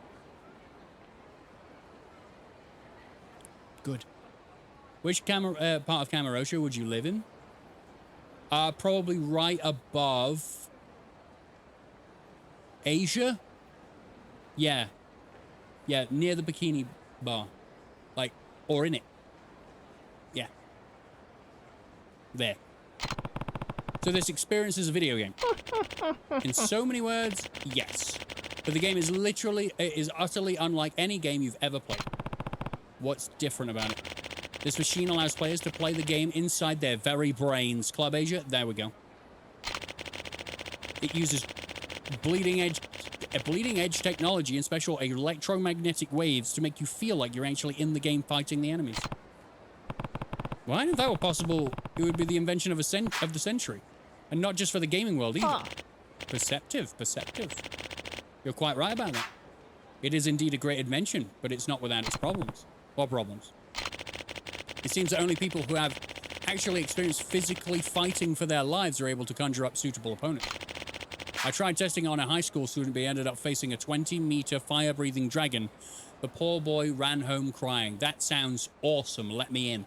Good. Which part of Kamurocho would you live in? Probably right above... Asia? Yeah. Yeah, near the bikini bar. Like, or in it. Yeah. There. So this experience is a video game. In so many words, yes. But the game is utterly unlike any game you've ever played. What's different about it? This machine allows players to play the game inside their very brains. Club Asia, there we go. It uses bleeding edge technology and special electromagnetic waves to make you feel like you're actually in the game fighting the enemies. Well, if that were possible, it would be the invention of the century. And not just for the gaming world either. Huh. Perceptive. You're quite right about that. It is indeed a great invention, but it's not without its problems. What problems? It seems that only people who have actually experienced physically fighting for their lives are able to conjure up suitable opponents. I tried testing on a high school student, but he ended up facing a 20-meter fire-breathing dragon. The poor boy ran home crying. That sounds awesome. Let me in.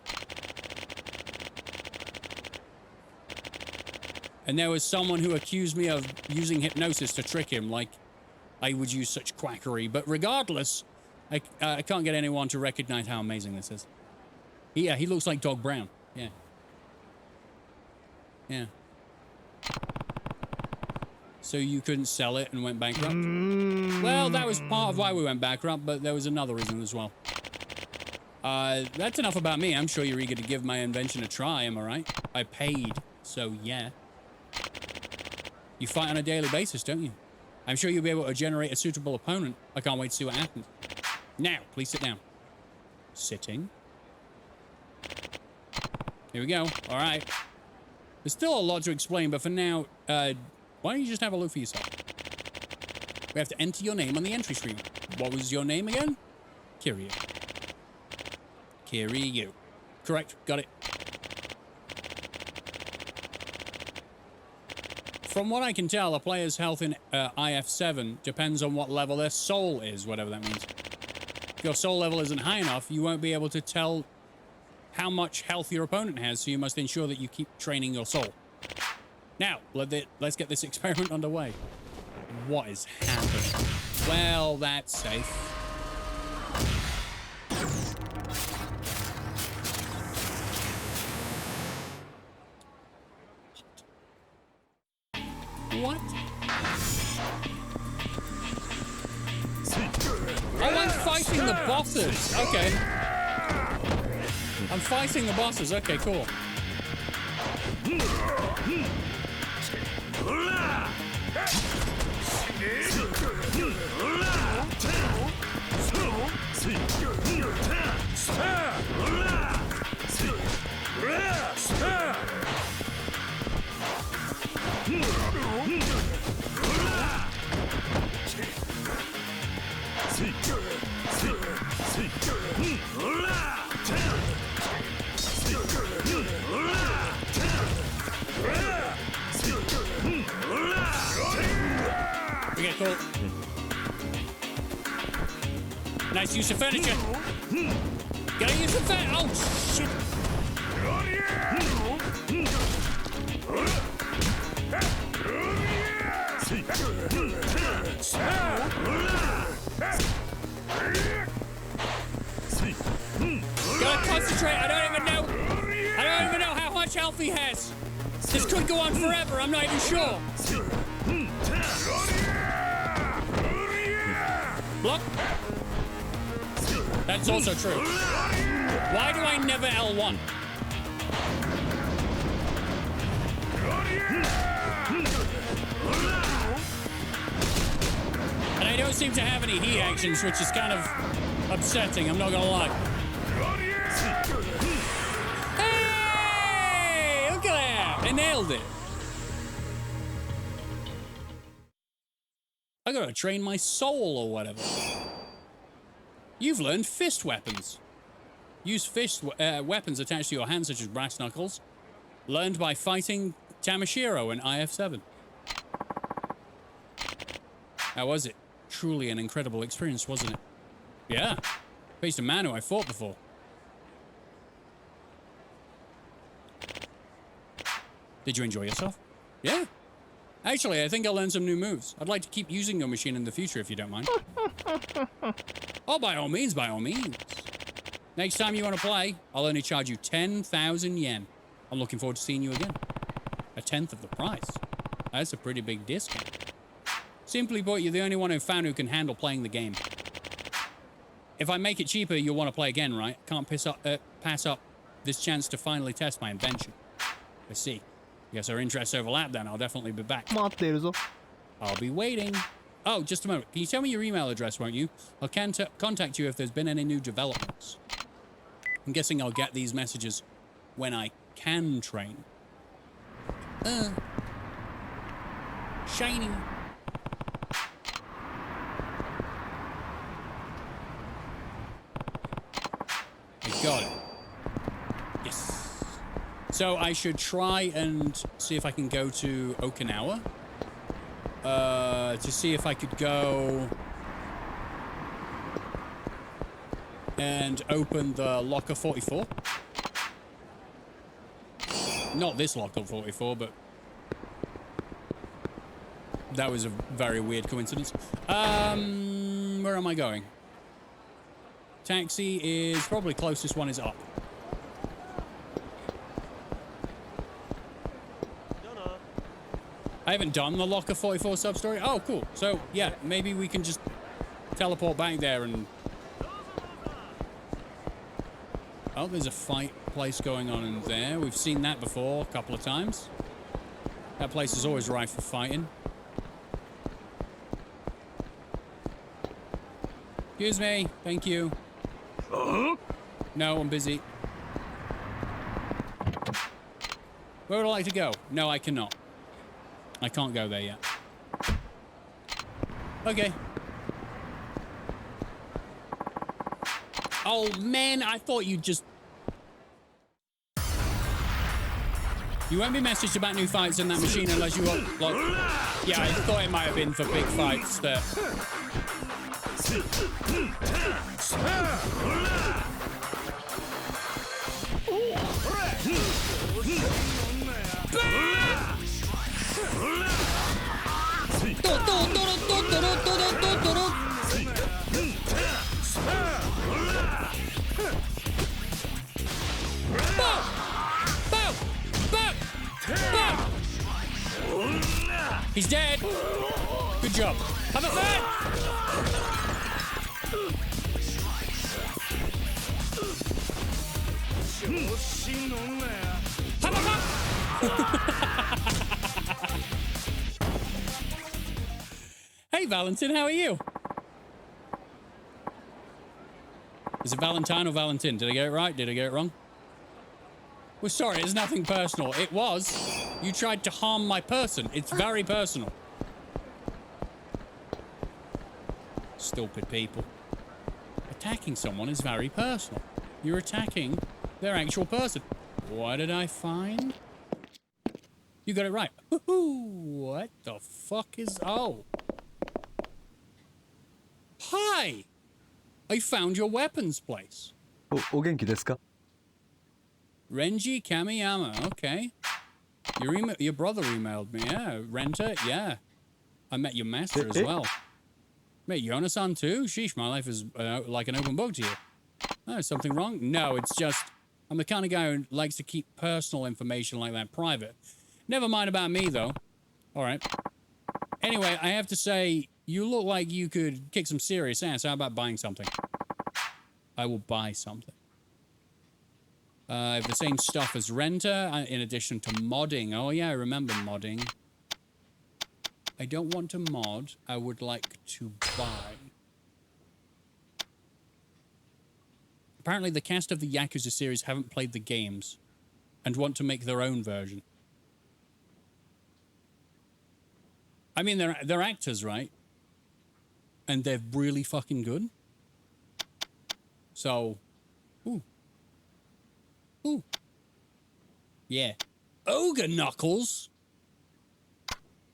And there was someone who accused me of using hypnosis to trick him, like I would use such quackery. But regardless, I can't get anyone to recognize how amazing this is. Yeah, he looks like Dog Brown. Yeah. Yeah. So you couldn't sell it and went bankrupt? Well, that was part of why we went bankrupt, but there was another reason as well. That's enough about me. I'm sure you're eager to give my invention a try, am I right? I paid, so yeah. You fight on a daily basis, don't you? I'm sure you'll be able to generate a suitable opponent. I can't wait to see what happens. Now, please sit down. Sitting. Here we go. All right. There's still a lot to explain, but for now, why don't you just have a look for yourself? We have to enter your name on the entry screen. What was your name again? Kiryu. Kiryu. Correct. Got it. From what I can tell, a player's health in IF7 depends on what level their soul is, whatever that means. If your soul level isn't high enough, you won't be able to tell how much health your opponent has, so you must ensure that you keep training your soul. Now, let's get this experiment underway. What is happening? Well, that's safe. What? fighting the bosses. Okay. I'm fighting the bosses. Okay, cool. Okay, cool. Nice use of furniture. Gotta use the furniture. Oh, shit. Gotta concentrate. I don't even know how much health he has. This could go on forever. I'm not even sure. Block. That's also true. Why do I never L1? And I don't seem to have any heat actions, which is kind of upsetting, I'm not gonna lie. Hey! Look at that! I nailed it. I gotta train my soul or whatever. You've learned fist weapons. Use fist weapons attached to your hands, such as brass knuckles. Learned by fighting Tamashiro in IF7. How was it? Truly an incredible experience, wasn't it? Yeah. Faced a man who I fought before. Did you enjoy yourself? Yeah. Actually, I think I'll learn some new moves. I'd like to keep using your machine in the future, if you don't mind. Oh, by all means, by all means. Next time you want to play, I'll only charge you 10,000 yen. I'm looking forward to seeing you again. A tenth of the price. That's a pretty big discount. Simply put, you're the only one I've found who can handle playing the game. If I make it cheaper, you'll want to play again, right? Can't pass up this chance to finally test my invention. I see. Guess our interests overlap then. I'll definitely be back. I'll be waiting. Oh, just a moment. Can you tell me your email address, won't you? I'll contact you if there's been any new developments. I'm guessing I'll get these messages when I can train. Shiny. I got it. Yes. So I should try and see if I can go to Okinawa. To see if I could go and open the locker 44. Not this locker 44, but that was a very weird coincidence. Where am I going? Taxi is probably closest one is up. I haven't done the Locker 44 sub-story. Oh, cool. So, yeah, maybe we can just teleport back there and... Oh, there's a fight place going on in there. We've seen that before a couple of times. That place is always rife for fighting. Excuse me. Thank you. No, I'm busy. Where would I like to go? No, I cannot. I can't go there yet. Okay. Oh, man, I thought you'd just... You won't be messaged about new fights in that machine unless you want, like... Yeah, I thought it might have been for big fights, but... He's dead. Good job. Have a fan. Hey, Valentin, how are you? Is it Valentine or Valentin? Did I get it right? Did I get it wrong? Well, sorry, it's nothing personal. It was. You tried to harm my person. It's very personal. Stupid people. Attacking someone is very personal. You're attacking their actual person. What did I find? You got it right. What the fuck is... Oh. Hi! I found your weapons place. お元気ですか? Renji Kamiyama, okay. Your brother emailed me, yeah. Renter, yeah. I met your master as well. Met Yonasan too? Sheesh, my life is like an open book to you. Oh, is something wrong? No, it's just... I'm the kind of guy who likes to keep personal information like that private. Never mind about me, though. Alright. Anyway, I have to say, you look like you could kick some serious ass. How about buying something? I will buy something. I have the same stuff as Renter, in addition to modding. Oh yeah, I remember modding. I don't want to mod. I would like to buy. Apparently the cast of the YAKUZA series haven't played the games and want to make their own version. I mean, they're actors, right? And they're really fucking good. So, ooh. Ooh. Yeah. Ogre Knuckles!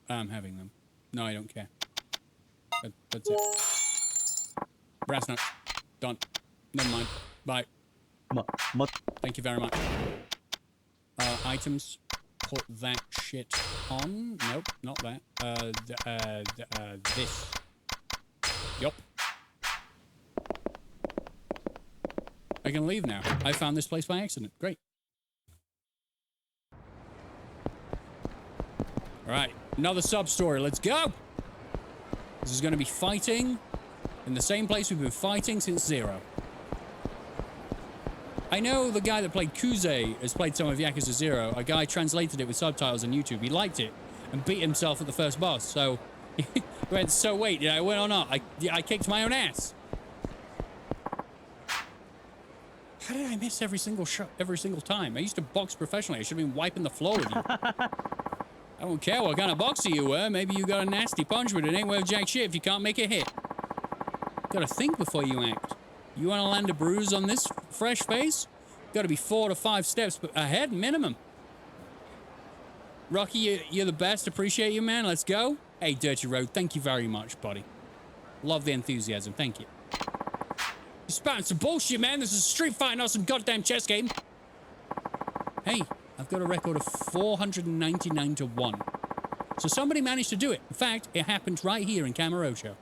I'm having them. No, I don't care. That's it. Brass nut. Done. Never mind. Bye. Thank you very much. Items. Put that shit on. Nope, not that. This. Yup. I can leave now. I found this place by accident. Great. Alright, another sub-story. Let's go! This is going to be fighting in the same place we've been fighting since Zero. I know the guy that played Kuze has played some of Yakuza 0. A guy translated it with subtitles on YouTube. He liked it and beat himself at the first boss. So, he went, so wait, did I win or not? I kicked my own ass. How did I miss every single shot every single time? I used to box professionally. I should have been wiping the floor with you. I don't care what kind of boxer you were. Maybe you got a nasty punch, but it ain't worth jack shit if you can't make a hit. Gotta think before you act. You want to land a bruise on this fresh face? Got to be 4 to 5 steps ahead, minimum. Rocky, you're the best. Appreciate you, man. Let's go. Hey, Dirty Road, thank you very much, buddy. Love the enthusiasm. Thank you. You're spouting some bullshit, man. This is a street fight, not some goddamn chess game. Hey, I've got a record of 499 to 1. So somebody managed to do it. In fact, it happened right here in Kamurocho.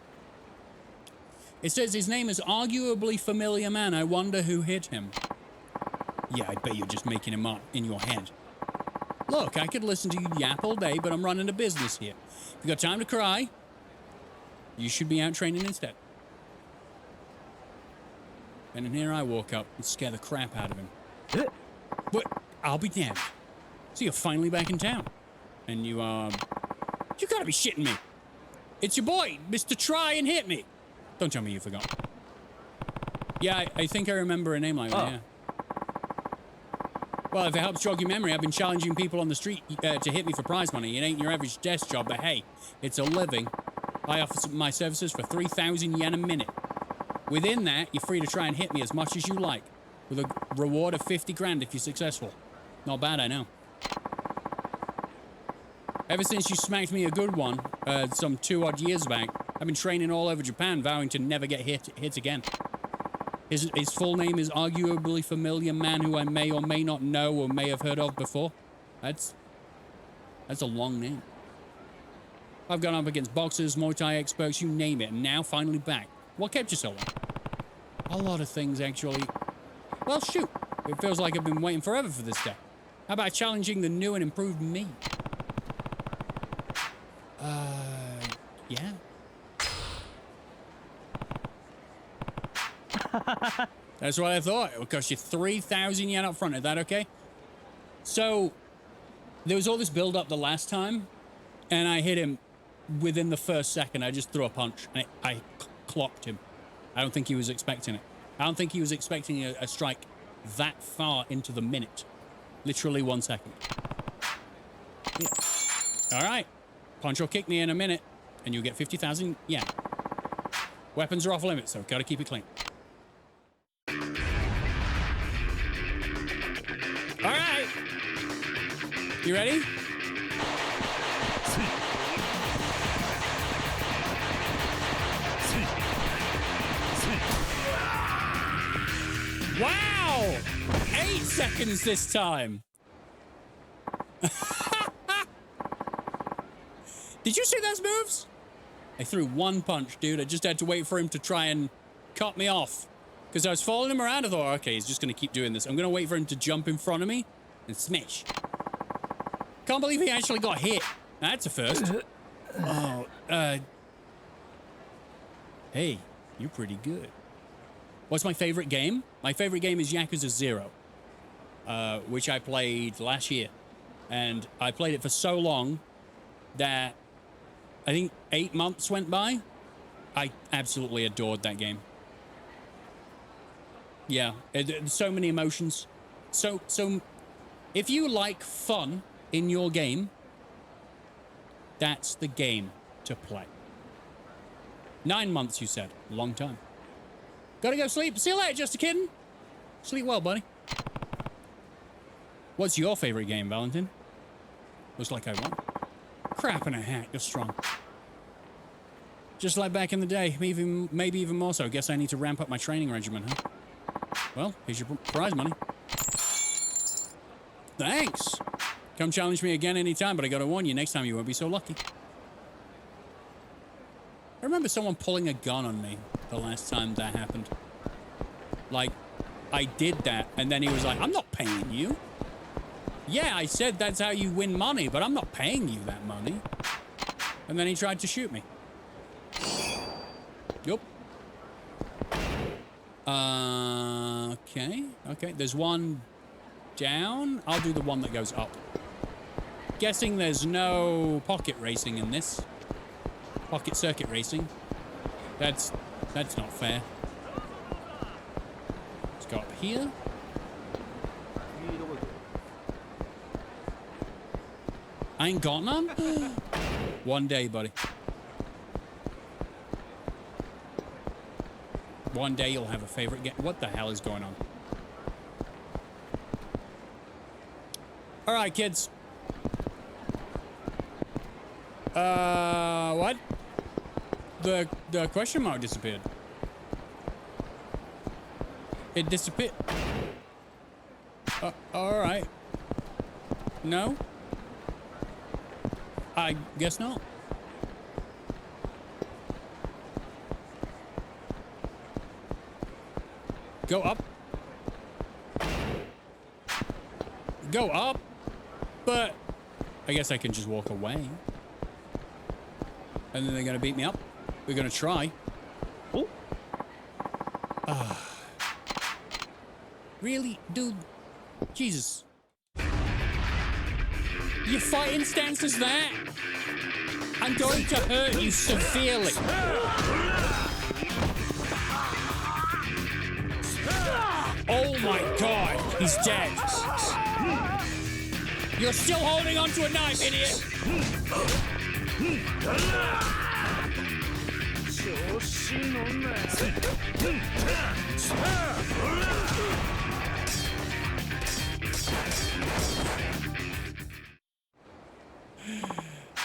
It says his name is arguably familiar man. I wonder who hit him. Yeah, I bet you're just making him up in your head. Look, I could listen to you yap all day, but I'm running a business here. If you got time to cry, you should be out training instead. And then here I walk up and scare the crap out of him. But I'll be damned. So you're finally back in town. And you gotta be shitting me. It's your boy, Mr. Try and Hit Me. Don't tell me you forgot. Yeah, I think I remember a name like that, yeah. Well, if it helps jog your memory, I've been challenging people on the street to hit me for prize money. It ain't your average desk job, but hey, it's a living. I offer my services for 3,000 yen a minute. Within that, you're free to try and hit me as much as you like, with a reward of 50 grand if you're successful. Not bad, I know. Ever since you smacked me a good one, some 2 odd years back, I've been training all over Japan, vowing to never get hit again. His full name is arguably familiar man who I may or may not know or may have heard of before. That's a long name. I've gone up against boxers, Muay Thai experts, you name it, and now finally back. What kept you so long? A lot of things, actually. Well, shoot. It feels like I've been waiting forever for this day. How about challenging the new and improved me? Yeah. That's what I thought. It would cost you 3,000 yen up front. Is that okay? So, there was all this build-up the last time, and I hit him within the first second. I just threw a punch, and I clocked him. I don't think he was expecting it. I don't think he was expecting a strike that far into the minute. Literally 1 second. Yeah. All right. Punch or kick me in a minute, and you'll get 50,000 yen. Weapons are off limits, so gotta keep it clean. All right. You ready? Wow! 8 seconds this time. Did you see those moves? I threw one punch, dude. I just had to wait for him to try and cut me off. Because I was following him around. I thought, okay, he's just going to keep doing this. I'm going to wait for him to jump in front of me and smash. Can't believe he actually got hit. That's a first. Oh, hey, you're pretty good. What's my favorite game? My favorite game is YAKUZA 0, which I played last year. And I played it for so long that I think 8 months went by. I absolutely adored that game. Yeah, so many emotions. So if you like fun in your game, that's the game to play. 9 months, you said. Long time. Gotta go sleep. See you later, just a kidding. Sleep well, buddy. What's your favorite game, Valentin? Looks like I won. Crap in a hat. You're strong. Just like back in the day. Maybe even more so. Guess I need to ramp up my training regimen, huh? Well, here's your prize money. Thanks. Come challenge me again anytime, but I gotta warn you, next time you won't be so lucky. I remember someone pulling a gun on me the last time that happened. Like, I did that, and then he was like, I'm not paying you. Yeah, I said that's how you win money, but I'm not paying you that money. And then he tried to shoot me. Yup. Okay. There's one down. I'll do the one that goes up. Guessing there's no pocket racing in this. Pocket circuit racing. That's not fair. Let's go up here. I ain't got none? One day, buddy. One day you'll have a favorite game. What the hell is going on? All right, kids. What? The question mark disappeared. It disappeared. All right. No? I guess not. Go up. Go up. But I guess I can just walk away. And then they're gonna beat me up. We're gonna try. Oh. Really? Dude. Jesus. Your fighting stance is that? I'm going to hurt you severely. Oh my god, he's dead. You're still holding onto a knife, idiot.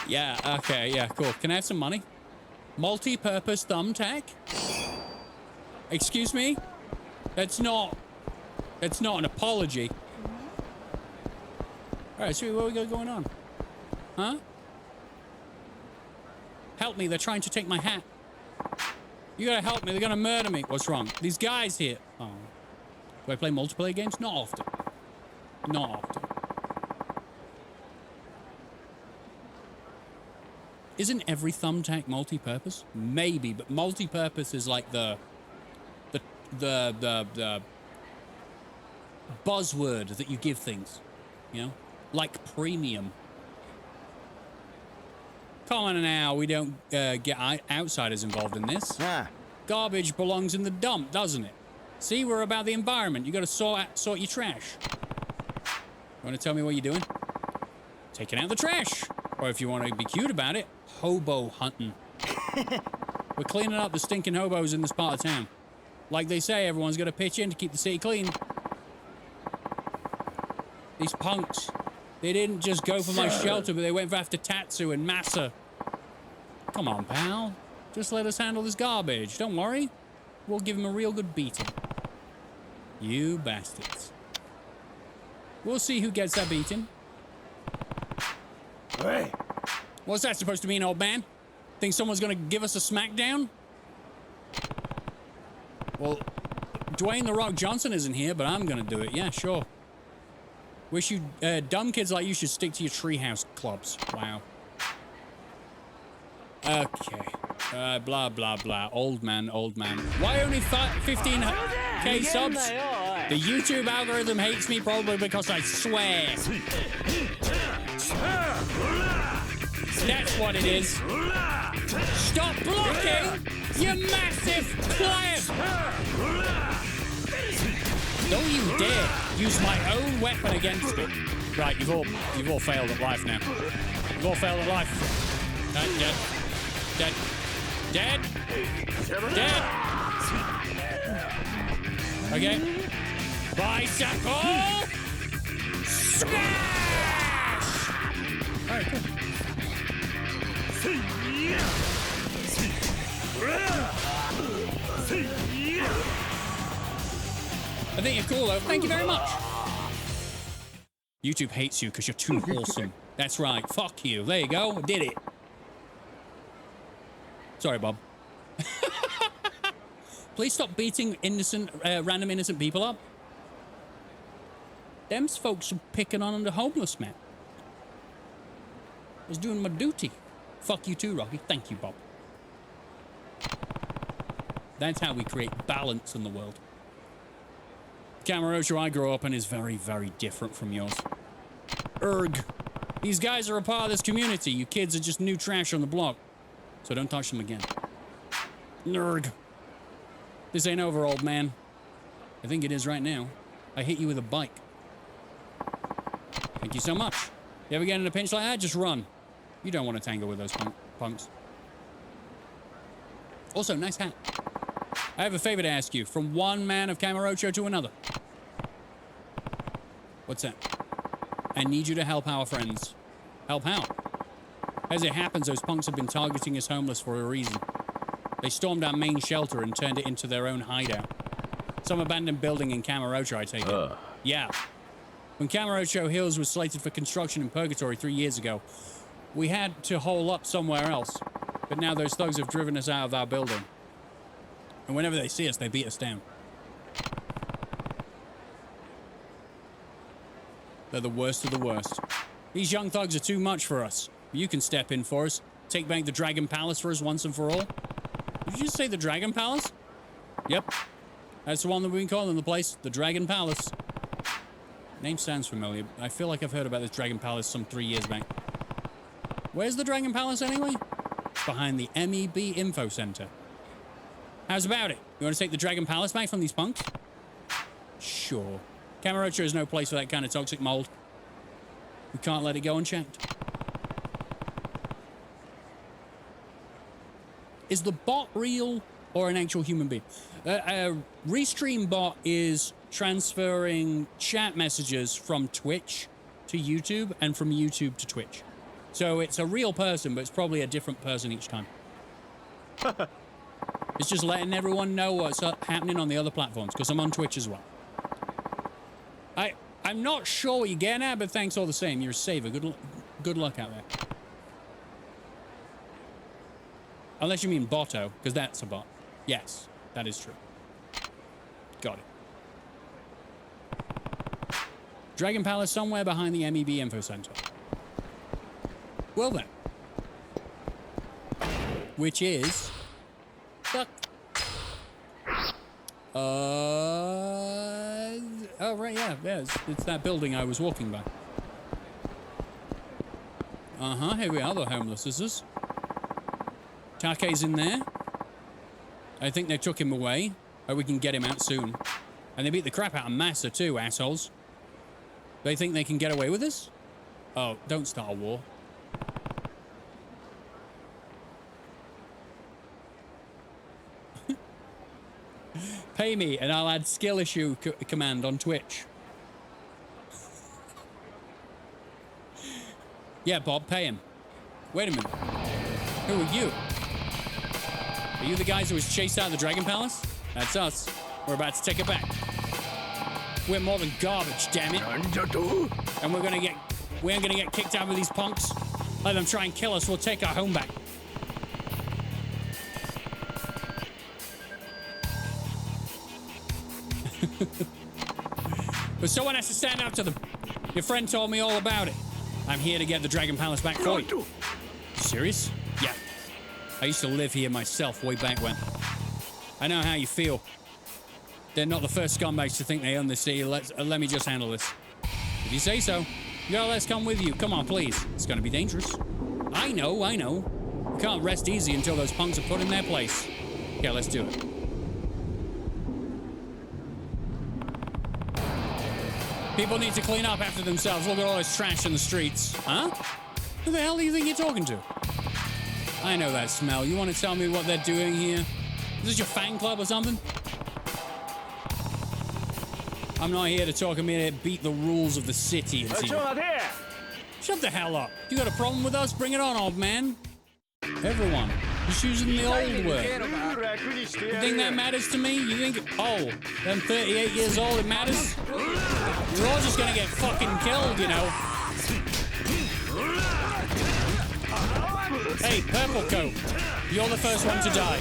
Yeah, okay, yeah, cool. Can I have some money? Multi-purpose thumbtack? Excuse me? That's not an apology. Alright, sweet, what we got going on? Huh? Help me, they're trying to take my hat. You gotta help me, they're gonna murder me. What's wrong? These guys here. Oh. Do I play multiplayer games? Not often. Not often. Isn't every thumbtack multi-purpose? Maybe, but multi-purpose is like the the buzzword that you give things, you know, like premium. Come on now, we don't get outsiders involved in this. Garbage belongs in the dump, doesn't it? See, we're about the environment. You got to sort your trash. You want to tell me what you're doing? Taking out the trash. Or if you want to be cute about it, hobo hunting. We're cleaning up the stinking hobos in this part of town. Like they say, everyone's got to pitch in to keep the city clean. These punks, they didn't just go for my shelter, but they went after Tatsu and Masa. Come on, pal. Just let us handle this garbage. Don't worry. We'll give him a real good beating. You bastards. We'll see who gets that beating. Hey. What's that supposed to mean, old man? Think someone's gonna give us a smackdown? Well, Dwayne The Rock Johnson isn't here, but I'm gonna do it. Yeah, sure. Wish you, dumb kids like you should stick to your treehouse clubs. Wow. Okay. Blah, blah, blah. Old man, old man. Why only 15k subs? The YouTube algorithm hates me probably because I swear. That's what it is. Stop blocking, you massive client! Don't you dare use my own weapon against me. Right, you've all failed at life now. You've all failed at life. Dead. Dead. Dead. Dead. Okay. Bicycle! Smash! Alright, cool. I think you're cool, though. Thank you very much. YouTube hates you because you're too wholesome. That's right. Fuck you. There you go. I did it. Sorry, Bob. Please stop beating random innocent people up. Them's folks are picking on the homeless man. I was doing my duty. Fuck you too, Rocky. Thank you, Bob. That's how we create balance in the world. Kamurocho I grew up in is very, very different from yours. Erg. These guys are a part of this community. You kids are just new trash on the block. So don't touch them again. Nerd. This ain't over, old man. I think it is right now. I hit you with a bike. Thank you so much. You ever get in a pinch like that, just run. You don't want to tangle with those punks. Also, nice hat. I have a favor to ask you, from one man of Kamurocho to another. What's that? I need you to help our friends. Help how? As it happens, those punks have been targeting us homeless for a reason. They stormed our main shelter and turned it into their own hideout. Some abandoned building in Kamurocho, I take it. Yeah. When Kamurocho Hills was slated for construction in Purgatory 3 years ago, we had to hole up somewhere else. But now those thugs have driven us out of our building. And whenever they see us, they beat us down. They're the worst of the worst. These young thugs are too much for us. You can step in for us. Take back the Dragon Palace for us once and for all. Did you just say the Dragon Palace? Yep. That's the one that we've been calling the place. The Dragon Palace. Name sounds familiar. I feel like I've heard about this Dragon Palace some 3 years back. Where's the Dragon Palace anyway? Behind the MEB Info Center. How's about it? You want to take the Dragon Palace back from these punks? Sure. Kamurocho is no place for that kind of toxic mold. We can't let it go unchecked. Is the bot real or an actual human being? A Restream bot is transferring chat messages from Twitch to YouTube and from YouTube to Twitch. So it's a real person, but it's probably a different person each time. It's just letting everyone know what's happening on the other platforms, because I'm on Twitch as well. I'm not sure what you're getting at, but thanks all the same. You're a saver. Good luck out there. Unless you mean Botto, because that's a bot. Yes, that is true. Got it. Dragon Palace somewhere behind the MEB Info Center. Well then. Which is... Fuck. Oh, right, yeah. It's that building I was walking by. Uh-huh, here we are, the homelesses. Take's in there. I think they took him away. But we can get him out soon. And they beat the crap out of Massa too, assholes. They think they can get away with this? Oh, don't start a war. Pay me and I'll add skill issue command on Twitch. Yeah, Bob, pay him. Wait a minute. Who are you? Are you the guys who was chased out of the Dragon Palace? That's us. We're about to take it back. We're more than garbage, damn it. And we ain't gonna get kicked out with these punks. Let them try and kill us, we'll take our home back. But someone has to stand up to them. Your friend told me all about it. I'm here to get the Dragon Palace back for you. You serious? Yeah. I used to live here myself way back when. I know how you feel. They're not the first scumbags to think they own the city. Let me just handle this. If you say so. Yo, let's come with you. Come on, please. It's gonna be dangerous. I know. We can't rest easy until those punks are put in their place. Yeah, let's do it. People need to clean up after themselves. Look at all this trash in the streets. Huh? Who the hell do you think you're talking to? I know that smell. You want to tell me what they're doing here? Is this your fan club or something? I'm not here to talk. I'm here to beat the rules of the city. Shut the hell up. You got a problem with us? Bring it on, old man. Everyone. Just using the old word. You think that matters to me? You think, oh, I'm 38 years old, it matters? You're all just gonna get fucking killed, you know. Hey, Purple Coat, you're the first one to die.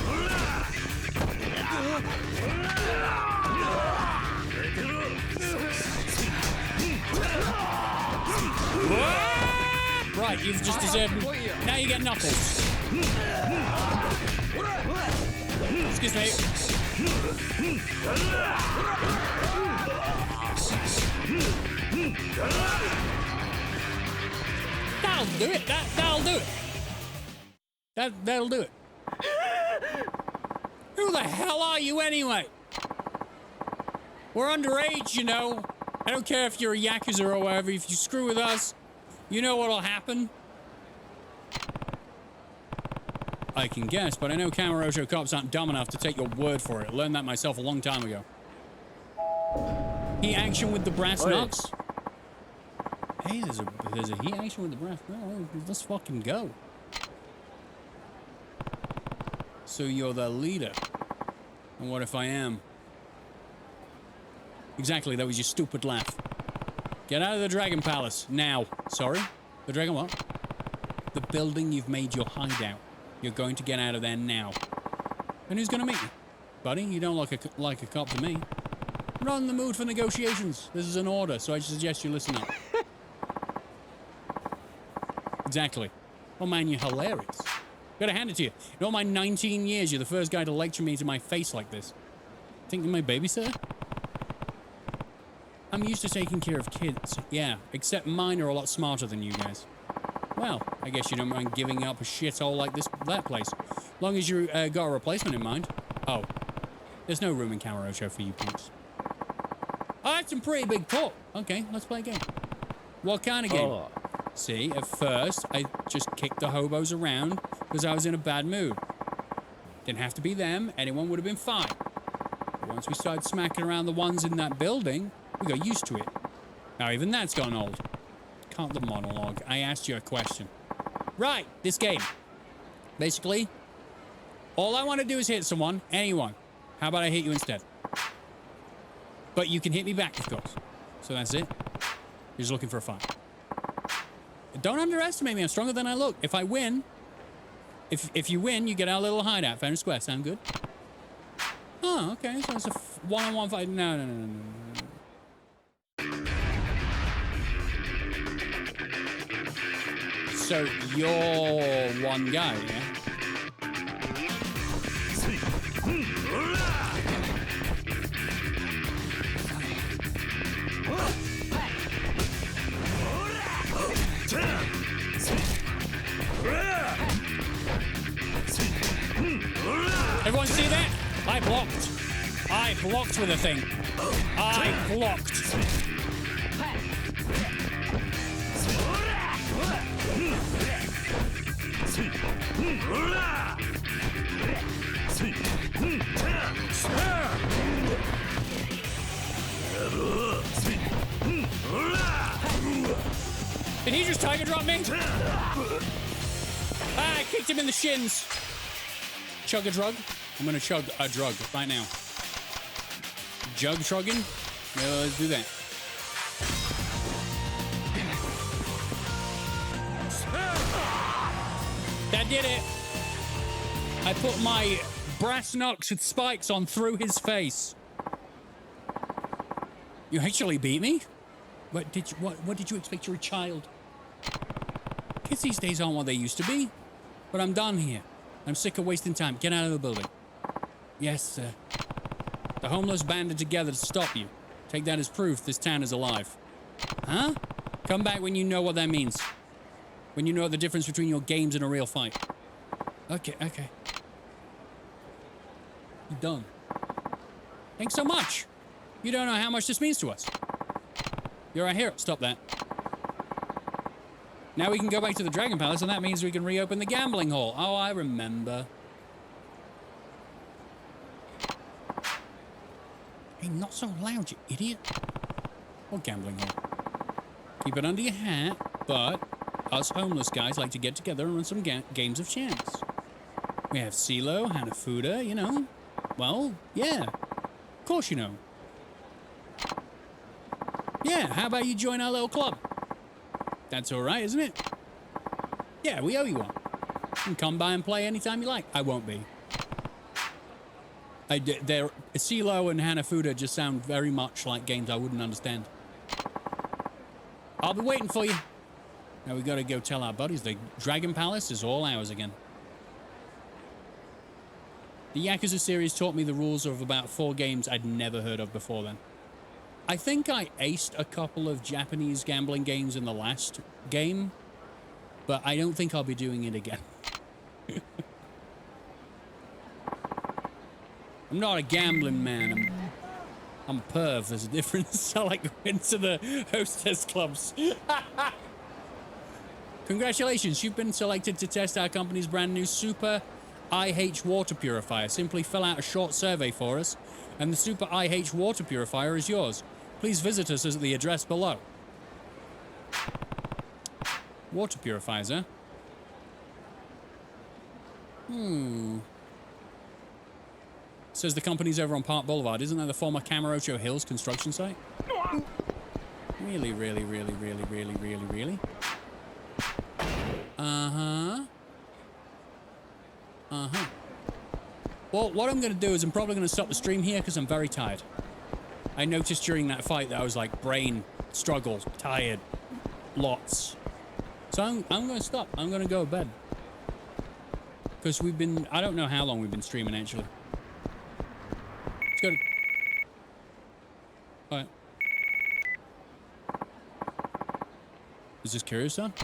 Right, you've just deserved. Now you get Knuckles. Excuse me. That'll do it. That'll do it. That'll do it. Who the hell are you anyway? We're underage, you know. I don't care if you're a Yakuza or whatever. If you screw with us, you know what'll happen. I can guess, but I know Kamurocho cops aren't dumb enough to take your word for it. I learned that myself a long time ago. Heat action with the brass knucks? Hey, there's a heat action with the brass knucks. Let's fucking go. So you're the leader. And what if I am? Exactly, that was your stupid laugh. Get out of the Dragon Palace, now. Sorry? The Dragon what? The building you've made your hideout. You're going to get out of there now. And who's going to meet you? Buddy, you don't look like a cop to me. I'm not in the mood for negotiations. This is an order, so I suggest you listen up. Exactly. Oh man, you're hilarious. Gotta hand it to you. In all my 19 years, you're the first guy to lecture me to my face like this. Think you're my babysitter? I'm used to taking care of kids. Yeah, except mine are a lot smarter than you guys. Well, I guess you don't mind giving up a shithole like that place. Long as you got a replacement in mind. Oh, there's no room in Kamurocho for you punks. Oh, that's some pretty big talk. Okay, let's play a game. What kind of game? Oh. See, at first, I just kicked the hobos around because I was in a bad mood. Didn't have to be them. Anyone would have been fine. But once we started smacking around the ones in that building, we got used to it. Now, even that's gone old. Cut the monologue. I asked you a question. Right, this game. Basically, all I want to do is hit someone, anyone. How about I hit you instead? But you can hit me back, of course. So that's it. You're just looking for a fight. Don't underestimate me. I'm stronger than I look. If I win, if you win, you get our little hideout. Fair and square. Sound good? Oh, okay. So it's a one-on-one fight. No. So you're one guy, yeah? I blocked with a thing. I blocked. Did he just tiger drop me? Ah, I kicked him in the shins. Chug a drug. I'm gonna chug a drug right now. Jug shrugging? Yeah, let's do that. That did it. I put my brass knucks with spikes on through his face. You actually beat me? What did you expect? You're a child. Kids these days aren't what they used to be. But I'm done here. I'm sick of wasting time. Get out of the building. Yes, sir. The homeless banded together to stop you. Take that as proof this town is alive. Huh? Come back when you know what that means. When you know the difference between your games and a real fight. Okay, okay. You're done. Thanks so much. You don't know how much this means to us. You're our hero. Stop that. Now we can go back to the Dragon Palace, and that means we can reopen the gambling hall. Oh, I remember. Hey, not so loud, you idiot. What gambling hall? Keep it under your hat, but us homeless guys like to get together and run some games of chance. We have CeeLo, Hanafuda, you know. Well, yeah. Of course you know. Yeah, how about you join our little club? That's all right, isn't it? Yeah, we owe you one. You can come by and play anytime you like. I won't be. CeeLo and Hanafuda just sound very much like games I wouldn't understand. I'll be waiting for you. Now we gotta go tell our buddies the Dragon Palace is all ours again. The Yakuza series taught me the rules of about 4 games I'd never heard of before then. I think I aced a couple of Japanese gambling games in the last game, but I don't think I'll be doing it again. I'm not a gambling man. I'm a perv. There's a difference. I like going to the hostess clubs. Congratulations, you've been selected to test our company's brand new Super IH water purifier. Simply fill out a short survey for us, and the Super IH water purifier is yours. Please visit us at the address below. Water purifiers, huh? Says the company's over on Park Boulevard. Isn't that the former Camarocho Hills construction site? Really, really, really, really, really, really, really? Uh-huh. Uh-huh. Well, what I'm going to do is I'm probably going to stop the stream here because I'm very tired. I noticed during that fight that I was like brain struggle, tired, lots. So I'm going to stop. I'm going to go to bed. Because we've been, I don't know how long we've been streaming actually. Let's go to... All right. Is this Kiryu-san?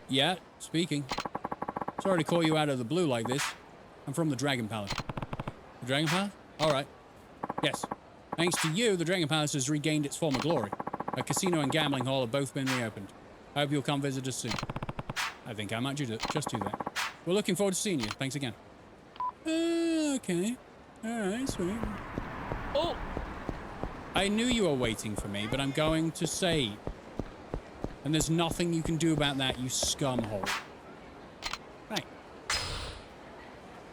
Yeah, speaking. Sorry to call you out of the blue like this. I'm from the Dragon Palace. The Dragon Palace? All right. Yes. Thanks to you, the Dragon Palace has regained its former glory. A casino and gambling hall have both been reopened. I hope you'll come visit us soon. I think I might just do that. We're looking forward to seeing you. Thanks again. Okay. All right, sweet. Oh! I knew you were waiting for me, but I'm going to save. And there's nothing you can do about that, you scumhole. Right.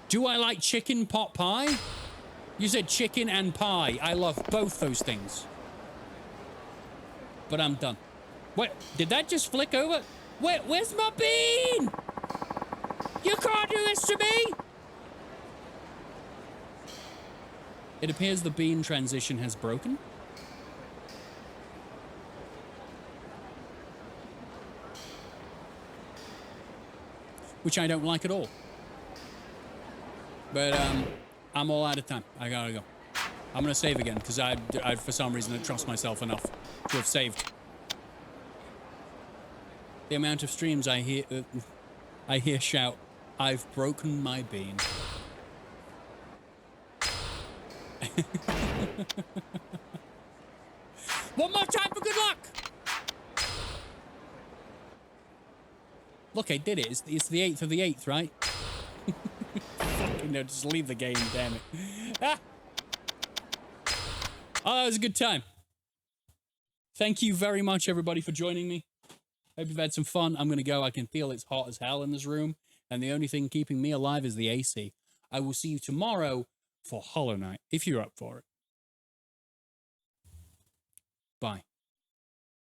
Do I like chicken pot pie? You said chicken and pie. I love both those things. But I'm done. Wait, did that just flick over? Where's my bean? You can't do this to me! It appears the bean transition has broken. Which I don't like at all. But, I'm all out of time. I gotta go. I'm gonna save again, because I, for some reason, don't trust myself enough to have saved. The amount of streams I hear shout, "I've broken my bean." One more time for good luck! Look, I did it. It's the 8th of the 8th, right? Fucking no, just leave the game, damn it. Ah! Oh, that was a good time. Thank you very much, everybody, for joining me. Hope you've had some fun. I'm going to go. I can feel it's hot as hell in this room, and the only thing keeping me alive is the AC. I will see you tomorrow for Hollow Knight, if you're up for it. Bye.